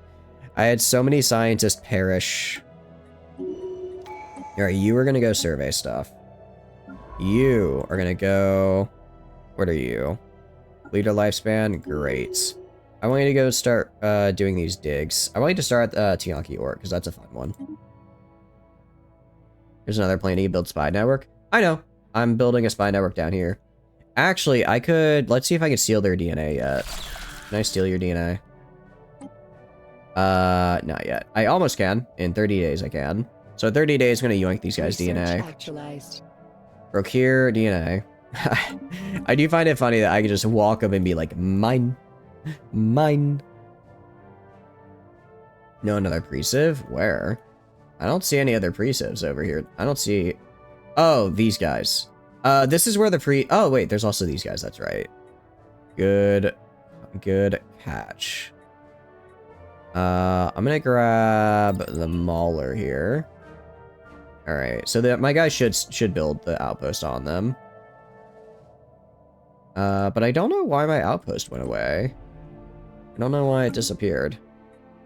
I had so many scientists perish. Alright, you are gonna go survey stuff. You are gonna go... What are you? Leader lifespan? Great. I want you to go start doing these digs. I want you to start at Tianki Ort, because that's a fun one. There's another planet you build spy network. I know. I'm building a spy network down here. Actually, I could... Let's see if I can steal their DNA yet. Can I steal your DNA? Not yet. I almost can. In 30 days, I can. So 30 days, I'm gonna yoink these guys' DNA. Actualized. Procure DNA. I do find it funny that I can just walk up and be like, mine. Mine. No, another pre-civ? Where? I don't see any other pre-civs over here. I don't see... Oh, these guys. This is where the Oh, wait, there's also these guys. That's right. Good catch. I'm gonna grab the Mauler here. Alright, so my guys should build the outpost on them. But I don't know why my outpost went away. I don't know why it disappeared.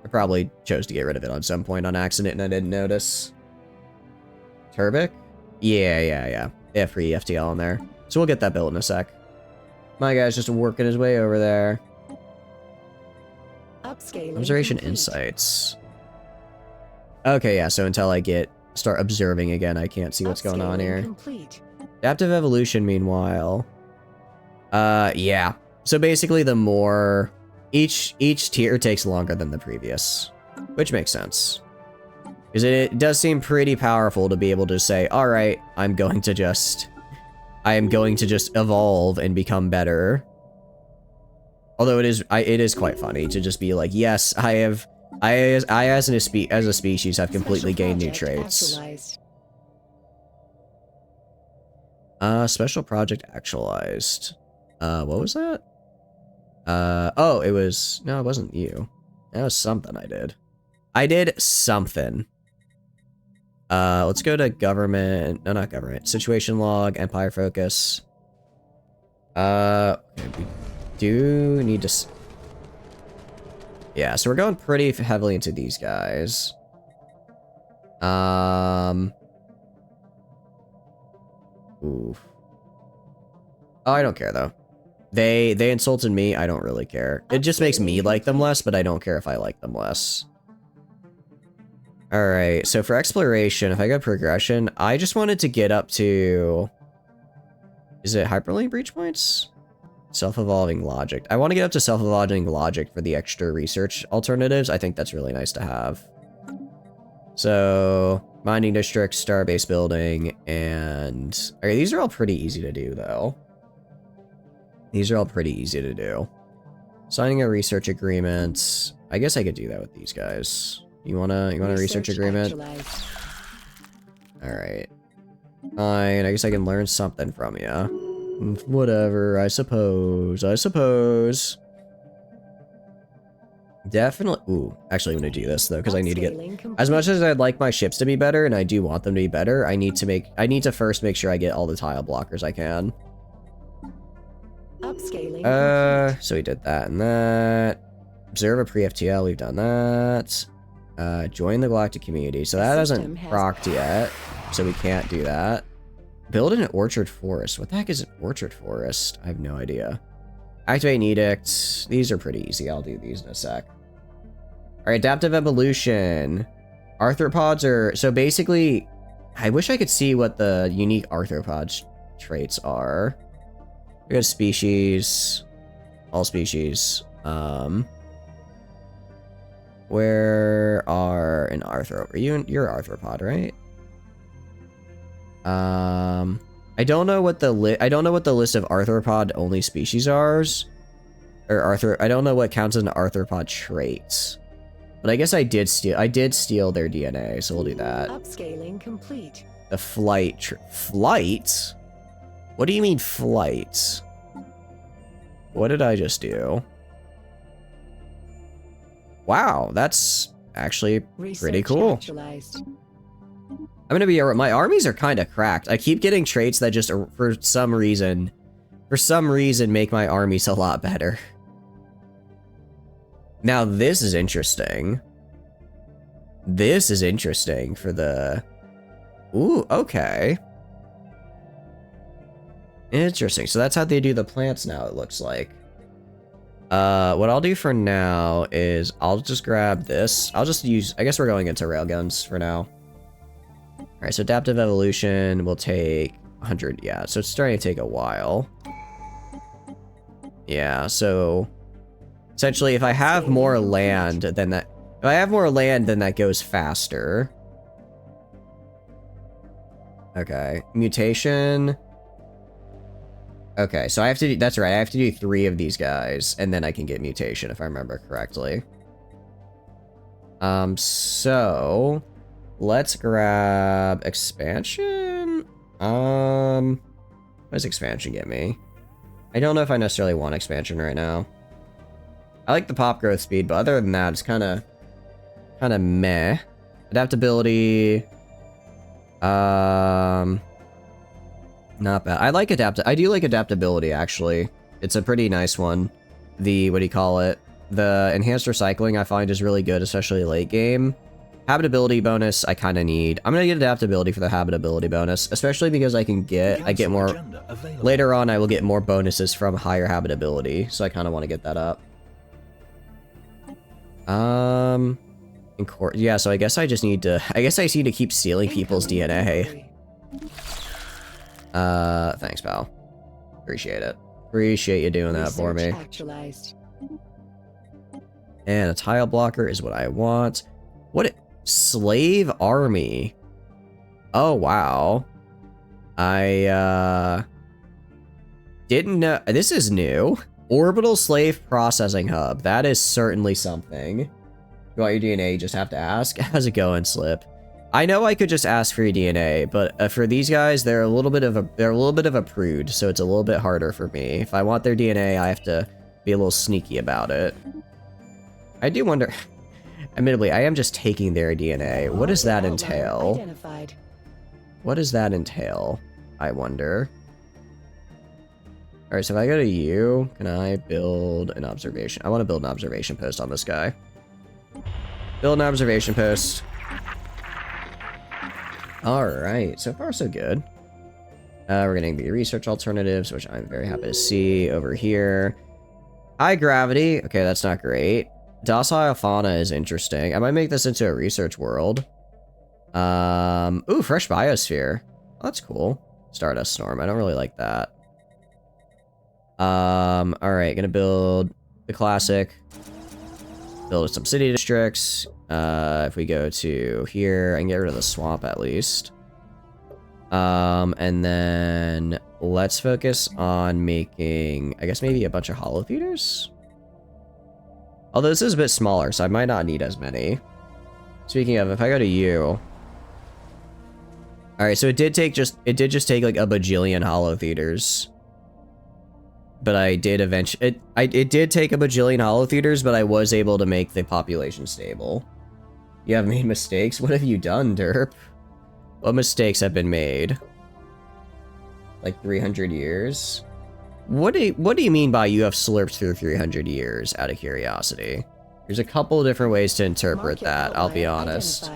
I probably chose to get rid of it on some point on accident and I didn't notice. Turbic? Yeah. They have free FTL in there. So we'll get that built in a sec. My guy's just working his way over there. Upscaling Observation complete. Insights. Okay, yeah, so until I start observing again, I can't see what's going on Upscaling here. complete. Adaptive evolution, meanwhile. Yeah. So basically the more... Each tier takes longer than the previous. Which makes sense. Because it does seem pretty powerful to be able to say, alright, I am going to just evolve and become better. Although it is quite funny to just be like, yes, I as a species have completely gained new traits. Special project actualized. What was that? Oh, it was... No, it wasn't you. That was something I did. I did something. Let's go to government... No, not government. Situation log, Empire focus. Okay, we do need to... Yeah, so we're going pretty heavily into these guys. Oof. Oh, I don't care, though. They insulted me, I don't really care. It just makes me like them less, but I don't care if I like them less. Alright, so for exploration, if I go progression, I just wanted to get up to... Is it hyperlink breach points? Self-evolving logic. I want to get up to self-evolving logic for the extra research alternatives. I think that's really nice to have. So, mining district, starbase building, and... Okay, these are all pretty easy to do, though. These are all pretty easy to do. Signing a research agreement. I guess I could do that with these guys. You want a research agreement? Alright. Fine, I guess I can learn something from you. Whatever, I suppose. Definitely. Ooh, actually I'm gonna do this though, because I need to get... As much as I'd like my ships to be better, and I do want them to be better, I need to first make sure I get all the tile blockers I can. Upscaling. So we did that and that. Observe a pre-FTL, we've done that. Join the galactic community. So that hasn't procced yet, so we can't do that. Build an orchard forest. What the heck is an orchard forest? I have no idea. Activate an edict. These are pretty easy. I'll do these in a sec. All right, adaptive evolution. Arthropods are... So basically, I wish I could see what the unique arthropod traits are. We got species. All species. Where are an you're arthropod, right? I don't know what the list of arthropod only species are, I don't know what counts as an arthropod trait. But I guess I did steal their DNA, so we'll do that. Upscaling complete. The flight? What do you mean flight? What did I just do? Wow, that's actually pretty cool. Actualized. I'm gonna be, my armies are kind of cracked. I keep getting traits that just, for some reason, make my armies a lot better. Now this is interesting. This is interesting for the... Ooh, okay. Interesting. So that's how they do the plants now, it looks like. What I'll do for now is I'll just grab this. I'll just use... I guess we're going into railguns for now. Alright, so adaptive evolution will take 100. Yeah, so it's starting to take a while. Yeah, so... Essentially, if I have more land, then that... If I have more land, then that goes faster. Okay. Mutation. Okay, so I have to do... That's right, I have to do 3 of these guys, and then I can get mutation, if I remember correctly. So... Let's grab expansion. What does expansion get me? I don't know if I necessarily want expansion right now. I like the pop growth speed, but other than that, it's kind of meh. Adaptability. Not bad. I do like adaptability, actually. It's a pretty nice one. The, what do you call it? The enhanced recycling I find is really good, especially late game. Habitability bonus I kind of need. I'm gonna get adaptability for the habitability bonus, especially because I get more later on. I will get more bonuses from higher habitability, so I kind of want to get that up. Yeah, so I guess I just need to. I guess I need to keep stealing people's DNA. Thanks, pal. Appreciate it. Appreciate you doing that for me. And a tile blocker is what I want. What? Slave army. Oh, wow. I, didn't know. This is new. Orbital slave processing hub. That is certainly something. You want your DNA, you just have to ask. How's it going, Slip? I know I could just ask for your DNA, but for these guys, they're a little bit of a prude, so it's a little bit harder for me. If I want their DNA, I have to be a little sneaky about it. I do wonder... Admittedly, I am just taking their DNA. What does that entail? What does that entail? I wonder. Alright, so if I go to you, can I build an observation? I want to build an observation post on this guy. Build an observation post. Alright, so far so good. We're getting the research alternatives, which I'm very happy to see over here. High gravity. Okay, that's not great. Docile fauna is interesting. I might make this into a research world. Ooh, fresh biosphere. Oh, that's cool. Stardust storm. I don't really like that. Alright, gonna build the classic. Build some city districts. If we go to here, I can get rid of the swamp at least. And then let's focus on making, I guess maybe a bunch of hollow theaters. Although this is a bit smaller, so I might not need as many. Speaking of, if I go to you... Alright, so it did just take like a bajillion hollow theaters. But I did eventually... It did take a bajillion hollow theaters, but I was able to make the population stable. You have made mistakes? What have you done, Derp? What mistakes have been made? Like 300 years? What do you mean by you have slurped through 300 years, out of curiosity? There's a couple of different ways to interpret that, I'll be honest.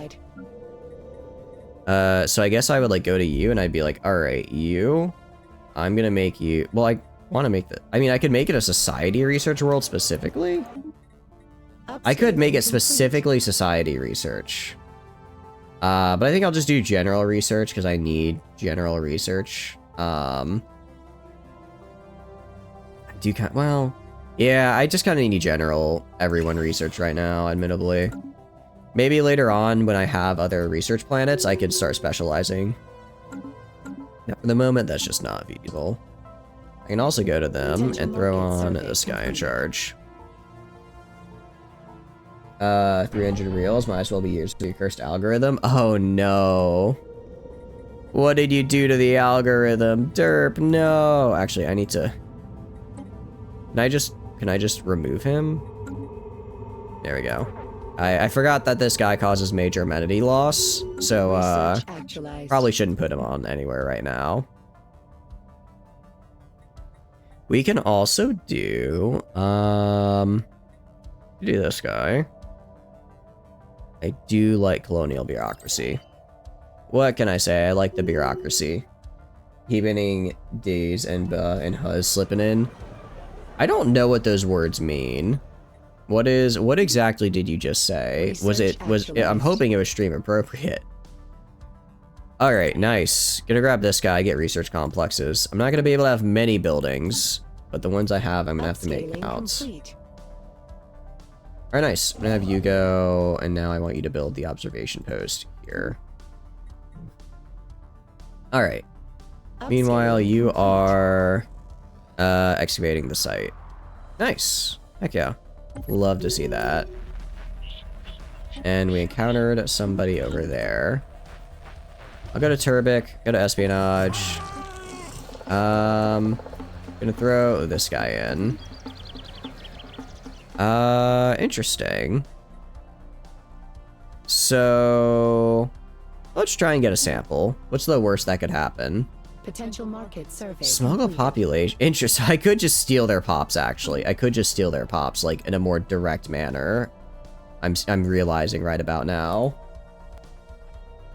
So I guess I would like go to you and I'd be like, all right, you, I'm gonna make you, well, I want to make the, I mean, I could make it a society research world specifically. I could make it specifically society research. But I think I'll just do general research because I need general research. I do kind, well, yeah, I just kind of need general everyone research right now, admittedly. Maybe later on when I have other research planets, I could start specializing. Now, for the moment, that's just not feasible. I can also go to them and throw on this guy in charge. 300 reals might as well be used for your cursed algorithm. Oh no. What did you do to the algorithm? Derp, no. Actually, I need to... Can I just remove him? There we go. I forgot that this guy causes major amenity loss, so, probably shouldn't put him on anywhere right now. We can also do, do this guy. I do like colonial bureaucracy. What can I say? I like the bureaucracy. Keeping D's and Huz slipping in. I don't know what those words mean. What exactly did you just say? I'm hoping it was stream appropriate. All right, nice. Gonna grab this guy, get research complexes. I'm not gonna be able to have many buildings, but the ones I have, I'm gonna have to make count. All right, nice. I'm gonna have you go, and now I want you to build the observation post here. All right. Meanwhile, you are excavating the site. Nice. Heck yeah. Love to see that. And we encountered somebody over there. I'll go to Turbic, go to espionage. Gonna throw this guy in. Interesting. So let's try and get a sample. What's the worst that could happen? Potential market survey. Smuggle population. Interesting. I could just steal their pops, actually. I could just steal their pops, like, in a more direct manner. I'm realizing right about now.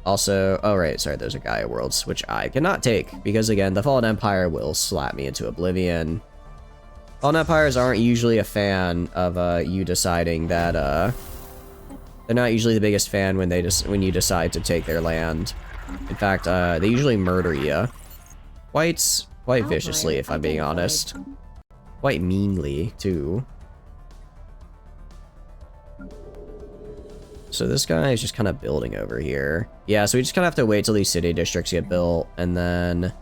Also, oh, right, sorry, those are Gaia worlds, which I cannot take, because, again, the Fallen Empire will slap me into oblivion. Fallen Empires aren't usually a fan of, you deciding that, they're not usually the biggest fan when when you decide to take their land. In fact, they usually murder you. Quite viciously, if I'm being honest. Quite meanly, too. So this guy is just kind of building over here. Yeah, so we just kind of have to wait till these city districts get built, and then...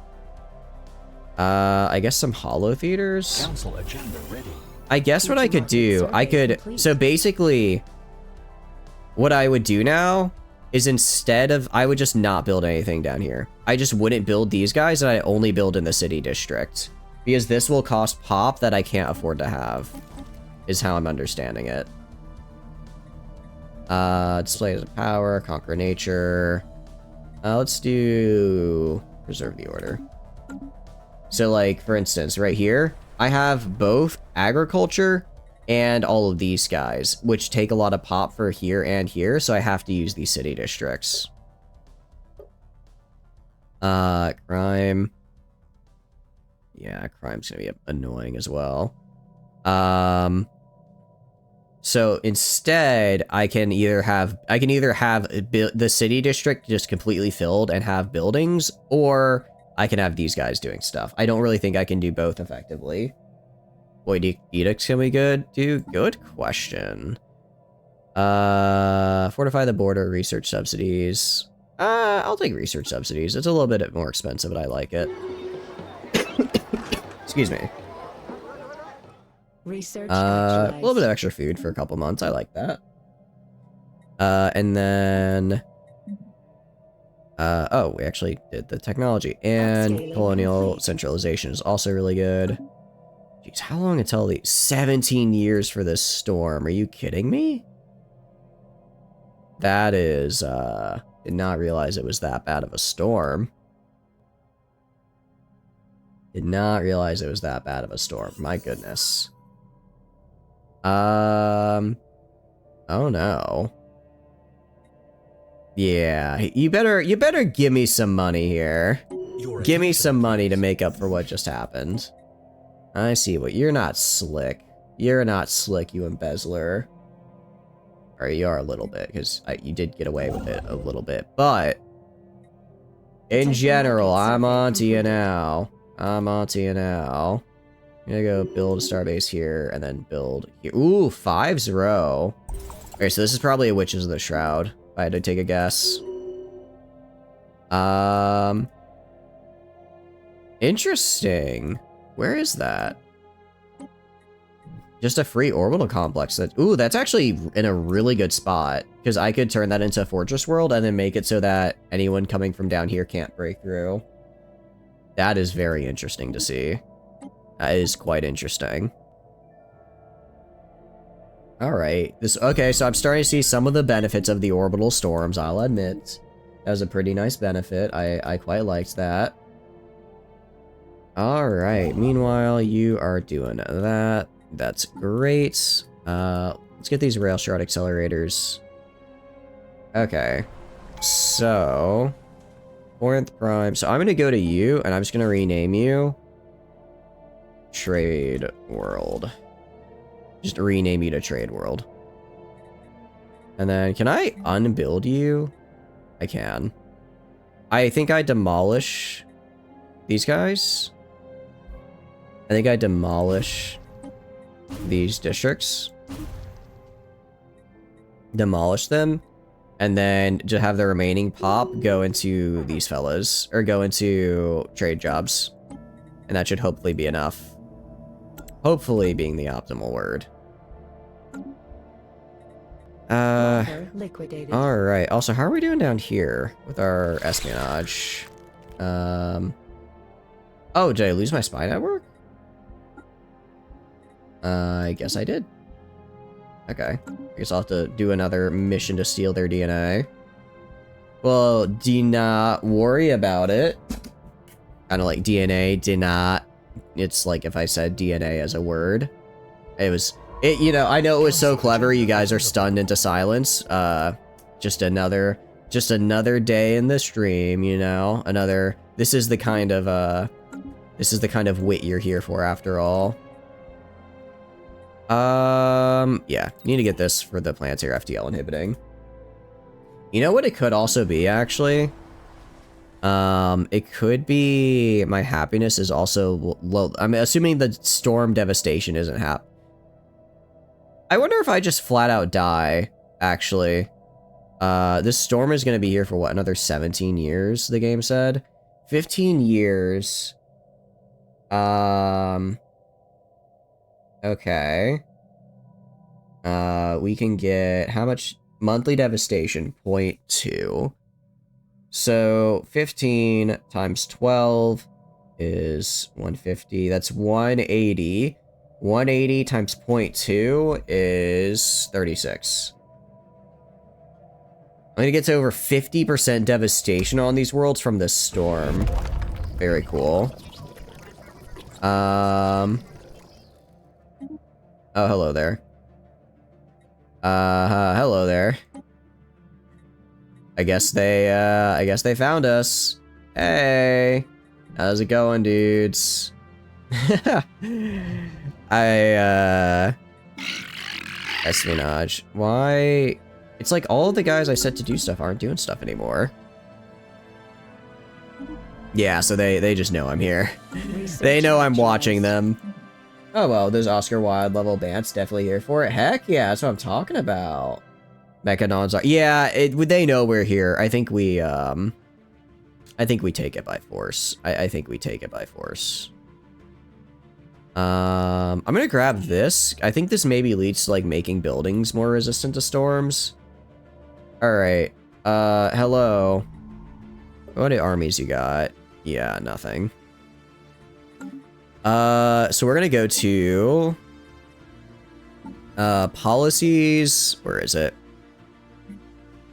I guess some hollow theaters? Council agenda ready. I guess what I could do, so basically, what I would do now is instead of, I would just not build anything down here. I just wouldn't build these guys, and I only build in the city district. Because this will cost pop that I can't afford to have, is how I'm understanding it. Displays of power, conquer nature. Let's do preserve the order. So, like, for instance, right here, I have both agriculture and all of these guys, which take a lot of pop for here and here, so I have to use these city districts. Crime. Yeah, crime's gonna be annoying as well. So instead, I can either have the city district just completely filled and have buildings, or I can have these guys doing stuff. I don't really think I can do both effectively. What edicts can we do? Good question. Fortify the border, research subsidies. I'll take research subsidies. It's a little bit more expensive, but I like it. Excuse me. Research A little bit of extra food for a couple months. I like that. And then... oh, we actually did the technology. And colonial centralization is also really good. Jeez, how long until the 17 years for this storm? Are you kidding me? That is, did not realize it was that bad of a storm. Did not realize it was that bad of a storm. My goodness. Oh no. Yeah, you better give me some money here. Your Give me attention, some money to please. make up for what just happened. I see what you're not slick. You're not slick, you embezzler. Or you are a little bit, because you did get away with it a little bit. But in general, I'm on to you now. I'm on to you now. I'm gonna go build a starbase here and then build here. Ooh, 5's row. Okay, so this is probably a Witches of the Shroud, if I had to take a guess. Interesting. Where is that? Just a free orbital complex. Ooh, that's actually in a really good spot, because I could turn that into a fortress world and then make it so that anyone coming from down here can't break through. That is very interesting to see. That is quite interesting. Alright. Okay, so I'm starting to see some of the benefits of the orbital storms, I'll admit. That was a pretty nice benefit. I quite liked that. Alright, meanwhile, you are doing that. That's great. Let's get these rail shard accelerators. Okay. So, Corinth Prime. So I'm gonna go to you, and I'm just gonna rename you Trade World. Just rename you to Trade World. And then, can I unbuild you? I can. I think I demolish these guys. I think I demolish these districts. Demolish them. And then to have the remaining pop go into these fellas. Or go into trade jobs. And that should hopefully be enough. Hopefully being the optimal word. Liquidated. Alright. Also, how are we doing down here with our espionage? Oh, did I lose my spy network? I guess I did. Okay. I guess I'll have to do another mission to steal their DNA. Well, do not worry about it. Kind of like DNA, did not. It's like if I said DNA as a word. You know, I know it was so clever, you guys are stunned into silence. Just another day in the stream, you know? This is the kind of wit you're here for after all. Yeah, need to get this for the planetary FTL inhibiting. You know what it could also be, actually? It could be my happiness is also low. I'm assuming the storm devastation isn't I wonder if I just flat out die, actually. This storm is going to be here for what, another 17 years, the game said? 15 years. Okay. We can get, how much? Monthly devastation, 0.2. So, 15 times 12 is 150. That's 180. 180 times 0.2 is 36. I'm gonna get to over 50% devastation on these worlds from this storm. Very cool. Oh, hello there. Hello there. I guess they found us. Hey. How's it going, dudes? Espionage. Why? It's like all of the guys I set to do stuff aren't doing stuff anymore. Yeah, so they just know I'm here. They know I'm watching them. Oh well, there's Oscar Wilde level bands definitely here for it. Heck yeah, that's what I'm talking about. Mechanons are, yeah, they know we're here. I think we take it by force. I think we take it by force. I'm gonna grab this. I think this maybe leads to like making buildings more resistant to storms. Alright. Hello. What armies you got? Yeah, nothing. So we're gonna go to policies. Where is it?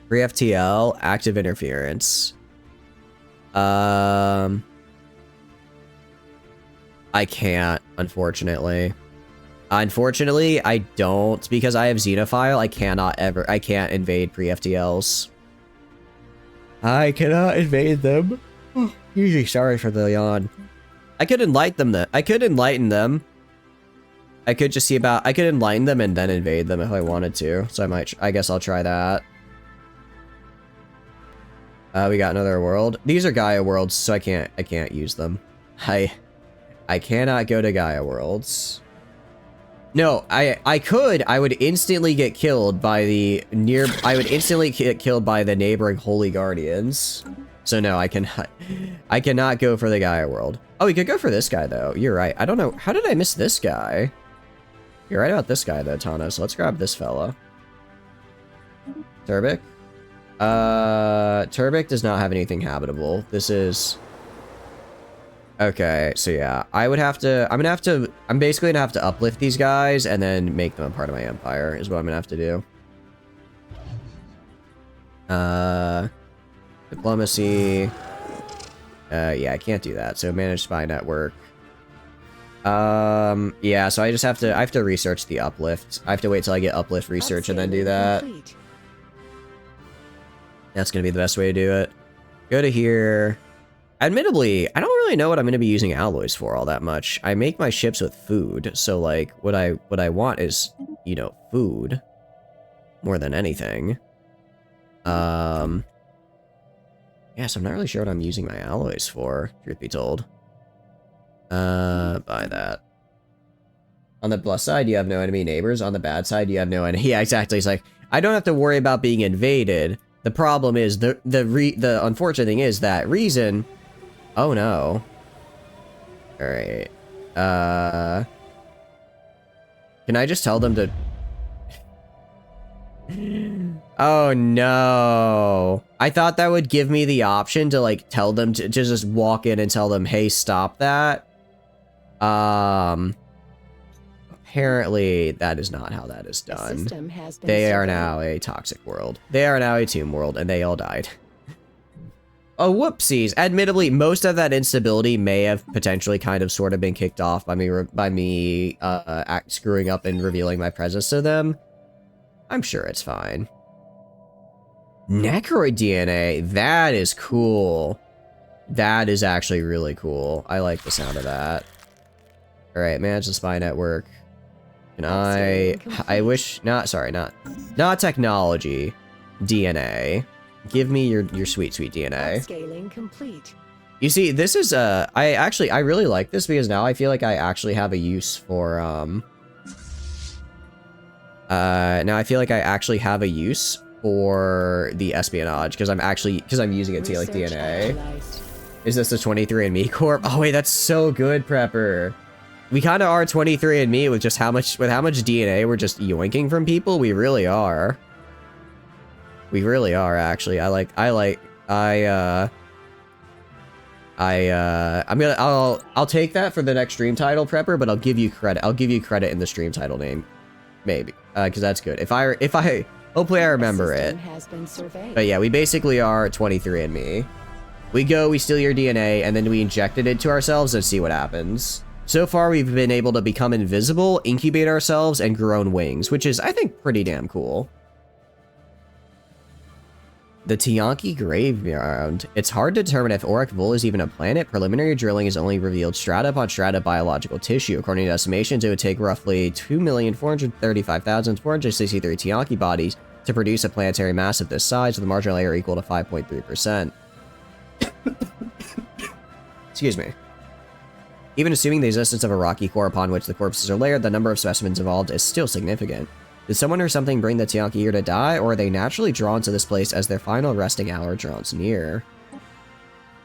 Free FTL, active interference. I can't, unfortunately. Unfortunately, I don't, because I have Xenophile, I can't invade pre-FTLs. I cannot invade them. Usually sorry for the yawn. I could enlighten them. I could enlighten them. I could just see about. I could enlighten them and then invade them if I wanted to. So I guess I'll try that. We got another world. These are Gaia worlds, so I can't use them. I cannot go to Gaia worlds. No, I could. I would instantly get killed by the I would instantly get killed by the neighboring Holy Guardians. So no, I cannot go for the Gaia world. Oh, we could go for this guy though. You're right. I don't know. How did I miss this guy? You're right about this guy though, Tana. So let's grab this fella. Turbic. Turbic does not have anything habitable. This is... Okay, so yeah, I'm basically gonna have to uplift these guys and then make them a part of my empire, is what I'm gonna have to do. Diplomacy. Yeah, I can't do that, so manage spy network. Yeah, so I have to research the uplift. I have to wait till I get uplift research and then do that. Complete. That's gonna be the best way to do it. Go to here. Admittedly, I don't really know what I'm going to be using alloys for all that much. I make my ships with food, so like what I want is, you know, food more than anything. Yeah, so I'm not really sure what I'm using my alloys for, truth be told. Buy that. On the plus side, you have no enemy neighbors. On the bad side, you have no enemy. Yeah, exactly. It's like I don't have to worry about being invaded. The problem is the unfortunate thing is that reason. Oh no. Alright. Can I just tell them to... Oh no. I thought that would give me the option to like tell them to just walk in and tell them, hey, stop that. Apparently that is not how that is done. They are now a toxic world. They are now a tomb world and they all died. Oh, whoopsies. Admittedly, most of that instability may have potentially kind of sort of been kicked off by me screwing up and revealing my presence to them. I'm sure it's fine. Necroid DNA. That is cool. That is actually really cool. I like the sound of that. Alright, manage the spy network. Can I wish... Not technology. DNA. Give me your sweet DNA. Scaling complete. You see, this is I really like this because now I feel like I actually have a use for now I feel like I actually have a use for the espionage because I'm using it to like DNA. Analyzed. Is this a 23andMe corp? Oh wait, that's so good, Prepper. We kind of are 23andMe with just how much DNA we're just yoinking from people. We really are. We really are, actually. I'll take that for the next stream title, Prepper, but I'll give you credit. I'll give you credit in the stream title name. Maybe. Because that's good. Hopefully I remember it. But yeah, we basically are 23andMe. We steal your DNA, and then we inject it into ourselves and see what happens. So far, we've been able to become invisible, incubate ourselves, and grow wings, which is, I think, pretty damn cool. The Tiyanki Graveyard. It's hard to determine if Auric Vol is even a planet. Preliminary drilling has only revealed strata upon strata of biological tissue. According to estimations, it would take roughly 2,435,463 Tiyanki bodies to produce a planetary mass of this size, with a marginal error equal to 5.3%. Excuse me. Even assuming the existence of a rocky core upon which the corpses are layered, the number of specimens involved is still significant. Did someone or something bring the Tiyanki here to die, or are they naturally drawn to this place as their final resting hour draws near?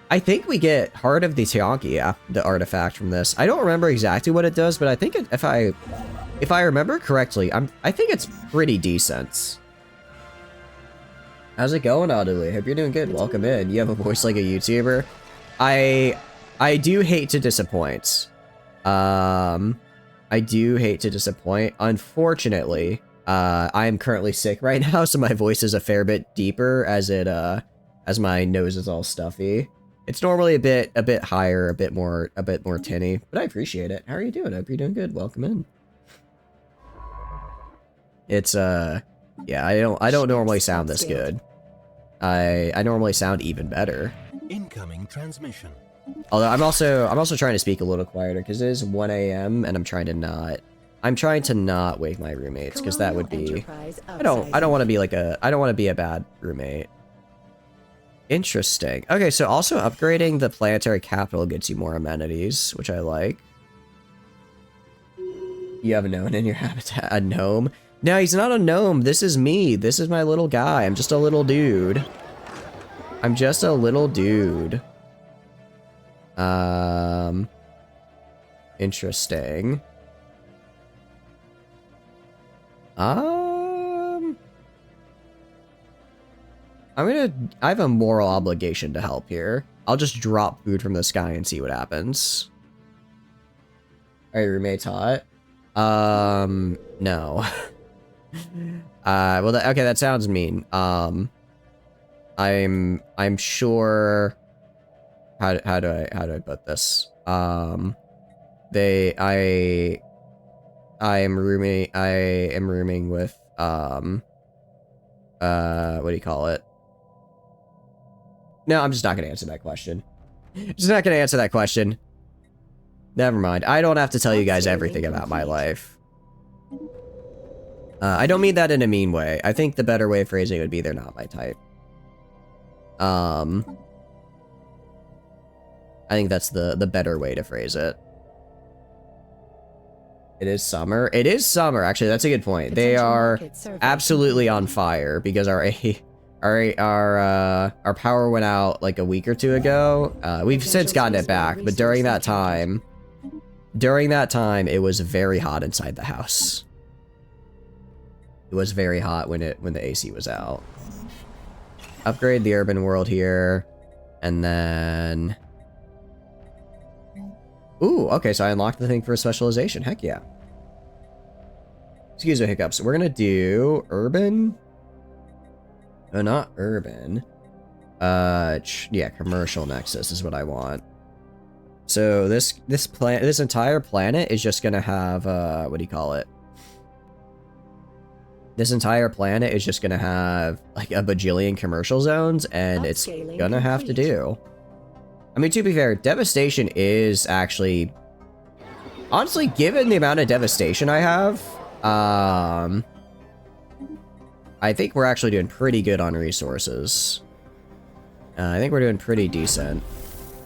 I think we get Heart of the Tiyanki, the artifact from this. I don't remember exactly what it does, but I think if I remember correctly, I think it's pretty decent. How's it going, Audley? Hope you're doing good. Welcome in. You have a voice like a YouTuber. I do hate to disappoint. I do hate to disappoint. Unfortunately, I am currently sick right now, so my voice is a fair bit deeper as my nose is all stuffy. It's normally a bit higher, a bit more tinny, but I appreciate it. How are you doing? I hope you're doing good. Welcome in. It's yeah, I don't normally sound this good. I normally sound even better. Incoming transmission. Although I'm also trying to speak a little quieter because it is 1 a.m. and I'm trying to not wake my roommates because that would be I don't want to be like I don't want to be a bad roommate. Interesting. Okay, so also upgrading the planetary capital gets you more amenities, which I like. You have a gnome in your habitat. A gnome? No, he's not a gnome. This is me. This is my little guy. I'm just a little dude. I'm just a little dude. Interesting. I have a moral obligation to help here. I'll just drop food from the sky and see what happens. Are your roommates hot? No. Well, okay, that sounds mean. I'm sure. How do I put this? I am rooming with what do you call it? No, I'm just not gonna answer that question. Just not gonna answer that question. Never mind. I don't have to tell you guys everything about my life. I don't mean that in a mean way. I think the better way of phrasing it would be they're not my type. I think that's the better way to phrase it. It is summer. It is summer. Actually, that's a good point. They are absolutely on fire because our power went out like a week or two ago. We've since gotten it back, but during that time, it was very hot inside the house. It was very hot when the AC was out. Upgrade the urban world here, and then. Ooh, okay, so I unlocked the thing for a specialization. Heck yeah. Excuse the hiccups. We're gonna do urban. Oh, not urban. Yeah, commercial nexus is what I want. So this entire planet is just gonna have what do you call it? This entire planet is just gonna have like a bajillion commercial zones, and it's gonna have to do. I mean, to be fair, devastation is actually, honestly, given the amount of devastation I have, I think we're actually doing pretty good on resources. I think we're doing pretty decent.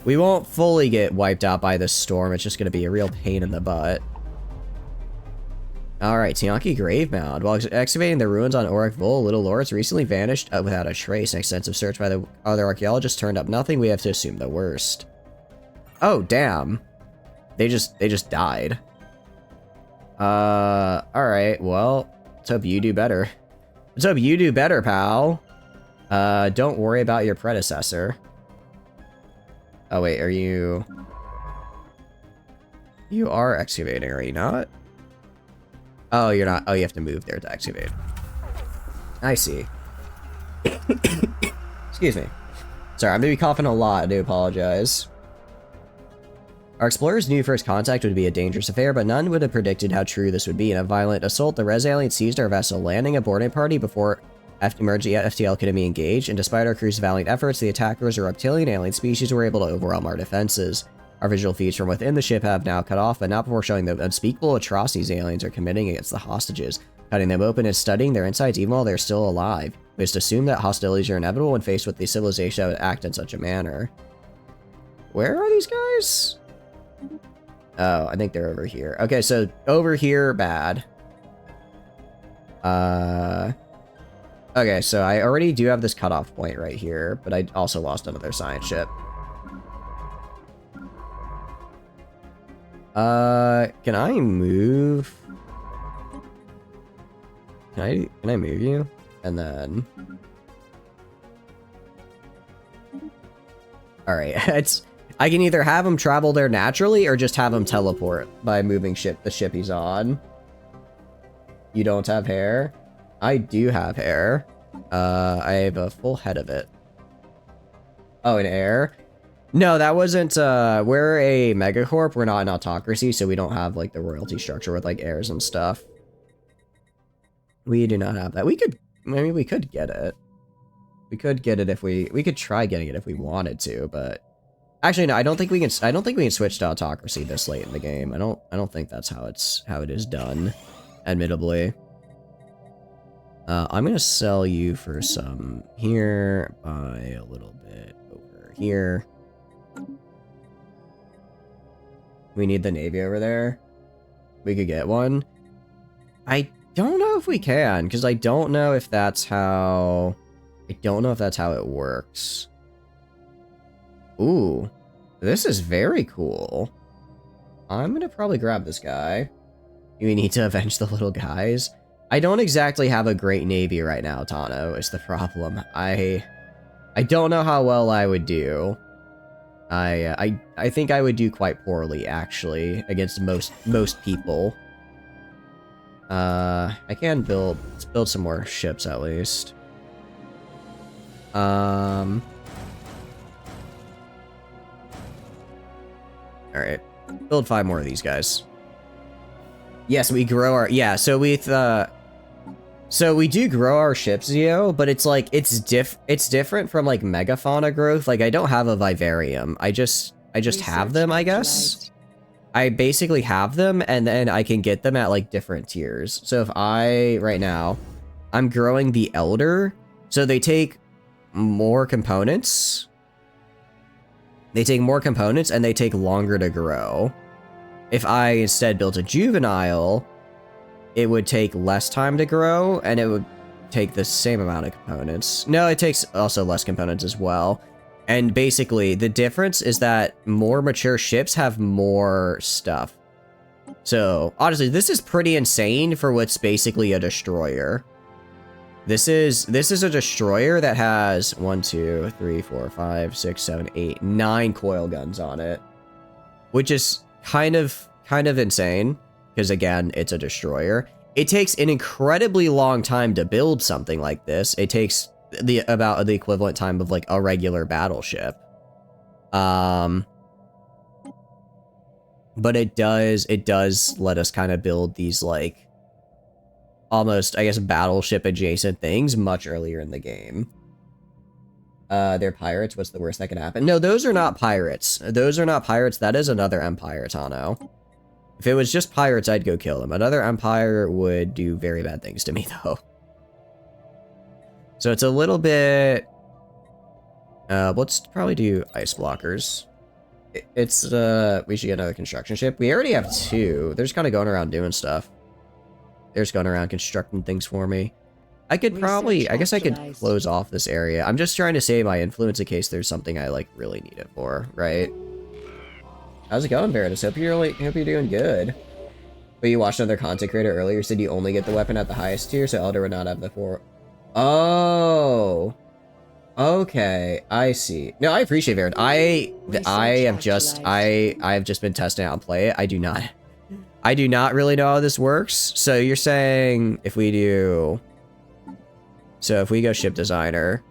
We won't fully get wiped out by this storm. It's just going to be a real pain in the butt. Alright, Tianki Grave Mound. While excavating the ruins on Oryx Vol, Little Lords recently vanished without a trace. An extensive search by the other archaeologists turned up nothing. We have to assume the worst. Oh, damn. They just died. Alright, well, let's hope you do better. Let's hope you do better, pal. Don't worry about your predecessor. Oh, wait, are you... You are excavating, are you not? Oh, you're not. Oh, you have to move there to excavate. I see. Excuse me. Sorry, I'm gonna be coughing a lot. I do apologize. Our explorers knew first contact would be a dangerous affair, but none would have predicted how true this would be. In a violent assault, the Res aliens seized our vessel, landing a boarding party before emergency FTL could be engaged, and despite our crew's valiant efforts, the attackers, a reptilian alien species, were able to overwhelm our defenses. Our visual feeds from within the ship have now cut off, but not before showing the unspeakable atrocities aliens are committing against the hostages, cutting them open and studying their insides even while they're still alive. We just assume that hostilities are inevitable when faced with the civilization that would act in such a manner. Where are these guys? Oh, I think they're over here. Okay, so over here, bad. Okay, so I already do have this cutoff point right here, but I also lost another science ship. Can I move? Can I move you? And then... Alright, I can either have him travel there naturally or just have him teleport by moving the ship he's on. You don't have hair? I do have hair. I have a full head of it. Oh, an heir? No, that wasn't, we're a megacorp, we're not an autocracy, so we don't have, like, the royalty structure with, like, heirs and stuff. We do not have that. We could, maybe we could get it. We could get it if we could try getting it if we wanted to, but actually no, I don't think we can switch to autocracy this late in the game. I don't think that's how it is done, admittably. I'm gonna sell you for some here, buy a little bit over here. We need the Navy over there. We could get one. I don't know if we can, because I don't know if that's how it works. Ooh, this is very cool. I'm gonna probably grab this guy. We need to avenge the little guys. I don't exactly have a great Navy right now, Tano, is the problem. I don't know how well I would do. I think I would do quite poorly, actually, against most people. I can let's build some more ships at least. Alright. Build 5 more of these guys. Yes, we grow our, yeah, so we do grow our ships, Zio, but it's like, it's different from like megafauna growth. Like, I don't have a vivarium. I just have them, I guess. I basically have them, and then I can get them at like different tiers. So if right now, I'm growing the Elder, so they take more components. They take more components, and they take longer to grow. If I instead built a Juvenile, it would take less time to grow, and it would take the same amount of components. No, it takes also less components as well. And basically, the difference is that more mature ships have more stuff. So, honestly, this is pretty insane for what's basically a destroyer. This is a destroyer that has 1, 2, 3, 4, 5, 6, 7, 8, 9 coil guns on it. Which is kind of insane. Because again, it's a destroyer. It takes an incredibly long time to build something like this. It takes about the equivalent time of like a regular battleship. But it does let us kind of build these like almost, I guess, battleship adjacent things much earlier in the game. They're pirates. What's the worst that can happen? No, those are not pirates. Those are not pirates. That is another empire, Tano. If it was just pirates, I'd go kill them. Another empire would do very bad things to me, though. So it's a little bit... let's probably do ice blockers. We should get another construction ship. We already have 2. They're just kind of going around doing stuff. They're just going around constructing things for me. I could probably... I guess I could close off this area. I'm just trying to save my influence in case there's something I, like, really need it for, right? How's it going, Veritas? Hope you're doing good. But you watched another content creator earlier, said you only get the weapon at the highest tier, so Elder would not have the 4. Oh, okay, I see. No, I appreciate Veritas. I've just been testing out and play it. I do not really know how this works. So you're saying if we go ship designer.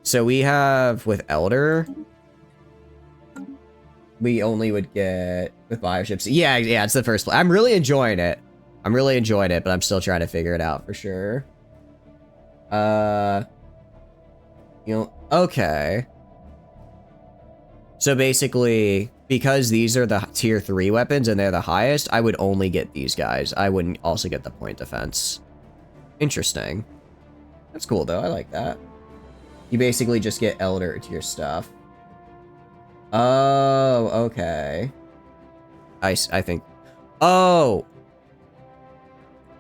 So we have with Elder. We only would get with bioships. Yeah, it's the first play. I'm really enjoying it, but I'm still trying to figure it out for sure. Okay. So basically, because these are the tier 3 weapons and they're the highest, I would only get these guys. I wouldn't also get the point defense. Interesting. That's cool though, I like that. You basically just get Elder tier stuff. Oh, okay. I think... Oh!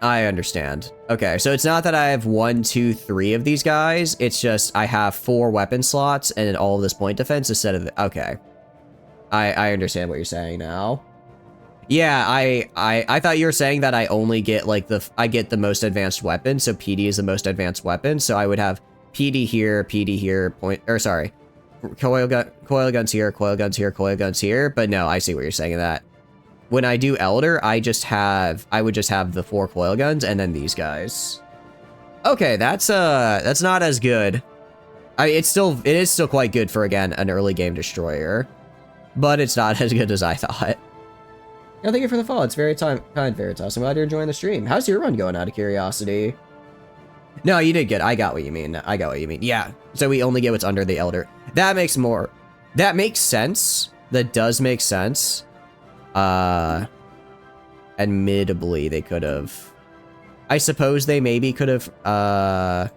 I understand. Okay, so it's not that I have 1, 2, 3 of these guys. It's just I have 4 weapon slots and all of this point defense instead of... Okay. I understand what you're saying now. Yeah, I thought you were saying that I only get, like, I get the most advanced weapon, so PD is the most advanced weapon, so I would have PD here, coil guns here, coil guns here, coil guns here, but no, I see what you're saying in that. When I do Elder, I would just have the 4 coil guns and then these guys. Okay, that's not as good. It is still quite good for, again, an early game destroyer, but it's not as good as I thought. No, thank you for the follow. It's very kind, Veritas. I'm glad you're enjoying the stream. How's your run going, out of curiosity? No, you did good. I got what you mean. I got what you mean. Yeah. So we only get what's under the Elder. That makes sense. That does make sense. Admittably, they could have. I suppose they maybe could have. I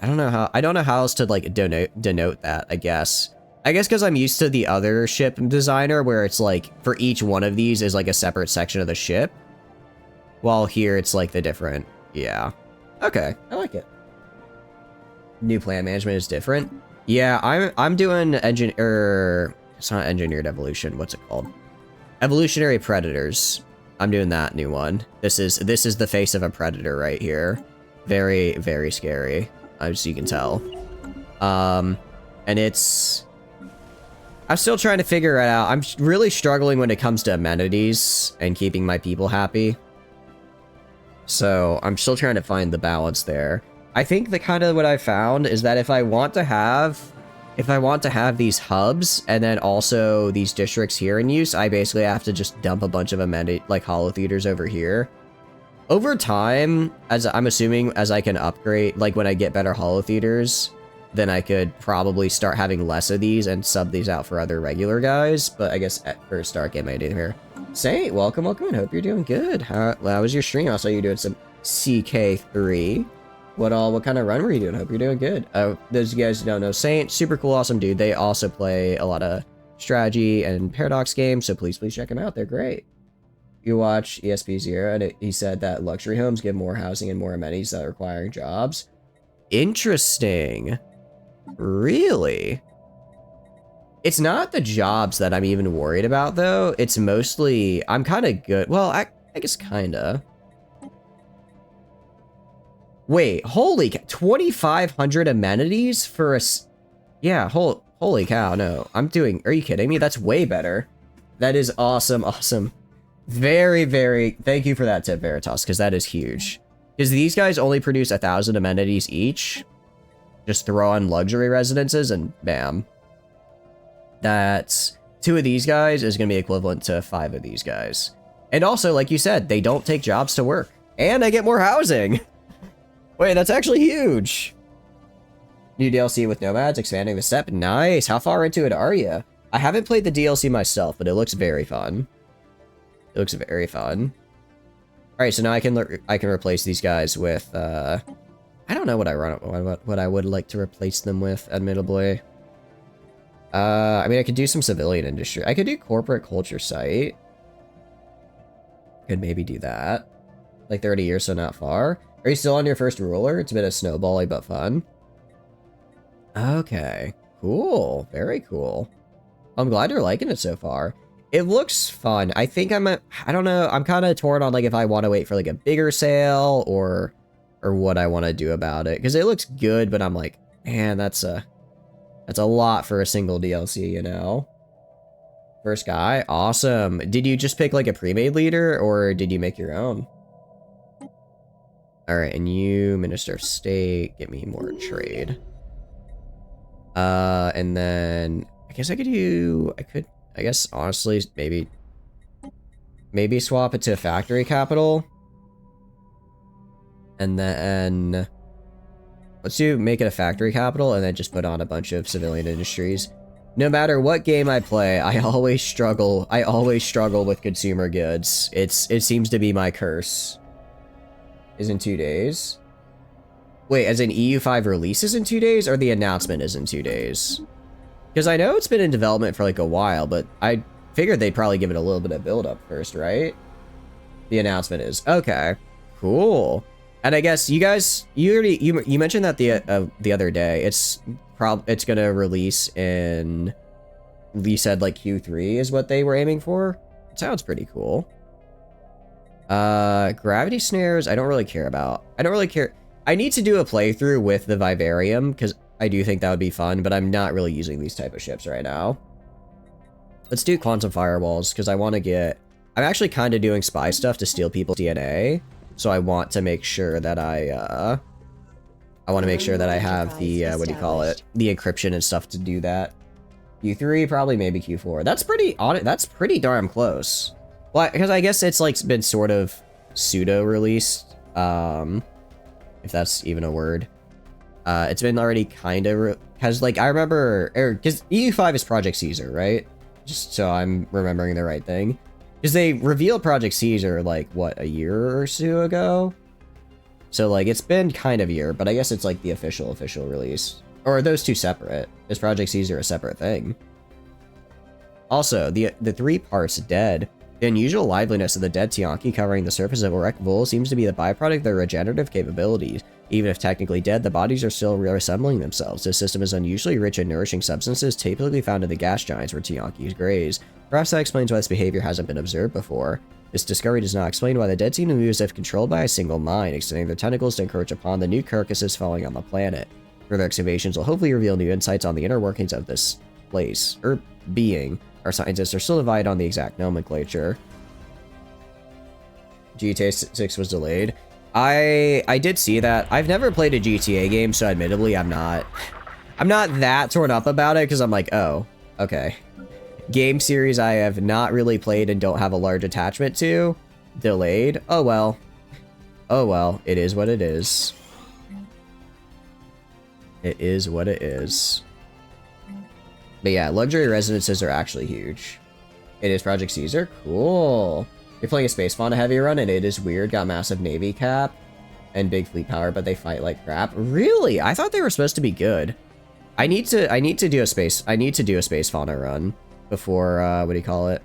don't know how else to like denote that. I guess because I'm used to the other ship designer where it's like for each one of these is like a separate section of the ship, while here it's like the different. Yeah. Okay, I like it. New plan management is different. Yeah, I'm doing it's not engineered evolution. What's it called? Evolutionary predators. I'm doing that new one. This is the face of a predator right here. Very, very scary, as you can tell. And it's. I'm still trying to figure it out. I'm really struggling when it comes to amenities and keeping my people happy. So I'm still trying to find the balance there. I think the kind of what I found is that if I want to have these hubs and then also these districts here in use, I basically have to just dump a bunch of amenity like holo theaters over here. Over time, as I'm assuming as I can upgrade, like when I get better holo theaters, then I could probably start having less of these and sub these out for other regular guys. But I guess at first start getting my data here. Saint, welcome and hope you're doing good. How was your stream? I saw you doing some CK3. What kind of run were you doing? Hope you're doing good. Those of you guys who don't know, Saint, super cool, awesome dude. They also play a lot of strategy and paradox games, so please check them out. They're great. You watch ESP0, and he said that luxury homes give more housing and more amenities that require jobs. Interesting. Really? It's not the jobs that I'm even worried about, though. It's mostly, I'm kind of good. Well, I guess kind of. Wait, holy cow, 2,500 amenities for a... Yeah, holy cow, no. Are you kidding me? That's way better. That is awesome. Very, very, thank you for that tip, Veritas, because that is huge. Because these guys only produce 1,000 amenities each. Just throw on luxury residences and bam. That's 2 of these guys is going to be equivalent to 5 of these guys. And also, like you said, they don't take jobs to work. And I get more housing. Wait, that's actually huge. New DLC with nomads, expanding the step. Nice. How far into it are you? I haven't played the DLC myself, but it looks very fun. It looks very fun. All right, so now I can replace these guys with I don't know what I would like to replace them with, admittedly. I mean, I could do some civilian industry. I could do corporate culture site. Could maybe do that. Like 30 years, so not far. Are you still on your first ruler? It's been a snowbally, but fun. Okay. Cool. Very cool. I'm glad you're liking it so far. It looks fun. I think I don't know. I'm kind of torn on like if I want to wait for like a bigger sale or what I want to do about it. Because it looks good, but I'm like, man, that's a lot for a single DLC, you know? First guy. Awesome. Did you just pick like a pre-made leader or did you make your own? All right, and you, Minister of State, get me more trade. And then I guess I guess honestly, maybe swap it to a factory capital. And then let's make it a factory capital and then just put on a bunch of civilian industries. No matter what game I play, I always struggle with consumer goods. It seems to be my curse. Is in 2 days. Wait, as in EU5 releases in 2 days, or the announcement is in 2 days? Because I know it's been in development for like a while, but I figured they'd probably give it a little bit of build up first, right? The announcement is okay, cool. And I guess you guys, you mentioned that the other day. It's gonna release in. You said like Q3 is what they were aiming for. It sounds pretty cool. Gravity snares, I don't really care about. I need to do a playthrough with the Vivarium, because I do think that would be fun, but I'm not really using these type of ships right now. Let's do quantum firewalls, because I'm actually kind of doing spy stuff to steal people's DNA, so I want to make sure that I have the, what do you call it? The encryption and stuff to do that. Q3, probably maybe Q4. That's pretty darn close. Well, because I guess it's like been sort of pseudo released. if that's even a word. It's been already kind of, because like I remember, because EU5 is Project Caesar, right? Just so I'm remembering the right thing. Because they revealed Project Caesar like, what, a year or so ago? So like it's been kind of a year, but I guess it's like the official release. Or are those two separate? Is Project Caesar a separate thing? Also, the 3 parts dead. The unusual liveliness of the dead Tianki covering the surface of a wrecked Vol seems to be the byproduct of their regenerative capabilities. Even if technically dead, the bodies are still reassembling themselves. This system is unusually rich in nourishing substances typically found in the gas giants where Tiankis graze. Perhaps that explains why this behavior hasn't been observed before. This discovery does not explain why the dead seem to move as if controlled by a single mind, extending their tentacles to encroach upon the new carcasses falling on the planet. Further excavations will hopefully reveal new insights on the inner workings of this place, or being. Our scientists are still divided on the exact nomenclature. GTA 6 was delayed. I did see that. I've never played a GTA game, so admittedly I'm not that torn up about it, because I'm like, oh, okay. Game series I have not really played and don't have a large attachment to. Delayed. Oh well. Oh well. It is what it is. It is what it is. But yeah, luxury residences are actually huge. It is Project Caesar? Cool. You're playing a Space Fauna heavy run and it is weird. Got massive navy cap and big fleet power, but they fight like crap. Really? I thought they were supposed to be good. I need to do a Space Fauna run before what do you call it?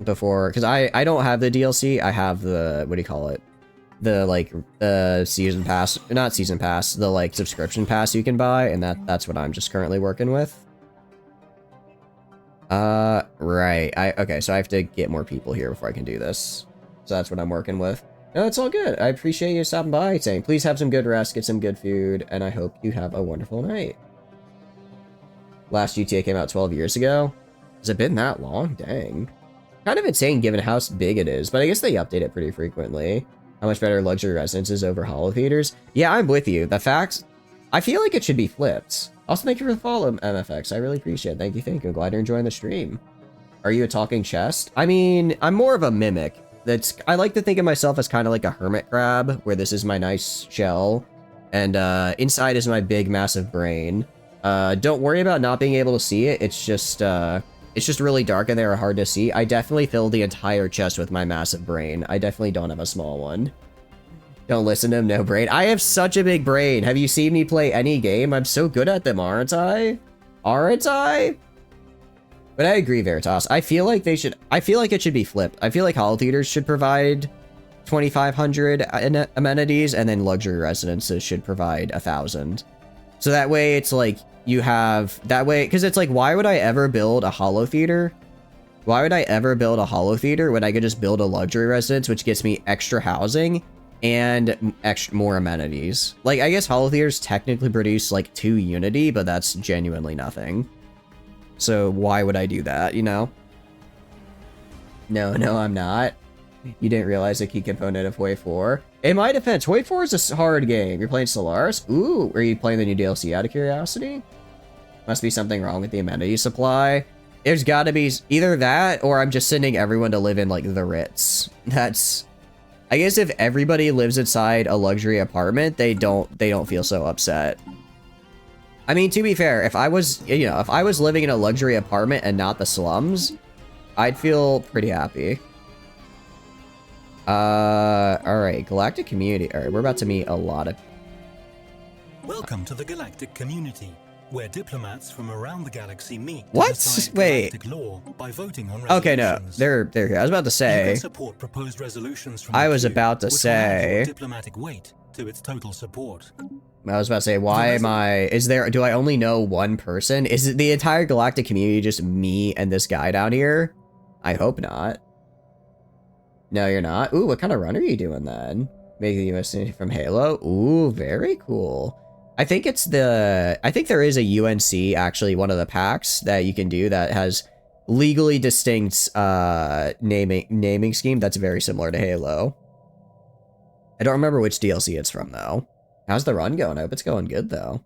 Before, because I don't have the DLC. I have the, what do you call it? The like the season pass, not season pass, the like subscription pass you can buy, and that's what I'm just currently working with. Right. Okay, so I have to get more people here before I can do this. So that's what I'm working with. No, it's all good. I appreciate you stopping by, saying please have some good rest, get some good food, and I hope you have a wonderful night. Last GTA came out 12 years ago. Has it been that long? Dang. Kind of insane given how big it is, but I guess they update it pretty frequently. How much better luxury residences over holo theaters? Yeah, I'm with you. The facts, I feel like it should be flipped. Also, thank you for the follow, MFX. I really appreciate it. Thank you. I'm glad you're enjoying the stream. Are you a talking chest? I mean, I'm more of a mimic. I like to think of myself as kind of like a hermit crab, where this is my nice shell, and inside is my big, massive brain. Don't worry about not being able to see it. It's just really dark and they're hard to see. I definitely fill the entire chest with my massive brain. I definitely don't have a small one. Don't listen to him, no brain. I have such a big brain. Have you seen me play any game? I'm so good at them, aren't I? Aren't I? But I agree, Veritas. I feel like it should be flipped. I feel like holo theaters should provide 2,500 amenities, and then luxury residences should provide 1,000. So that way it's like you have that way, because it's like, why would I ever build a holo theater? Why would I ever build a holo theater when I could just build a luxury residence, which gets me extra housing and more amenities? Like, I guess holo theaters technically produce like 2 Unity, but that's genuinely nothing. So why would I do that, you know? No, I'm not. You didn't realize a key component of Hoi 4. In my defense, Hoi 4 is a hard game. You're playing Stellaris? Ooh, are you playing the new DLC out of curiosity? Must be something wrong with the amenity supply. There's gotta be either that, or I'm just sending everyone to live in, like, the Ritz. That's... I guess if everybody lives inside a luxury apartment, they don't feel so upset. I mean, to be fair, if I was living in a luxury apartment and not the slums, I'd feel pretty happy. Alright, Galactic Community. Alright, we're about to meet a lot of... Welcome to the Galactic Community, where diplomats from around the galaxy meet to What? decide Wait. galactic law by voting on Okay, no, resolutions. they're here. I was about to You say... can support proposed resolutions from I the was queue, about to which will say- add your diplomatic weight to its total support. I was about to say, why am I... do I only know one person? Is it the entire Galactic Community just me and this guy down here? I hope not. No, you're not? Ooh, what kind of run are you doing then? Making the US from Halo? Ooh, very cool. I think there is a UNC, actually, one of the packs that you can do that has legally distinct naming scheme that's very similar to Halo. I don't remember which DLC it's from, though. How's the run going? I hope it's going good, though.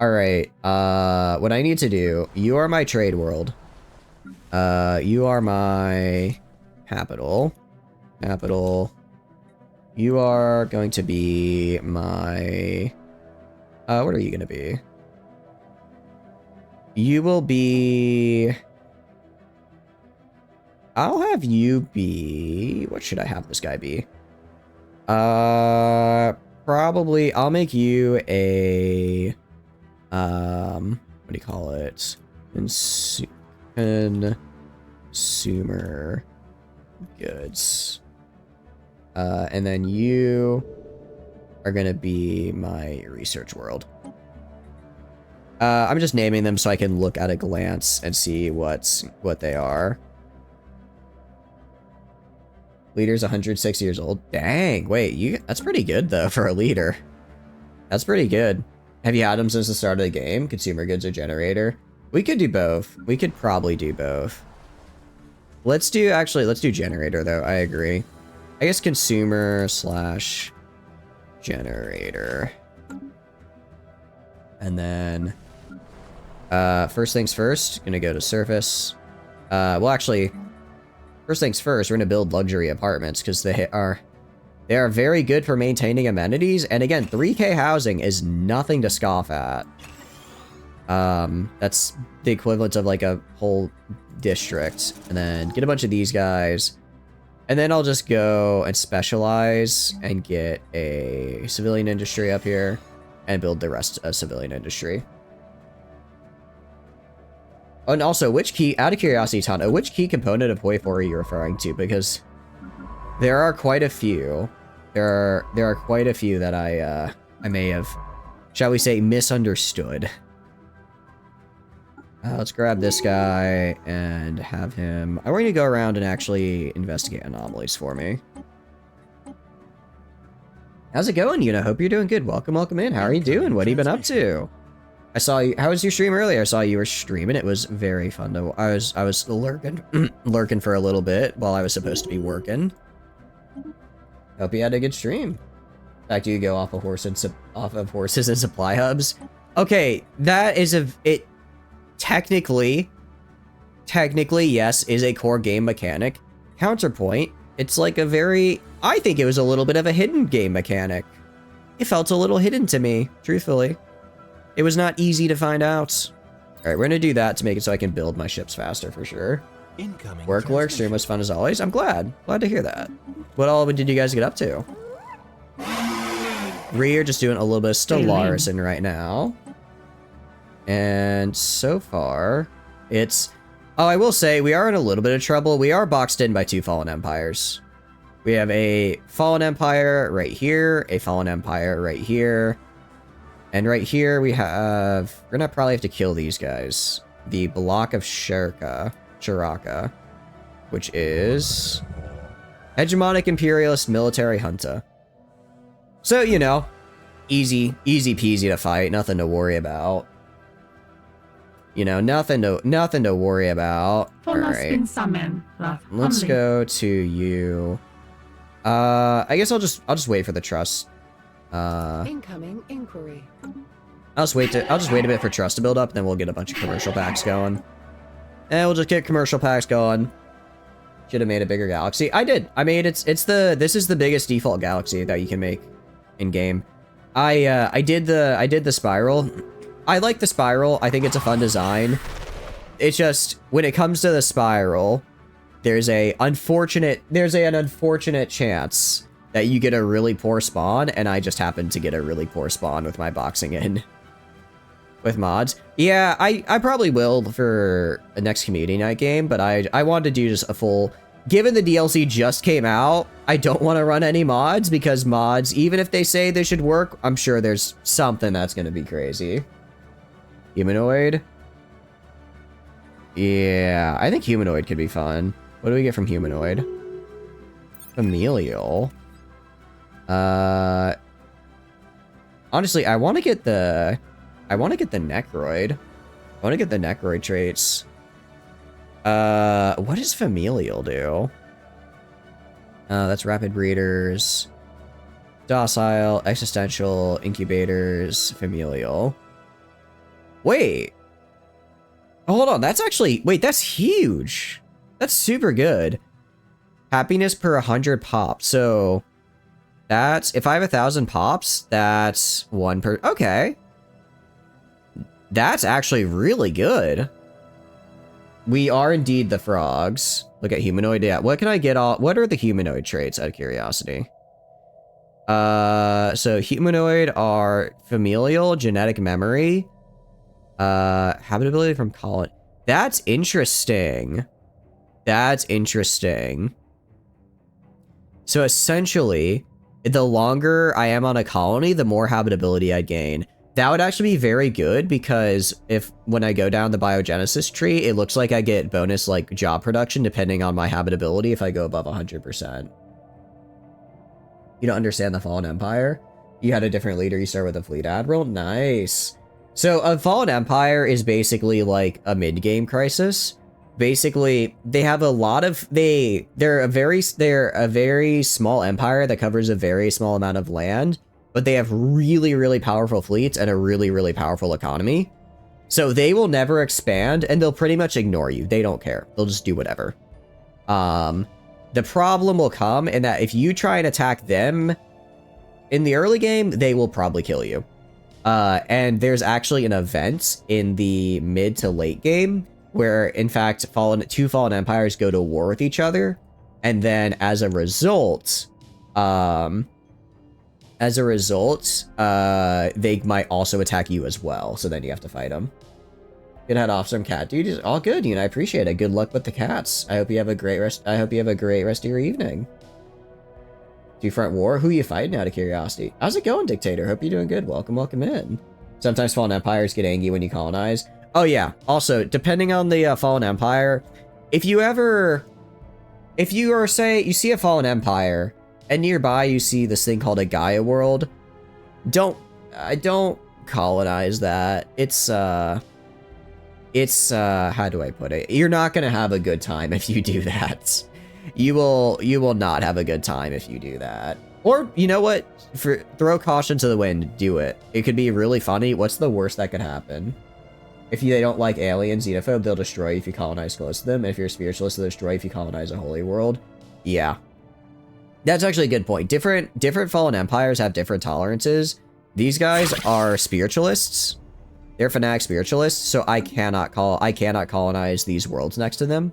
Alright, what I need to do... You are my trade world. You are my... Capital. You are going to be my... what are you going to be? You will be... I'll have you be... What should I have this guy be? Probably... I'll make you a... what do you call it? Consumer goods. And then you are gonna be my research world. I'm just naming them so I can look at a glance and see what they are. Leader's 106 years old. Dang, wait, that's pretty good though for a leader. That's pretty good. Have you had them since the start of the game? Consumer goods or generator? We could do both. We could probably do both. Let's do generator though, I agree. I guess consumer / generator. And then, first things first, gonna go to surface. Well actually, first things first, we're gonna build luxury apartments because they are very good for maintaining amenities. And again, 3K housing is nothing to scoff at. That's the equivalent of like a whole district. And then get a bunch of these guys. And then I'll just go and specialize and get a civilian industry up here and build the rest of civilian industry. Oh, and also, out of curiosity, Tana, which key component of Hoi 4 are you referring to? Because there are quite a few. There are quite a few that I may have, shall we say, misunderstood. Let's grab this guy and have him... I want you to go around and actually investigate anomalies for me. How's it going, Yuna? Hope you're doing good. Welcome in. How are you doing? What have you been up to? I saw you... How was your stream earlier? I saw you were streaming. It was very fun to... I was lurking, lurking for a little bit while I was supposed to be working. Hope you had a good stream. In fact, you go off of horses and supply hubs. Okay, that is technically, yes, is a core game mechanic. Counterpoint, it's like I think it was a little bit of a hidden game mechanic. It felt a little hidden to me, truthfully. It was not easy to find out. Alright, we're gonna do that to make it so I can build my ships faster for sure. Work stream was fun as always. I'm glad to hear that. What all did you guys get up to? We're just doing a little bit of Stellaris right now. And so far, it's... Oh, I will say, we are in a little bit of trouble. We are boxed in by 2 Fallen Empires. We have a Fallen Empire right here, a Fallen Empire right here. And right here we have... We're gonna probably have to kill these guys. The block of Shiraka, which is... Hegemonic Imperialist Military Junta. So, you know, easy peasy to fight, nothing to worry about. You know, nothing to worry about. Alright. Let's go to you. I guess I'll just wait for the trust. Incoming inquiry. I'll just wait a bit for trust to build up, and then we'll get a bunch of commercial packs going. And we'll just get commercial packs going. Should have made a bigger galaxy. I did. I made this is the biggest default galaxy that you can make in game. I did the spiral. I like the spiral. I think it's a fun design. It's just when it comes to the spiral, there's an unfortunate chance that you get a really poor spawn, and I just happened to get a really poor spawn with my boxing in with mods. Yeah, I probably will for the next community night game, but I wanted to do just a full... Given the DLC just came out, I don't want to run any mods, because mods, even if they say they should work, I'm sure there's something that's going to be crazy. Humanoid? Yeah, I think humanoid could be fun. What do we get from humanoid? Familial. Honestly, I want to get the Necroid. I want to get the Necroid traits. What does familial do? That's rapid breeders, docile, existential, incubators, familial. Wait. Hold on, that's actually... Wait, that's huge. That's super good. Happiness per 100 pop. So, That's, if I have 1,000 pops, that's 1 per, okay. That's actually really good. We are indeed the frogs. Look at humanoid, yeah. What can I get all, what are the humanoid traits out of curiosity? So humanoid are familial, genetic memory, habitability from colony. That's interesting. That's interesting. So essentially, the longer I am on a colony, the more habitability I gain. That would actually be very good because when I go down the biogenesis tree, it looks like I get bonus like job production depending on my habitability if I go above 100%. You don't understand the Fallen Empire? You had a different leader, you start with a fleet admiral? Nice. So a Fallen Empire is basically like a mid-game crisis. Basically, they have a lot of, they're a very small empire that covers a very small amount of land, but they have really, really powerful fleets and a really, really powerful economy. So they will never expand and they'll pretty much ignore you. They don't care. They'll just do whatever. The problem will come in that if you try and attack them in the early game, they will probably kill you. And there's actually an event in the mid to late game where, in fact, two fallen empires go to war with each other, and then as a result, they might also attack you as well. So then you have to fight them. Good head off some cat duties. All good, I appreciate it. Good luck with the cats. I hope you have a great rest. I hope you have a great rest of your evening. Two front war. Who you fighting out of curiosity? How's it going, Dictator? Hope you're doing good. Welcome, welcome in. Sometimes fallen empires get angry when you colonize. Oh yeah. Also, depending on the fallen empire, if you see a fallen empire and nearby you see this thing called a Gaia world, don't colonize that. It's how do I put it? You're not gonna have a good time if you do that. You will not have a good time if you do that. Or, you know what? Throw caution to the wind. Do it. It could be really funny. What's the worst that could happen? If they don't like aliens, xenophobe, they'll destroy you if you colonize close to them. If you're a spiritualist, they'll destroy you if you colonize a holy world. Yeah. That's actually a good point. Different fallen empires have different tolerances. These guys are spiritualists. They're fanatic spiritualists, so I cannot colonize these worlds next to them.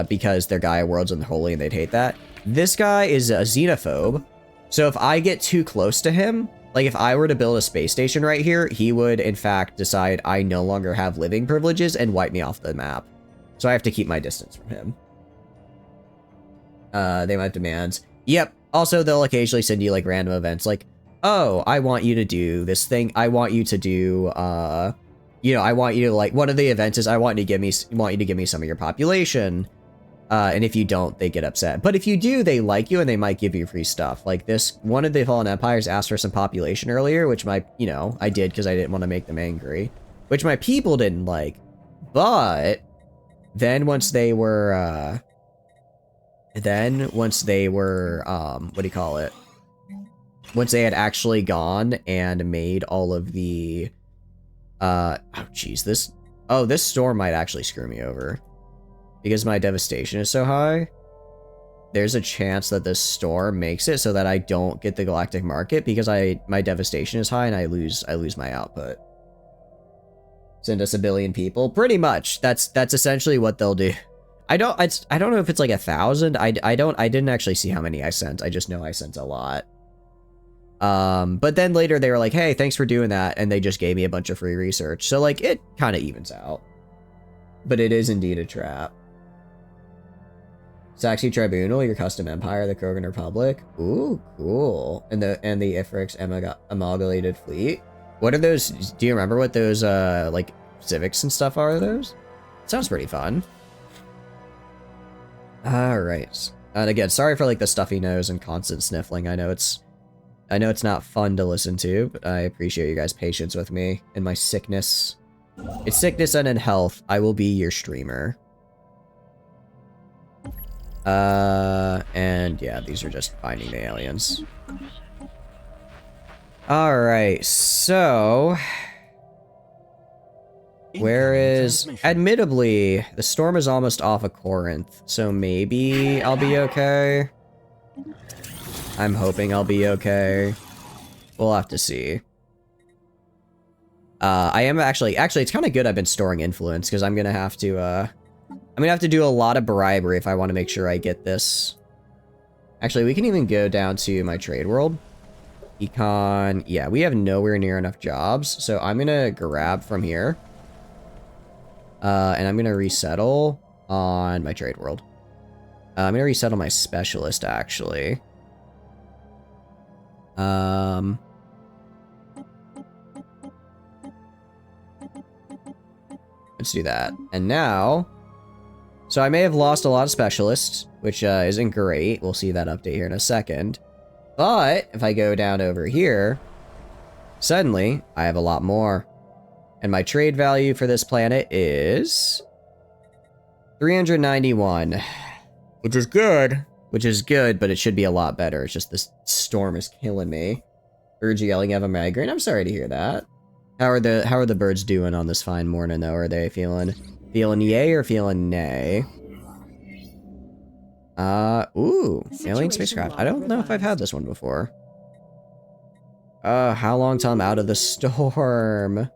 Because they're Gaia worlds and they're holy and they'd hate that. This guy is a xenophobe, so if I get too close to him, like if I were to build a space station right here, he would in fact decide I no longer have living privileges and wipe me off the map. So I have to keep my distance from him. They might have demands. Yep. Also, they'll occasionally send you like random events like, oh, I want you to do this thing. I want you to do, you know, I want you to like, one of the events is I want you to give me some of your population. And if you don't, they get upset. But if you do, they like you and they might give you free stuff. Like this, one of the Fallen Empires asked for some population earlier, which I did because I didn't want to make them angry, which my people didn't like. But then once they were, once they had actually gone and made all of the, this storm might actually screw me over. Because my devastation is so high, there's a chance that this storm makes it so that I don't get the galactic market because my devastation is high and I lose my output. Send us 1 billion people, pretty much. That's essentially what they'll do. I don't know if it's like 1,000. I didn't actually see how many I sent. I just know I sent a lot. But then later they were like, hey, thanks for doing that, and they just gave me a bunch of free research. So like it kind of evens out. But it is indeed a trap. Saxy Tribunal, your custom empire, the Krogan Republic. Ooh, cool. And the Ifrix Amalgamated Fleet. What are those? Do you remember what those like civics and stuff are? Those? Sounds pretty fun. All right. And again, sorry for like the stuffy nose and constant sniffling. I know it's not fun to listen to, but I appreciate you guys' patience with me and my sickness. It's sickness and in health. I will be your streamer. And yeah, these are just finding the aliens. Alright, so... where is... admittedly, the storm is almost off of Corinth, so maybe I'll be okay. I'm hoping I'll be okay. We'll have to see. I am actually, it's kind of good I've been storing influence, because I'm gonna have to do a lot of bribery if I want to make sure I get this. Actually, we can even go down to my trade world. Econ, yeah, we have nowhere near enough jobs, so I'm gonna grab from here. And I'm gonna resettle on my trade world. I'm gonna resettle my specialist, actually. Let's do that. And now, so I may have lost a lot of specialists, which isn't great. We'll see that update here in a second. But if I go down over here, suddenly I have a lot more. And my trade value for this planet is 391, which is good. Which is good, but it should be a lot better. It's just this storm is killing me. Urge yelling of a migraine. I'm sorry to hear that. How are the birds doing on this fine morning though? Are they feeling yay or feeling nay? Ooh, alien spacecraft. I don't know if I've had this one before. How long till I'm out of the storm?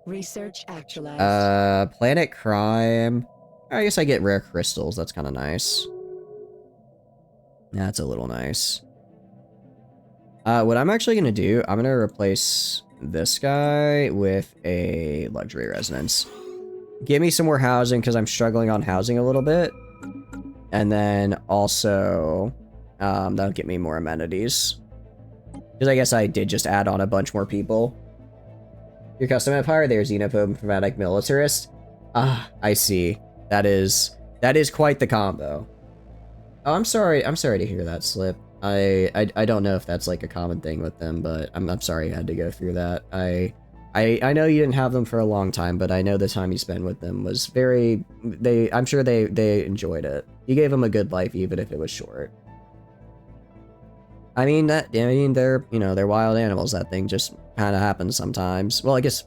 Research actualized. Planet crime. I guess I get rare crystals. That's kind of nice. That's a little nice. What I'm actually gonna do, I'm gonna replace this guy with a luxury residence. Give me some more housing, because I'm struggling on housing a little bit. And then also, that'll get me more amenities. Because I guess I did just add on a bunch more people. Your custom empire, there's xenophobe, fanatic, militarist. Ah, I see. That is quite the combo. Oh, I'm sorry to hear that, Slip. I don't know if that's like a common thing with them, but I'm sorry you had to go through that. I know you didn't have them for a long time, but I know the time you spent with them was very, I'm sure they enjoyed it. You gave them a good life, even if it was short. I mean, they're, they're wild animals. That thing just kind of happens sometimes. Well, I guess,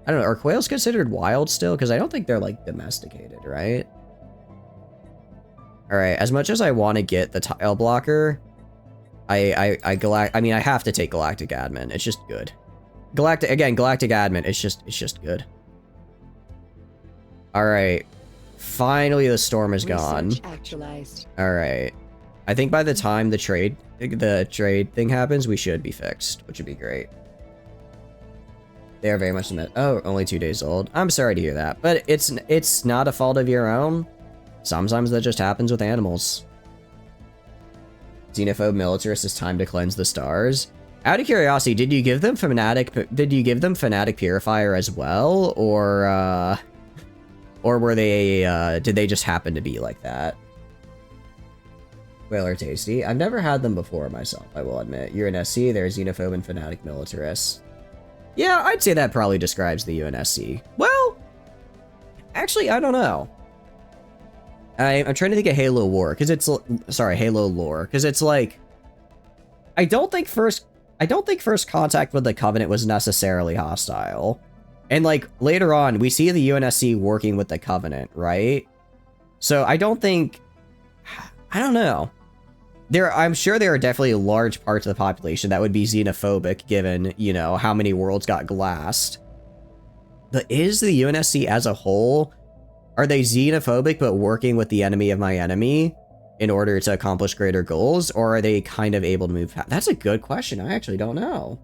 I don't know, are quails considered wild still? Because I don't think they're, like, domesticated, right? Alright, as much as I want to get the tile blocker, I have to take Galactic Admin. It's just good. Galactic Admin, it's just good. Alright. Finally, the storm is gone. Alright. I think by the time the trade thing happens, we should be fixed, which would be great. They are very much in that. Oh, only 2 days old. I'm sorry to hear that, but it's not a fault of your own. Sometimes that just happens with animals. Xenophobe militarist, it's time to cleanse the stars. Out of curiosity, did you give them fanatic purifier as well, or were they did they just happen to be like that? Whaler tasty. I've never had them before myself, I will admit. You're an SC, there's xenophobe and fanatic militarist. Yeah, I'd say that probably describes the UNSC. Well, actually, I don't know. I'm trying to think of Halo War, because it's, sorry, Halo Lore, because it's like, I don't think first contact with the Covenant was necessarily hostile. And like, later on, we see the UNSC working with the Covenant, right? So I don't know. I'm sure there are definitely large parts of the population that would be xenophobic, given, how many worlds got glassed. But is the UNSC as a whole, are they xenophobic but working with the enemy of my enemy in order to accomplish greater goals? Or are they kind of able to move past? That's a good question. I actually don't know.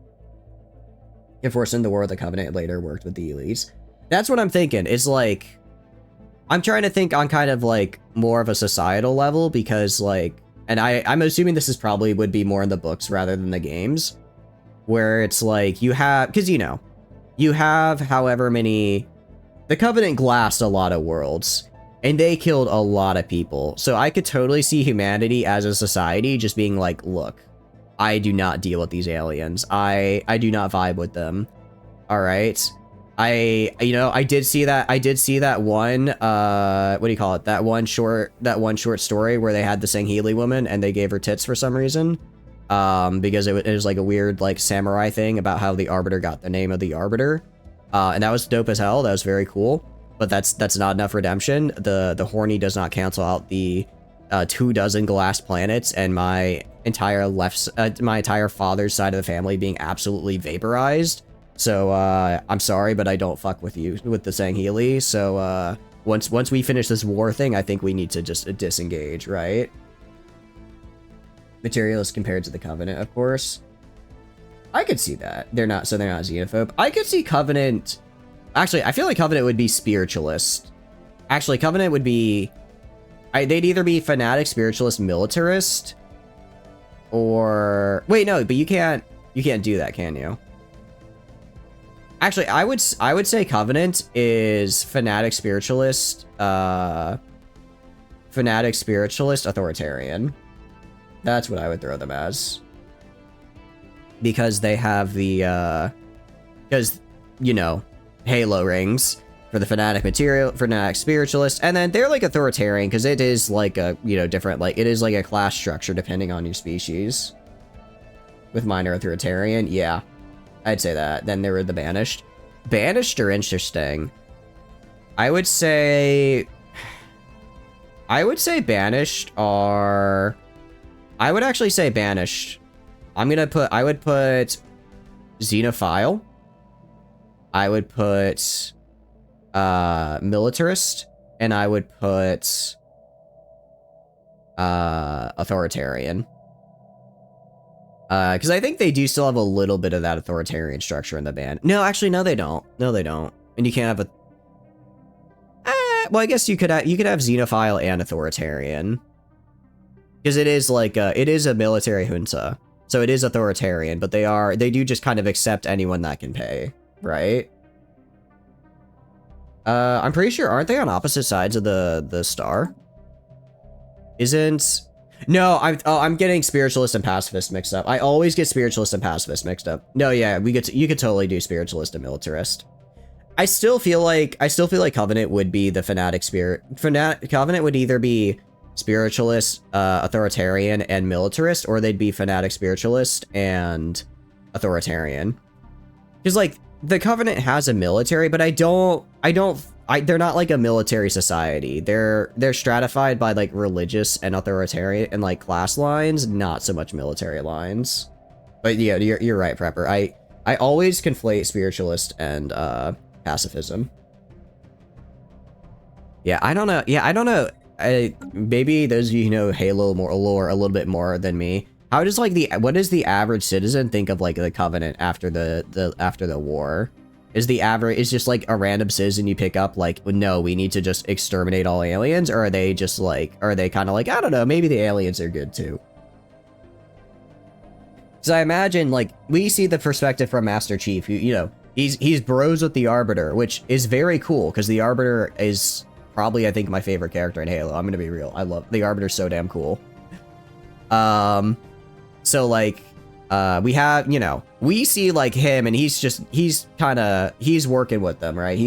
If worse in the War of the Covenant later worked with the elites. That's what I'm thinking. It's like, I'm trying to think on kind of like more of a societal level, because like, and I'm assuming this is probably would be more in the books rather than the games, where it's like you have, because you have however many, the Covenant glassed a lot of worlds, and they killed a lot of people. So I could totally see humanity as a society just being like, look, I do not deal with these aliens. I do not vibe with them. All right. I did see that one, what do you call it? That one short story where they had the Sangheili woman and they gave her tits for some reason. Because it was like a weird like samurai thing about how the Arbiter got the name of the Arbiter. And that was dope as hell. That was very cool. But that's not enough redemption. The horny does not cancel out the 24 glass planets and my entire my entire father's side of the family being absolutely vaporized. So I'm sorry, but I don't fuck with you with the Sangheili. So once we finish this war thing, I think we need to just disengage, right? Materialist compared to the Covenant, of course. I could see that. They're not xenophobe. I could see Covenant. Actually, I feel like Covenant would be spiritualist. Actually, Covenant would be. They'd either be fanatic, spiritualist, militarist, or wait, no, but you can't do that, can you? Actually, I would say Covenant is fanatic, spiritualist, authoritarian. That's what I would throw them as. Because they have the, because, you know, Halo rings for the fanatic spiritualist, and then they're like authoritarian because it is like a, you know, different, like, it is like a class structure depending on your species. With minor authoritarian, yeah. I'd say that. Then there were the Banished. Banished are interesting. I would say Banished are... I would actually say Banished. I would put Xenophile. I would put Militarist. And I would put Authoritarian. Because I think they do still have a little bit of that authoritarian structure in the band. No, actually, no, they don't. No, they don't. And you can't have a... well, I guess you could have Xenophile and authoritarian. Because it is like it is a military junta. So it is authoritarian, but they do just kind of accept anyone that can pay, right? I'm pretty sure, aren't they on opposite sides of the star? Isn't... No, I'm getting spiritualist and pacifist mixed up. I always get spiritualist and pacifist mixed up. No, yeah, you could totally do spiritualist and militarist. I still feel like Covenant would be the fanatic spirit. Covenant would either be spiritualist, authoritarian, and militarist, or they'd be fanatic spiritualist and authoritarian. Because like the Covenant has a military, but they're not like a military society. They're stratified by like religious and authoritarian and like class lines, not so much military lines. But yeah, you're right, Prepper. I always conflate spiritualist and pacifism. Yeah, I don't know. Yeah, I don't know. Maybe those of you who know Halo lore a little bit more than me. How does like what does the average citizen think of like the Covenant after the war? Is just like a random citizen you pick up like, no, we need to just exterminate all aliens? Or are they just like, are they kind of like, I don't know, maybe the aliens are good too? Because I imagine like we see the perspective from Master Chief, who, you know, he's bros with the Arbiter, which is very cool because the Arbiter is probably, I think, my favorite character in Halo. I'm gonna be real. I love the Arbiter, so damn cool. So like, we have, you know, we see like him and he's working with them, right?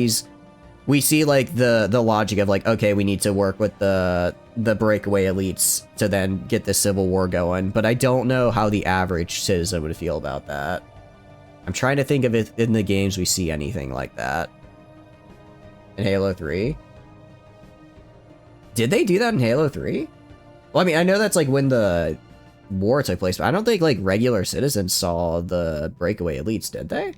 We see like the logic of like, okay, we need to work with the breakaway elites to then get the civil war going. But I don't know how the average citizen would feel about that. I'm trying to think of it in the games we see anything like that. In Halo 3? Did they do that in Halo 3? Well, I mean, I know that's like when the war took place, but I don't think like regular citizens saw the breakaway elites, did they?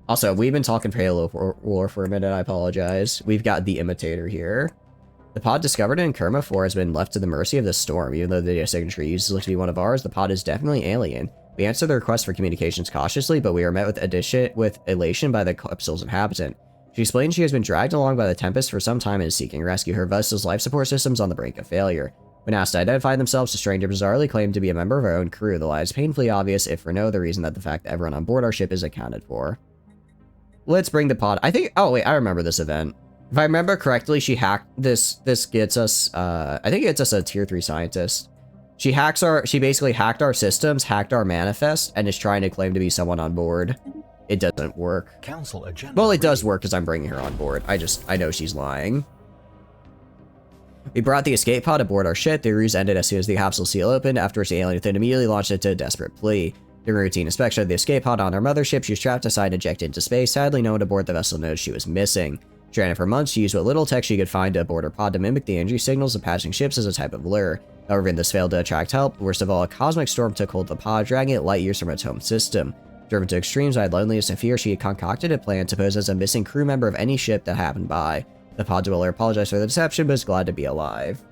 Also, we've been talking for Halo War for a minute, I apologize. We've got the Imitator here. The pod discovered in Kerma 4 has been left to the mercy of the storm. Even though the data signature uses looks to be one of ours, the pod is definitely alien. We answer the request for communications cautiously, but we are met with elation by the capsule's inhabitant. She explains she has been dragged along by the Tempest for some time and is seeking rescue. Her vessel's life support system's on the brink of failure. When asked to identify themselves, the stranger bizarrely claimed to be a member of our own crew. The lie is painfully obvious, if for no other reason than the fact that everyone on board our ship is accounted for. Let's bring the pod. I think... Oh, wait, I remember this event. If I remember correctly, she hacked... This gets us... I think it gets us a tier 3 scientist. She basically hacked our systems, hacked our manifest, and is trying to claim to be someone on board. It doesn't work. Council agenda. Well, it does work because I'm bringing her on board. I know she's lying. We brought the escape pod aboard our ship. The ruse ended as soon as the capsule seal opened. Afterwards, the alien within immediately launched into a desperate plea. During routine inspection of the escape pod on our mothership, she was trapped aside and ejected into space. Sadly, no one aboard the vessel noticed she was missing. Stranded for months, she used what little tech she could find to board her pod to mimic the energy signals of passing ships as a type of lure. However, this failed to attract help. Worst of all, a cosmic storm took hold of the pod, dragging it light years from its home system. Driven to extremes by loneliness and fear, she had concocted a plan to pose as a missing crew member of any ship that happened by. The pod dweller apologized for the deception, but was glad to be alive.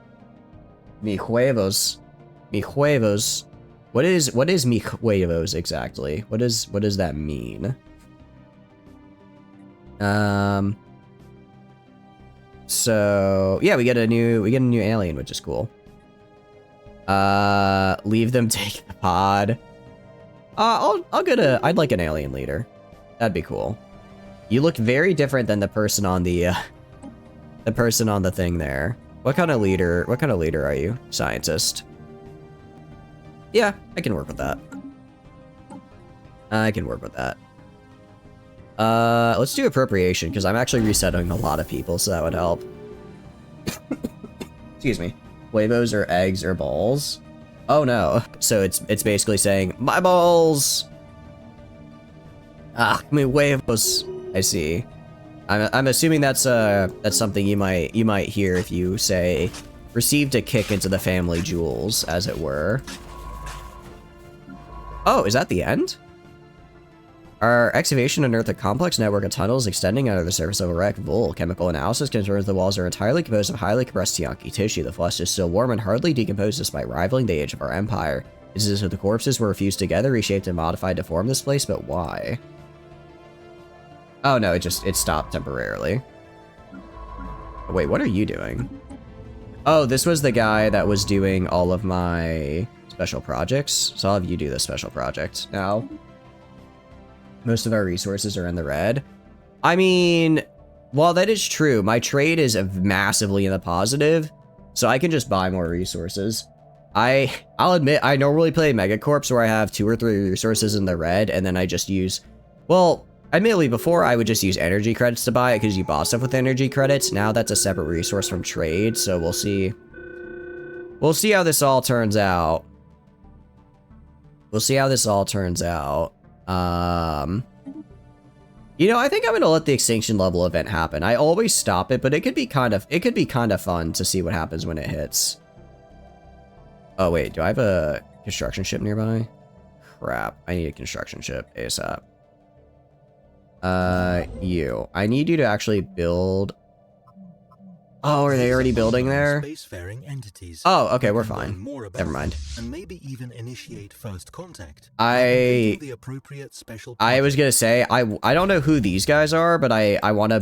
Mi huevos. Mi huevos. What is mi huevos exactly? What does that mean? So yeah, we get a new alien, which is cool. Leave them take the pod. I'd like an alien leader. That'd be cool. You look very different than the person on the thing there. What kind of leader are you? Scientist. Yeah, I can work with that. Let's do appropriation, because I'm actually resettling a lot of people, so that would help. Excuse me. Huevos or eggs or balls? Oh no. So it's basically saying, my balls! Ah, mi huevos. I see. I'm assuming that's something you might hear if you say, received a kick into the family jewels, as it were. Oh, is that the end? Our excavation unearthed a complex network of tunnels extending under the surface of a wreck. Chemical analysis confirms the walls are entirely composed of highly compressed Tianki tissue. The flesh is still warm and hardly decomposed despite rivaling the age of our empire. Is this if the corpses were fused together, reshaped and modified to form this place, but why? Oh no, it stopped temporarily. Wait, what are you doing? Oh, this was the guy that was doing all of my special projects. So I'll have you do the special project now. Most of our resources are in the red. I mean, while that is true, my trade is massively in the positive, so I can just buy more resources. I'll admit, I normally play Megacorps where I have 2 or 3 resources in the red, and then I just use, well, admittedly, before I would just use energy credits to buy it because you bought stuff with energy credits. Now that's a separate resource from trade, so we'll see. We'll see how this all turns out. You know, I think I'm gonna let the extinction level event happen. I always stop it, but it could be kind of fun to see what happens when it hits. Oh wait, do I have a construction ship nearby? Crap, I need a construction ship ASAP. I need you to actually build. Oh, are they already building there? Spacefaring entities. Oh, okay, we're fine. Never mind. And maybe even initiate first contact. I was gonna say I don't know who these guys are, but I want to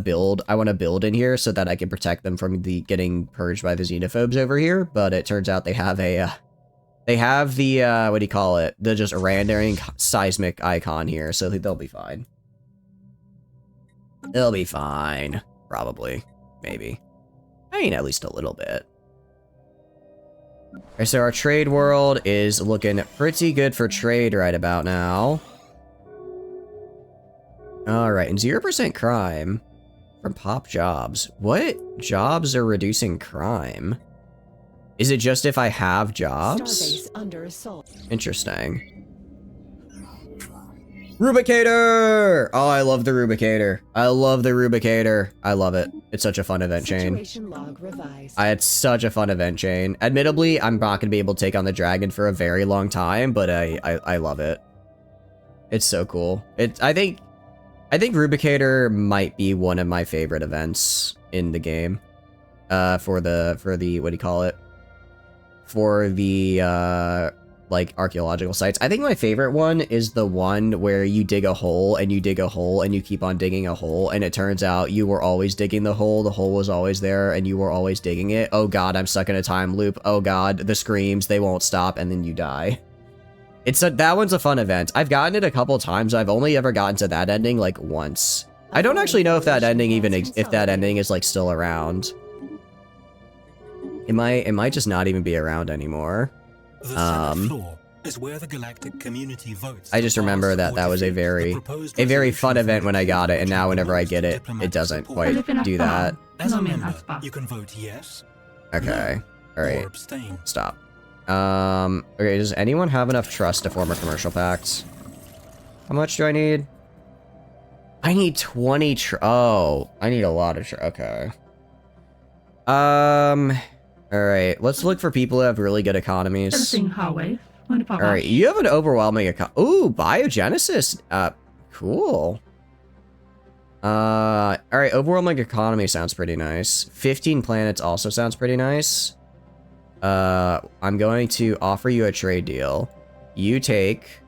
build in here so that I can protect them from getting purged by the xenophobes over here. But it turns out they have the what do you call it? The just rendering seismic icon here, so they'll be fine. They'll be fine, probably, maybe. I mean, at least a little bit. Alright, so our trade world is looking pretty good for trade right about now. Alright, and 0% crime from pop jobs. What jobs are reducing crime? Is it just if I have jobs? Starbase under assault. Interesting. Rubicator! Oh, I love the Rubicator. I love it. It's such a fun event chain. Situation log revised. It's such a fun event chain. Admittedly, I'm not gonna be able to take on the dragon for a very long time, but I love it. It's so cool. I think Rubicator might be one of my favorite events in the game. For the what do you call it? For the like archaeological sites. I think my favorite one is the one where you dig a hole and you dig a hole and you keep on digging a hole, and it turns out you were always digging the hole was always there and you were always digging it. Oh god, I'm stuck in a time loop. Oh god, the screams, they won't stop, and then you die. That one's a fun event. I've gotten it a couple times. I've only ever gotten to that ending like once. I don't actually know if that ending is like still around. It might just not even be around anymore. The Senate floor is where the galactic community votes. I just remember that was a very fun event when I got it, and now whenever I get it, it doesn't quite do that. As a member, you can vote yes. Okay. No, all right. or abstain. Stop. Okay, does anyone have enough trust to form a commercial pact? How much do I need? I need 20 oh, I need a lot of okay. Alright, let's look for people who have really good economies. Alright, you have an overwhelming ooh, BioGenesis. Cool. Alright, overwhelming economy sounds pretty nice. 15 planets also sounds pretty nice. I'm going to offer you a trade deal. You take,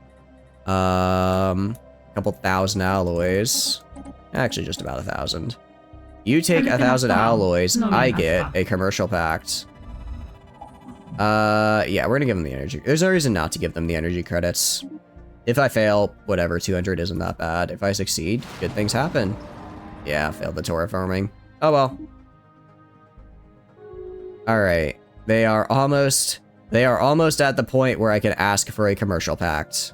a couple thousand alloys. Actually, just about 1,000. You take 1,000 alloys, I get a commercial pact. Yeah, we're gonna give them the energy. There's no reason not to give them the energy credits. If I fail, whatever, 200 isn't that bad. If I succeed, good things happen. Yeah, failed the terraforming. Oh well. Alright. They are almost at the point where I can ask for a commercial pact.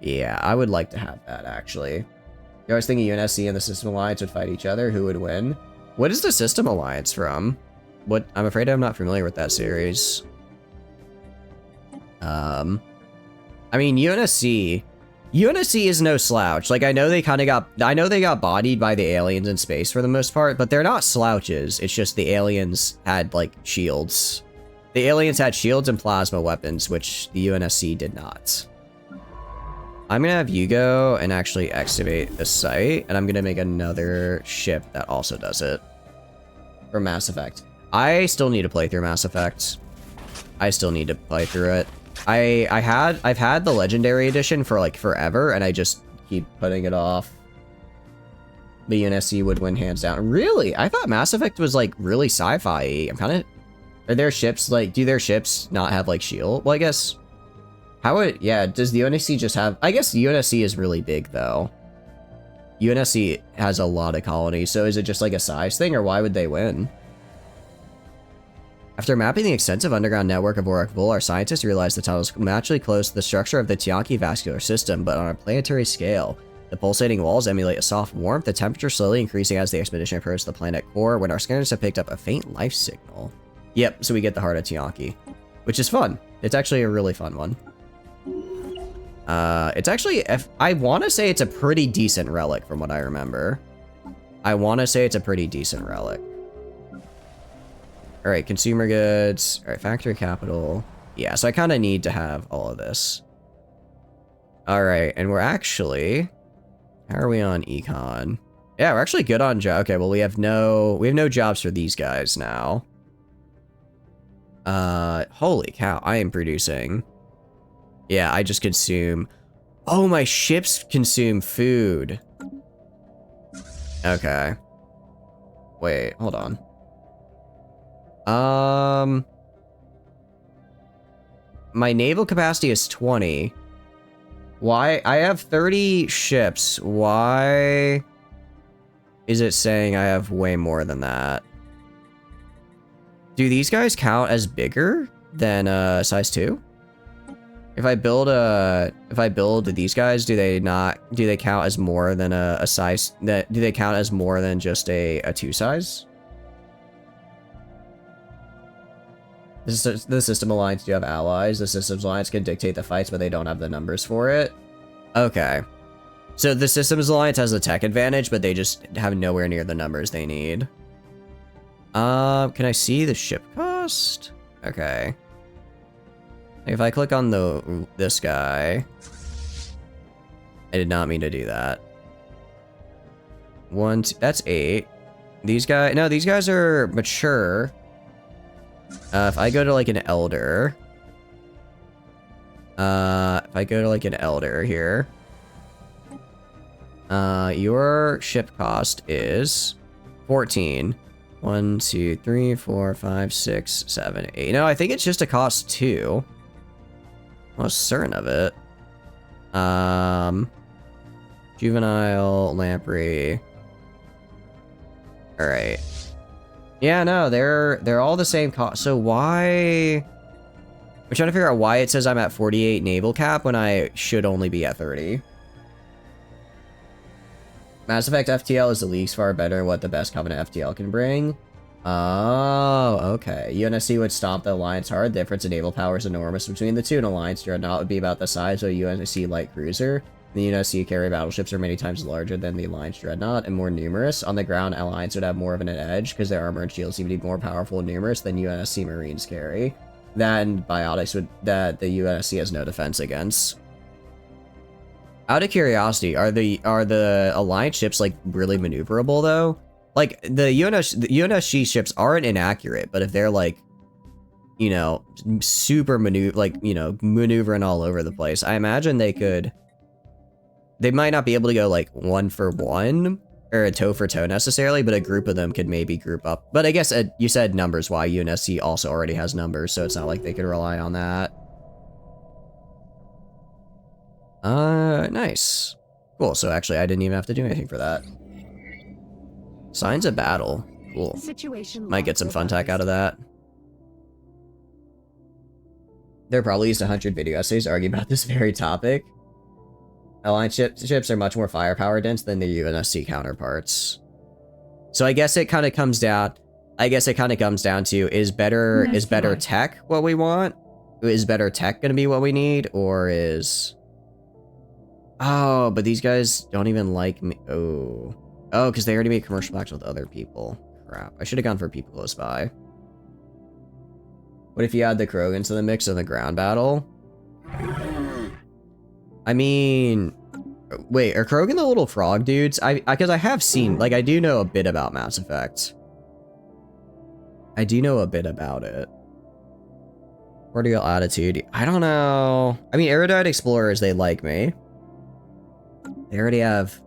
Yeah, I would like to have that, actually. I was thinking UNSC and the System Alliance would fight each other. Who would win? What is the System Alliance from? What? I'm afraid I'm not familiar with that series. I mean, UNSC is no slouch. Like, I know they got bodied by the aliens in space for the most part, but they're not slouches. It's just the aliens had, like, shields. The aliens had shields and plasma weapons, which the UNSC did not. I'm gonna have you go and actually excavate the site, and I'm gonna make another ship that also does it. For Mass Effect. I still need to play through Mass Effect. I still need to play through it. I've had the Legendary Edition for like forever, and I just keep putting it off. The UNSC would win hands down. Really? I thought Mass Effect was like really sci-fi-y. I'm kind of... Are their ships like... Do their ships not have like shield? Well, I guess... How would... Yeah, does the UNSC just have... I guess the UNSC is really big though. UNSC has a lot of colonies, so is it just like a size thing, or why would they win? After mapping the extensive underground network of Orakvul, our scientists realized the tunnels naturally close to the structure of the Tianki vascular system, but on a planetary scale. The pulsating walls emulate a soft warmth, the temperature slowly increasing as the expedition approached the planet core, when our scanners have picked up a faint life signal. Yep, so we get the heart of Tianki, which is fun. It's actually a really fun one. It's actually, I want to say it's a pretty decent relic from what I remember. I want to say it's a pretty decent relic. Alright, consumer goods. Alright, factory capital. Yeah, so I kind of need to have all of this. Alright, and we're actually... How are we on econ? Yeah, we're actually good on job. Okay, well, we have no jobs for these guys now. Holy cow, I am producing. Yeah, I just consume... Oh, my ships consume food. Okay. Wait, hold on. My naval capacity is 20. Why? I have 30 ships. Why is it saying I have way more than that? Do these guys count as bigger than size 2? If I build these guys, do they count as more than a size do they count as more than just a 2 size? The System Alliance do have allies. The Systems Alliance can dictate the fights, but they don't have the numbers for it. Okay. So the Systems Alliance has the tech advantage, but they just have nowhere near the numbers they need. Can I see the ship cost? Okay. If I click on this guy... I did not mean to do that. 1, 2, that's 8. These guys... No, these guys are mature. If I go to like an elder, here, your ship cost is 14. 1, 2, 3, 4, 5, 6, 7, 8. No, I think it's just a cost 2. Most certain of it. Juvenile, lamprey. All right. Yeah, no, they're all the same cost. So why... I'm trying to figure out why it says I'm at 48 naval cap when I should only be at 30. Mass Effect FTL is the least far better than what the best Covenant FTL can bring. Oh, okay. UNSC would stomp the Alliance hard. The difference in naval power is enormous between the two. An Alliance dreadnought would be about the size of a UNSC light cruiser. The UNSC carrier battleships are many times larger than the Alliance dreadnought and more numerous. On the ground, Alliance would have more of an edge because their armor and shields seem to be more powerful and numerous than UNSC Marines carry. That and biotics that the UNSC has no defense against. Out of curiosity, are the Alliance ships like really maneuverable though? Like the UNSC ships aren't inaccurate, but if they're like, you know, super maneuvering all over the place, I imagine they might not be able to go like 1-for-1 or a toe-for-toe necessarily, but a group of them could maybe group up. But I guess you said numbers, why UNSC also already has numbers, so it's not like they could rely on that. Nice. Cool, so actually I didn't even have to do anything for that. Signs of battle. Cool. Might get some fun tech out of that. There are probably at least 100 video essays arguing about this very topic. Alliance ships are much more firepower dense than the UNSC counterparts. So I guess it kind of comes down. To is better tech what we want? Is better tech gonna be what we need, or is? Oh, but these guys don't even like me. Oh, because they already made commercial pacts with other people. Crap! I should have gone for people close by. What if you add the Krogans to the mix in the ground battle? I mean, wait, are Krogan the little frog dudes? Because I have seen, like, I do know a bit about Mass Effect. I do know a bit about it. Cordial attitude. I don't know. I mean, erudite explorers, they like me. They already have.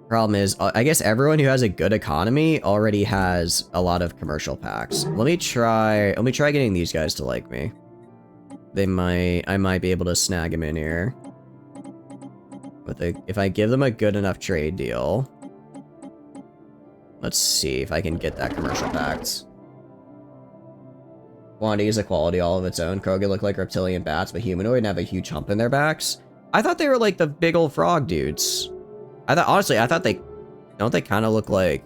Problem is, I guess everyone who has a good economy already has a lot of commercial packs. Let me try getting these guys to like me. I might be able to snag them in here. If I give them a good enough trade deal. Let's see if I can get that commercial pact. Quantity is a quality all of its own. Krogan look like reptilian bats, but humanoid and have a huge hump in their backs. I thought they were like the big old frog dudes. Honestly, I thought don't they kind of look like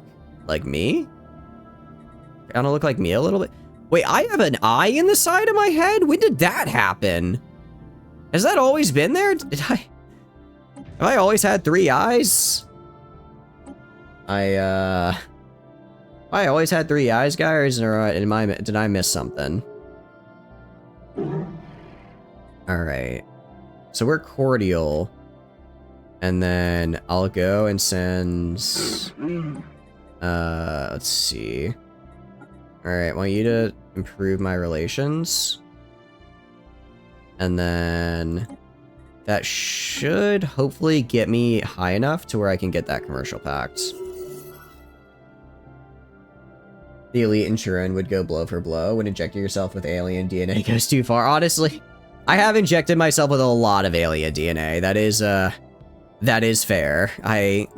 me? Kind of look like me a little bit. Wait, I have an eye in the side of my head? When did that happen? Has that always been there? Have I always had 3 eyes? I always had 3 eyes, guys, or did I miss something? Alright. So we're cordial. And then I'll go and send... let's see. Alright, I want you to improve my relations. And then... that should hopefully get me high enough to where I can get that commercial pact. The elite in Turin would go blow for blow when injecting yourself with alien DNA goes too far. Honestly, I have injected myself with a lot of alien DNA. That is fair. I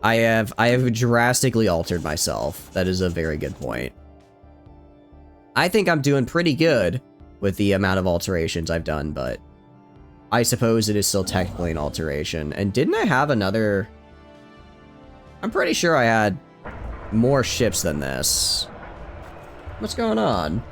have drastically altered myself. That is a very good point. I think I'm doing pretty good with the amount of alterations I've done, but I suppose it is still technically an alteration. And didn't I have another... I'm pretty sure I had more ships than this. What's going on?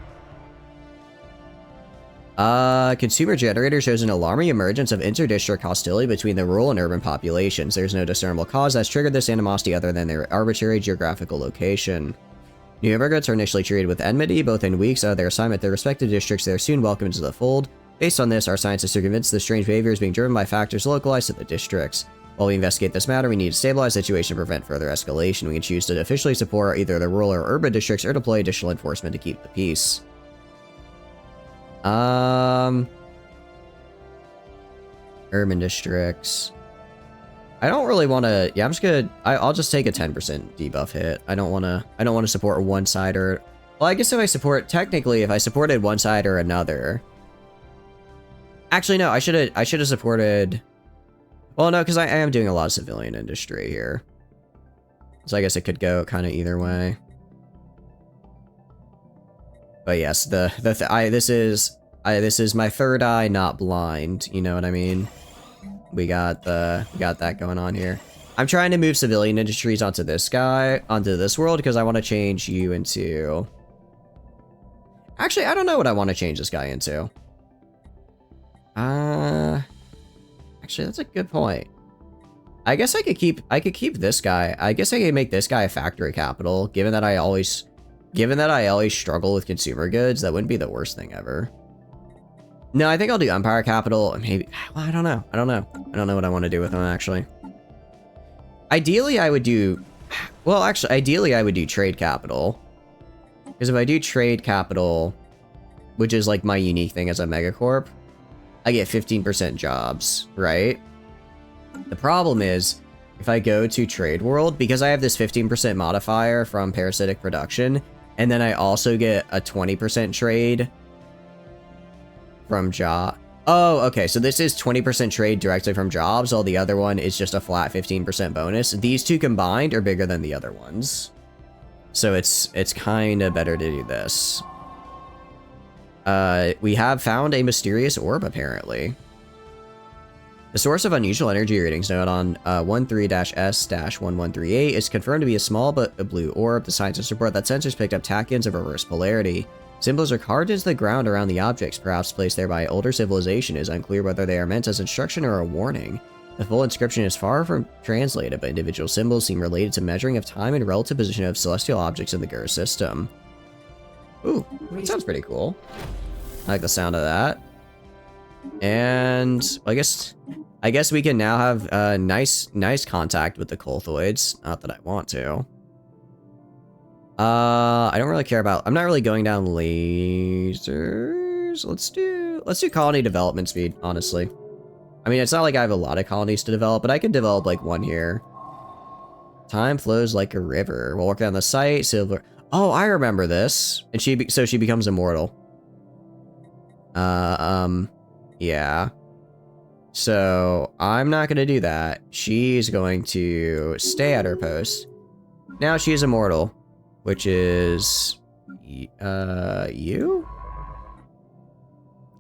Consumer generator shows an alarming emergence of inter-district hostility between the rural and urban populations. There's no discernible cause that's triggered this animosity other than their arbitrary geographical location. New immigrants are initially treated with enmity, both in weeks out of their assignment. Their respective districts, they are soon welcomed into the fold. Based on this, our scientists are convinced the strange behavior is being driven by factors localized to the districts. While we investigate this matter, we need to stabilize the situation to prevent further escalation. We can choose to officially support either the rural or urban districts or deploy additional enforcement to keep the peace. Urban districts. I don't really want to. Yeah, I'm just gonna. I'll just take a 10% debuff hit. I don't want to support one side or. Well, I guess if I supported one side or another. Actually, no. I should have supported. Well, no, because I am doing a lot of civilian industry here. So I guess it could go kind of either way. But yes, this is my third eye, not blind. You know what I mean? We got that going on here. I'm trying to move civilian industries onto this world because I want to change you into. Actually, I don't know what I want to change this guy into. I Actually, that's a good point. I guess I could keep this guy. I guess I could make this guy a factory capital, given that I always struggle with consumer goods. That wouldn't be the worst thing ever. No, I think I'll do empire capital. Maybe, well, I don't know. I don't know what I want to do with them, actually. Ideally, I would do, well, actually, ideally, I would do trade capital. Because if I do trade capital, which is like my unique thing as a megacorp, I get 15% jobs, right? The problem is, if I go to trade world, because I have this 15% modifier from parasitic production, and then I also get a 20% trade from job. Oh, okay, so this is 20% trade directly from jobs, while the other one is just a flat 15% bonus. These two combined are bigger than the other ones. So it's kind of better to do this. We have found a mysterious orb, apparently. The source of unusual energy readings noted on 13-S-1138 is confirmed to be a small but a blue orb. The scientists report that sensors picked up tachyons of reverse polarity. Symbols are carved into the ground around the objects, perhaps placed there by older civilization. It is unclear whether they are meant as instruction or a warning. The full inscription is far from translated, but individual symbols seem related to measuring of time and relative position of celestial objects in the GUR system. Ooh, that sounds pretty cool. I like the sound of that. And I guess we can now have nice contact with the Colthoids. Not that I want to. I don't really care about. I'm not really going down lasers. Let's do colony development speed. Honestly, I mean, it's not like I have a lot of colonies to develop, but I could develop like one here. Time flows like a river. We'll work on the site. Silver. Oh, I remember this. And she becomes immortal. Yeah. So, I'm not gonna do that. She's going to stay at her post. Now she's immortal, which is... you?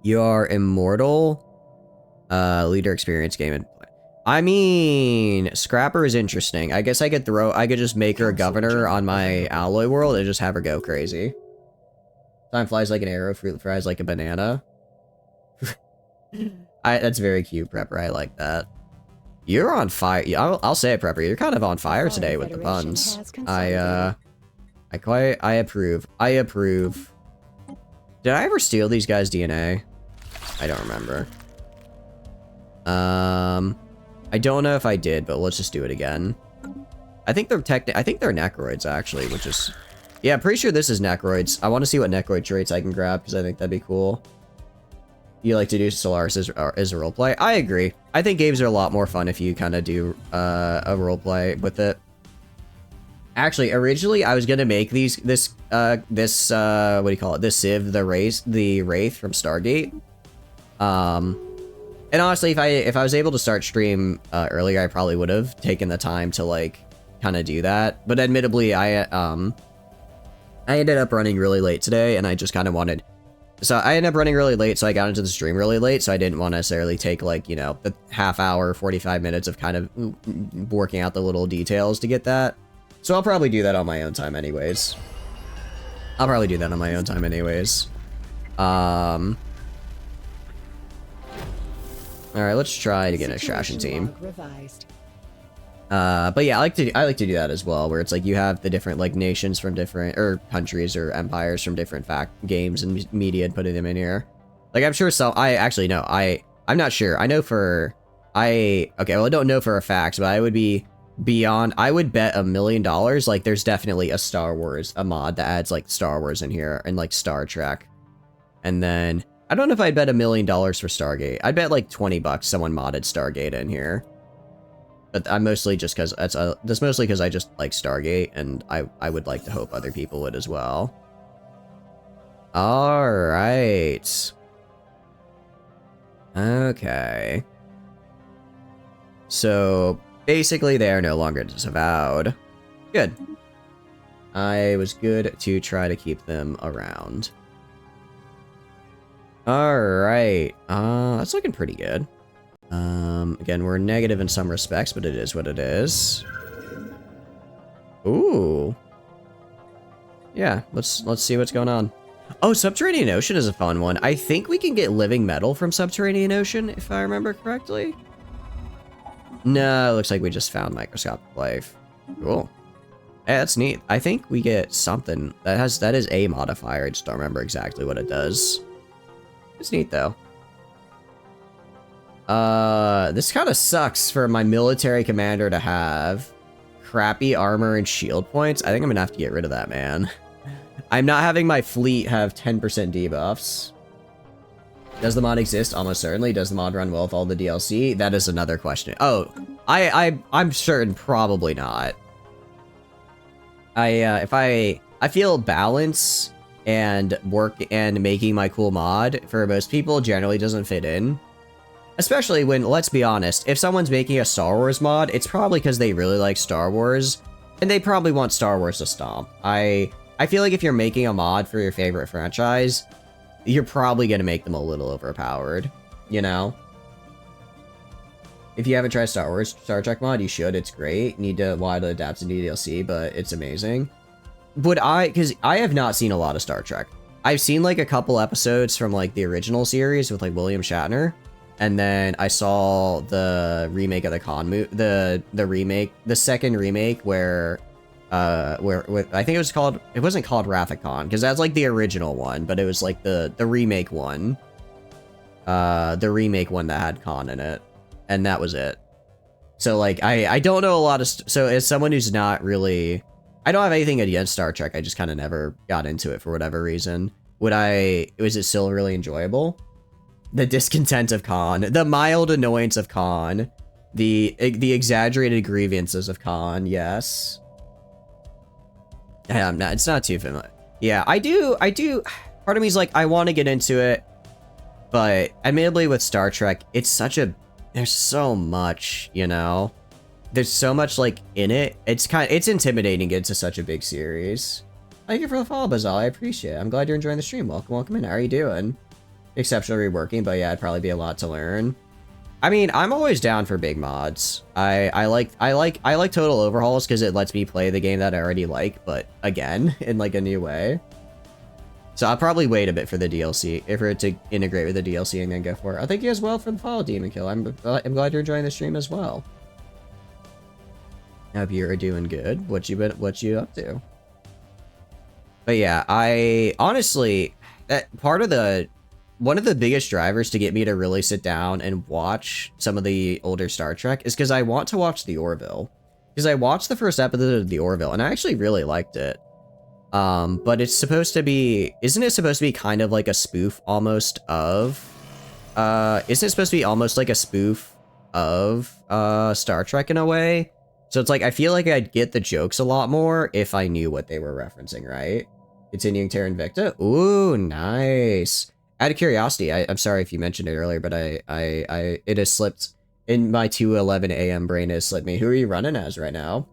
You are immortal. Leader experience game and... I mean, Scrapper is interesting. I guess I could just make her a governor on my alloy world and just have her go crazy. Time flies like an arrow, fruit fries like a banana. That's very cute, Prepper. I like that. You're on fire. I'll say it, Prepper. You're kind of on fire today with the puns. I approve. I approve. Did I ever steal these guys' DNA? I don't remember. I don't know if I did, but let's just do it again. I think they're Necroids, actually, which is... Yeah, pretty sure this is Necroids. I want to see what Necroid traits I can grab, because I think that'd be cool. You like to do Stellaris as a roleplay? I agree. I think games are a lot more fun if you kind of do a roleplay with it. Actually, originally I was gonna make this what do you call it? This Civ, the Wraith from Stargate. And honestly, if I was able to start stream earlier, I probably would have taken the time to like kind of do that. But admittedly, I ended up running really late today, and I just kind of wanted. So I ended up running really late, so I got into the stream really late, so I didn't want to necessarily take, like, you know, the half hour, 45 minutes of kind of working out the little details to get that. So I'll probably do that on my own time anyways. Alright, let's try to get an extraction team. But yeah, I like to do that as well, where it's like you have the different like nations from different or countries or empires from different games and media and putting them in here. Like I'm sure some I'm not sure. I know okay, well I don't know for a fact, but I would be beyond I would bet $1 million like there's definitely a Star Wars mod that adds like Star Wars in here and like Star Trek. And then I don't know if I'd bet $1 million for Stargate. I'd bet like $20 someone modded Stargate in here. But I'm mostly just because that's mostly because I just like Stargate, and I would like to hope other people would as well. All right. Okay. So basically, they are no longer disavowed. Good. I was good to try to keep them around. All right. That's looking pretty good. Again, we're negative in some respects, but it is what it is. Ooh. Yeah, let's see what's going on. Oh, Subterranean Ocean is a fun one. I think we can get living metal from Subterranean Ocean, if I remember correctly. No, it looks like we just found microscopic life. Cool. Yeah, that's neat. I think we get something that is a modifier. I just don't remember exactly what it does. It's neat though. This kind of sucks for my military commander to have crappy armor and shield points. I think I'm gonna have to get rid of that, man. I'm not having my fleet have 10% debuffs. Does the mod exist? Almost certainly. Does the mod run well with all the DLC? That is another question. Oh, I'm certain probably not. I feel balance and work and making my cool mod for most people generally doesn't fit in. Especially when, let's be honest, if someone's making a Star Wars mod, it's probably because they really like Star Wars, and they probably want Star Wars to stomp. I feel like if you're making a mod for your favorite franchise, you're probably going to make them a little overpowered, you know? If you haven't tried Star Trek mod, you should. It's great. Need to widely adapt to DLC, but it's amazing. Because I have not seen a lot of Star Trek. I've seen like a couple episodes from like the original series with like William Shatner. And then I saw the remake of the the second remake where I think it wasn't called Wrath of Khan, because that's like the original one, but it was like the remake one. The remake one that had Khan in it. And that was it. So like I don't know a lot of so as someone who's not really, I don't have anything against Star Trek, I just kind of never got into it for whatever reason. Was it still really enjoyable? The discontent of Khan, the mild annoyance of Khan, the exaggerated grievances of Khan, yes. Yeah, it's not too familiar. Yeah, I do, part of me is like, I want to get into it, but admittedly with Star Trek, there's so much, you know? There's so much, like, in it. It's intimidating to get into such a big series. Thank you for the follow, Bazal, I appreciate it. I'm glad you're enjoying the stream. Welcome in. How are you doing? Exceptionally reworking, but yeah, it'd probably be a lot to learn. I mean, I'm always down for big mods. I like total overhauls because it lets me play the game that I already like, but again, in like a new way. So I'll probably wait a bit for the DLC, for it to integrate with the DLC and then go for it. Thank you as well for the follow, Demon Kill. I'm glad you're enjoying the stream as well. Hope you're doing good. What you up to? But yeah, I honestly, one of the biggest drivers to get me to really sit down and watch some of the older Star Trek is because I want to watch the Orville. Because I watched the first episode of the Orville and I actually really liked it. But it's supposed to be, isn't it supposed to be kind of like a spoof almost of, isn't it supposed to be almost like a spoof of, Star Trek in a way? So it's like, I feel like I'd get the jokes a lot more if I knew what they were referencing, right? Continuing Terra Invicta? Ooh, nice. Out of curiosity, I'm sorry if you mentioned it earlier, but it has slipped in my 2:11 a.m. brain. Has slipped me. Who are you running as right now?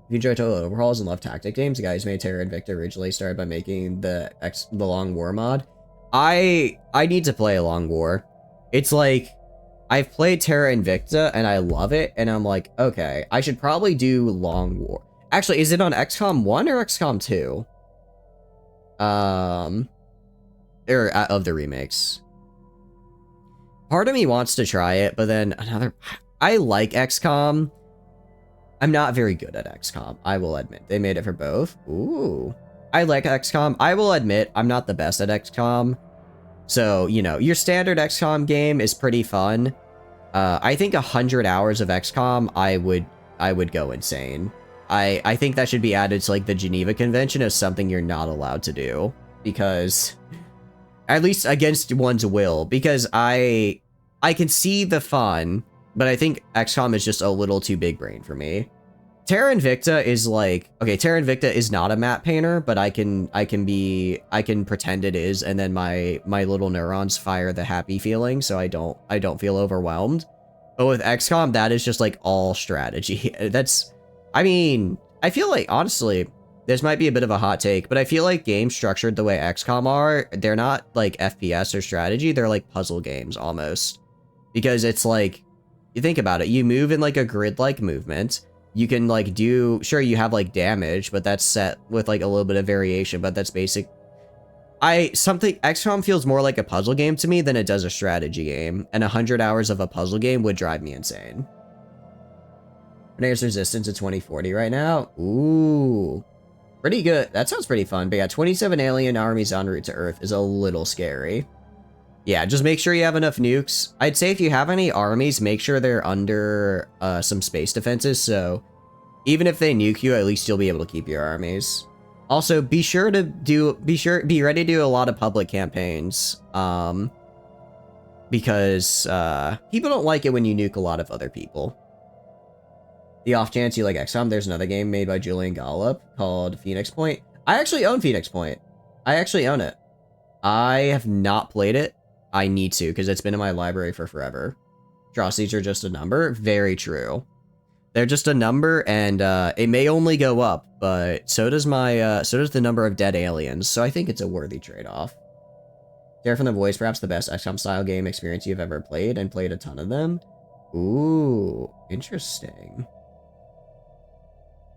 If you enjoy total overhauls and love tactic games, the guys made Terra Invicta originally started by making the Long War mod. I need to play a Long War. It's like I've played Terra Invicta and I love it, and I'm like, okay, I should probably do Long War. Actually, is it on XCOM 1 or XCOM 2? Of the remakes. Part of me wants to try it, but then I like XCOM. I'm not very good at XCOM, I will admit. They made it for both. Ooh. I like XCOM. I will admit, I'm not the best at XCOM. So, you know, your standard XCOM game is pretty fun. I think 100 hours of XCOM, I would go insane. I think that should be added to, like, the Geneva Convention as something you're not allowed to do. Because, at least against one's will. Because I can see the fun, but I think XCOM is just a little too big brain for me. Terra Invicta is like, okay, Terra Invicta is not a map painter, but I can pretend it is, and then my little neurons fire the happy feeling, so I don't feel overwhelmed. But with XCOM, that is just like all strategy. I mean, I feel like, honestly, this might be a bit of a hot take, but I feel like games structured the way XCOM are, they're not like FPS or strategy, they're like puzzle games almost. Because it's like, you think about it, you move in like a grid-like movement. You can like sure you have like damage, but that's set with like a little bit of variation, but that's basic. XCOM feels more like a puzzle game to me than it does a strategy game, and 100 hours of a puzzle game would drive me insane. Predator's resistance to 2040 right now. Ooh. Pretty good. That sounds pretty fun. But yeah, 27 alien armies en route to Earth is a little scary. Yeah, just make sure you have enough nukes. I'd say if you have any armies, make sure they're under some space defenses, so even if they nuke you, at least you'll be able to keep your armies. Also, be ready to do a lot of public campaigns, because people don't like it when you nuke a lot of other people. The off chance you like XCOM, there's another game made by Julian Gollop called Phoenix Point. I actually own Phoenix Point. I actually own it. I have not played it. I need to, because it's been in my library for forever. Atrocities are just a number. Very true. They're just a number, and it may only go up, but so does the number of dead aliens, so I think it's a worthy trade-off. Terror from the Voice, perhaps the best XCOM-style game experience you've ever played, and played a ton of them. Ooh, interesting.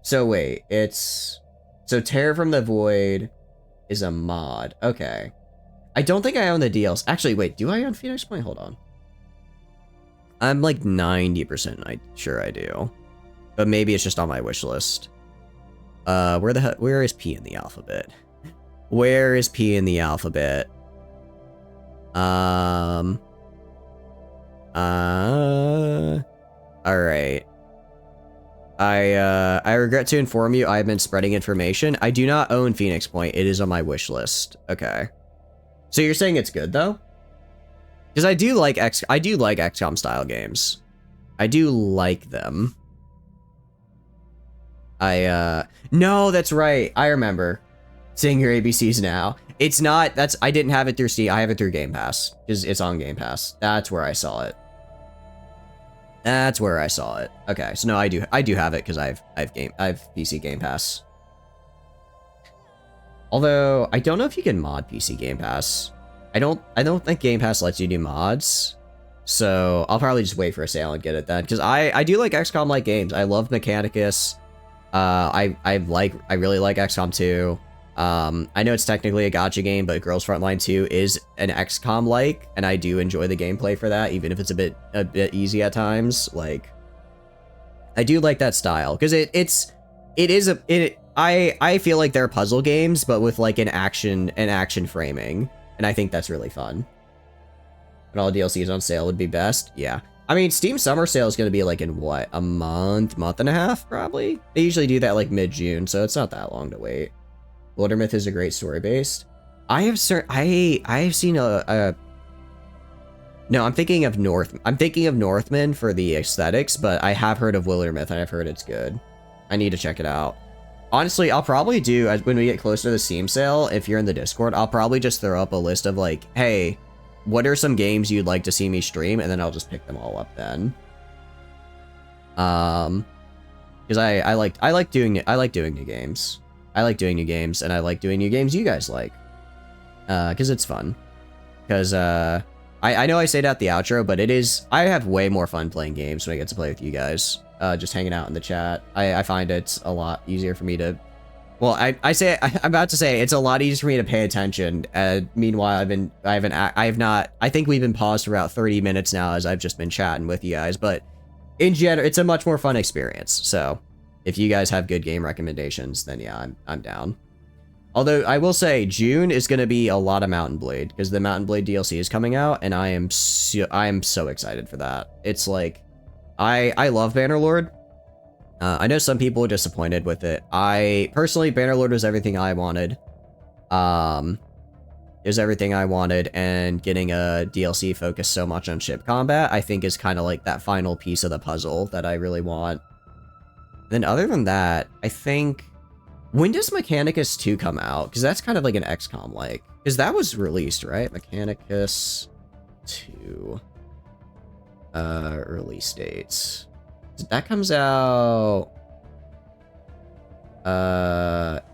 So wait, so Terror from the Void is a mod. Okay. I don't think I own the DLC. Actually, wait, do I own Phoenix Point? Hold on. I'm like 90% sure I do. But maybe it's just on my wish list. Where is P in the alphabet? Where is P in the alphabet? Alright. I regret to inform you I have been spreading information. I do not own Phoenix Point. It is on my wish list. Okay. So you're saying it's good though? Because I do like XCOM style games. I do like them. No, that's right. I remember saying your ABCs now. It's not, I didn't have it through Steam. I have it through Game Pass. Because it's on Game Pass. That's where I saw it. That's where I saw it. Okay, so no, I do have it because I have PC Game Pass. Although I don't know if you can mod PC Game Pass. I don't think Game Pass lets you do mods. So I'll probably just wait for a sale and get it then, because I do like XCOM like games. I love Mechanicus. I really like XCOM 2. I know it's technically a gacha game, but Girls Frontline 2 is an XCOM like, and I do enjoy the gameplay for that, even if it's a bit easy at times. Like, I do like that style because I feel like they're puzzle games, but with like an action framing, and I think that's really fun. And all DLCs on sale would be best. Yeah. I mean, Steam Summer Sale is going to be like in what, a month and a half, probably? They usually do that like mid-June, so it's not that long to wait. Wildermyth is a great story-based. I have seen no, I'm thinking of Northman for the aesthetics, but I have heard of Wildermyth and I've heard it's good. I need to check it out. Honestly, I'll probably do, when we get closer to the Steam sale, if you're in the Discord, I'll probably just throw up a list of like, hey, what are some games you'd like to see me stream? And then I'll just pick them all up then. Because I like doing new games. I like doing new games, and I like doing new games you guys like. Because it's fun. Because, I know I say that at the outro, but I have way more fun playing games when I get to play with you guys. Just hanging out in the chat. I find it's a lot easier for me to... Well, I'm about to say it's a lot easier for me to pay attention. Meanwhile, I think we've been paused for about 30 minutes now as I've just been chatting with you guys, but in general, it's a much more fun experience. So if you guys have good game recommendations, then yeah, I'm down. Although I will say June is going to be a lot of Mountain Blade because the Mountain Blade DLC is coming out, and I am so excited for that. It's like, I love Bannerlord. I know some people are disappointed with it. Personally, Bannerlord was everything I wanted. It was everything I wanted, and getting a DLC focused so much on ship combat, I think is kind of like that final piece of the puzzle that I really want. Then other than that, I think... When does Mechanicus 2 come out? Because that's kind of like an XCOM like. Because that was released, right? Mechanicus 2. Release dates. That comes out...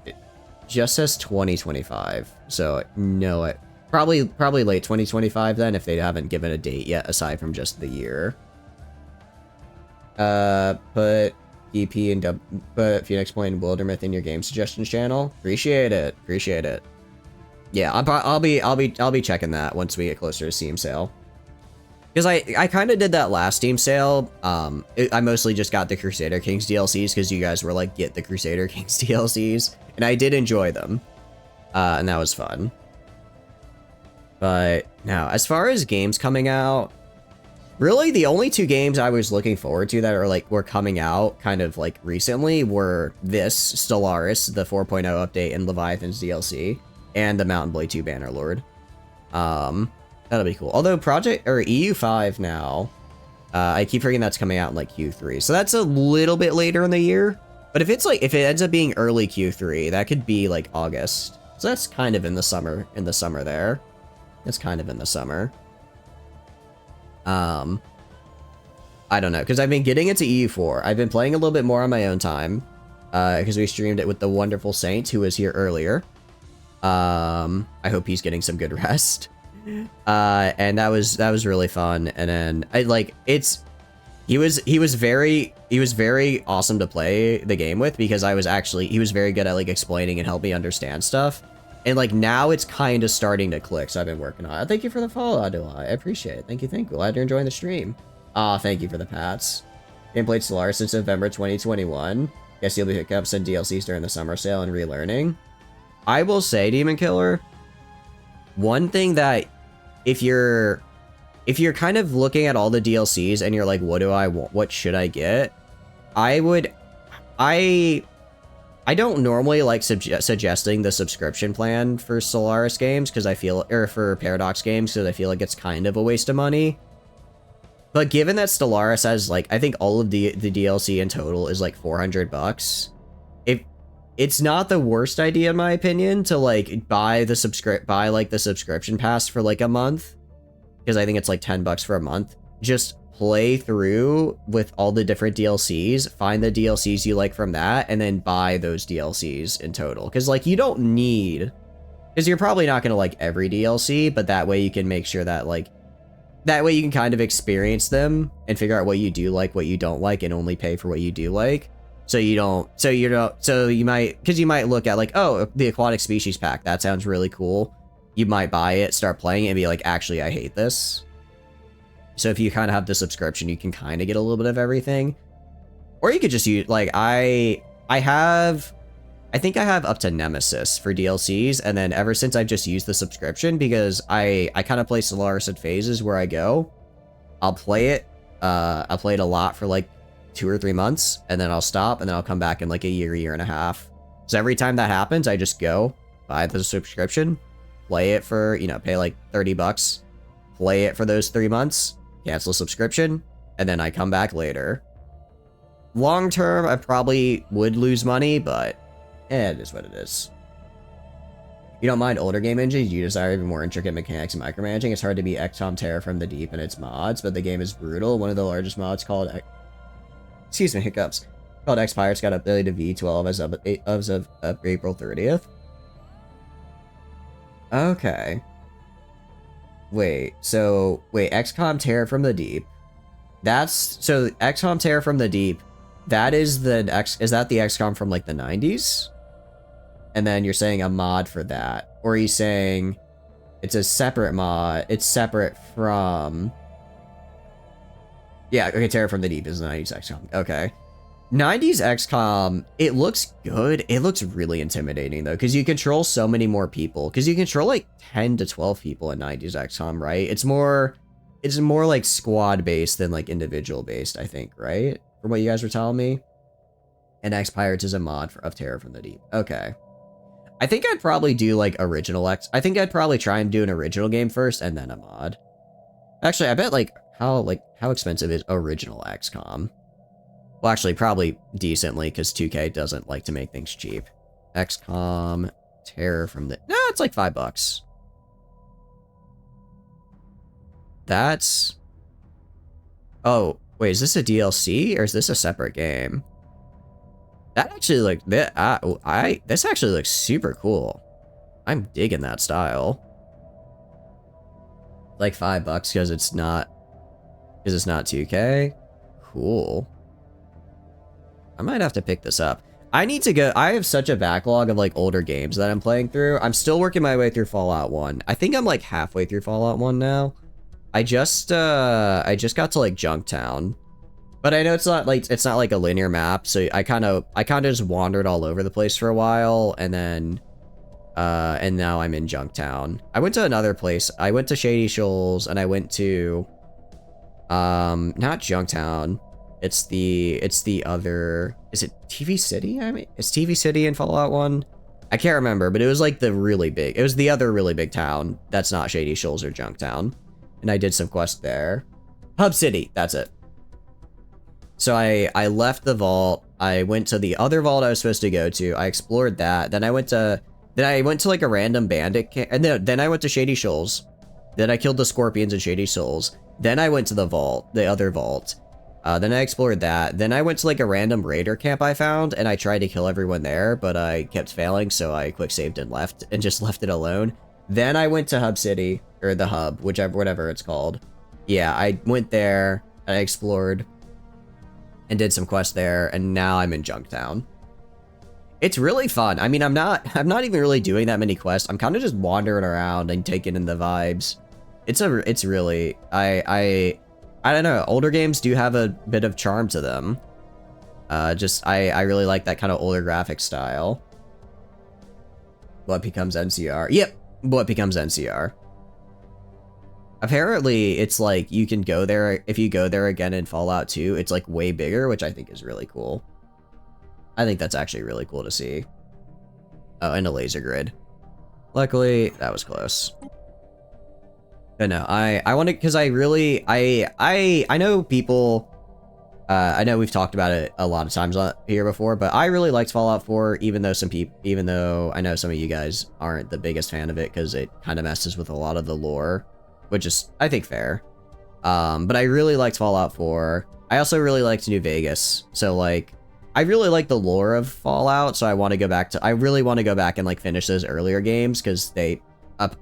It just says 2025. So, no, probably late 2025 then, if they haven't given a date yet, aside from just the year. Put EP and put Phoenix Point and Wildermyth in your game suggestions channel. Appreciate it. Yeah, I'll be checking that once we get closer to Steam sale. Because I kind of did that last Steam sale. I mostly just got the Crusader Kings DLCs because you guys were like, get the Crusader Kings DLCs. And I did enjoy them. And that was fun. But now, as far as games coming out, really the only 2 games I was looking forward to that are like, were coming out kind of like recently were this, Stellaris, the 4.0 update, and Leviathan's DLC, and the Mountain Blade 2 Bannerlord. That'll be cool. Although EU5 now, I keep forgetting that's coming out in like Q3. So that's a little bit later in the year. But if it's like, if it ends up being early Q3, that could be like August. So that's kind of in the summer there. It's kind of in the summer. I don't know, because I've been getting into EU4. I've been playing a little bit more on my own time. Because we streamed it with the wonderful Saint, who was here earlier. I hope he's getting some good rest. And that was really fun. And then he was very awesome to play the game with, because he was very good at like explaining and helping me understand stuff. And like now it's kind of starting to click, so I've been working on it. Thank you for the follow, Adula. I appreciate it. Thank you. Glad you're enjoying the stream. Thank you for the pats. Game played Stellaris since November 2021. Guess you'll be picking up some DLCs during the summer sale and relearning. I will say, Demon Killer, one thing that if you're kind of looking at all the DLCs and you're like, what do I want? What should I get? I don't normally like suggesting the subscription plan for Stellaris games because or for Paradox games, because I feel like it's kind of a waste of money. But given that Stellaris has like, I think all of the DLC in total is like $400, it's not the worst idea in my opinion to like buy the subscription pass for like a month, because I think it's like $10 for a month. Just play through with all the different DLCs, find the DLCs you like from that, and then buy those DLCs in total. Because like you don't need, because you're probably not gonna like every DLC, but that way you can make sure that like, that way you can kind of experience them and figure out what you do like, what you don't like, and only pay for what you do like. So you might look at like, oh, the aquatic species pack, that sounds really cool. You might buy it, start playing it, and be like, actually, I hate this. So if you kind of have the subscription, you can kind of get a little bit of everything. Or you could just use, like, I think I have up to Nemesis for DLCs, and then ever since I've just used the subscription, because I kind of play Stellaris in phases where I go. I'll play it a lot for like 2 or 3 months, and then I'll stop, and then I'll come back in like a year and a half. So every time that happens, I just go buy the subscription, play it for, pay like $30, play it for those 3 months, cancel subscription, and then I come back later. Long term, I probably would lose money, but it is what it is. You don't mind older game engines, you desire even more intricate mechanics and micromanaging. It's hard to beat XCOM Terror from the Deep and its mods, but the game is brutal. One of the largest mods called hiccups. Called X-Pirates got updated to V12 as of April 30th. Okay. Wait, XCOM Terror from the Deep. So XCOM Terror from the Deep, that is is that the XCOM from like the 90s? And then you're saying a mod for that. Or are you saying it's a separate mod, it's separate from... Yeah, okay, Terror from the Deep is the 90s XCOM. Okay. 90s XCOM, it looks good. It looks really intimidating, though, because you control so many more people. Because you control, like, 10 to 12 people in 90s XCOM, right? It's more like, squad-based than, like, individual-based, I think, right? From what you guys were telling me. And X-Pirates is a mod of Terror from the Deep. Okay. I think I'd probably do, like, I think I'd probably try and do an original game first, and then a mod. Actually, I bet, how expensive is original XCOM? Well, actually, probably decently, because 2K doesn't like to make things cheap. XCOM, Terror from the... No, it's like $5. That's... Oh, wait, is this a DLC, or is this a separate game? That actually, this actually looks super cool. I'm digging that style. Like $5 because it's not 2K. Cool. I might have to pick this up. I need to go. I have such a backlog of like older games that I'm playing through. I'm still working my way through Fallout 1. I think I'm like halfway through Fallout 1 now. I just got to like Junktown. But I know it's not like a linear map, so I kind of just wandered all over the place for a while, and then and now I'm in Junktown. I went to another place. I went to Shady Shoals, and I went to not Junktown. It's the other, is it TV City? I mean, is TV City in Fallout 1? I can't remember, but it was like it was the other really big town that's not Shady Shoals or Junktown. And I did some quests there. Hub City, that's it. So I left the vault. I went to the other vault I was supposed to go to. I explored that. Then I went to like a random bandit camp, and then I went to Shady Shoals. Then I killed the scorpions in Shady Shoals. Then I went to the vault, the other vault. Then I explored that. Then I went to like a random raider camp I found, and I tried to kill everyone there, but I kept failing, so I quick saved and left, and just left it alone. Then I went to Hub City, or the Hub, whatever it's called. Yeah, I went there, and I explored, and did some quests there, and now I'm in Junktown. It's really fun. I mean, I'm not even really doing that many quests. I'm kind of just wandering around and taking in the vibes. It's really, I don't know. Older games do have a bit of charm to them. I really like that kind of older graphic style. What becomes NCR? Yep. What becomes NCR? Apparently, it's like you can go there, if you go there again in Fallout 2, it's like way bigger, which I think is really cool. I think that's actually really cool to see. Oh, and a laser grid. Luckily, that was close. But no, I want to, because I really, I know people, I know we've talked about it a lot of times here before, but I really liked Fallout 4, even though I know some of you guys aren't the biggest fan of it, because it kind of messes with a lot of the lore, which is, I think, fair. But I really liked Fallout 4. I also really liked New Vegas. So, like, I really like the lore of Fallout, so I really want to go back and, like, finish those earlier games, because they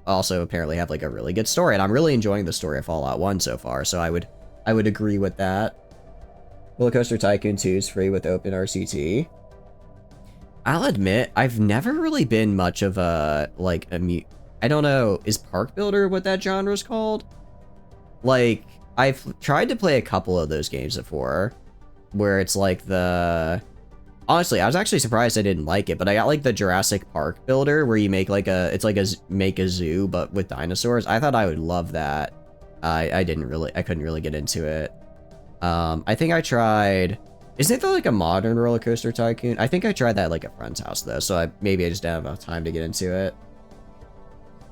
also apparently have, like, a really good story, and I'm really enjoying the story of Fallout 1 so far, so I would agree with that. Roller Coaster Tycoon 2 is free with Open RCT. I'll admit, I've never really been much of a, like, I don't know, is Park Builder what that genre is called? Like, I've tried to play a couple of those games before, where it's like honestly, I was actually surprised I didn't like it, but I got like the Jurassic Park Builder, where you make like make a zoo, but with dinosaurs. I thought I would love that. I couldn't really get into it. I think I tried, isn't there like a modern Roller Coaster Tycoon? I think I tried that at like a friend's house though, so maybe I just didn't have enough time to get into it.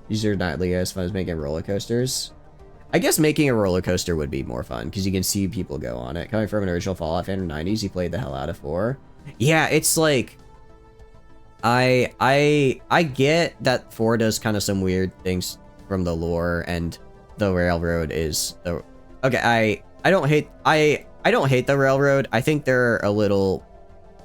These are not really as fun as making roller coasters. I guess making a roller coaster would be more fun, because you can see people go on it. Coming from an original Fallout fan in the 90s, you played the hell out of 4. Yeah, it's like, I get that 4 does kind of some weird things from the lore, and the railroad is the, okay, I don't hate the railroad. I think they're a little,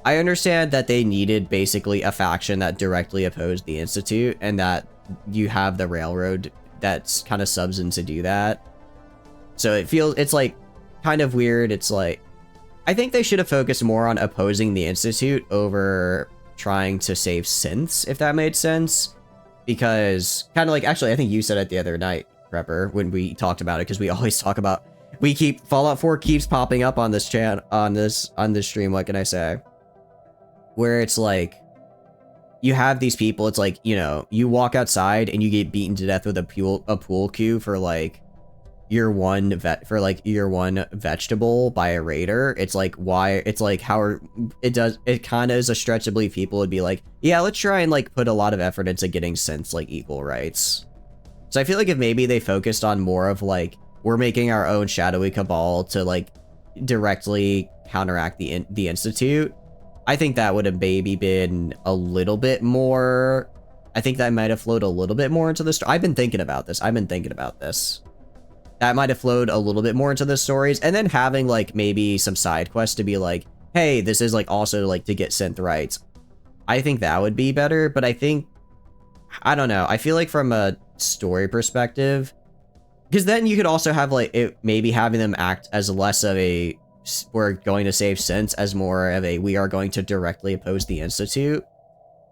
I understand that they needed basically a faction that directly opposed the Institute, and that you have the railroad that's kind of subs in to do that. So it's like kind of weird. It's like, I think they should have focused more on opposing the Institute over trying to save synths, if that made sense. Because kind of like, actually, I think you said it the other night, Prepper, when we talked about it, because we always talk about, Fallout 4 keeps popping up on this channel, on this stream, what can I say? Where it's like, you have these people, it's like, you know, you walk outside and you get beaten to death with a pool cue for like your one vegetable by a raider. It's like, why? It's like how it kind of is a stretch to believe people would be like, yeah, let's try and like put a lot of effort into getting synths like equal rights. So I feel like if maybe they focused on more of like, we're making our own shadowy cabal to like directly counteract the Institute, I think that would have maybe been a little bit more, I think that might have flowed a little bit more into the story. I've been thinking about this. That might have flowed a little bit more into the stories, and then having like maybe some side quests to be like, hey, this is like also like to get synth rights. I think that would be better, but I don't know. I feel like from a story perspective, because then you could also have like it maybe having them act as less of a, we're going to save synths, as more of a, we are going to directly oppose the Institute,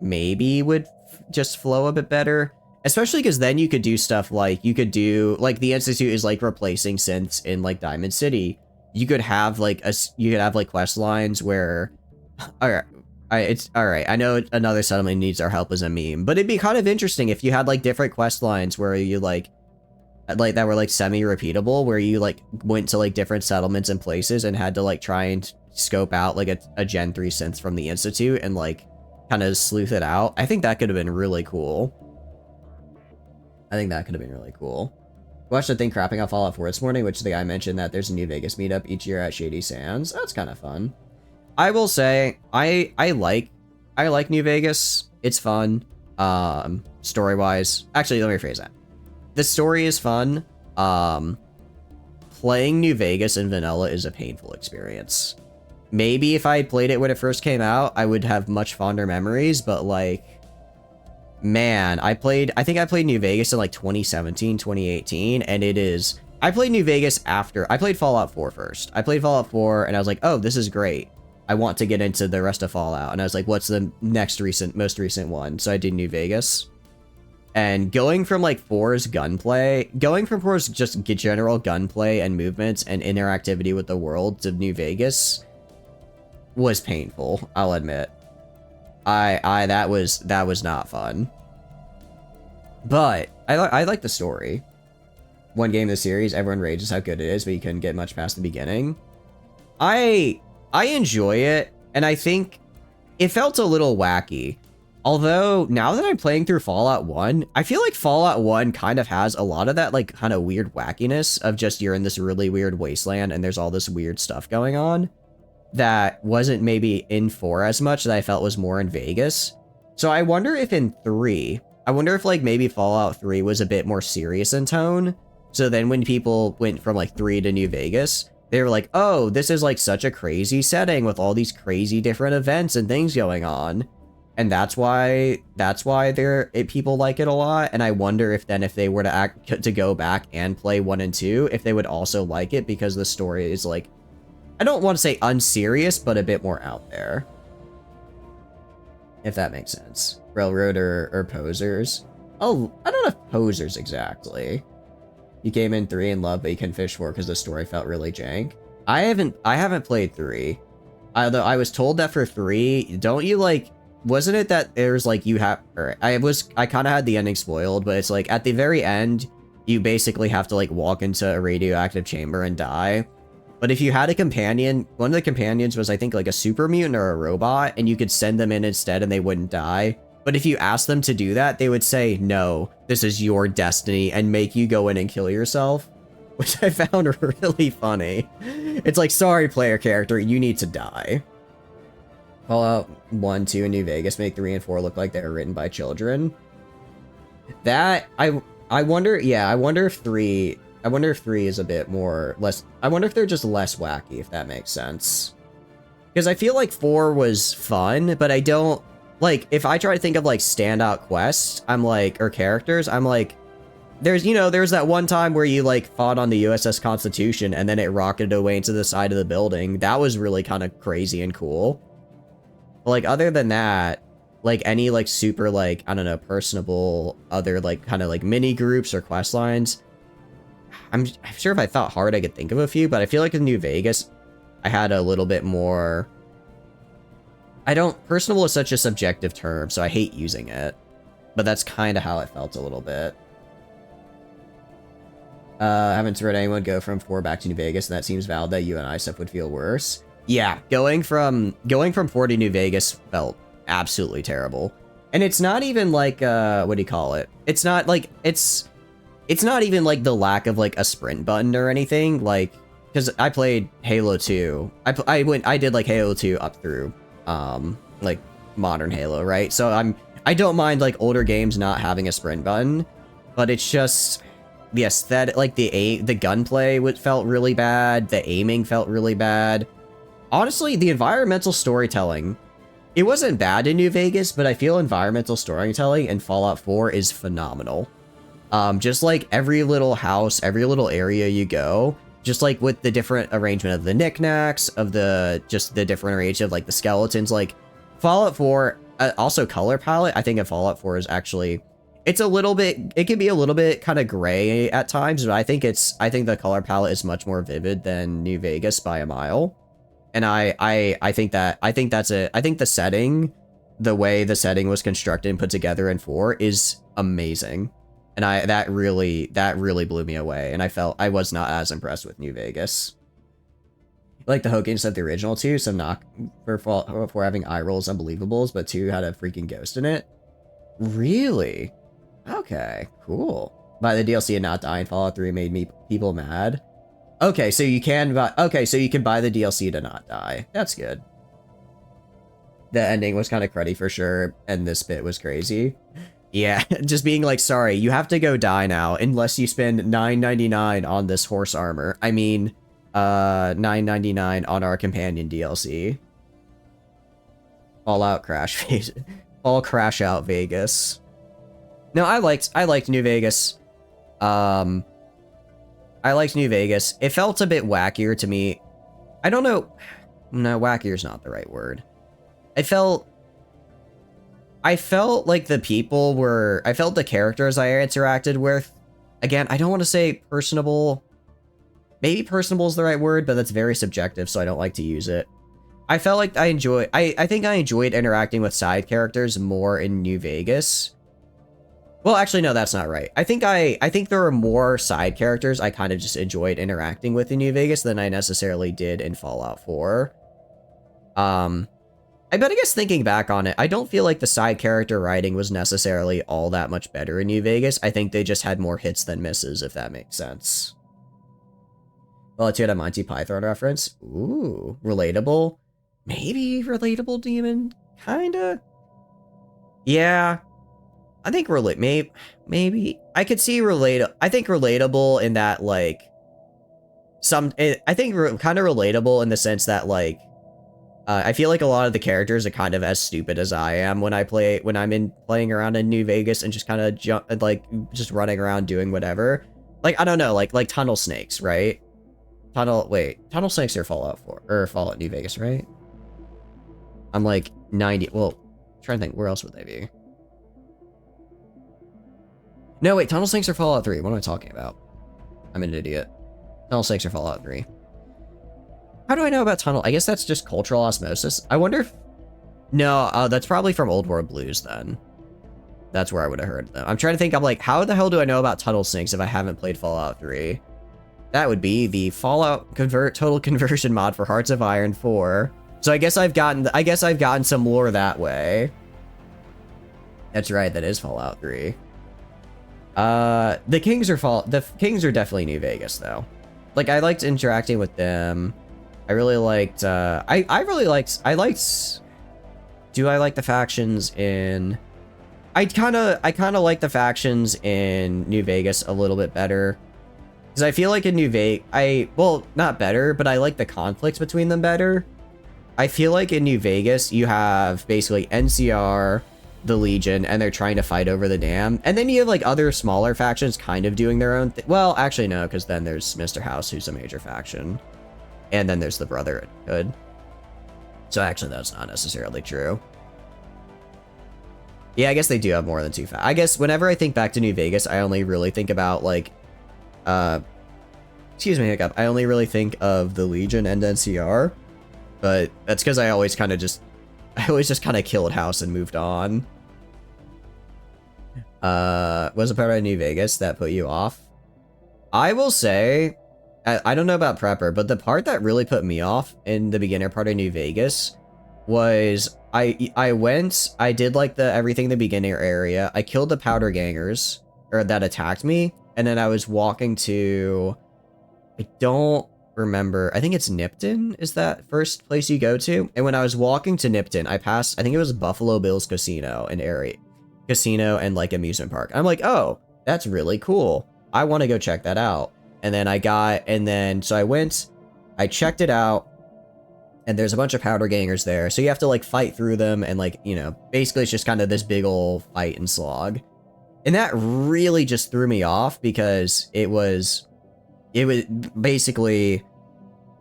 maybe would just flow a bit better. especially because then you could do stuff like, you could do, like, the Institute is, like, replacing synths in, like, Diamond City. You could have, like, quest lines where, alright, I know another settlement needs our help as a meme, but it'd be kind of interesting if you had, like, different quest lines where you, like, that were, like, semi-repeatable, where you, like, went to, like, different settlements and places and had to, like, try and scope out, like, a Gen 3 synth from the Institute and, like, kind of sleuth it out. I think that could have been really cool. Watched the thing crapping on Fallout 4 this morning, which the guy mentioned that there's a New Vegas meetup each year at Shady Sands. That's kind of fun. I will say, I like New Vegas. It's fun. Story-wise. Actually, let me rephrase that. The story is fun. Playing New Vegas in vanilla is a painful experience. Maybe if I had played it when it first came out, I would have much fonder memories, but like, man, I think I played New Vegas in like 2017, 2018, and I played New Vegas after, I played Fallout 4 first. I played Fallout 4 and I was like, oh, this is great. I want to get into the rest of Fallout. And I was like, what's the most recent one? So I did New Vegas. And going from like 4's just general gunplay and movements and interactivity with the world to New Vegas was painful, I'll admit. That was not fun. But I like the story. One game in the series, everyone rages how good it is, but you couldn't get much past the beginning. I enjoy it, and I think it felt a little wacky. Although, now that I'm playing through Fallout 1, I feel like Fallout 1 kind of has a lot of that, like, kind of weird wackiness of just you're in this really weird wasteland and there's all this weird stuff going on that wasn't maybe in 4 as much, that I felt was more in Vegas. So I wonder if in 3, like, maybe Fallout 3 was a bit more serious in tone. So then when people went from, like, 3 to New Vegas, they were like, oh, this is, like, such a crazy setting with all these crazy different events and things going on. And that's why people like it a lot. And I wonder if then if they were to go back and play 1 and 2, if they would also like it, because the story is like, I don't want to say unserious, but a bit more out there. If that makes sense. Railroad or posers. Oh, I don't know if posers exactly. You came in 3 and loved, but you couldn't finish 4 because the story felt really jank. I haven't played 3. Although I was told that for 3, don't you like, wasn't it that there's like I kind of had the ending spoiled, but it's like at the very end, you basically have to like walk into a radioactive chamber and die. But if you had a companion, one of the companions was I think like a super mutant or a robot, and you could send them in instead and they wouldn't die. But if you asked them to do that, they would say, no, this is your destiny, and make you go in and kill yourself, which I found really funny. It's like, sorry, player character, you need to die. Fallout 1, 2, and New Vegas make 3 and 4 look like they were written by children. That, I wonder if 3 is a bit less, I wonder if they're just less wacky, if that makes sense. Because I feel like 4 was fun, but I don't, like, if I try to think of, like, standout quests, I'm like, or characters, I'm like, there's that one time where you, like, fought on the USS Constitution, and then it rocketed away into the side of the building. That was really kind of crazy and cool. But, like, other than that, like, any, like, super, like, I don't know, personable, other, like, kind of, like, mini groups or quest lines, I'm sure if I thought hard, I could think of a few, but I feel like in New Vegas, I had a little bit more... personable is such a subjective term, so I hate using it. But that's kind of how it felt a little bit. Haven't heard anyone go from 4 back to New Vegas, and that seems valid that UNI stuff would feel worse. Yeah, going from 4 to New Vegas felt absolutely terrible. And it's not even like, what do you call it? It's not like, it's not even like the lack of like a sprint button or anything, like, because I played Halo 2. I did like Halo 2 up through, like modern Halo, right? So I don't mind like older games not having a sprint button, but it's just the aesthetic, like the gunplay felt really bad, the aiming felt really bad. Honestly, the environmental storytelling, it wasn't bad in New Vegas, but I feel environmental storytelling in Fallout 4 is phenomenal. Just like every little house, every little area you go, just like with the different arrangement of the knickknacks, of the different arrangement of like the skeletons, like Fallout 4, also color palette, I think in Fallout 4 is actually, it's a little bit, it can be a little bit kind of gray at times, but I think the color palette is much more vivid than New Vegas by a mile. And I think the setting, the way the setting was constructed and put together in 4 is amazing. And that really blew me away. And I was not as impressed with New Vegas. Like the Hokiness of the original 2, some knock for having eye rolls unbelievables, but 2 had a freaking ghost in it. Really? Okay, cool. By the DLC and not die in Fallout 3 made people mad. Okay, so you can buy the DLC to not die. That's good. The ending was kind of cruddy for sure, and this bit was crazy. Yeah, just being like, sorry, you have to go die now unless you spend $9.99 on this horse armor. I mean, $9.99 on our companion DLC. Fallout Crash All Crash Out Vegas. No, I liked New Vegas. I liked New Vegas. It felt a bit wackier to me. I don't know. No, wackier is not the right word. I felt like the people were... I felt the characters I interacted with... Again, I don't want to say personable. Maybe personable is the right word, but that's very subjective, so I don't like to use it. I felt like I think I enjoyed interacting with side characters more in New Vegas. Well, actually, no, that's not right. I think there were more side characters I kind of just enjoyed interacting with in New Vegas than I necessarily did in Fallout 4. I guess thinking back on it, I don't feel like the side character writing was necessarily all that much better in New Vegas. I think they just had more hits than misses, if that makes sense. Well, it's a Monty Python reference. Ooh, relatable. Maybe relatable demon? Kinda? Yeah. I think maybe I could see I think relatable in that, like, I think kind of relatable in the sense that, like, I feel like a lot of the characters are kind of as stupid as I am when I'm playing around in New Vegas and just kind of just running around doing whatever. Like, I don't know, like tunnel snakes, right? Tunnel snakes are Fallout 4 or Fallout New Vegas, right? I'm like 90. Well, I'm trying to think, where else would they be? No, wait, tunnel snakes are Fallout 3. What am I talking about? I'm an idiot. Tunnel snakes are Fallout 3. How do I know about tunnel? I guess that's just cultural osmosis. I wonder if... No, that's probably from Old World Blues then. That's where I would have heard them. I'm trying to think, I'm like, how the hell do I know about tunnel snakes if I haven't played Fallout 3? That would be the Fallout Total Conversion mod for Hearts of Iron 4. So I guess I've gotten some lore that way. That's right, that is Fallout 3. The Kings are definitely New Vegas though. Like, I liked interacting with them. I really liked, do I like the factions in... I kind of like the factions in New Vegas a little bit better. Because I feel like in New Vegas, well, not better, but I like the conflicts between them better. I feel like in New Vegas, you have basically NCR, the Legion, and they're trying to fight over the dam. And then you have, like, other smaller factions kind of doing their own thing. Well, actually, no, because then there's Mr. House, who's a major faction. And then there's the Brotherhood. So actually, that's not necessarily true. Yeah, I guess they do have more than 2 factions. I guess whenever I think back to New Vegas, I only really think about, like, excuse me, hiccup. I only really think of the Legion and NCR. But that's because I always just kind of killed House and moved on. Was a part of New Vegas that put you off? I will say, I don't know about Prepper, but the part that really put me off in the beginner part of New Vegas was I did like everything in the beginner area. I killed the powder gangers that attacked me, and then I was walking to, I don't remember, I think it's Nipton is that first place you go to. And when I was walking to Nipton, I passed, I think it was Buffalo Bill's Casino and like amusement park. I'm like, oh, that's really cool. I want to go check that out. And then so I went, I checked it out, and there's a bunch of powder gangers there. So you have to like fight through them, and like, you know, basically it's just kind of this big old fight and slog. And that really just threw me off because it was basically,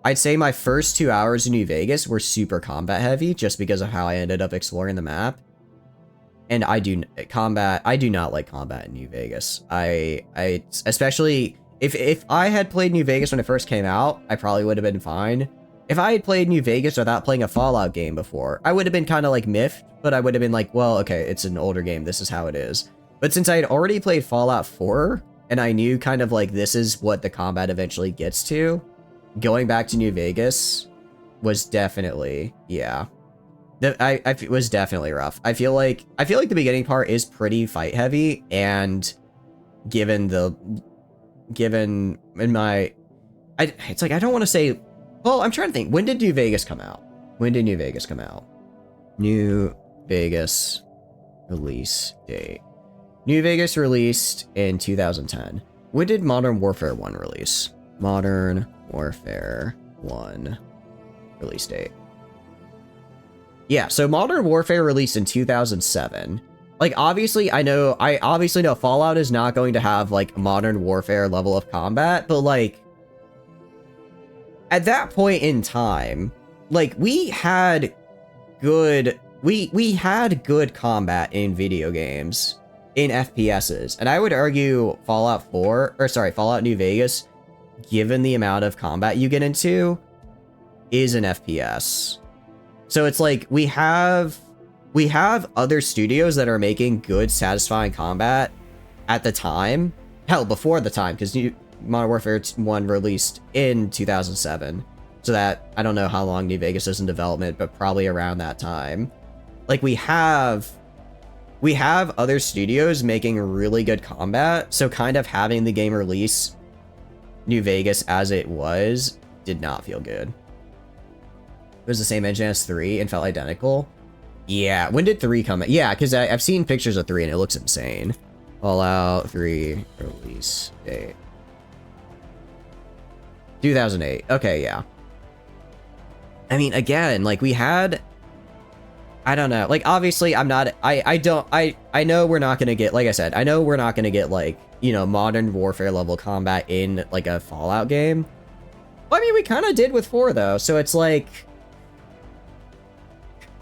I'd say my first 2 hours in New Vegas were super combat heavy just because of how I ended up exploring the map. and I do not like combat in New Vegas. I especially if I had played New Vegas when it first came out, I probably would have been fine. If I had played New Vegas without playing a Fallout game before, I would have been kind of like miffed, but I would have been like, well, okay, it's an older game, this is how it is. But since I had already played Fallout 4, and I knew kind of like this is what the combat eventually gets to, going back to New Vegas was definitely, yeah. It was definitely rough. I feel like the beginning part is pretty fight heavy, and it's like I don't want to say. Well, I'm trying to think. When did New Vegas come out? New Vegas release date. New Vegas released in 2010. When did Modern Warfare 1 release? Modern Warfare 1 release date. Yeah, so Modern Warfare released in 2007. Like, obviously, I obviously know Fallout is not going to have, like, Modern Warfare level of combat, but, like, at that point in time, like, we had good combat in video games, in FPSs, and I would argue Fallout New Vegas, given the amount of combat you get into, is an FPS. So it's like, we have other studios that are making good, satisfying combat at the time. Hell, before the time, because Modern Warfare 1 released in 2007. So that, I don't know how long New Vegas is in development, but probably around that time. Like, we have other studios making really good combat, so kind of having the game release New Vegas as it was did not feel good. It was the same engine as 3 and felt identical. Yeah, when did 3 come out? Yeah, because I've seen pictures of 3 and it looks insane. Fallout 3 release date. 2008. Okay, yeah. I mean, again, like, we had... I don't know. Like, obviously, I know we're not gonna get... Like I said, I know we're not gonna get, like, you know, Modern Warfare level combat in, like, a Fallout game. Well, I mean, we kind of did with 4, though, so it's like...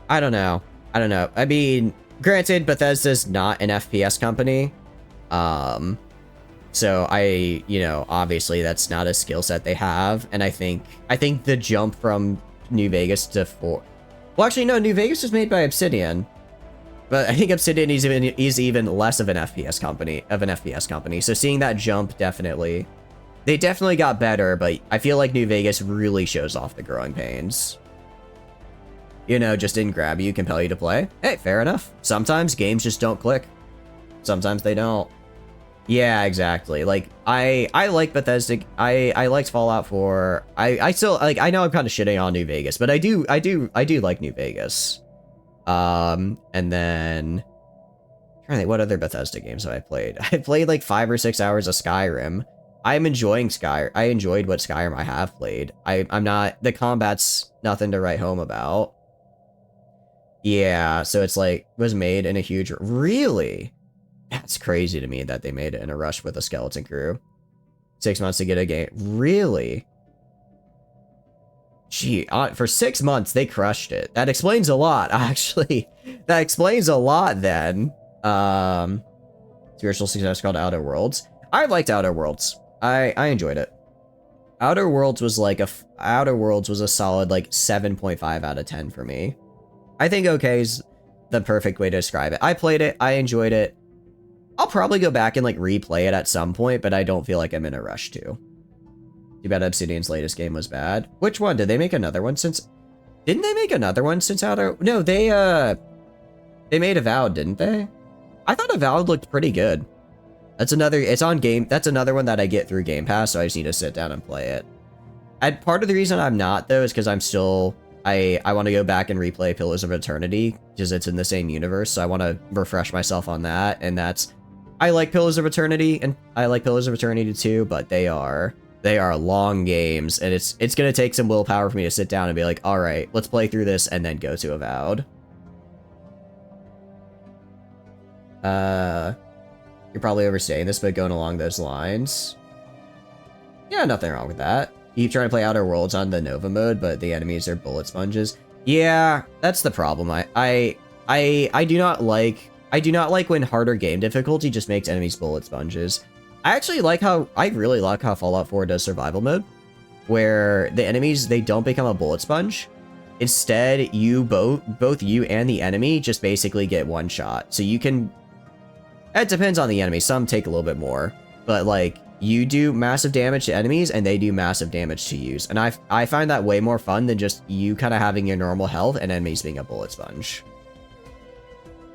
I don't know. I mean, granted, Bethesda's not an FPS company. So you know, obviously that's not a skill set they have. And I think the jump from New Vegas to 4... Well, actually, no, New Vegas was made by Obsidian. But I think Obsidian is even less of an FPS company. So seeing that jump, definitely... They definitely got better, but I feel like New Vegas really shows off the growing pains. You know, just didn't grab you, compel you to play. Hey, fair enough. Sometimes games just don't click. Sometimes they don't. Yeah, exactly. Like, I like Bethesda. I liked Fallout 4. I still, like, I know I'm kind of shitting on New Vegas, but I do like New Vegas. And then... I'm trying to think, what other Bethesda games have I played? I played like 5 or 6 hours of Skyrim. I'm enjoying Skyrim. I enjoyed what Skyrim I have played. I'm not... The combat's nothing to write home about. Yeah, so it's like, was made in a huge... Really? That's crazy to me that they made it in a rush with a skeleton crew. 6 months to get a game. Really? Gee, for 6 months, they crushed it. That explains a lot, actually. That explains a lot, then. Spiritual success called Outer Worlds. I liked Outer Worlds. I enjoyed it. Outer Worlds was a solid, like, 7.5 out of 10 for me. I think okay is the perfect way to describe it. I played it. I enjoyed it. I'll probably go back and, like, replay it at some point, but I don't feel like I'm in a rush to. Too bad Obsidian's latest game was bad. Which one? Did they make another one since... Didn't they make another one since Outer... No, they made Avowed, didn't they? I thought Avowed looked pretty good. That's another... It's on game... That's another one that I get through Game Pass, so I just need to sit down and play it. And part of the reason I'm not, though, is because I'm still... I want to go back and replay Pillars of Eternity, because it's in the same universe, so I want to refresh myself on that, and that's... I like Pillars of Eternity, and I like Pillars of Eternity too, but they are long games, and it's gonna take some willpower for me to sit down and be like, alright, let's play through this, and then go to Avowed. You're probably overstating this, but going along those lines... Yeah, nothing wrong with that. You keep trying to play Outer Worlds on the Nova mode, but the enemies are bullet sponges. Yeah, that's the problem. I do not like I do not like when harder game difficulty just makes enemies bullet sponges. I really like how Fallout 4 does survival mode, where the enemies, they don't become a bullet sponge. Instead, both you and the enemy just basically get one shot. So you can, it depends on the enemy. Some take a little bit more, but like you do massive damage to enemies and they do massive damage to you. And I find that way more fun than just you kind of having your normal health and enemies being a bullet sponge.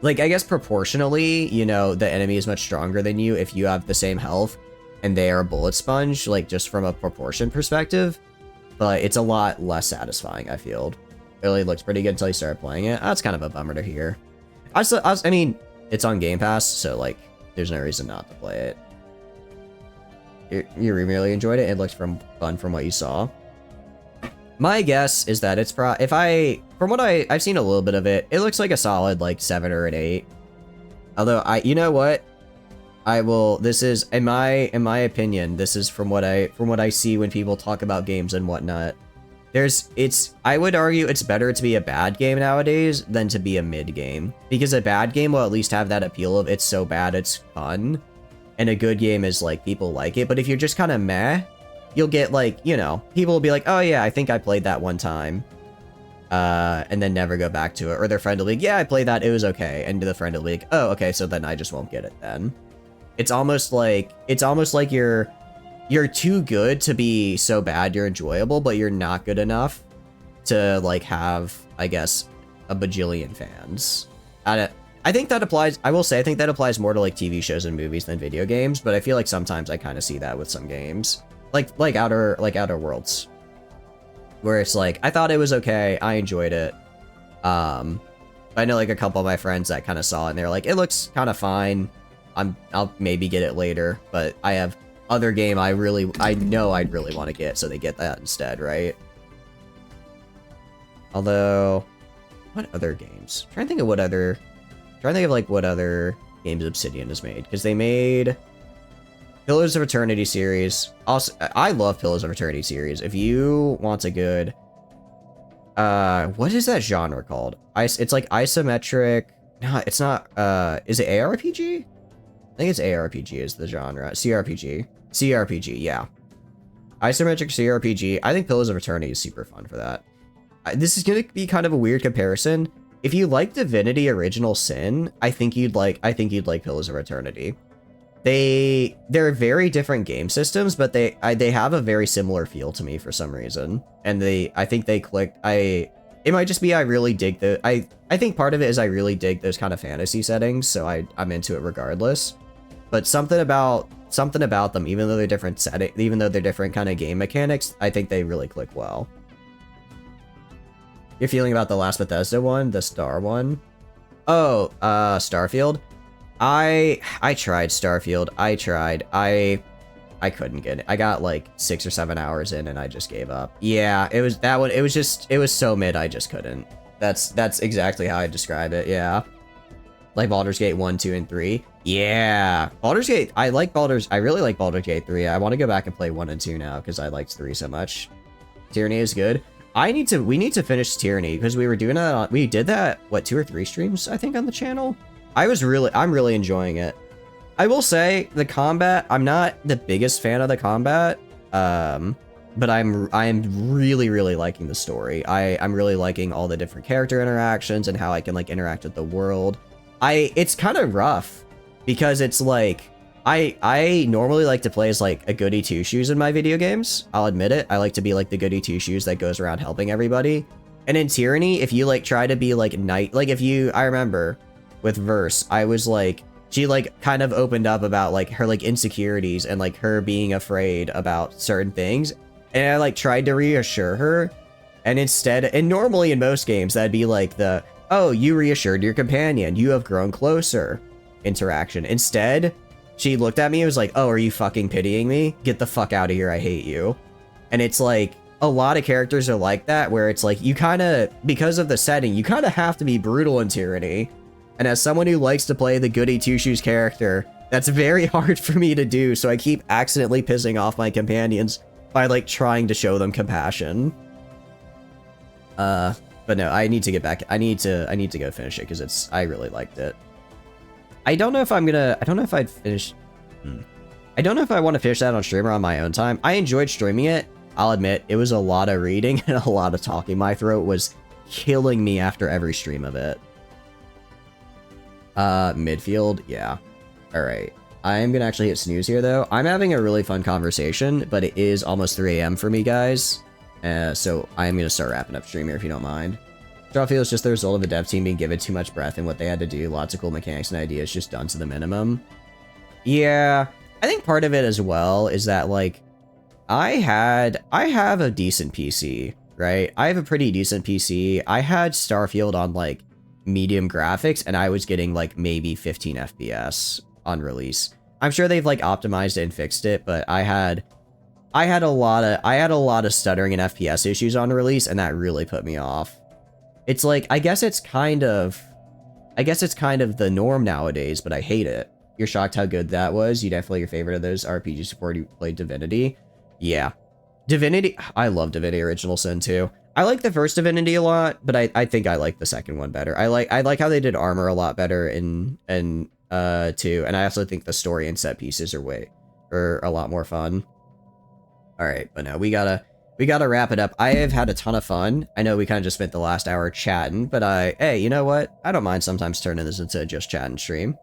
Like, I guess proportionally, you know, the enemy is much stronger than you if you have the same health and they are a bullet sponge, like just from a proportion perspective. But it's a lot less satisfying, I feel. It really looks pretty good until you start playing it. That's kind of a bummer to hear. I mean, it's on Game Pass, so like, there's no reason not to play it. You really enjoyed it? It looked fun from what you saw. My guess is that it's from what I've seen a little bit of it, it looks like a solid like 7 or an 8. Although you know what? This is in my opinion, this is from what I see when people talk about games and whatnot. I would argue it's better to be a bad game nowadays than to be a mid game, because a bad game will at least have that appeal of it's so bad it's fun, and a good game is like people like it. But if you're just kind of meh, you'll get like, you know, people will be like, oh yeah, I think I played that one time, and then never go back to it. Or their friend will be like, yeah, I played that, it was okay. And the friend will be like, oh, okay, so then I just won't get it then. It's almost like you're too good to be so bad you're enjoyable, but you're not good enough to like have, I guess, a bajillion fans. I think that applies, I will say, I think that applies more to like TV shows and movies than video games, but I feel like sometimes I kind of see that with some games. Like Outer Worlds, where it's like, I thought it was okay, I enjoyed it. I know like a couple of my friends that kind of saw it and they're like, it looks kind of fine. I'll maybe get it later, but I have other game I know I'd really want to get, so they get that instead, right? Although, what other games? I'm trying to think of what other games Obsidian has made, because they made Pillars of Eternity series. Also, I love Pillars of Eternity series. If you want a good, what is that genre called? It's like isometric. No, it's not. Is it ARPG? I think it's ARPG is the genre. CRPG, yeah. Isometric CRPG. I think Pillars of Eternity is super fun for that. This is gonna be kind of a weird comparison. If you like Divinity Original Sin, I think you'd like Pillars of Eternity. They're very different game systems, but they have a very similar feel to me for some reason. And I think they clicked. It might just be I really dig I think part of it is I really dig those kind of fantasy settings, so I'm into it regardless. But something about them, even though they're different kind of game mechanics, I think they really click well. Your feeling about the last Bethesda one, the Star one? Oh, Starfield. I tried Starfield. I couldn't get it. I got like 6 or 7 hours in and I just gave up. Yeah, it was that one. It was so mid, I just couldn't. That's exactly how I describe it. Yeah. Like Baldur's Gate 1, 2, and 3. Yeah. Baldur's Gate, I really like Baldur's Gate 3. I want to go back and play 1 and 2 now because I liked 3 so much. Tyranny is good. We need to finish Tyranny because we did that, what, 2 or 3 streams, I think, on the channel? I'm really enjoying it. I will say, the combat, I'm not the biggest fan of the combat, but I'm really, really liking the story. I'm really liking all the different character interactions and how I can, like, interact with the world. It's kind of rough, because it's like, I normally like to play as, like, a goody two-shoes in my video games. I'll admit it. I like to be, like, the goody two-shoes that goes around helping everybody. And in Tyranny, if you, like, try to be, like, I remember with Verse, I was, like, she, like, kind of opened up about, like, her, like, insecurities and, like, her being afraid about certain things. And I, like, tried to reassure her. And instead, and normally in most games, that'd be, like, oh, you reassured your companion. You have grown closer interaction. Instead, she looked at me and was like, oh, are you fucking pitying me? Get the fuck out of here. I hate you. And it's like, a lot of characters are like that, where it's like, you kind of, because of the setting, you kind of have to be brutal in Tyranny. And as someone who likes to play the goody two-shoes character, that's very hard for me to do. So I keep accidentally pissing off my companions by, like, trying to show them compassion. But no, I need to get back. I need to go finish it because I really liked it. I don't know if I'm gonna, I don't know if I'd finish, I don't know if I want to finish that on stream or on my own time. I enjoyed streaming it. I'll admit, it was a lot of reading and a lot of talking. My throat was killing me after every stream of it. Midfield, yeah. Alright. I am gonna actually hit snooze here, though. I'm having a really fun conversation, but it is almost 3 a.m. for me, guys. So I am gonna start wrapping up stream here, if you don't mind. Starfield is just the result of a dev team being given too much breath in what they had to do. Lots of cool mechanics and ideas just done to the minimum. Yeah, I think part of it as well is that, like, I have a decent PC, right? I have a pretty decent PC. I had Starfield on, like, medium graphics, and I was getting, like, maybe 15 FPS on release. I'm sure they've, like, optimized it and fixed it, but I had a lot of stuttering and FPS issues on release, and that really put me off. It's like, I guess it's kind of the norm nowadays, but I hate it. You're shocked how good that was? You definitely your favorite of those RPGs before you played Divinity? Yeah. Divinity, I love Divinity Original Sin too. I like the first Divinity a lot, but I think I like the second one better. I like how they did armor a lot better in 2, and I also think the story and set pieces are a lot more fun. Alright, but no, we gotta wrap it up. I have had a ton of fun. I know we kind of just spent the last hour chatting, but hey, you know what? I don't mind sometimes turning this into just chatting stream.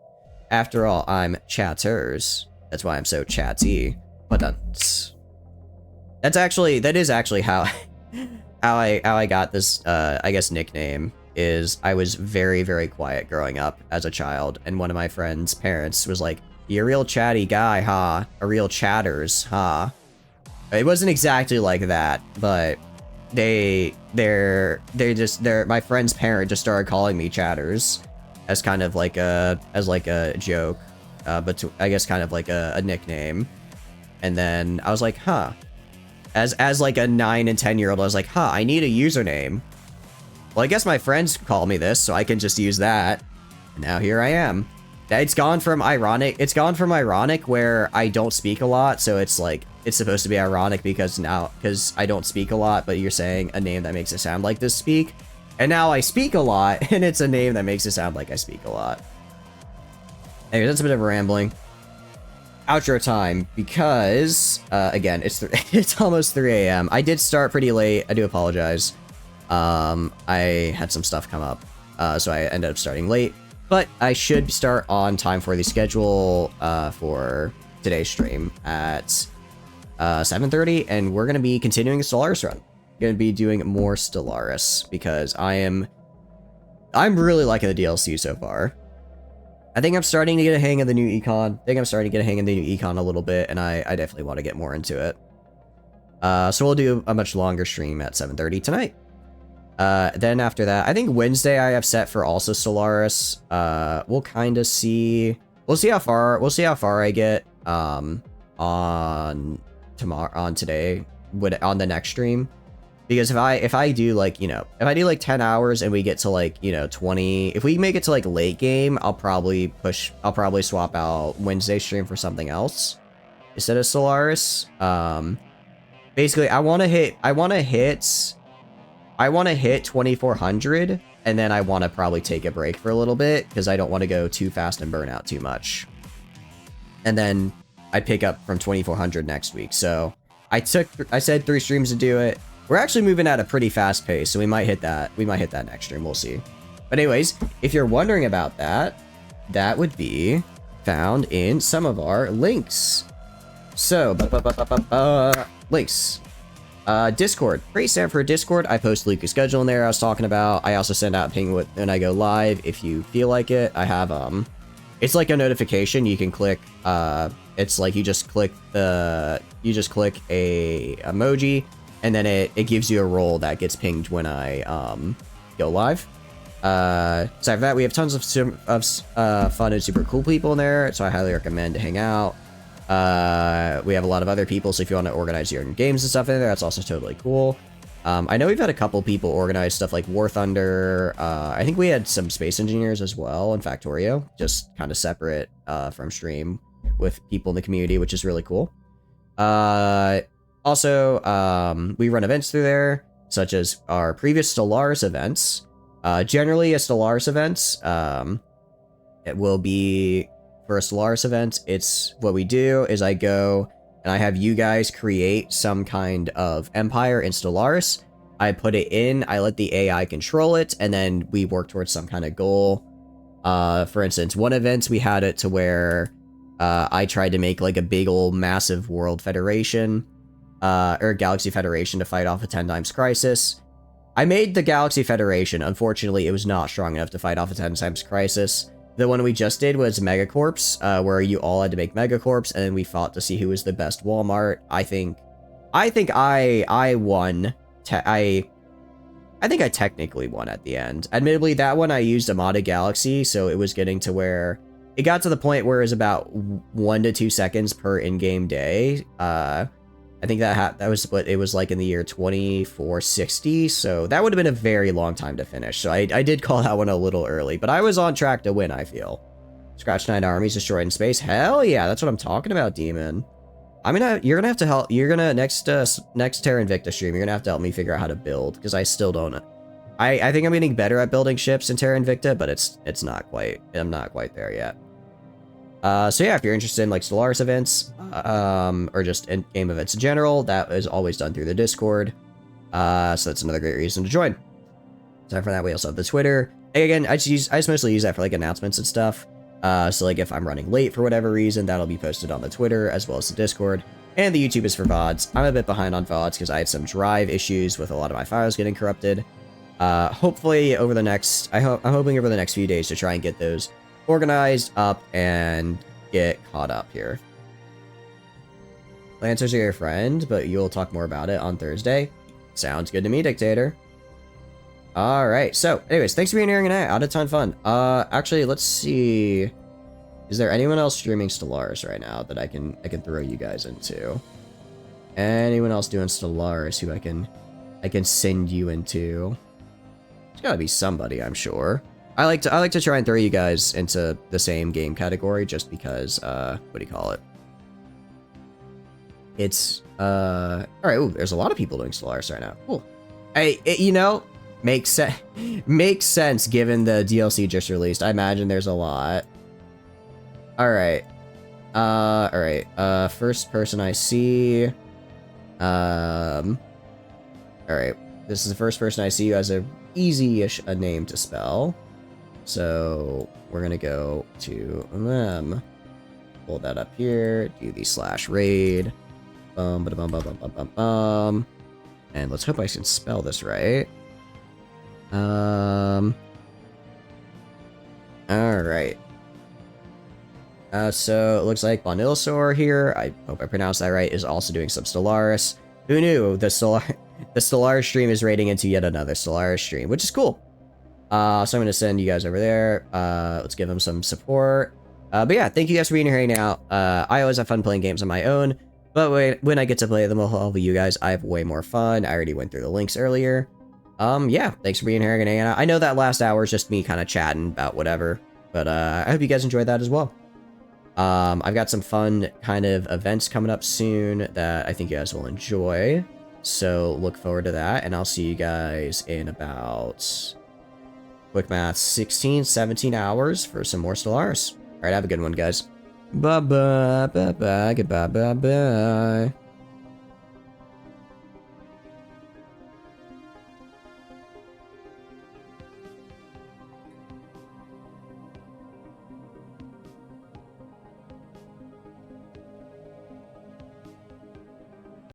After all, I'm chatters. That's why I'm so chatty. But that is actually how I got this I guess nickname. Is I was very, very quiet growing up as a child, and one of my friends' parents was like, "You're a real chatty guy, huh? A real chatters, huh?" It wasn't exactly like that, but my friend's parent just started calling me chatters as kind of like a joke, but I guess kind of like a nickname. And then I was like, huh. As like a 9 and 10-year-old, I was like, huh, I need a username. Well, I guess my friends call me this, so I can just use that. And now here I am. It's gone from ironic where I don't speak a lot, so it's like, it's supposed to be ironic because I don't speak a lot, but you're saying a name that makes it sound like this speak. And now I speak a lot, and it's a name that makes it sound like I speak a lot. Anyway, that's a bit of a rambling. Outro time, because, again, it's almost 3 a.m. I did start pretty late. I do apologize. I had some stuff come up, so I ended up starting late. But I should start on time for the schedule for today's stream at 7:30, and we're going to be continuing a Stellaris run. Going to be doing more Stellaris, because I'm really liking the DLC so far. I think I'm starting to get a hang of the new econ. A little bit, and I definitely want to get more into it. So we'll do a much longer stream at 7:30 tonight. Then after that, I think Wednesday I have set for also Stellaris. We'll kind of see. We'll see how far I get on today on the next stream. Because if I do like 10 hours and we get to like 20, if we make it to like late game, I'll probably swap out Wednesday stream for something else instead of Stellaris. Basically I want to hit 2400, and then I want to probably take a break for a little bit because I don't want to go too fast and burn out too much. And then I pick up from 2400 next week. So I said 3 streams to do it. We're actually moving at a pretty fast pace, so we might hit that next stream. We'll see. But anyways, if you're wondering about that, that would be found in some of our links. So, links. Discord. Pretty standard for Discord. I post Lucas' schedule in there I was talking about. I also send out ping when I go live if you feel like it. I have it's like a notification you can click. It's like you just click a emoji, and then it gives you a role that gets pinged when I go live. So after that, we have tons of fun and super cool people in there, so I highly recommend to hang out. We have a lot of other people, so if you want to organize your own games and stuff in there, that's also totally cool. I know we've had a couple people organize stuff like War Thunder. I think we had some space engineers as well in Factorio, just kind of separate from stream with people in the community, which is really cool. Also, we run events through there, such as our previous Stellaris events. Generally, a Stellaris events, it will be for a Stellaris event. It's what we do is I go and I have you guys create some kind of empire in Stellaris. I put it in, I let the AI control it, and then we work towards some kind of goal. For instance, one event we had it to where I tried to make like a big old massive world federation, or Galaxy Federation to fight off a 10 times crisis. I made the Galaxy Federation. Unfortunately, it was not strong enough to fight off a 10 times crisis. The one we just did was Megacorps, where you all had to make Megacorps, and then we fought to see who was the best Walmart. I think I won. I think I technically won at the end. Admittedly, that one I used a modded Galaxy, so it was getting to where it got to the point where it was about 1 to 2 seconds per in-game day. I think that was what it was like in the year 2460, so that would have been a very long time to finish. So I did call that one a little early, but I was on track to win, I feel. Scratch 9 armies destroyed in space. Hell yeah, that's what I'm talking about, Demon. You're gonna have to help. You're gonna next Terra Invicta stream. You're gonna have to help me figure out how to build because I still don't. I think I'm getting better at building ships in Terra Invicta, but it's not quite. I'm not quite there yet. So yeah, if you're interested in like Stellaris events, or just in-game events in general, that is always done through the Discord. So that's another great reason to join. Aside from that, we also have the Twitter. And again, I just mostly use that for like announcements and stuff. So like if I'm running late for whatever reason, that'll be posted on the Twitter as well as the Discord. And the YouTube is for VODs. I'm a bit behind on VODs because I had some drive issues with a lot of my files getting corrupted. Hopefully over the next, I'm hoping over the next few days to try and get those organized up and get caught up here. Lancers are your friend, but you'll talk more about it on Thursday. Sounds good to me, Dictator. Alright, so anyways, thanks for being here tonight. I had a ton of fun. Actually, let's see. Is there anyone else streaming Stellaris right now that I can throw you guys into? Anyone else doing Stellaris who I can send you into? There's gotta be somebody, I'm sure. I like to try and throw you guys into the same game category just because what do you call it? It's all right. Ooh, there's a lot of people doing Stellaris right now. Cool. You know, makes sense given the DLC just released. I imagine there's a lot. All right. All right. First person I see. All right. This is the first person I see who has a easy-ish a name to spell. So we're gonna go to them. Pull that up here. Do the /raid. And let's hope I can spell this right. All right. So it looks like Bonilsaur here, I hope I pronounced that right, is also doing some Stellaris. Who knew? The Stellaris stream is raiding into yet another Stellaris stream, which is cool. So I'm going to send you guys over there. Let's give them some support. But yeah, thank you guys for being here hanging out. I always have fun playing games on my own, but when I get to play them with all of you guys, I have way more fun. I already went through the links earlier. Yeah, thanks for being here and hanging out. I know that last hour is just me kind of chatting about whatever, but I hope you guys enjoyed that as well. I've got some fun kind of events coming up soon that I think you guys will enjoy. So look forward to that, and I'll see you guys in about, quick math, 16, 17 hours for some more Stellaris. All right, have a good one, guys. Bye-bye, bye-bye, goodbye, bye-bye.